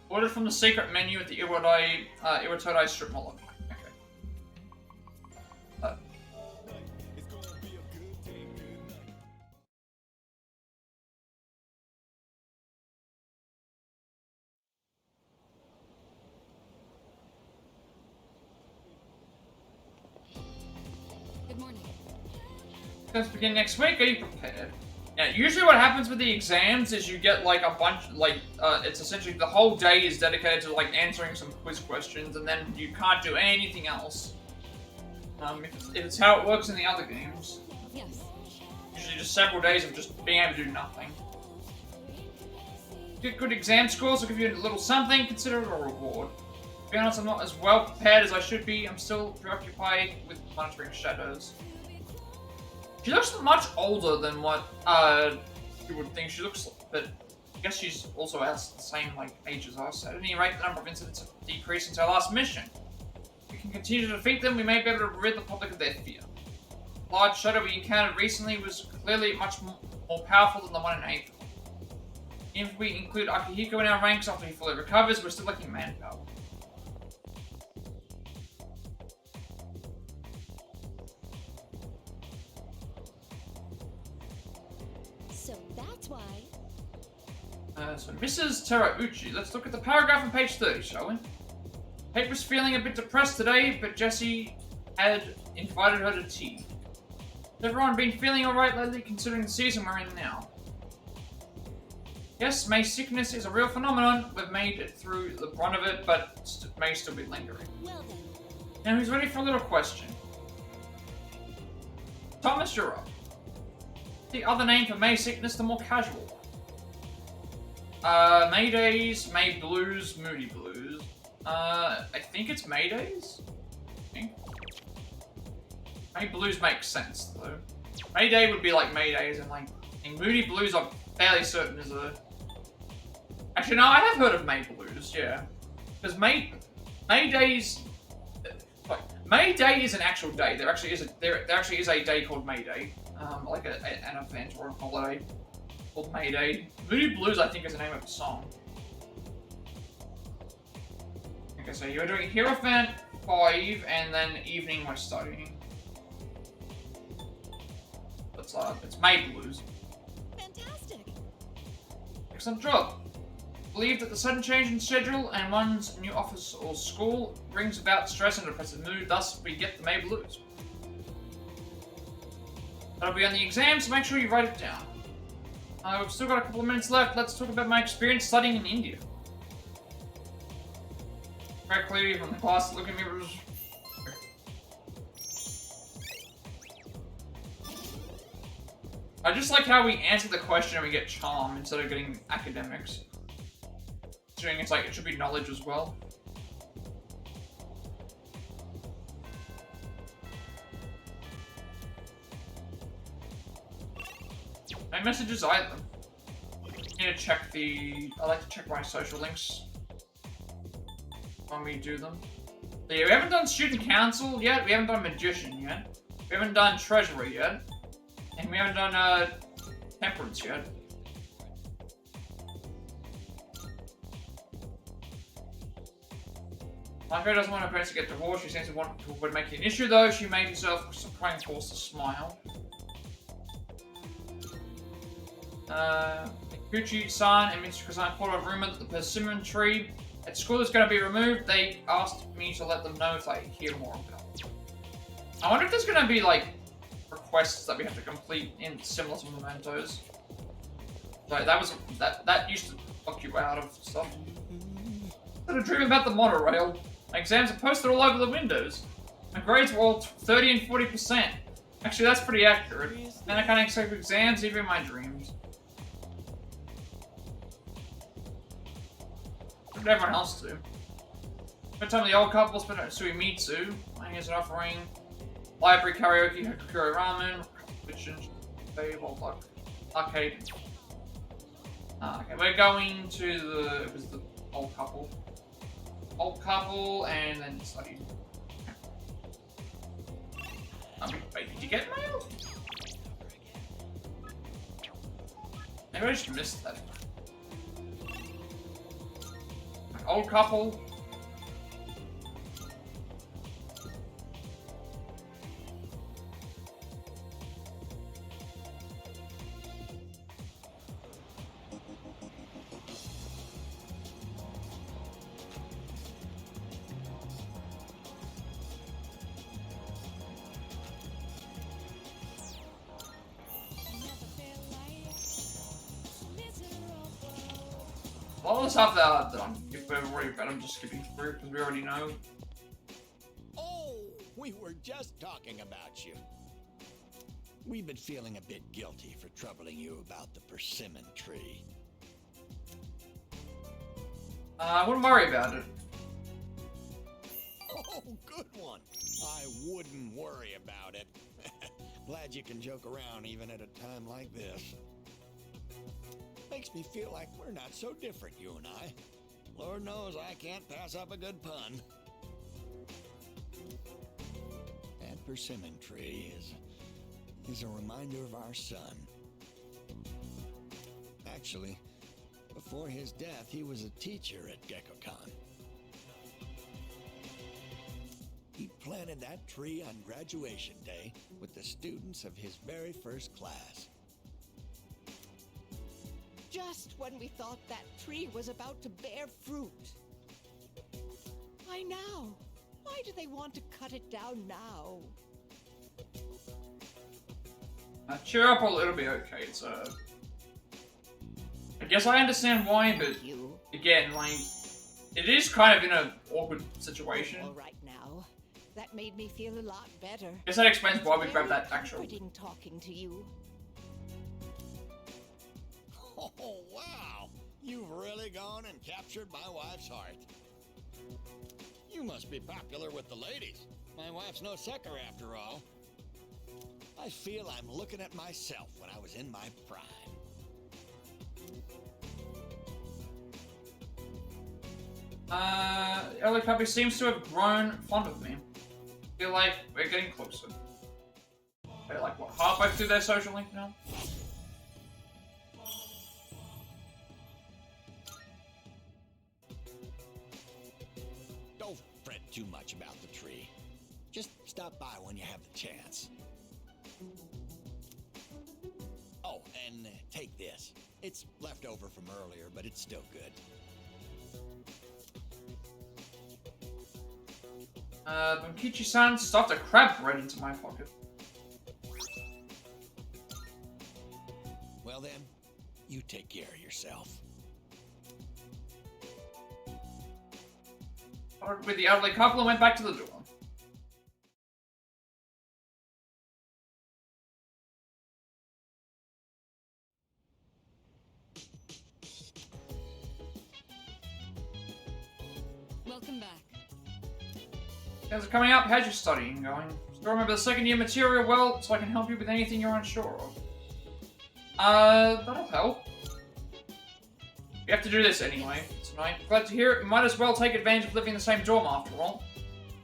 Ordered from the secret menu at the Iwatodai Strip Mall. Exams begin next week. Are you prepared? Yeah, usually what happens with the exams is you get like a bunch, like, it's essentially the whole day is dedicated to like answering some quiz questions, and then you can't do anything else. If it's how it works in the other games. Yes. Usually just several days of just being able to do nothing. Get good exam scores will give you a little something, consider it a reward. To be honest, I'm not as well prepared as I should be. I'm still preoccupied with monitoring shadows. She looks much older than what you would think she looks like, but I guess she's also has the same like age as us. At any rate, the number of incidents have decreased since our last mission. If we can continue to defeat them, we may be able to rid the public of their fear. The large shadow we encountered recently was clearly much more powerful than the one in April. Even if we include Akihiko in our ranks after he fully recovers, we're still lacking manpower. So that's why. So Mrs. Terauchi, let's look at the paragraph on page 30, shall we? Paper's feeling a bit depressed today, but Jessie had invited her to tea. Has everyone been feeling alright lately, considering the season we're in now? Yes, May's sickness is a real phenomenon. We've made it through the brunt of it, but may still be lingering. Well then. Now who's ready for a little question? Thomas, you're up. The other name for May sickness, the more casual one. May Days, May Blues, Moody Blues. I think it's May Days? I think. May Blues makes sense, though. May Day would be like May Days, and like, in Moody Blues, I'm fairly certain is a... Actually, no, I have heard of May Blues, yeah. Because May Days... Like, May Day is an actual day. There actually is a day called May Day. Like an event or a holiday called May Day. Moody Blues, I think, is the name of the song. Okay, so you're doing Hierophant 5, and then evening we're studying. It's May Blues. Fantastic. Excellent job. Believe that the sudden change in schedule and one's new office or school brings about stress and a depressive mood, thus we get the May Blues. That'll be on the exam, so make sure you write it down. We've still got a couple of minutes left. Let's talk about my experience studying in India. Very clearly from the class, look at me. I just like how we answer the question and we get charm instead of getting academics. Considering it's like, it should be knowledge as well. No messages either. I need to check I like to check my social links when we do them. So yeah, we haven't done Student Council yet, we haven't done Magician yet, we haven't done Treasury yet, and we haven't done Temperance yet. My friend doesn't want her parents to get divorced. She seems to want to avoid making an issue, though. She made herself trying to force a smile. Kuchi-san and Mitsuru-san caught a rumor that the persimmon tree at school is going to be removed. They asked me to let them know if I hear more about it. I wonder if there's going to be, like, requests that we have to complete in similar to Mementos. So that used to lock you out of stuff. Instead of dreaming about the monorail, my exams are posted all over the windows. My grades were all 30 and 40%. Actually, that's pretty accurate. And I can't accept exams even in my dreams. What did everyone else do? Spent time with the old couple, spent at Suimitsu. Here's an offering. Library, karaoke, Hakukuro ramen, kitchen, arcade. Okay, we're going to it was the old couple. Old couple, and then study. Wait, did you get mail? Maybe I just missed that. Old couple. Well, let's have that done. If we're worried about him just skipping through, because we already know. Oh, we were just talking about you. We've been feeling a bit guilty for troubling you about the persimmon tree. I wouldn't worry about it. Oh, good one. I wouldn't worry about it. Glad you can joke around even at a time like this. Makes me feel like we're not so different, you and I. Lord knows I can't pass up a good pun. That persimmon tree is a reminder of our son. Actually, before his death, he was a teacher at GeckoCon. He planted that tree on graduation day with the students of his very first class. Just when we thought that tree was about to bear fruit. Why now? Why do they want to cut it down now? Cheer up a little bit, okay, it's I guess I understand why, but again, like, it is kind of in an awkward situation. All right now. That made me feel a lot better. Guess that explains why we grabbed that actual. Comforting talking to you. Oh, wow! You've really gone and captured my wife's heart. You must be popular with the ladies. My wife's no sucker after all. I feel I'm looking at myself when I was in my prime. Ellie Puppy seems to have grown fond of me. I feel like we're getting closer. They're like, what, halfway through their social link now? Don't fret too much about the tree. Just stop by when you have the chance. Oh, and take this. It's left over from earlier, but it's still good. Bunkichi-san stuffed a crab bread into my pocket. Well then, you take care of yourself. With the elderly couple and went back to the door. Welcome back. Guys are coming up. How's your studying going? Still remember the second year material well, so I can help you with anything you're unsure of. That'll help. You have to do this anyway tonight. Glad to hear it. You might as well take advantage of living in the same dorm after all.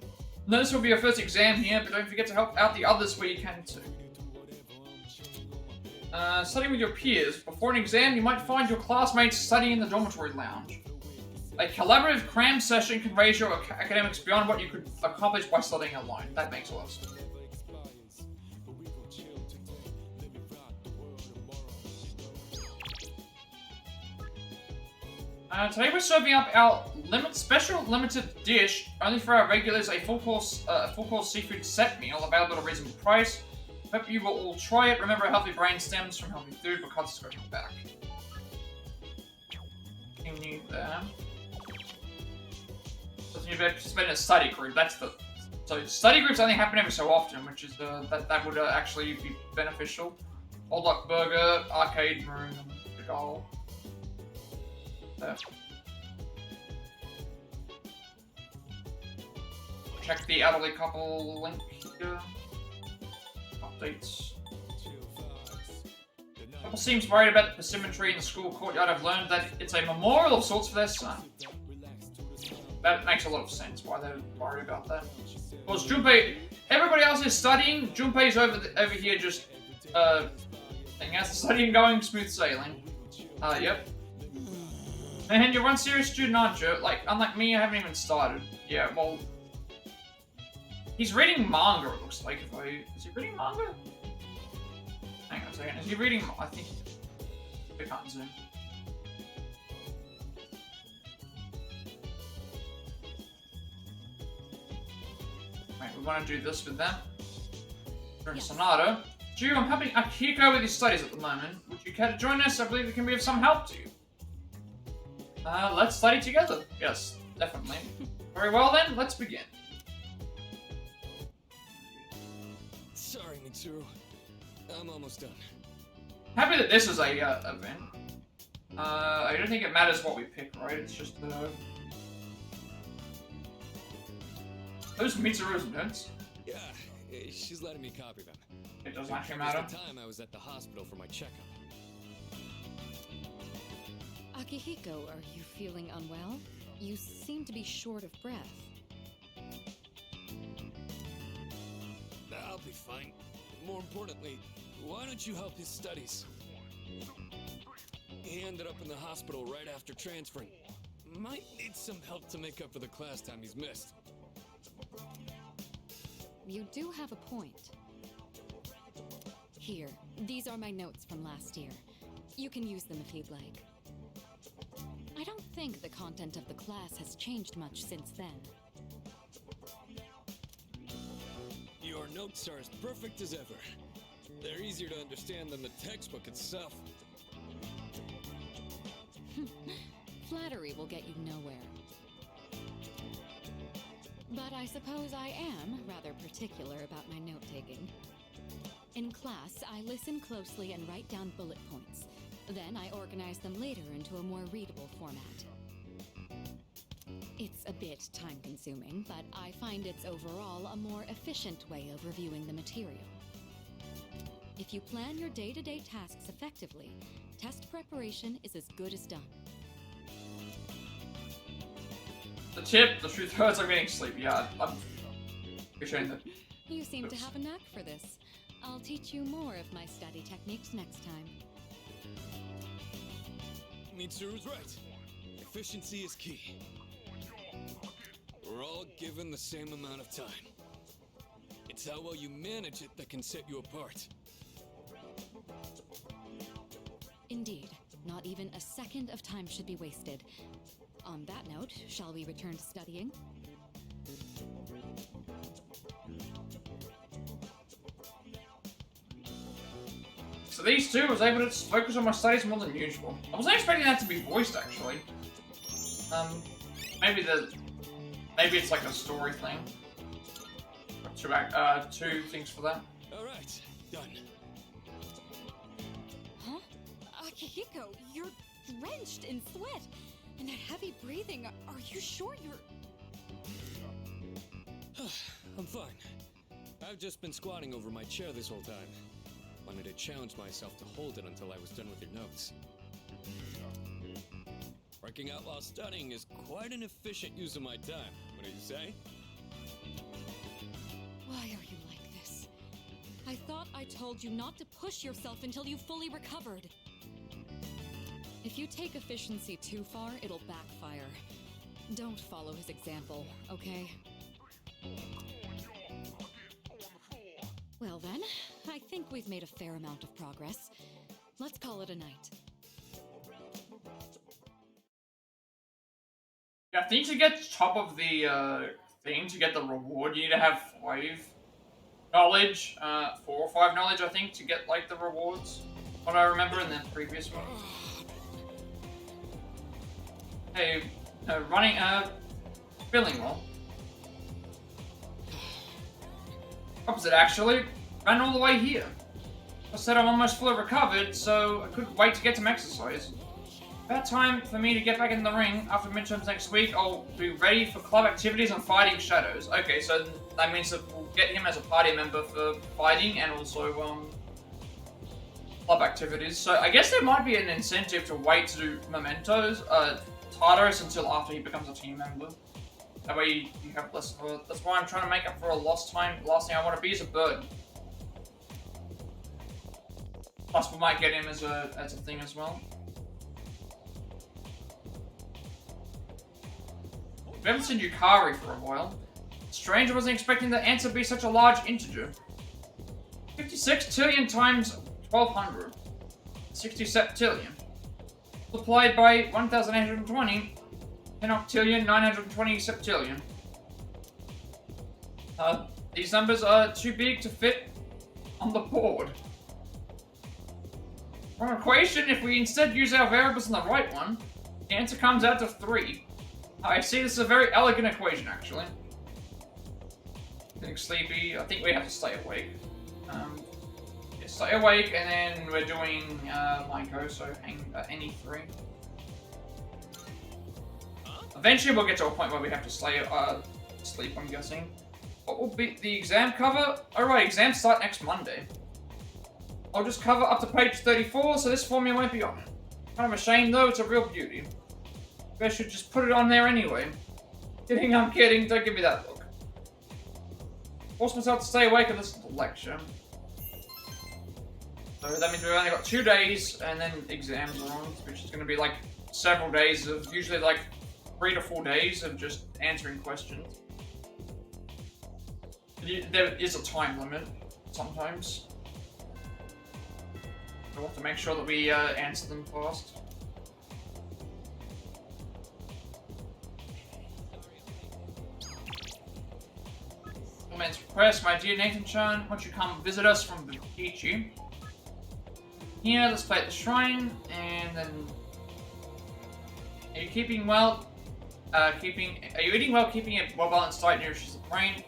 I know this will be your first exam here, but don't forget to help out the others where you can too. Studying with your peers. Before an exam, you might find your classmates studying in the dormitory lounge. A collaborative cram session can raise your academics beyond what you could accomplish by studying alone. That makes a lot of sense. Today we're serving up our special limited dish only for our regulars, a full course seafood set meal available at a reasonable price. Hope you will all try it. Remember, a healthy brain stems from healthy food, but cuts go back. You need that. So you participate in a study group. That's the study groups only happen every so often, which is that would actually be beneficial. Old Duck Burger, arcade room, and the goal. Check the elderly couple link here. Updates. Couple seems worried about the persimmon tree in the school courtyard. I've learned that it's a memorial of sorts for their son. That makes a lot of sense why they're worried about that. Of course, Junpei, everybody else is studying. Junpei's over here just hanging out, studying, going smooth sailing. Yep. And you're one serious student, aren't you? Like, unlike me, I haven't even started. Yeah, well, he's reading manga. It looks like. Is he reading manga? Hang on a second. Is he reading? I think. I can't zoom. Right, we want to do this with them. During Sonata. Ju, I'm helping Akiko with his studies at the moment. Would you care to join us? I believe it can be of some help to you. Let's study together. Yes, definitely. Very well then, let's begin. Sorry, Mitsuru. I'm almost done. Happy that this is a event. I don't think it matters what we pick, right? It's just those Mitsuru's notes. Yeah, she's letting me copy them. It doesn't actually Covers matter. the time I was at the hospital for my checkup. Akihiko, are you feeling unwell? You seem to be short of breath. I'll be fine. More importantly, why don't you help his studies? He ended up in the hospital right after transferring. Might need some help to make up for the class time he's missed. You do have a point. Here, these are my notes from last year. You can use them if you'd like. I don't think the content of the class has changed much since then. Your notes are as perfect as ever. They're easier to understand than the textbook itself. Flattery will get you nowhere. But I suppose I am rather particular about my note-taking. In class, I listen closely and write down bullet points. Then I organize them later into a more readable format. It's a bit time-consuming, but I find it's overall a more efficient way of reviewing the material. If you plan your day-to-day tasks effectively, test preparation is as good as done. The truth hurts, I'm getting sleepy. Yeah, I'm appreciating that. You seem to have a knack for this. I'll teach you more of my study techniques next time. Mitsuru's right. Efficiency is key. We're all given the same amount of time. It's how well you manage it that can set you apart. Indeed, not even a second of time should be wasted. On that note, shall we return to studying? So these two, I was able to focus on my studies more than usual. I wasn't expecting that to be voiced, actually. Maybe it's like a story thing. Two things for that. All right, done. Huh? Akihiko, you're drenched in sweat. And that heavy breathing, are you sure you're... I'm fine. I've just been squatting over my chair this whole time. Wanted to challenge myself to hold it until I was done with your notes. Working out while studying is quite an efficient use of my time. What do you say? Why are you like this? I thought I told you not to push yourself until you fully recovered. If you take efficiency too far, it'll backfire. Don't follow his example, okay? Well then, I think we've made a fair amount of progress. Let's call it a night. Yeah, I think to get top of the thing, to get the reward, you need to have 5 knowledge, 4 or 5 knowledge, I think, to get, like, the rewards. What I remember in the previous one. Hey, feeling well. Opposite, actually. Ran all the way here. I said I'm almost fully recovered, so I couldn't wait to get some exercise. About time for me to get back in the ring. After midterms next week, I'll be ready for club activities and fighting shadows. Okay, so that means that we'll get him as a party member for fighting and also, club activities. So I guess there might be an incentive to wait to do mementos, Tartarus until after he becomes a team member. That way you have less of a... That's why I'm trying to make up for a lost time. The last thing I want to be is a burden. Plus we might get him as a thing as well. We haven't seen Yukari for a while. Strange, I wasn't expecting the answer to be such a large integer. 56 tillion times 1200. 60 septillion. Multiplied by 1820. 10 octillion, 920 septillion. These numbers are too big to fit on the board. Wrong equation. If we instead use our variables in the right one, The answer comes out to 3. I see this is a very elegant equation, actually. Getting sleepy. I think we have to stay awake. Yeah, stay awake, and then we're doing Maiko, so any 3. Eventually, we'll get to a point where we have to sleep, I'm guessing. What will be the exam cover? Alright, exams start next Monday. I'll just cover up to page 34, so this formula won't be on it. Kind of a shame, though, it's a real beauty. I should just put it on there anyway. Kidding, I'm kidding, don't give me that look. Force myself to stay awake and listen to the lecture. So that means we've only got 2 days, and then exams are on, which is going to be like several days of, usually like 3 to 4 days of just answering questions. There is a time limit, sometimes. We want to make sure that we answer them fast. Comments request, my dear Nathan-chan, won't you come visit us from Bukichi? Here, let's play at the shrine, and then... Are you keeping well? Are you eating well, keeping a well-balanced diet nourishes the brain?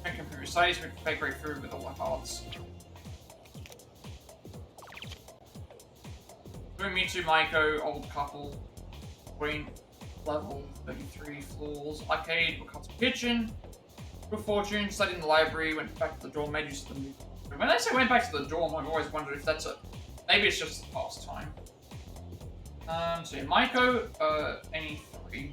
Drink improve your studies, we prepare great food with all our hearts. Mitsuru, Maiko, old couple, green, level 33 floors, arcade, Wakatsu kitchen, good fortune, studied in the library, went back to the dorm, made use of the new. When I say went back to the dorm, I've always wondered if that's a, maybe it's just a pastime. So yeah, Maiko, any 3.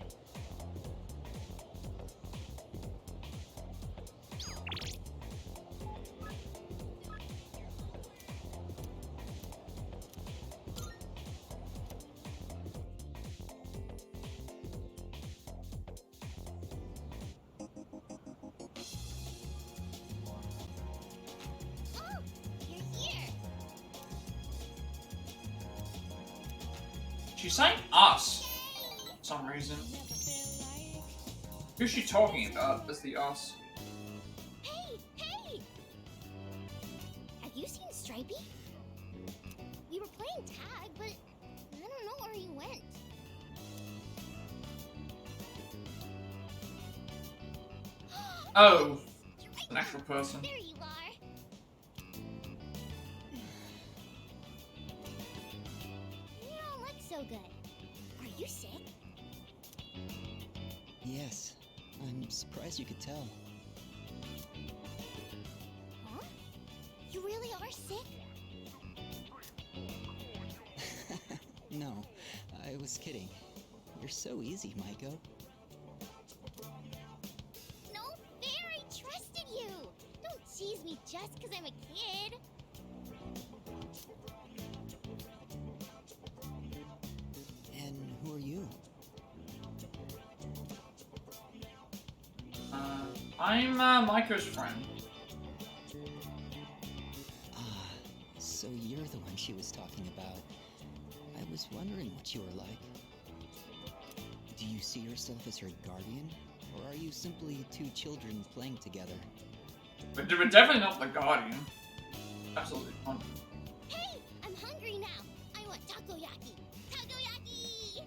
She's saying us, for some reason. Who's she talking about as the us? Hey! Hey! Have you seen Stripey? We were playing tag, but I don't know where he went. Oh, an actual person. There you are. You don't look so good. Are you sick? Yes. I'm surprised you could tell. Huh? You really are sick? No, I was kidding. You're so easy, Maiko. No fair, I trusted you! Don't tease me just because I'm a kid! And who are you? I'm Maiko's friend. Ah, so you're the one she was talking about. I was wondering what you were like. Do you see yourself as her guardian? Or are you simply 2 children playing together? But we're definitely not the guardian. Absolutely not. Hey! I'm hungry now! I want takoyaki! Takoyaki!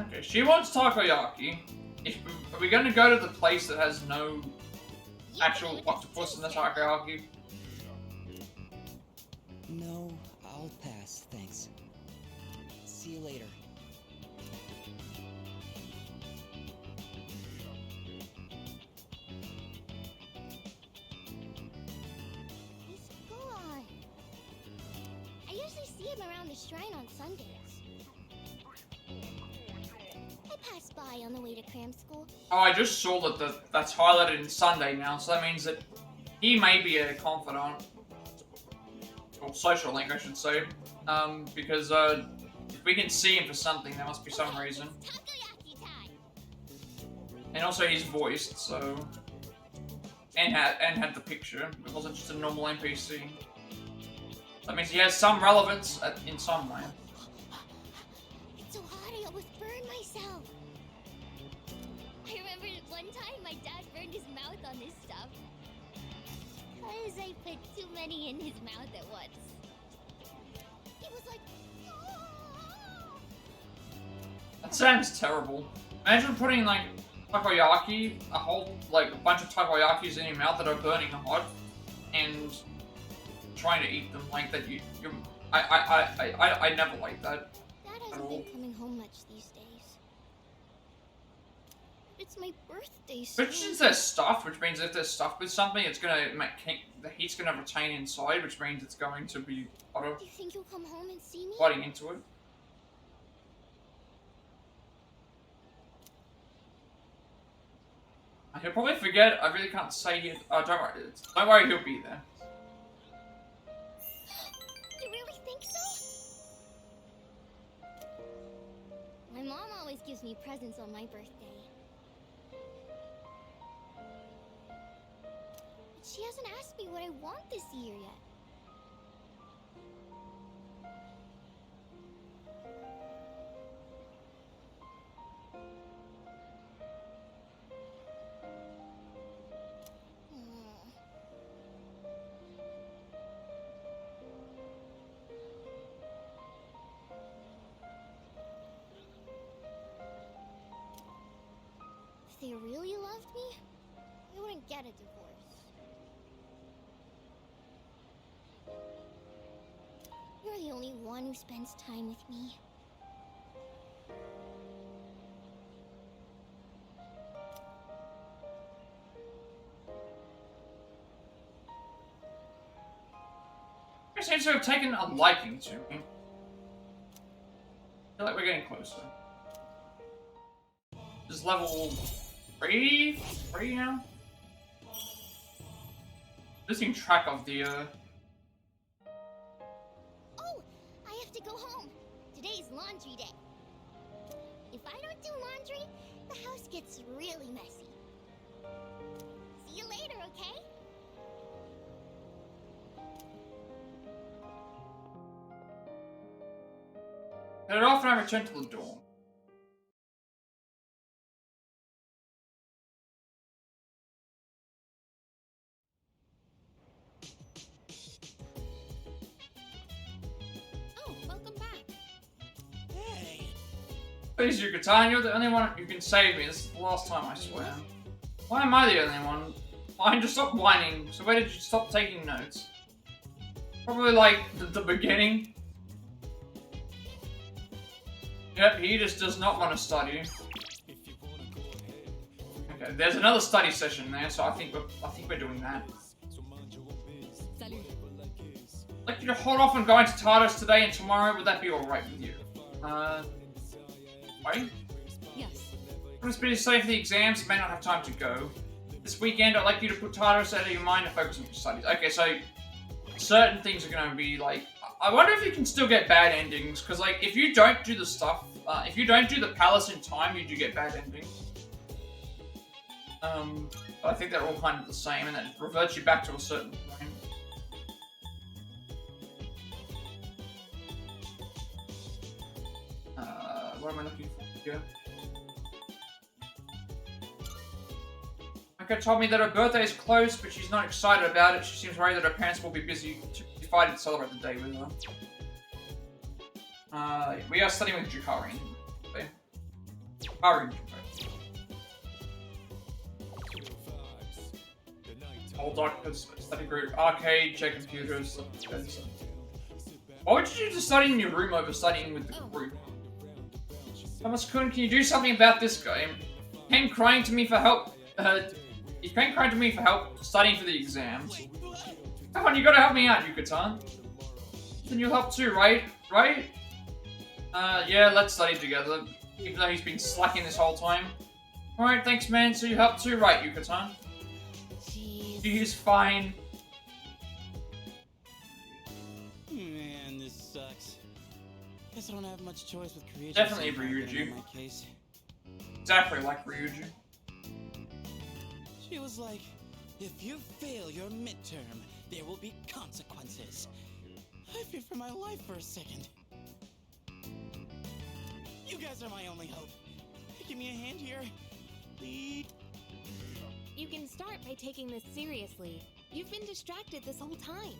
Okay, she wants takoyaki. Are we going to go to the place that has no actual octopus in the takoyaki? No, I'll pass, thanks. See you later. He's gone. I usually see him around the shrine on Sundays. I passed by on the way to cram school. Oh, I just saw that that's highlighted in Sunday now, so that means that he may be a confidant. Or social link, I should say. Because if we can see him for something, there must be some reason. Takoyaki time! And also he's voiced, so... And had the picture. It wasn't just a normal NPC. That means he has some relevance in some way. It's so hot I almost burned myself. I remember one time my dad burned his mouth on this stuff. Because I put too many in his mouth at once. He was like, "Ah!" That sounds terrible. Imagine putting like takoyaki, a whole like a bunch of takoyakis in your mouth that are burning hot, and trying to eat them like that. I never like that. Dad hasn't been coming home much these days. It's my birthday soon. But since they're stuffed, which means if they're stuffed with something, it's gonna make the heat's gonna retain inside, which means it's going to be hotter. Do you think you'll come home and see me? Biting into it. He'll probably forget. I really can't say it. Don't worry. Don't worry, he'll be there. You really think so? My mom always gives me presents on my birthday. But she hasn't asked me what I want this year yet. If they really loved me, they wouldn't get a divorce. You're the only one who spends time with me. You seem to have taken a liking to me. I feel like we're getting closer. This is level 3 now? Losing track of the, Oh, I have to go home. Today's laundry day. If I don't do laundry, the house gets really messy. See you later, okay? Head off and I return to the dorm. Oh, welcome back. Hey! Please, Yucatan, you're the only one who can save me. This is the last time, I swear. Why am I the only one? Fine, just stop whining. So where did you stop taking notes? Probably like the beginning. Yep, he just does not want to study. Okay, there's another study session there, so I think we're doing that. Salut. I'd like you to hold off on going to Tartarus today and tomorrow. Would that be alright with you? Wait? Yes. I'm just busy studying for the exams, may not have time to go. This weekend, I'd like you to put Tartarus out of your mind and focus on your studies. Okay, so certain things are going to be like... I wonder if you can still get bad endings, because like, if you don't do the stuff, if you don't do the palace in time, you do get bad endings. But I think they're all kind of the same, and that reverts you back to a certain point. What am I looking for here? Mika told me that her birthday is close, but she's not excited about it. She seems worried that her parents will be busy fighting to celebrate the day with her. We are studying with Jukari. Okay. Jukari. Old doctors, study group, arcade, check computers. Why would you just study in your room over studying with the group? Thomas-kun, can you do something about this guy? He came crying to me for help. He came crying to me for help studying for the exams. Come on, you gotta help me out, Yucatan. Then you'll help too, right? Right? Yeah, let's study together. Even though he's been slacking this whole time. Alright, thanks, man. So you help too, right, Yucatan? He's fine. Man, this sucks. Guess I don't have much choice with creation. Definitely Ryuji. In my case. Exactly like Ryuji. She was like, if you fail your midterm, there will be consequences. I feared for my life for a second. You guys are my only hope. Give me a hand here, please. You can start by taking this seriously. You've been distracted this whole time.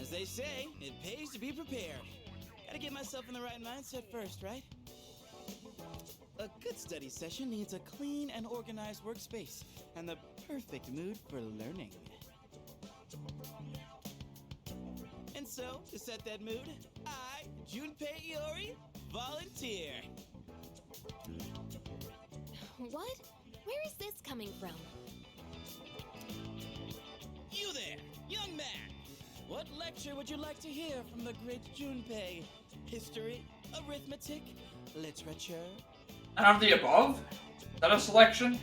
As they they say it pays to be prepared. Gotta get myself in the right mindset first, right? A good study session needs a clean and organized workspace and the perfect mood for learning. And so, to set that mood, I, Junpei Iori, volunteer. What? Where is this coming from? You there, young man! What lecture would you like to hear from the great Junpei? History, arithmetic, literature? None of the above? Is that a selection?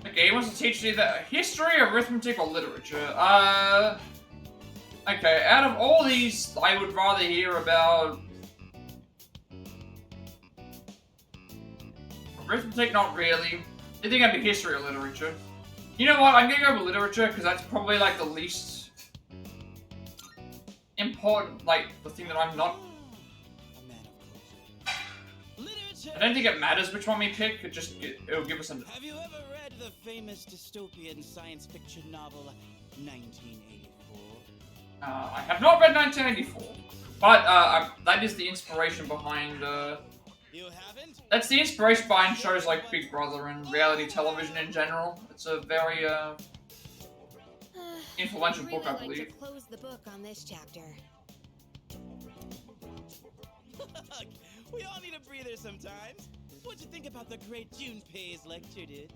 Okay, he wants to teach either history, arithmetic, or literature. Okay, out of all these, I would rather hear about... Arithmetic, not really. You think I'd be history or literature? You know what, I'm gonna go with literature, because that's probably, like, the least... important, like, the thing that I'm not... I don't think it matters which one we pick, it'll give us an... Have you ever read the famous dystopian science fiction novel 1984? I have not read 1984, but that is the inspiration behind, You haven't? That's the inspiration behind shows like Big Brother and reality television in general. It's a very, influential book, I believe. Like to close the book on this chapter. We all need a breather sometimes. What'd you think about the great Junpei's lecture, dude?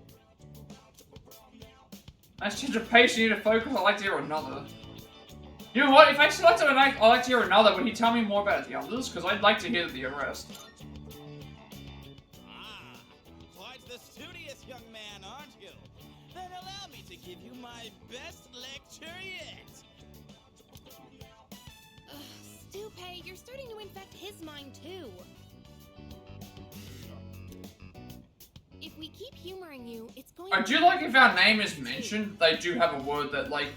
Nice change of pace, you need to focus, I'd like to hear another. You know what, if I selected an I'd like to hear another, would he tell me more about the others? Because I'd like to hear the rest. Ah, quite the studious young man, aren't you? Then allow me to give you my best lecture yet. Stupay, you're starting to infect his mind too. If we keep humoring you, it's going to... I do like if our name is mentioned, they do have a word that, like,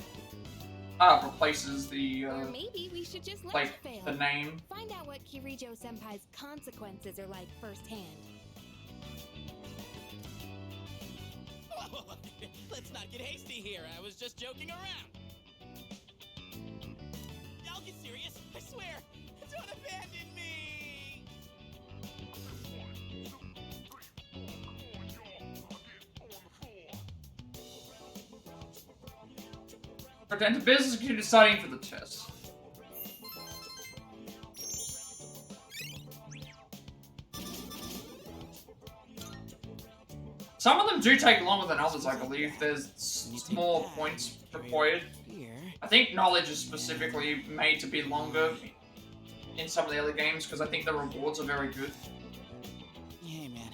replaces the, Or maybe we should just let like, it fail. the name. Find out what Kirijo-senpai's consequences are like firsthand. Let's not get hasty here. I was just joking around. I'll get serious. I swear. Don't abandon me. Return to business and continue studying for the test. Some of them do take longer than others, I believe. There's more points required. I think knowledge is specifically made to be longer in some of the other games because I think the rewards are very good. Hey, man.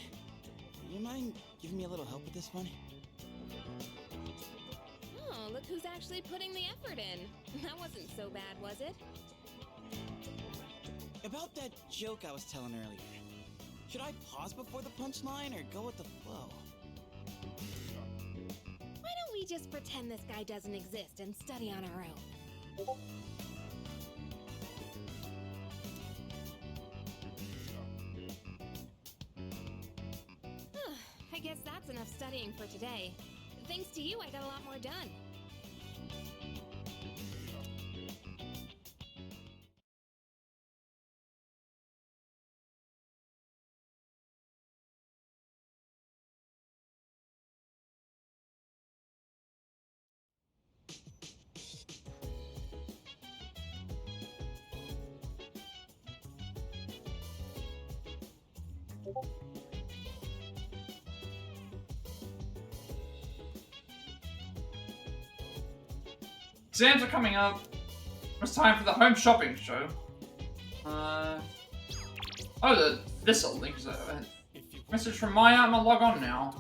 You mind giving me a little help with this one? Oh, look who's actually putting the effort in. That wasn't so bad, was it? About that joke I was telling earlier. Should I pause before the punchline or go with the flow? Why don't we just pretend this guy doesn't exist and study on our own? I guess that's enough studying for today. Thanks to you, I got a lot more done. Exams are coming up. It's time for the home shopping show. This link is over. Message from Maya, I'm gonna log on now.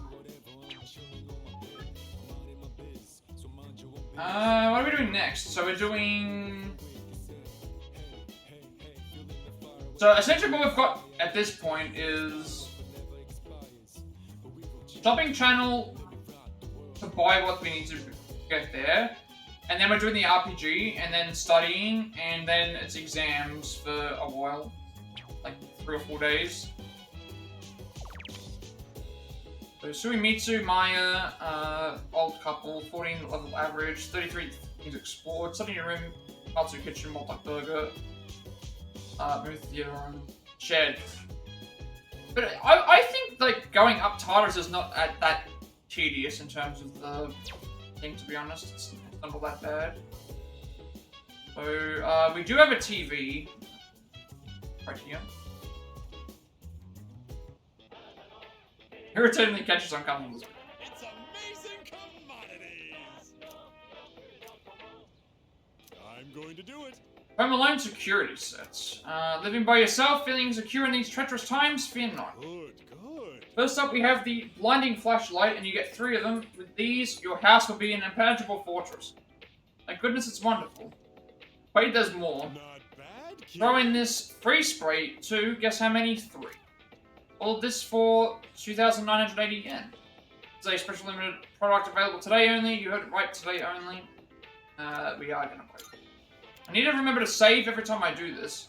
What are we doing next? So we're doing... So essentially what we've got at this point is... Shopping channel to buy what we need to get there. And then we're doing the RPG, and then studying, and then it's exams for a while. Like 3 or 4 days. So Suimitsu, Maya, old couple, 14 level average, 33 things explored, study in your room, Matsu kitchen, multi-burger, movie theater room, shed. But I think like going up Tartarus is not that tedious in terms of the thing, to be honest. It's not all that bad. So we do have a TV right here. Irritatingly catches on coming. It's amazing commodities. I'm going to do it. Home Alone security sets. Living by yourself, feeling insecure in these treacherous times? Fear not. Good. First up, we have the blinding flashlight, and you get 3 of them. With these, your house will be an impenetrable fortress. Thank goodness it's wonderful. Wait, there's more. Not bad, kid. Throw in this free spray, too. Guess how many? 3. All of this for 2,980 yen. It's a special limited product available today only. You heard it right, today only. We are gonna play. I need to remember to save every time I do this.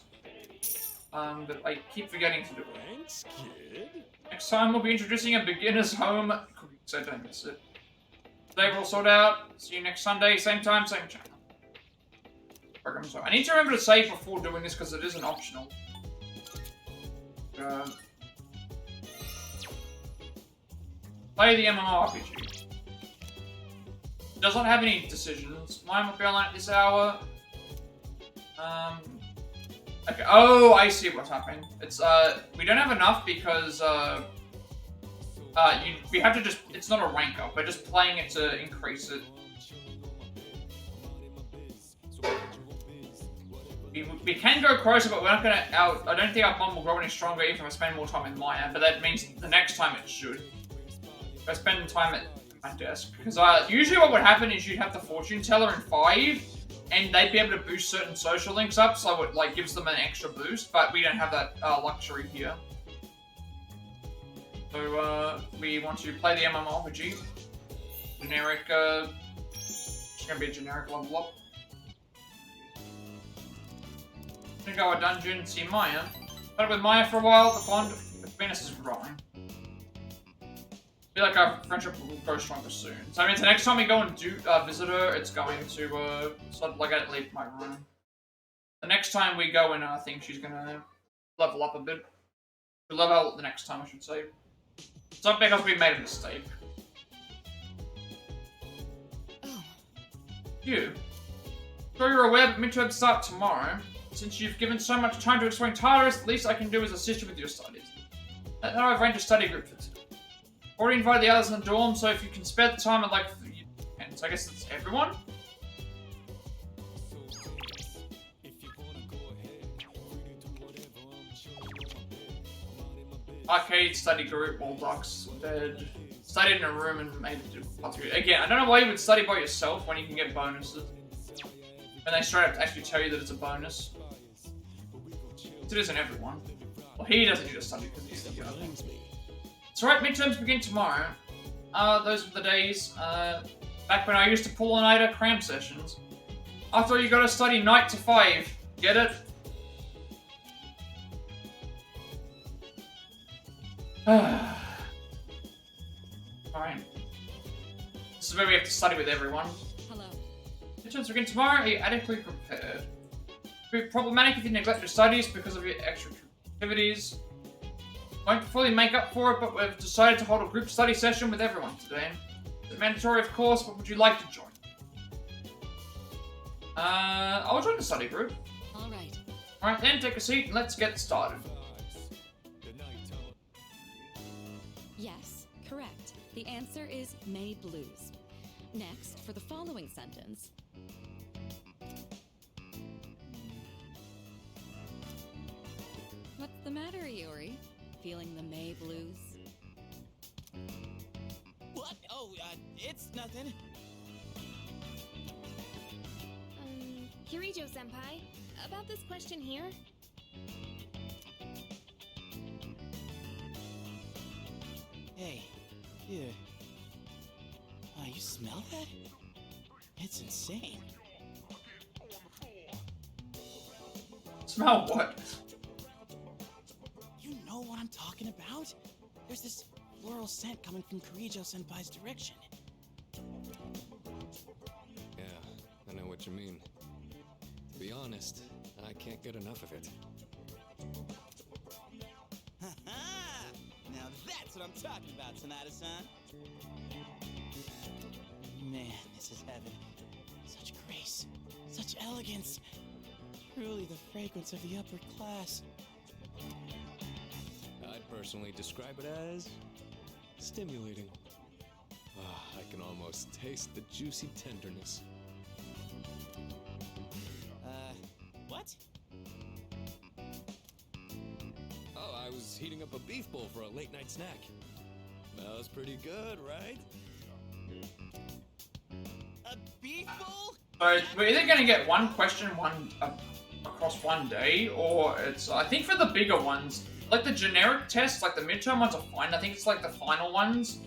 But I keep forgetting to do it. Thanks, kid. Next time we'll be introducing a beginner's home cooking set, don't miss it. Today we're all sold out. See you next Sunday, same time, same channel. Program. So I need to remember to save before doing this because it isn't optional. Play the MMORPG. Does not have any decisions. Mine will be online at this hour. Okay. Oh, I see what's happening. It's we don't have enough because we have to just. It's not a rank up. We're just playing it to increase it. We can go closer, but we're not gonna out. I don't think our bomb will grow any stronger even if I spend more time in Maya. But that means the next time it should. If I spend time at my desk, because usually what would happen is you'd have the fortune teller in 5. And they'd be able to boost certain social links up, so it like gives them an extra boost, but we don't have that luxury here. So we want to play the MMORPG. Generic, it's gonna be a generic level up. Gonna go a dungeon, see Maya. But with Maya for a while, the bond between us is growing. I feel like our friendship will grow stronger soon. So I mean, the next time we go and do visit her, it's going to sort of like I leave my room. The next time we go in, I think she's gonna level up a bit. She'll level up the next time, I should say. It's not because we made a mistake. Oh. You. Sure you're aware that midterms start tomorrow. Since you've given so much time to exploring Tartarus, the least I can do is assist you with your studies. Now I've arranged a study group for today. Already invited the others in the dorm, so if you can spare the time, I'd like for you. And so I guess it's everyone. Arcade, study group, wall ducks, bed. Studied in a room and made it do parts of it. Again, I don't know why you would study by yourself when you can get bonuses. And they straight up actually tell you that it's a bonus. It isn't everyone. Well, he doesn't need to study because he's the young. That's right, midterms begin tomorrow. Those were the days, back when I used to pull all-nighter cram sessions. After all, you gotta study night to 5. Get it? Fine. This is where we have to study with everyone. Hello. Midterms begin tomorrow. Are you adequately prepared? It will be problematic if you neglect your studies because of your extra activities. Won't fully make up for it, but we've decided to hold a group study session with everyone today. It's mandatory, of course, but would you like to join? I'll join the study group. Alright. Alright then, take a seat and let's get started. Yes, correct. The answer is May Blues. Next, for the following sentence. What's the matter, Iori? Feeling the May Blues? What? Oh, it's nothing. Kirijo-senpai, about this question here. Hey, here. Oh, you smell that? It's insane. Smell what? You know what I'm talking about? There's this floral scent coming from Kirijo-senpai's direction. Yeah, I know what you mean. To be honest, I can't get enough of it. Ha-ha! Now that's what I'm talking about, Sonata-san. Man, this is heaven. Such grace, such elegance. Truly the fragrance of the upper class. I'd personally describe it as stimulating. I can almost taste the juicy tenderness. What? Oh, I was heating up a beef bowl for a late night snack. That was pretty good, right? A beef bowl? So we're either going to get one question across one day, or it's, I think for the bigger ones, like the generic tests, like the midterm ones are fine. I think it's like the final ones,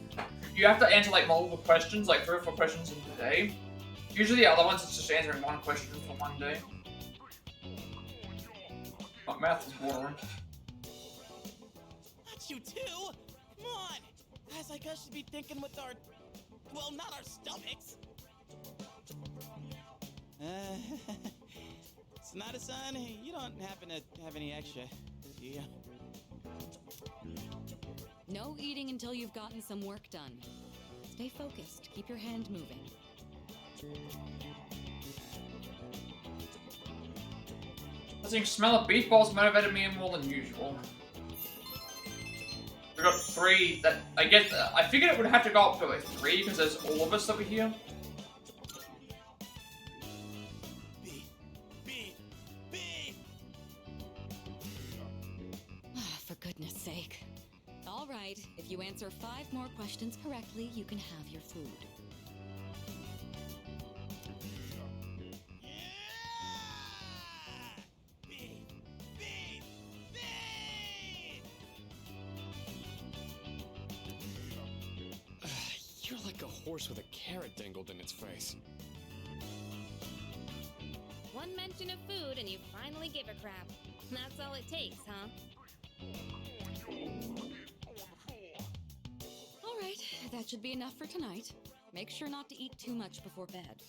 you have to answer like multiple questions, like 3 or 4 questions in a day. Usually the other ones, it's just answering one question for one day. My mouth is watering. Not you too! Come on! Guys like us should be thinking with our... well, not our stomachs! Sonata-san, you don't happen to have any extra, do you? No eating until you've gotten some work done. Stay focused. Keep your hand moving. I think smell of beef balls motivated me more than usual. We got 3 that I guess I figured it would have to go up to like 3 because there's all of us that were here. For goodness sake. All right, if you answer 5 more questions correctly, you can have your food. You're like a horse with a carrot dangled in its face. One mention of food and you finally give a crap. That's all it takes, huh? All right, that should be enough for tonight. Make sure not to eat too much before bed.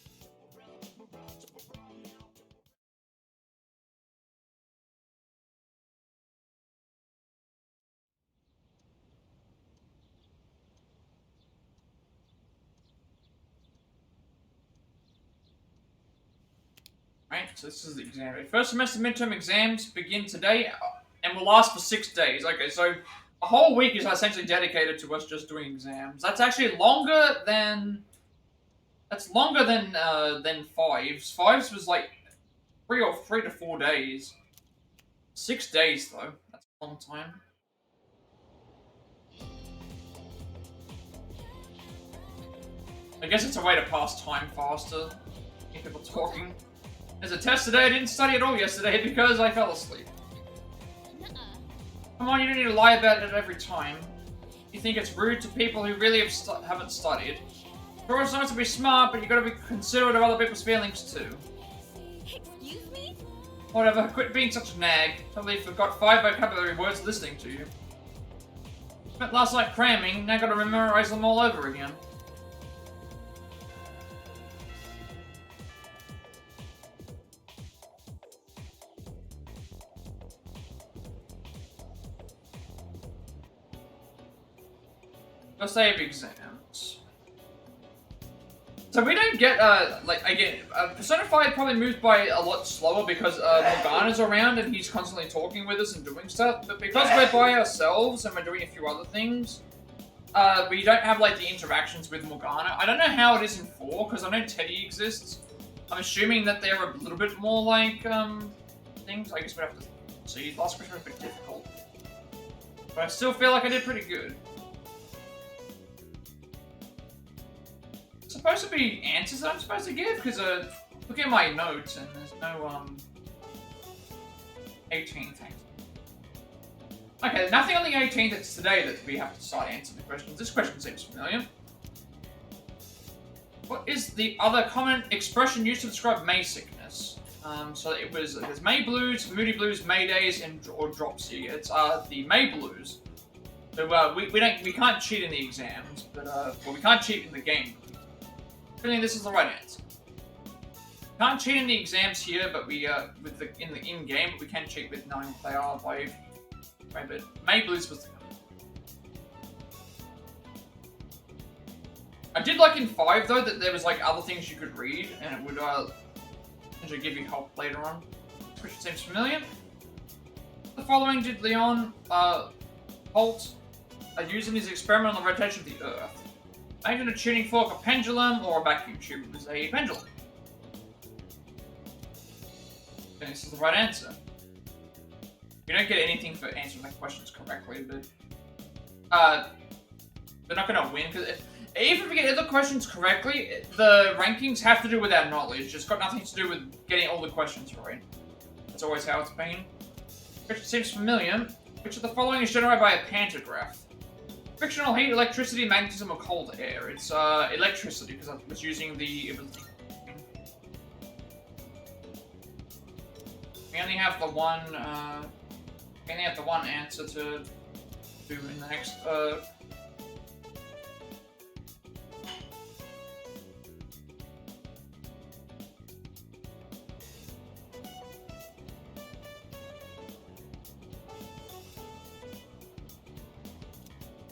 Right, so this is the exam day. First semester midterm exams begin today and will last for 6 days. Okay, so a whole week is essentially dedicated to us just doing exams. That's actually longer than... That's longer than Fives. Fives was like 3 to 4 days. 6 days, though. That's a long time. I guess it's a way to pass time faster. Keep people talking. There's a test today. I didn't study at all yesterday because I fell asleep. Come on, you don't need to lie about it every time. You think it's rude to people who really haven't studied. Sure, it's nice to be smart, but you gotta be considerate of other people's feelings too. Excuse me? Whatever, quit being such a nag. Totally forgot 5 vocabulary words listening to you. Spent last night cramming, now gotta memorize them all over again. First day of exams. So we don't get, like, again, Persona 5 probably moves by a lot slower because Morgana's around and he's constantly talking with us and doing stuff, but because we're by ourselves and we're doing a few other things, we don't have, like, the interactions with Morgana. I don't know how it is in 4, because I know Teddy exists. I'm assuming that they're a little bit more, like, things. I guess we have to see. Last question was a bit difficult. But I still feel like I did pretty good. Supposed to be answers that I'm supposed to give, because look at my notes and there's no 18th. Okay, nothing on the 18th. It's today that we have to start answering the questions. This question seems familiar. What is the other common expression used to describe May sickness? So there's May blues, moody blues, May days, or dropsy. It's the May blues. So we can't cheat in the exams, but well, we can't cheat in the game. I think this is the right answer. Can't cheat in the exams here, but we in game, but we can cheat with knowing what they are by but maybe Blitz was the I did like in 5 though that there was like other things you could read and it would actually give you help later on. Which seems familiar. The following did Leon Holt use in his experiment on the rotation of the Earth. Imagine a tuning fork, a pendulum, or a vacuum tube. It was a pendulum. And this is the right answer. You don't get anything for answering the questions correctly, but they're not gonna win because even if we get the questions correctly, the rankings have to do with our knowledge. It's got nothing to do with getting all the questions right. That's always how it's been. Which seems familiar. Which of the following is generated by a pantograph? Frictional heat, electricity, magnetism, or cold air. It's electricity because I was using the. We only have the one. We only have the one answer to do in the next.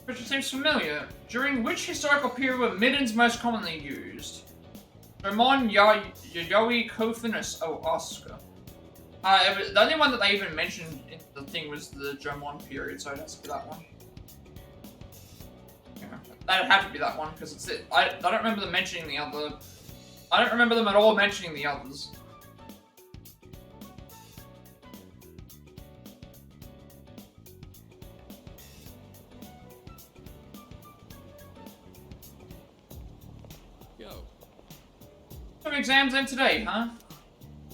Which seems familiar. During which historical period were middens most commonly used? Gourmand, Yayoi, Kofinus, Oscar. The only one that they even mentioned in the thing was the Gourmand period, so it has to be that one. Yeah, that'd have to be that one, because it's it. I don't remember them mentioning the other. I don't remember them at all mentioning the others. Some exams in today, huh?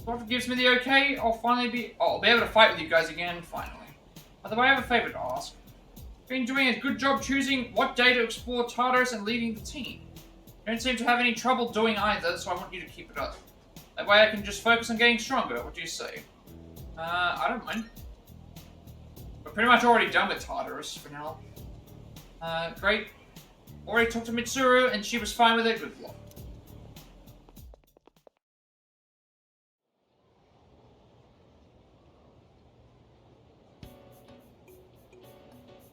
Whoever gives me the okay, I'll be able to fight with you guys again, finally. By the way, I have a favor to ask. Been doing a good job choosing what day to explore Tartarus and leading the team. You don't seem to have any trouble doing either, so I want you to keep it up. That way I can just focus on getting stronger, what do you say? I don't mind. We're pretty much already done with Tartarus for now. Great. Already talked to Mitsuru, and she was fine with it, good luck.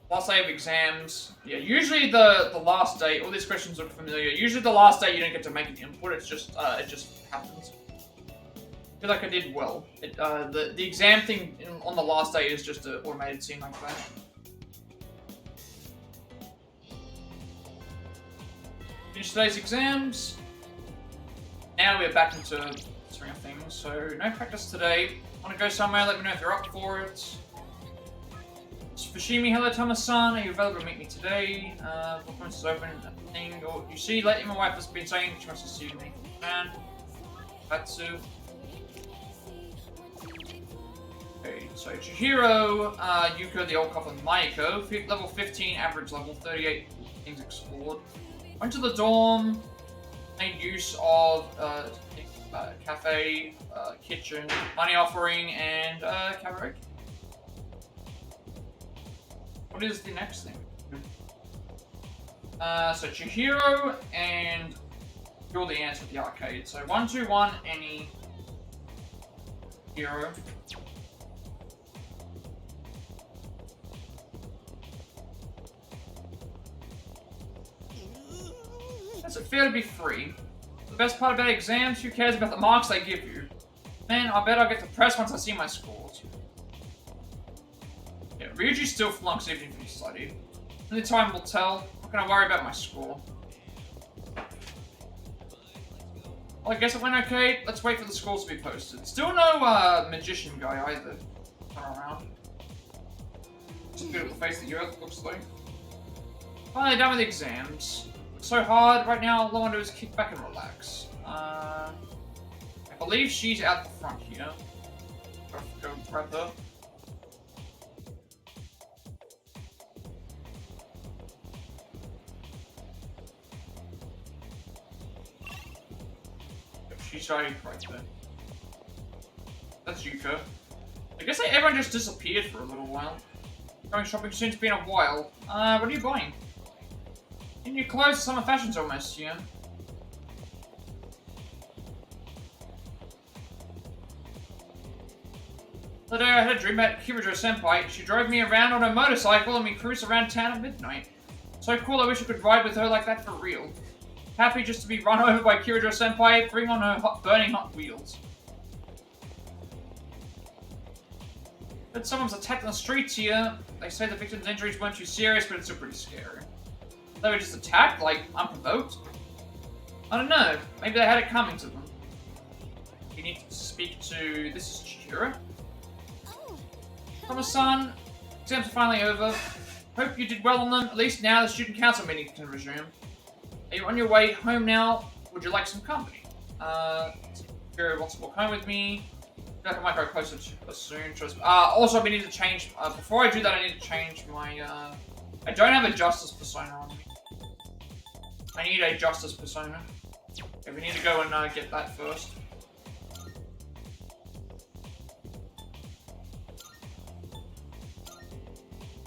Last day of exams. Yeah, usually the last day, all these questions look familiar. Usually the last day you don't get to make an input, it's just, it just happens. I feel like I did well. The exam thing on the last day is just an automated scene like that. Finish today's exams. Now we're back into the swing of things, so no practice today. Want to go somewhere, let me know if you're up for it. Fushimi, hello Thomas-san, are you available to meet me today? Bookmarks is open, thing. Or you see, lately my wife has been saying she wants to see me. And Tatsu. Okay, so Chihiro, Yuko, the old couple, and Mayako. Level 15, average level 38, things explored. Went to the dorm, made use of cafe, kitchen, money offering, and karaoke. What is the next thing? So Chihiro and you're the answer at the arcade. So 121 any hero. Is it fair to be free? The best part about exams, who cares about the marks they give you? Man, I bet I'll get depressed once I see my scores. Yeah, Ryuji still flunks even if he studied. Only time will tell. Not gonna worry about my score. Well, I guess it went okay. Let's wait for the scores to be posted. Still no magician guy either. Not around. Just good at the face of the earth, looks like. Finally done with the exams. It's so hard right now, all I want to do is kick back and relax. I believe she's out the front here. Go grab her. She's right there. That's Yuka. I guess everyone just disappeared for a little while. Going shopping soon, it's been a while. What are you buying? In your clothes, summer fashion's almost here. The day I had a dream about Kirijo Senpai. She drove me around on a motorcycle and we cruised around town at midnight. So cool, I wish I could ride with her like that for real. Happy just to be run over by Kirijo Senpai, bring on her burning hot wheels. But someone's attacked on the streets here. They say the victim's injuries weren't too serious, but it's still pretty scary. They were just attacked, like, unprovoked? I don't know. Maybe they had it coming to them. You need to speak to... This is Chihiro? Thomas-san, exams are finally over. Hope you did well on them. At least now the student council meeting can resume. Are you on your way home now? Would you like some company? Chihiro wants to walk home with me. I feel like I might go closer to her soon. Also, we need to change... before I do that, I need to change my... I don't have a Justice persona on me. I need a Justice persona. Okay, we need to go and get that first.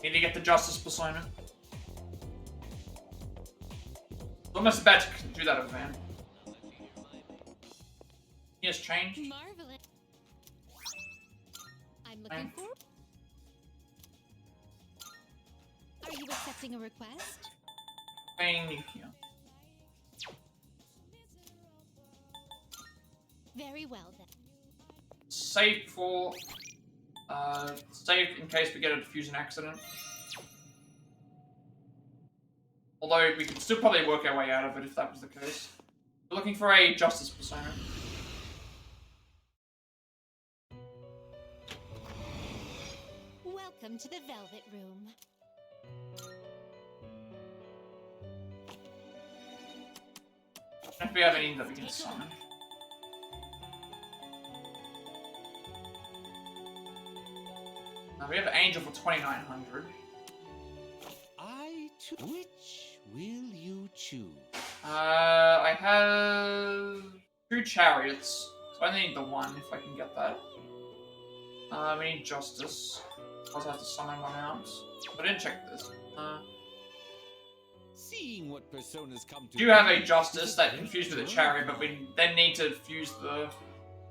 Need to get the Justice persona. I'm almost about to do that event. He has changed. Marvelous. I'm looking for. Are you accepting a request? Paying me here. Very well then. Save for. Save in case we get a diffusion accident. Although we could still probably work our way out of it if that was the case. We're looking for a Justice persona. Welcome to the Velvet Room. If we have any that we can summon. We have Angel for 2,900. Which will you choose? I have 2 chariots, so I need the one if I can get that. We need Justice. I also have to summon one out. I didn't check this. Seeing what personas come to We do have a Justice that confused with a chariot, but we then need to fuse the...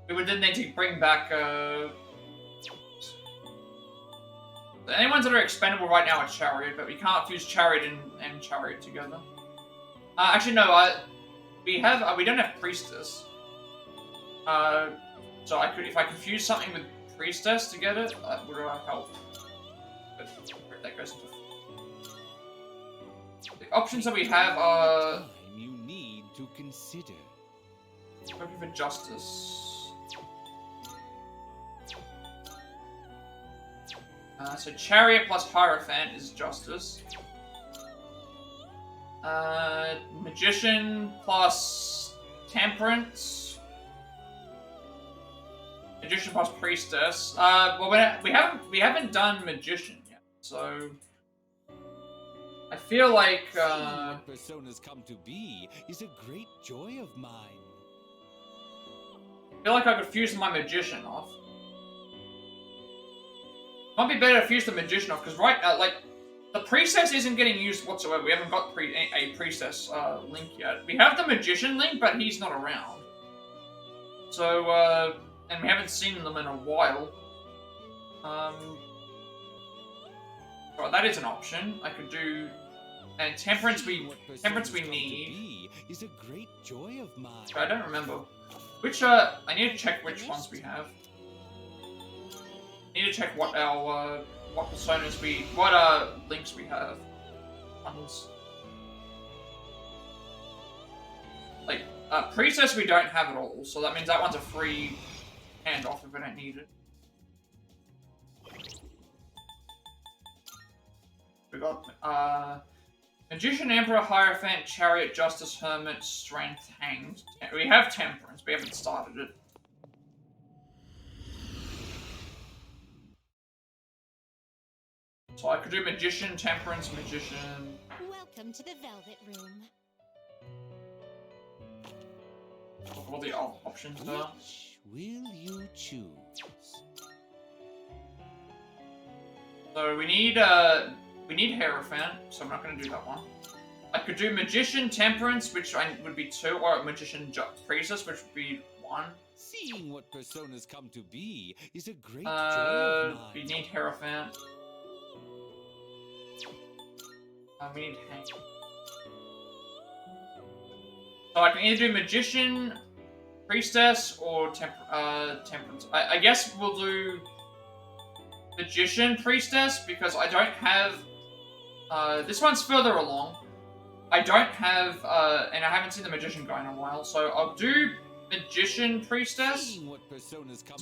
We would then need to bring back, Any ones that are expendable right now are Chariot, but we can't fuse Chariot and Chariot together. Actually, no, we don't have Priestess. So if I could fuse something with Priestess to get it, that would help. But that goes into... The options that we have are... You need to consider. Looking for Justice. So Chariot plus Hierophant is Justice. Magician plus Temperance. Magician plus Priestess. Well, we haven't done Magician yet, so I feel like what personas come to be is a great joy of mine. I feel like I could fuse my Magician off. Might be better to fuse the Magician off, because the Priestess isn't getting used whatsoever. We haven't got a Priestess link yet. We have the Magician link, but he's not around. So, and we haven't seen them in a while. So that is an option. I could do... And Temperance we need. Is a great joy of mine. I don't remember. Which, I need to check which ones we have. Need to check what our what personas what links we have. Ones like Priestess we don't have at all, so that means that one's a free handoff if I don't need it. We got Magician, Emperor, Hierophant, Chariot, Justice, Hermit, Strength, Hanged. We have Temperance, we haven't started it. So I could do Magician, Temperance, Magician. Welcome to the Velvet Room. What the options are? Which will you choose? So we need Hierophant, so I'm not gonna do that one. I could do Magician Temperance, which would be 2, or Magician Priestess, which would be 1. Seeing what personas come to be is a great joy of mine. We need Hierophant. We need Hank. So I can either do Magician, Priestess, or Temperance. I guess we'll do Magician, Priestess, because I don't have... this one's further along. I don't have, and I haven't seen the Magician guy in a while, so I'll do Magician, Priestess.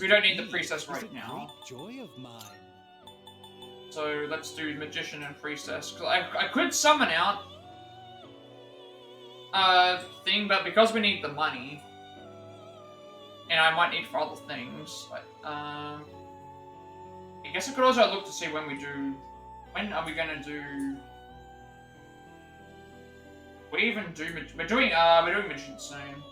We don't need the Priestess right now. Joy of mine. So let's do Magician and Priestess. Cause I could summon out thing, but because we need the money, and I might need for other things, I guess I could also look to see when we do. When are we gonna do? We even do. We're doing Magician soon.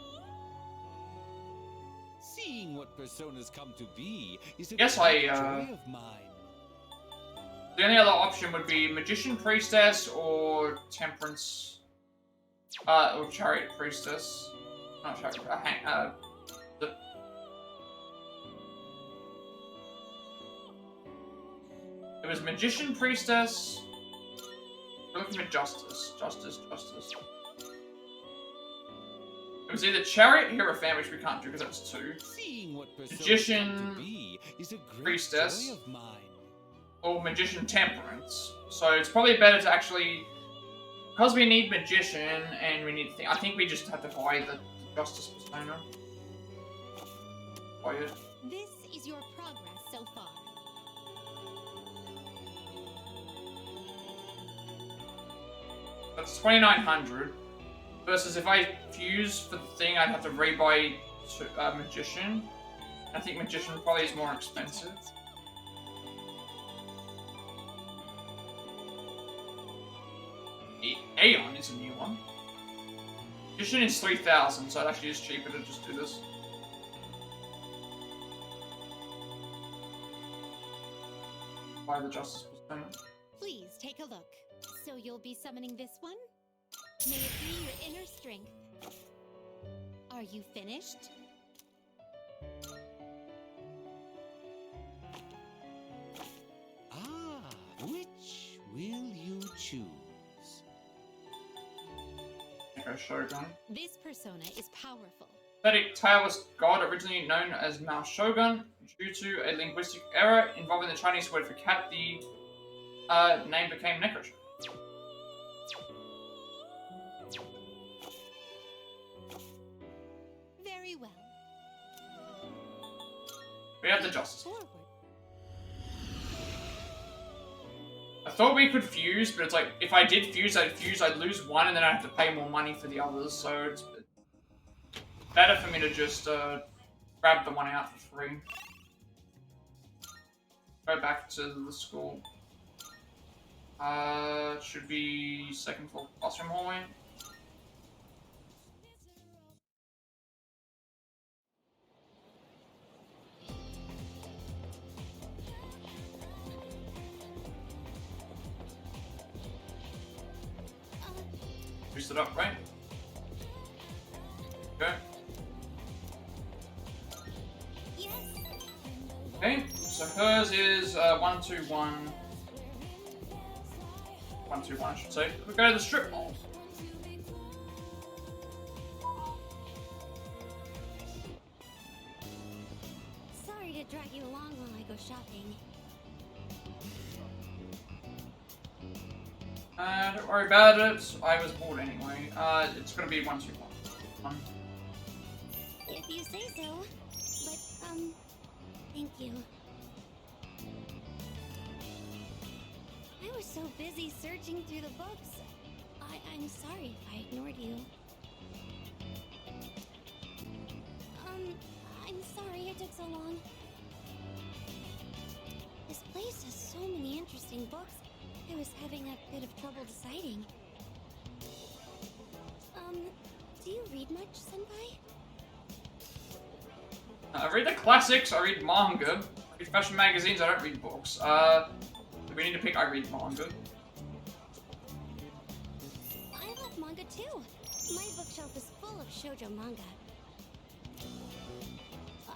Seeing what personas come to be is a Guess great joy of mine. The only other option would be Magician Priestess or Temperance, or Chariot Priestess. Not Chariot. It was Magician Priestess. We're looking at Justice. Justice. It was either Chariot, Hierophant, which we can't do because that's 2. Magician, Priestess, or Magician Temperance. So it's probably better to actually, because we need Magician and we need I think we just have to buy the Justice persona. Buy it. This is your progress so far. That's 2,900. Versus if I fuse for the thing, I'd have to rebuy Magician. I think Magician probably is more expensive. Aeon is a new one. Magician is 3,000, so it actually is cheaper to just do this. Buy the Justice persona. Please take a look. So you'll be summoning this one? May it be your inner strength. Are you finished? Ah, which will you choose? Okay, Shogun. This persona is powerful. Pathetic Taoist god originally known as Mao Shogun. Due to a linguistic error involving the Chinese word for cat, the name became Necrosh. Very well. We have the Justice. Forward. I thought we could fuse, but it's like, if I did fuse, I'd lose one, and then I'd have to pay more money for the others, so it's better for me to just grab the one out for free. Go back to the school. Should be second floor classroom hallway. Boost it up, right? Okay. Yes. Okay, so hers is 121. 121, I should say. We go to the strip mall. Sorry to drag you along while I go shopping. Don't worry about it. I was bored anyway. It's gonna be 121. If you say so. But, thank you. I was so busy searching through the books. I'm sorry if I ignored you. I'm sorry it took so long. This place has so many interesting books. I was having a bit of trouble deciding. Do you read much, Senpai? I read the classics, I read manga, I read fashion magazines, I don't read books. Do we need to pick I read manga? I love manga too. My bookshelf is full of shoujo manga.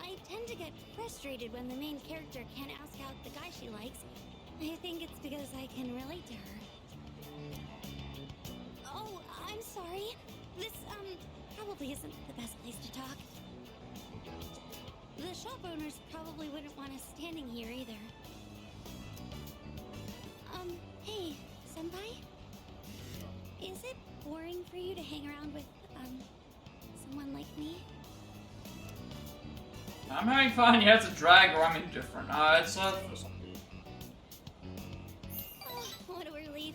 I tend to get frustrated when the main character can't ask out the guy she likes. I think it's because I can relate to her. Oh, I'm sorry. This, probably isn't the best place to talk. The shop owners probably wouldn't want us standing here either. Hey, senpai? Is it boring for you to hang around with, someone like me? I'm having fun, you have to drag or I'm indifferent. It's What a relief.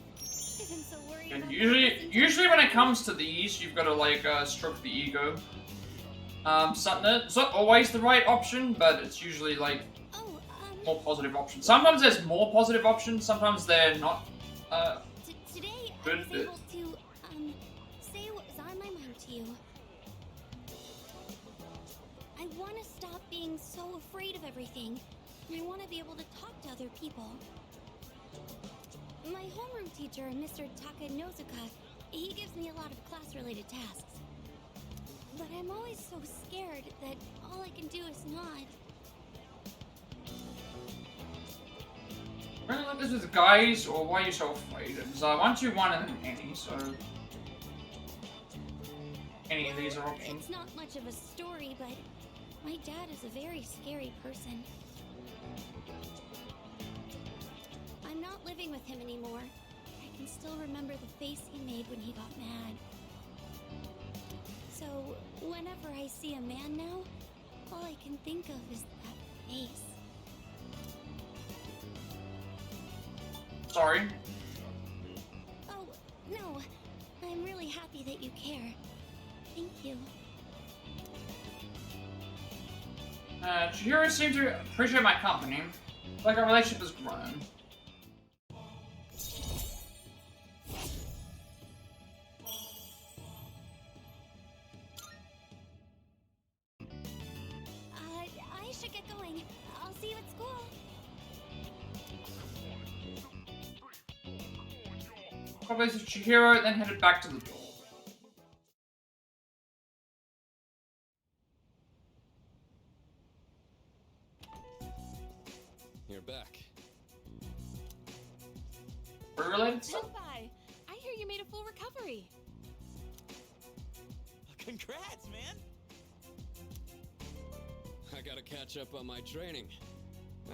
I've been so worried and about usually when it comes to these, you've got to like stroke the ego. It's not always the right option, but it's usually like more positive option. Sometimes there's more positive options, sometimes they're not today good. I was able to, say what was on my mind to you. I want to stop being so afraid of everything, and I want to be able to talk to other people. My homeroom teacher, Mr. Takanozuka, he gives me a lot of class-related tasks. But I'm always so scared that all I can do is nod. Really like this with guys, or why are you so afraid? It's 1, 2, 1, and then any, so any of these are options. It's not much of a story, but my dad is a very scary person. I'm not living with him anymore. I can still remember the face he made when he got mad. So, whenever I see a man now, all I can think of is that face. Sorry. Oh, no. I'm really happy that you care. Thank you. Chihiro seemed to appreciate my company. Like our relationship has grown. I should get going. I'll see you at school. Probably to Chihiro, then headed back to the door. You're back. Related? Senpai, I hear you made a full recovery. Congrats, man! I gotta catch up on my training.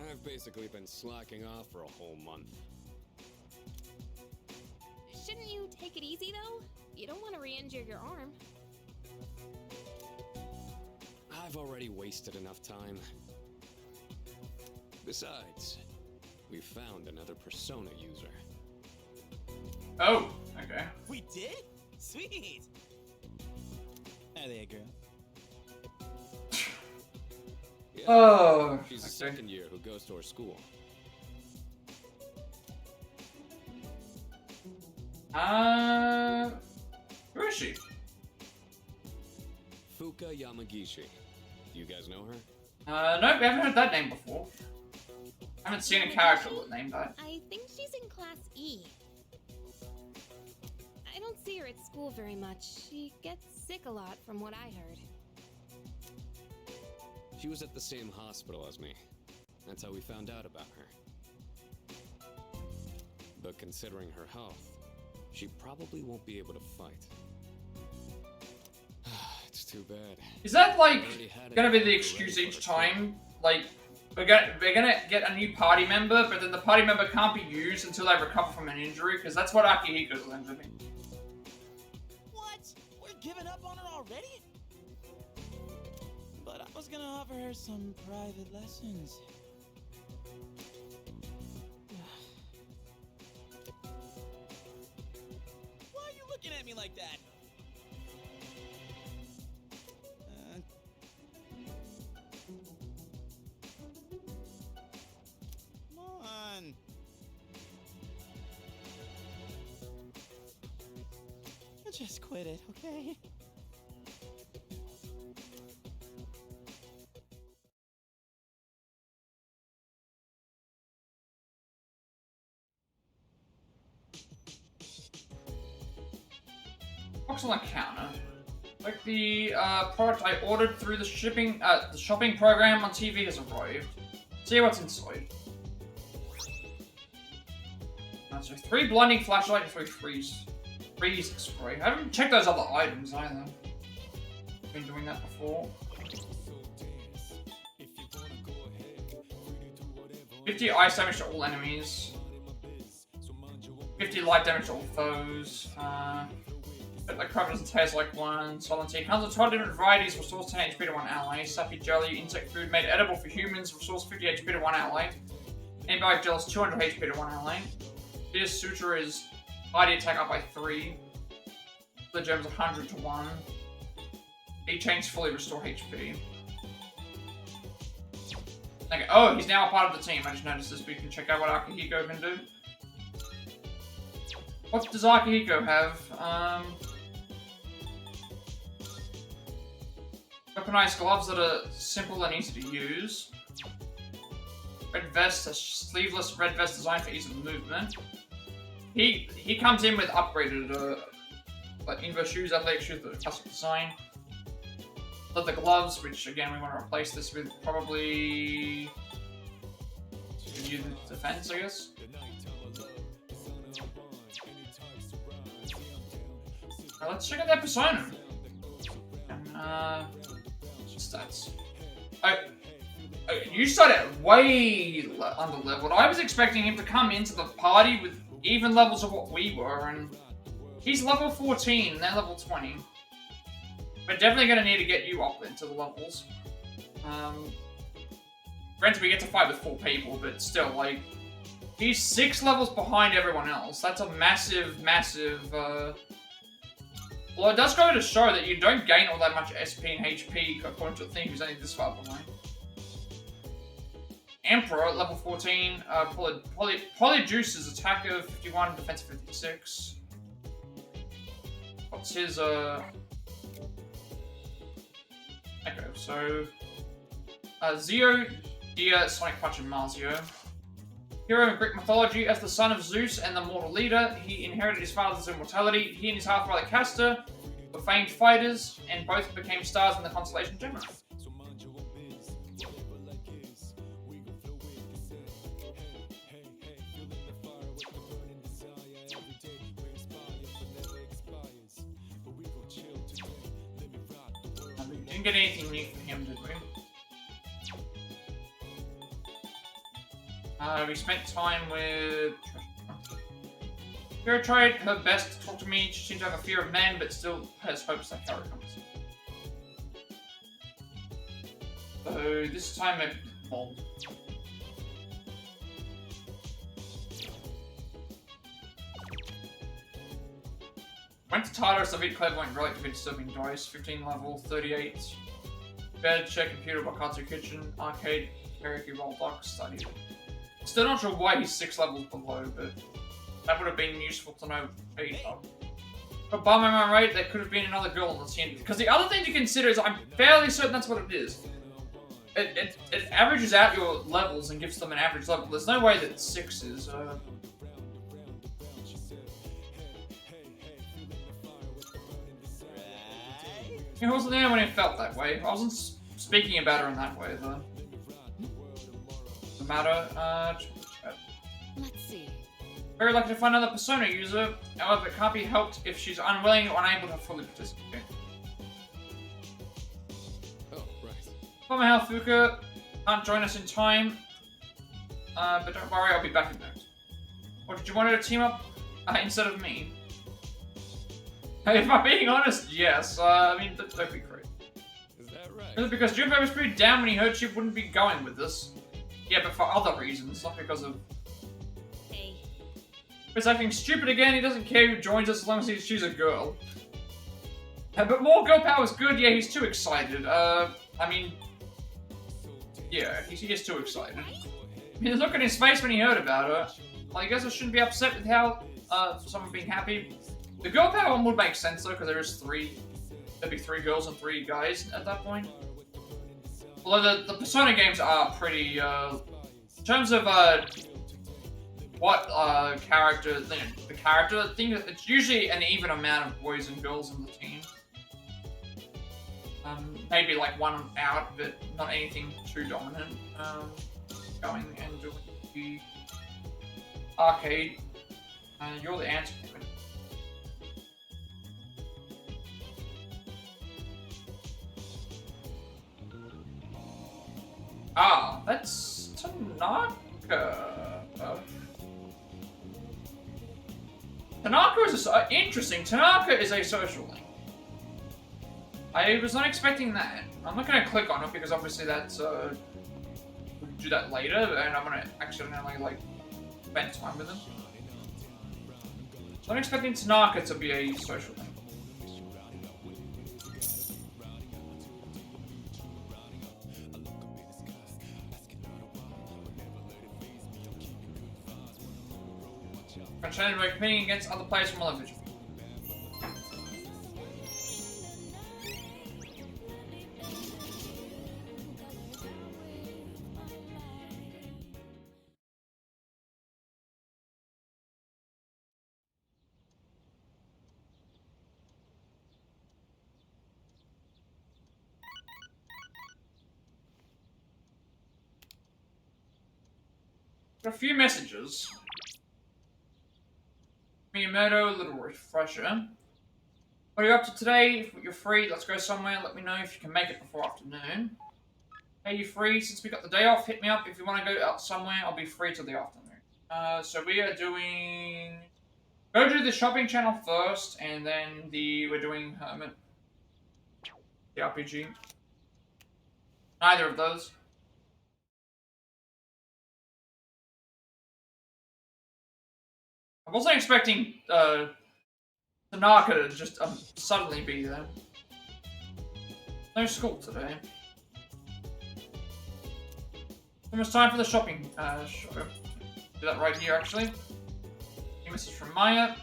I've basically been slacking off for a whole month. Shouldn't you take it easy, though? You don't want to re-injure your arm. I've already wasted enough time. Besides, we found another Persona user. Oh, okay. We did? Sweet! Are they a girl? Yeah, Oh, she's a okay. second year who goes to our school. Who is she? Fuuka Yamagishi. Do you guys know her? No, we haven't heard that name before. I haven't seen a character named that. I think she's in Class E. I don't see her at school very much. She gets sick a lot, from what I heard. She was at the same hospital as me. That's how we found out about her. But considering her health, she probably won't be able to fight. It's too bad. Is that like Already had gonna be it the ready excuse for each her. time? Like we're gonna get a new party member, but then the party member can't be used until they recover from an injury, because that's what Akihiko learned to me. What? We're giving up on her already? But I was gonna offer her some private lessons. Why are you looking at me like that? Come on. Just quit it, okay? What's on the counter? Like the product I ordered through the shopping program on TV has arrived. See what's inside. So 3 blinding flashlight and 3 freeze spray. I haven't checked those other items either. Been doing that before. 50 ice damage to all enemies. 50 light damage to all foes. Like crab doesn't taste like one. Solid tea comes in 12 different varieties. Restores 10 HP to one ally. Sappy jelly, insect food made edible for humans. Restores 50 HP to one ally. Antibiotic gel is 200 HP to one ally. This suture is mighty attack up by 3. The gems 100 to 1. E chains fully restore HP. Okay. Oh, he's now a part of the team. I just noticed this. We can check out what Akihiko can do. What does Akihiko have? Weaponized gloves that are simple and easy to use. Red vest, a sleeveless red vest designed for ease of movement. He comes in with upgraded like inverse shoes, athletic shoes that are custom design. Leather gloves, which again we want to replace this with probably new defense, I guess. Right, let's check out their persona. Stats. You started way under leveled. I was expecting him to come into the party with even levels of what we were, and he's level 14 and they're level 20. We're definitely going to need to get you up into the levels. Granted, we get to fight with 4 people, but still, like, he's 6 levels behind everyone else. That's a massive, massive, Well, it does go to show that you don't gain all that much SP and HP according to the thing who's only this far behind. Emperor, level 14, Polyjuice's attack of 51, defense 56. What's his, Okay, so... Zio, Dia, Sonic Punch, and Marzio. Hero in Greek mythology, as the son of Zeus and the mortal leader, he inherited his father's immortality. He and his half-brother Castor were famed fighters, and both became stars in the constellation Gemini. We didn't get anything unique from him, did we? We spent time with... Hero tried her best to talk to me. She seems to have a fear of men, but still has hopes that Hero comes. So, this time it... Well, went to Tartarus, the beat clairvoyant relic to be disturbing dice. 15 level, 38. Bed, check, computer, Bakatsu kitchen, arcade, karaoke, roll box, study. Still not sure why he's 6 levels below, but that would have been useful to know. But bum, am I right? There could have been another girl on the team. Because the other thing to consider is I'm fairly certain that's what it is. It averages out your levels and gives them an average level. There's no way that 6 is... He wasn't there when it felt that way. I wasn't speaking about her in that way, though. Doesn't matter. Let's see. Very lucky to find another Persona user. However, it can't be helped if she's unwilling or unable to fully participate. Oh, right. Bummer how Fuuka can't join us in time. But don't worry, I'll be back in note. Or did you want her to team up instead of me? If I'm being honest, yes. I mean, that'd be great. Is that right? Is it because Junpei was pretty down when he heard she wouldn't be going with us? Yeah, but for other reasons, not because of... Hey. He's acting stupid again, he doesn't care who joins us as long as she's a girl. But more girl power is good, yeah, he's too excited. I mean... Yeah, he gets too excited. I mean, look at his face when he heard about her. Like, I guess I shouldn't be upset with how, for someone being happy. The girl power one would make sense though, because there is 3. There'd be 3 girls and 3 guys at that point. Although the Persona games are pretty, in terms of, what character, the character thing. It's usually an even amount of boys and girls in the team. Maybe like one out, but not anything too dominant. Going and doing the arcade. You're the answer for it. Ah, that's Tanaka. Tanaka is interesting. Tanaka is a social link. I was not expecting that. I'm not going to click on it because obviously that's we'll do that later, and I'm going to accidentally like spend time with them. I'm not expecting Tanaka to be a social link. By competing against other players from all over. Got a few messages. Miyamoto, a little refresher. What are you up to today? If you're free, let's go somewhere. Let me know if you can make it before afternoon. Hey, you free? Since we got the day off, hit me up if you want to go out somewhere. I'll be free till the afternoon. So we are doing... Go do the shopping channel first, and then we're doing Hermit. The RPG. Neither of those. I wasn't expecting Tanaka to just suddenly be there. No school today. Almost time for the shopping show. Do that right here, actually. A message from Maya.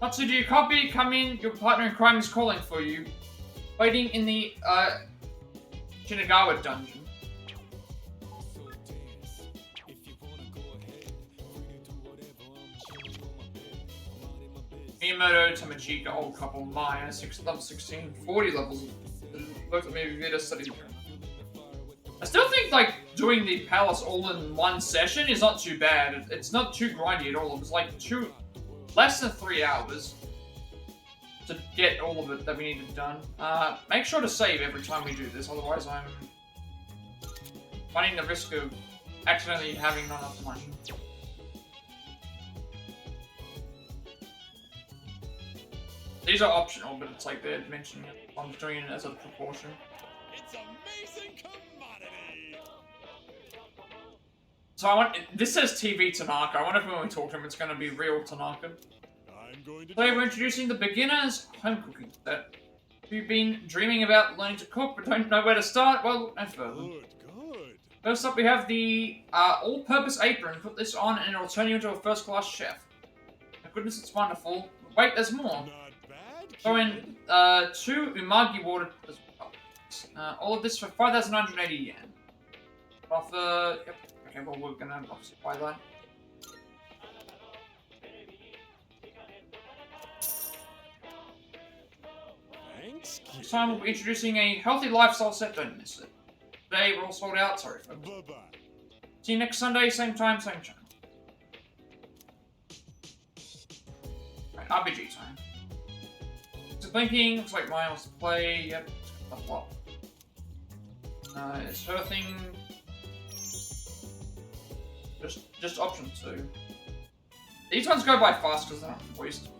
Matsu, do you copy? Come in. Your partner in crime is calling for you. Waiting in the Shinagawa dungeon. Miyamoto, Tamachika, old couple, Maya, level 16, 40 levels. Looked at me, Vita studied here. I still think, like, doing the palace all in one session is not too bad. It's not too grindy at all. It was like less than 3 hours to get all of it that we needed done. Make sure to save every time we do this, otherwise I'm running the risk of accidentally having not enough money. These are optional, but it's like they're mentioning it. I'm doing it as a proportion. It's amazing commodity. So this says TV Tanaka. I wonder if when we talk to him, it's going to be real Tanaka. Today we're introducing the beginner's home cooking set. If you've been dreaming about learning to cook but don't know where to start, well, look no further. Good. First up, we have the all-purpose apron. Put this on and it'll turn you into a first-class chef. My goodness, it's wonderful. Wait, there's more. Throw in 2 umagi water as well. All of this for 5,980 yen. Offer. Yep. Okay, well, we're gonna obviously buy that. Thanks. This time we'll be introducing a healthy lifestyle set. Don't miss it. Today we're all sold out. Sorry, folks. Bye-bye. See you next Sunday, same time, same channel. Right, RPG time. It's blinking. Looks like Maya wants to play. Yep. A flop. It's her thing. Just option 2. These ones go by fast because they're not voiced.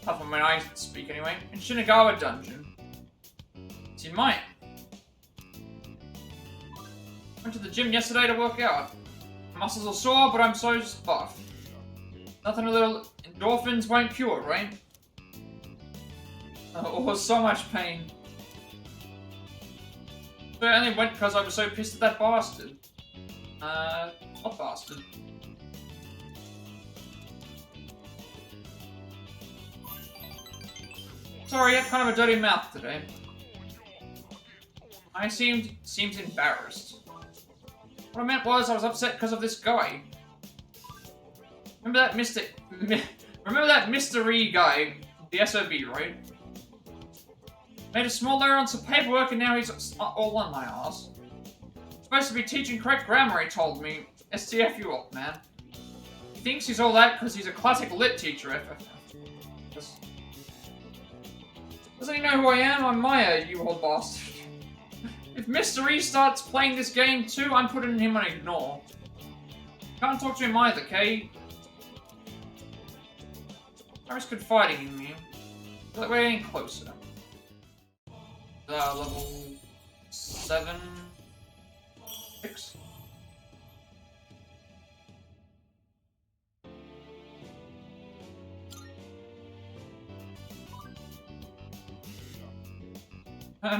Apart from when I speak anyway. In Shinagawa Dungeon. It's in Maya. Went to the gym yesterday to work out. My muscles are sore, but I'm so buff. Nothing a little endorphins won't cure, right? Or so much pain. So I only went because I was so pissed at that bastard. What bastard? Sorry, I have kind of a dirty mouth today. I seemed embarrassed. What I meant was I was upset because of this guy. Remember that remember that mystery guy, the SOB, right? Made a small error on some paperwork and now he's all on my ass. Supposed to be teaching correct grammar, he told me. STF you up, man. He thinks he's all that because he's a classic lit teacher. Doesn't he know who I am? I'm Maya, you old bastard. If Mystery starts playing this game too, I'm putting him on ignore. Can't talk to him either, Kay. I was confiding in me. But we're getting closer. Level 7... 6?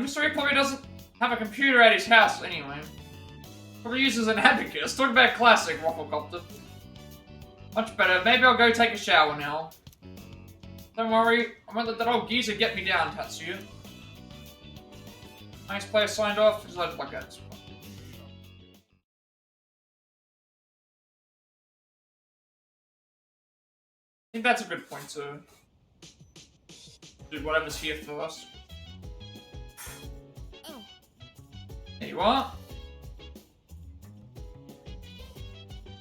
Mystery probably doesn't have a computer at his house anyway. Probably uses an abacus. Talk about classic, Wafflecopter. Much better. Maybe I'll go take a shower now. Don't worry, I won't let that old geezer get me down, Tatsuya. Nice player signed off, because I'd like that. I think that's a good point to do whatever's here first. Oh. There you are.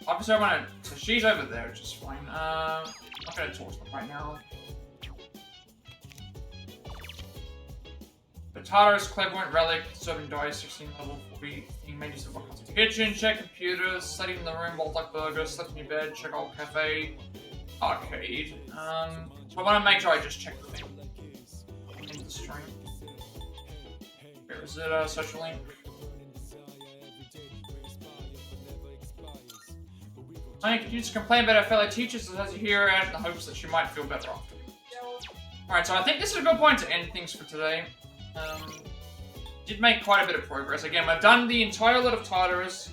Obviously I want to... So she's over there, which is fine. I'm not going to talk to them right now. But Tartarus, Clairvoyant Relic, Serving Dice, 16 level 40, Major Arcanas in the kitchen, check computers, study in the room, Bolt like burger, slept in your bed, check old cafe, arcade. So I want to make sure I just check the thing in the stream. Where is it? Social link. I can just complain about our fellow teachers as you hear her out in the hopes that she might feel better after. Alright, so I think this is a good point to end things for today. Did make quite a bit of progress. Again, we've done the entire lot of Tartarus.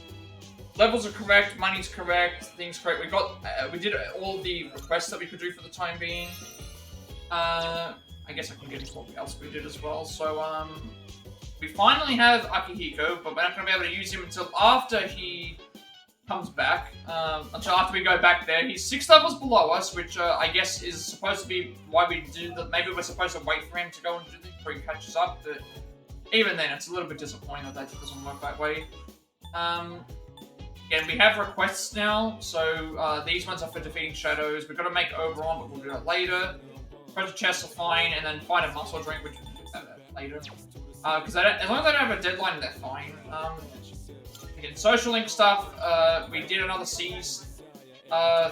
Levels are correct, money's correct, things correct. We did all the requests that we could do for the time being. I guess I can get into what else we did as well. So, we finally have Akihiko, but we're not going to be able to use him until after he comes back. Until after we go back there. He's 6 levels below us, which I guess is supposed to be why we do that. Maybe we're supposed to wait for him to go and do things before he catches up, but even then, it's a little bit disappointing that that doesn't work that way. Again, we have requests now, so these ones are for defeating shadows. We've got to make Oberon, but we'll do that later. Treasure chests are fine, and then find a muscle drink, which we'll do that later. Because as long as I don't have a deadline, they're fine. Again, social link stuff, we did another C's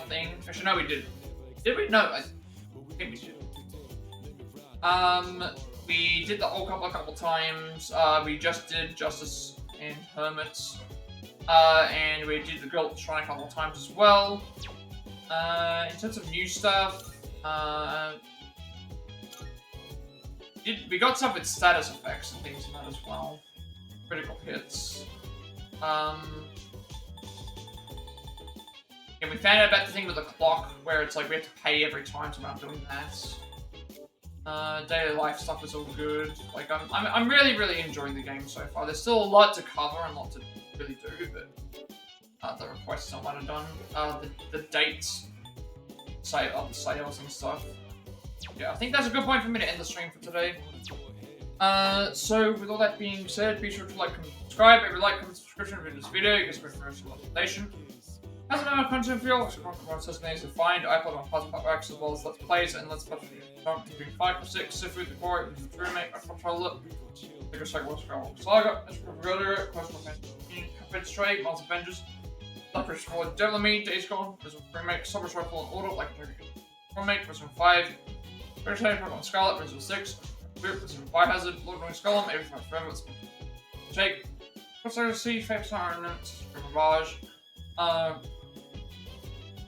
thing. Actually, no, we did. Did we? No, I think we did. We did the old couple a couple times. We just did Justice and Hermits. And we did the Girl Shrine a couple of times as well. In terms of new stuff, we got stuff with status effects and things like that as well. Critical hits. And we found out about the thing with the clock, where it's like we have to pay every time, so we're not doing that. Daily life stuff is all good. Like I'm really enjoying the game so far. There's still a lot to cover and a lot to really do, but the requests are what done. The dates, of the sales and stuff. Yeah, I think that's a good point for me to end the stream for today. So with all that being said, be sure to like, comment, subscribe. If you like, comment, subscription for this video, you get special recommendation. As another content for you, which is to find, I upload on Plat as well as Let's Plays and Let's Plays between 5 to 6, Sifu, the Core, the Remake, I control it. Take a second, let's go. Saga, Let's Go Burglar, Quest for Captain Stray, Miles Avengers, Leopard Scroll, Devil Me, Days Gone, Prison Remake, Summer Rifle and Auto, like a Remake, Prison 5, British Head, Pokemon Scarlet, Prison 6, Prison Fire Hazard, Lord Knowing Skull, Everything Forever, Jake, Crossover Sea, Fate Ornament, Ravage,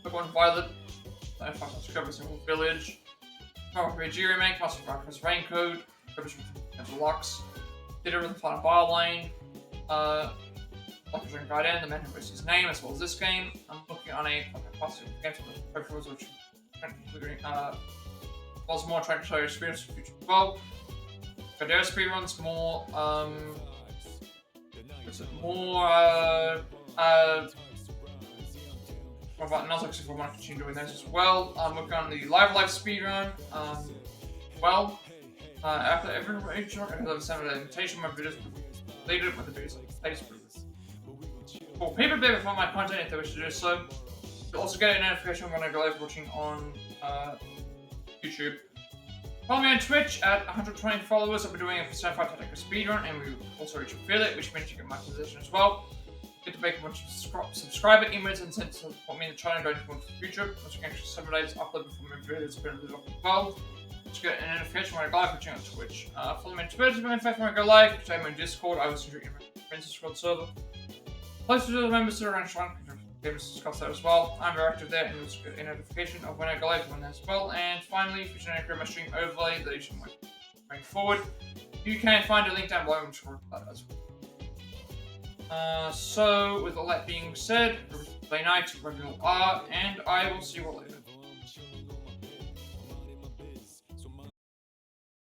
Pokemon Violet, Discover Single Village, Power RPG Remake, Master Breakfast Raincoat, Deluxe, did it with the Final Bar Lane, Lucky Drink Guardian, the man who was his name, as well as this game. I'm looking on a positive game for the peripherals, which including was more trying to show your experience for future as well. Gadara speedruns more about Nuzlocke if I want to continue doing those as well. I'm working on the Live speedrun. After every intro, I have sent an invitation. My videos completed with the videos latest videos. For people to be able to find my content if they wish to do so. You'll also get a notification when I go live watching on YouTube. Follow me on Twitch at 120 followers. I'll be doing a certified tactical speedrun, and we will also reach affiliate, which means you get my position as well. Get to make a bunch of subscriber emails and send support me in the channel going forward for the future. Once again, extra 7 days upload before my videos have been released up as well. To get a notification when I go live watching on Twitch. Follow me on Twitter to be notified when I go live. Which I'm on Discord. I was in my friends Discord server. Plus, to the members that are around Shrine, gamers discuss that as well. I'm very active there, and you'll get a notification of when I go live on there as well. And finally, if you want to my stream overlay that you should want going forward, you can find a link down below and scroll that as well. So, with all that being said, play night, regular art, and I will see you all later.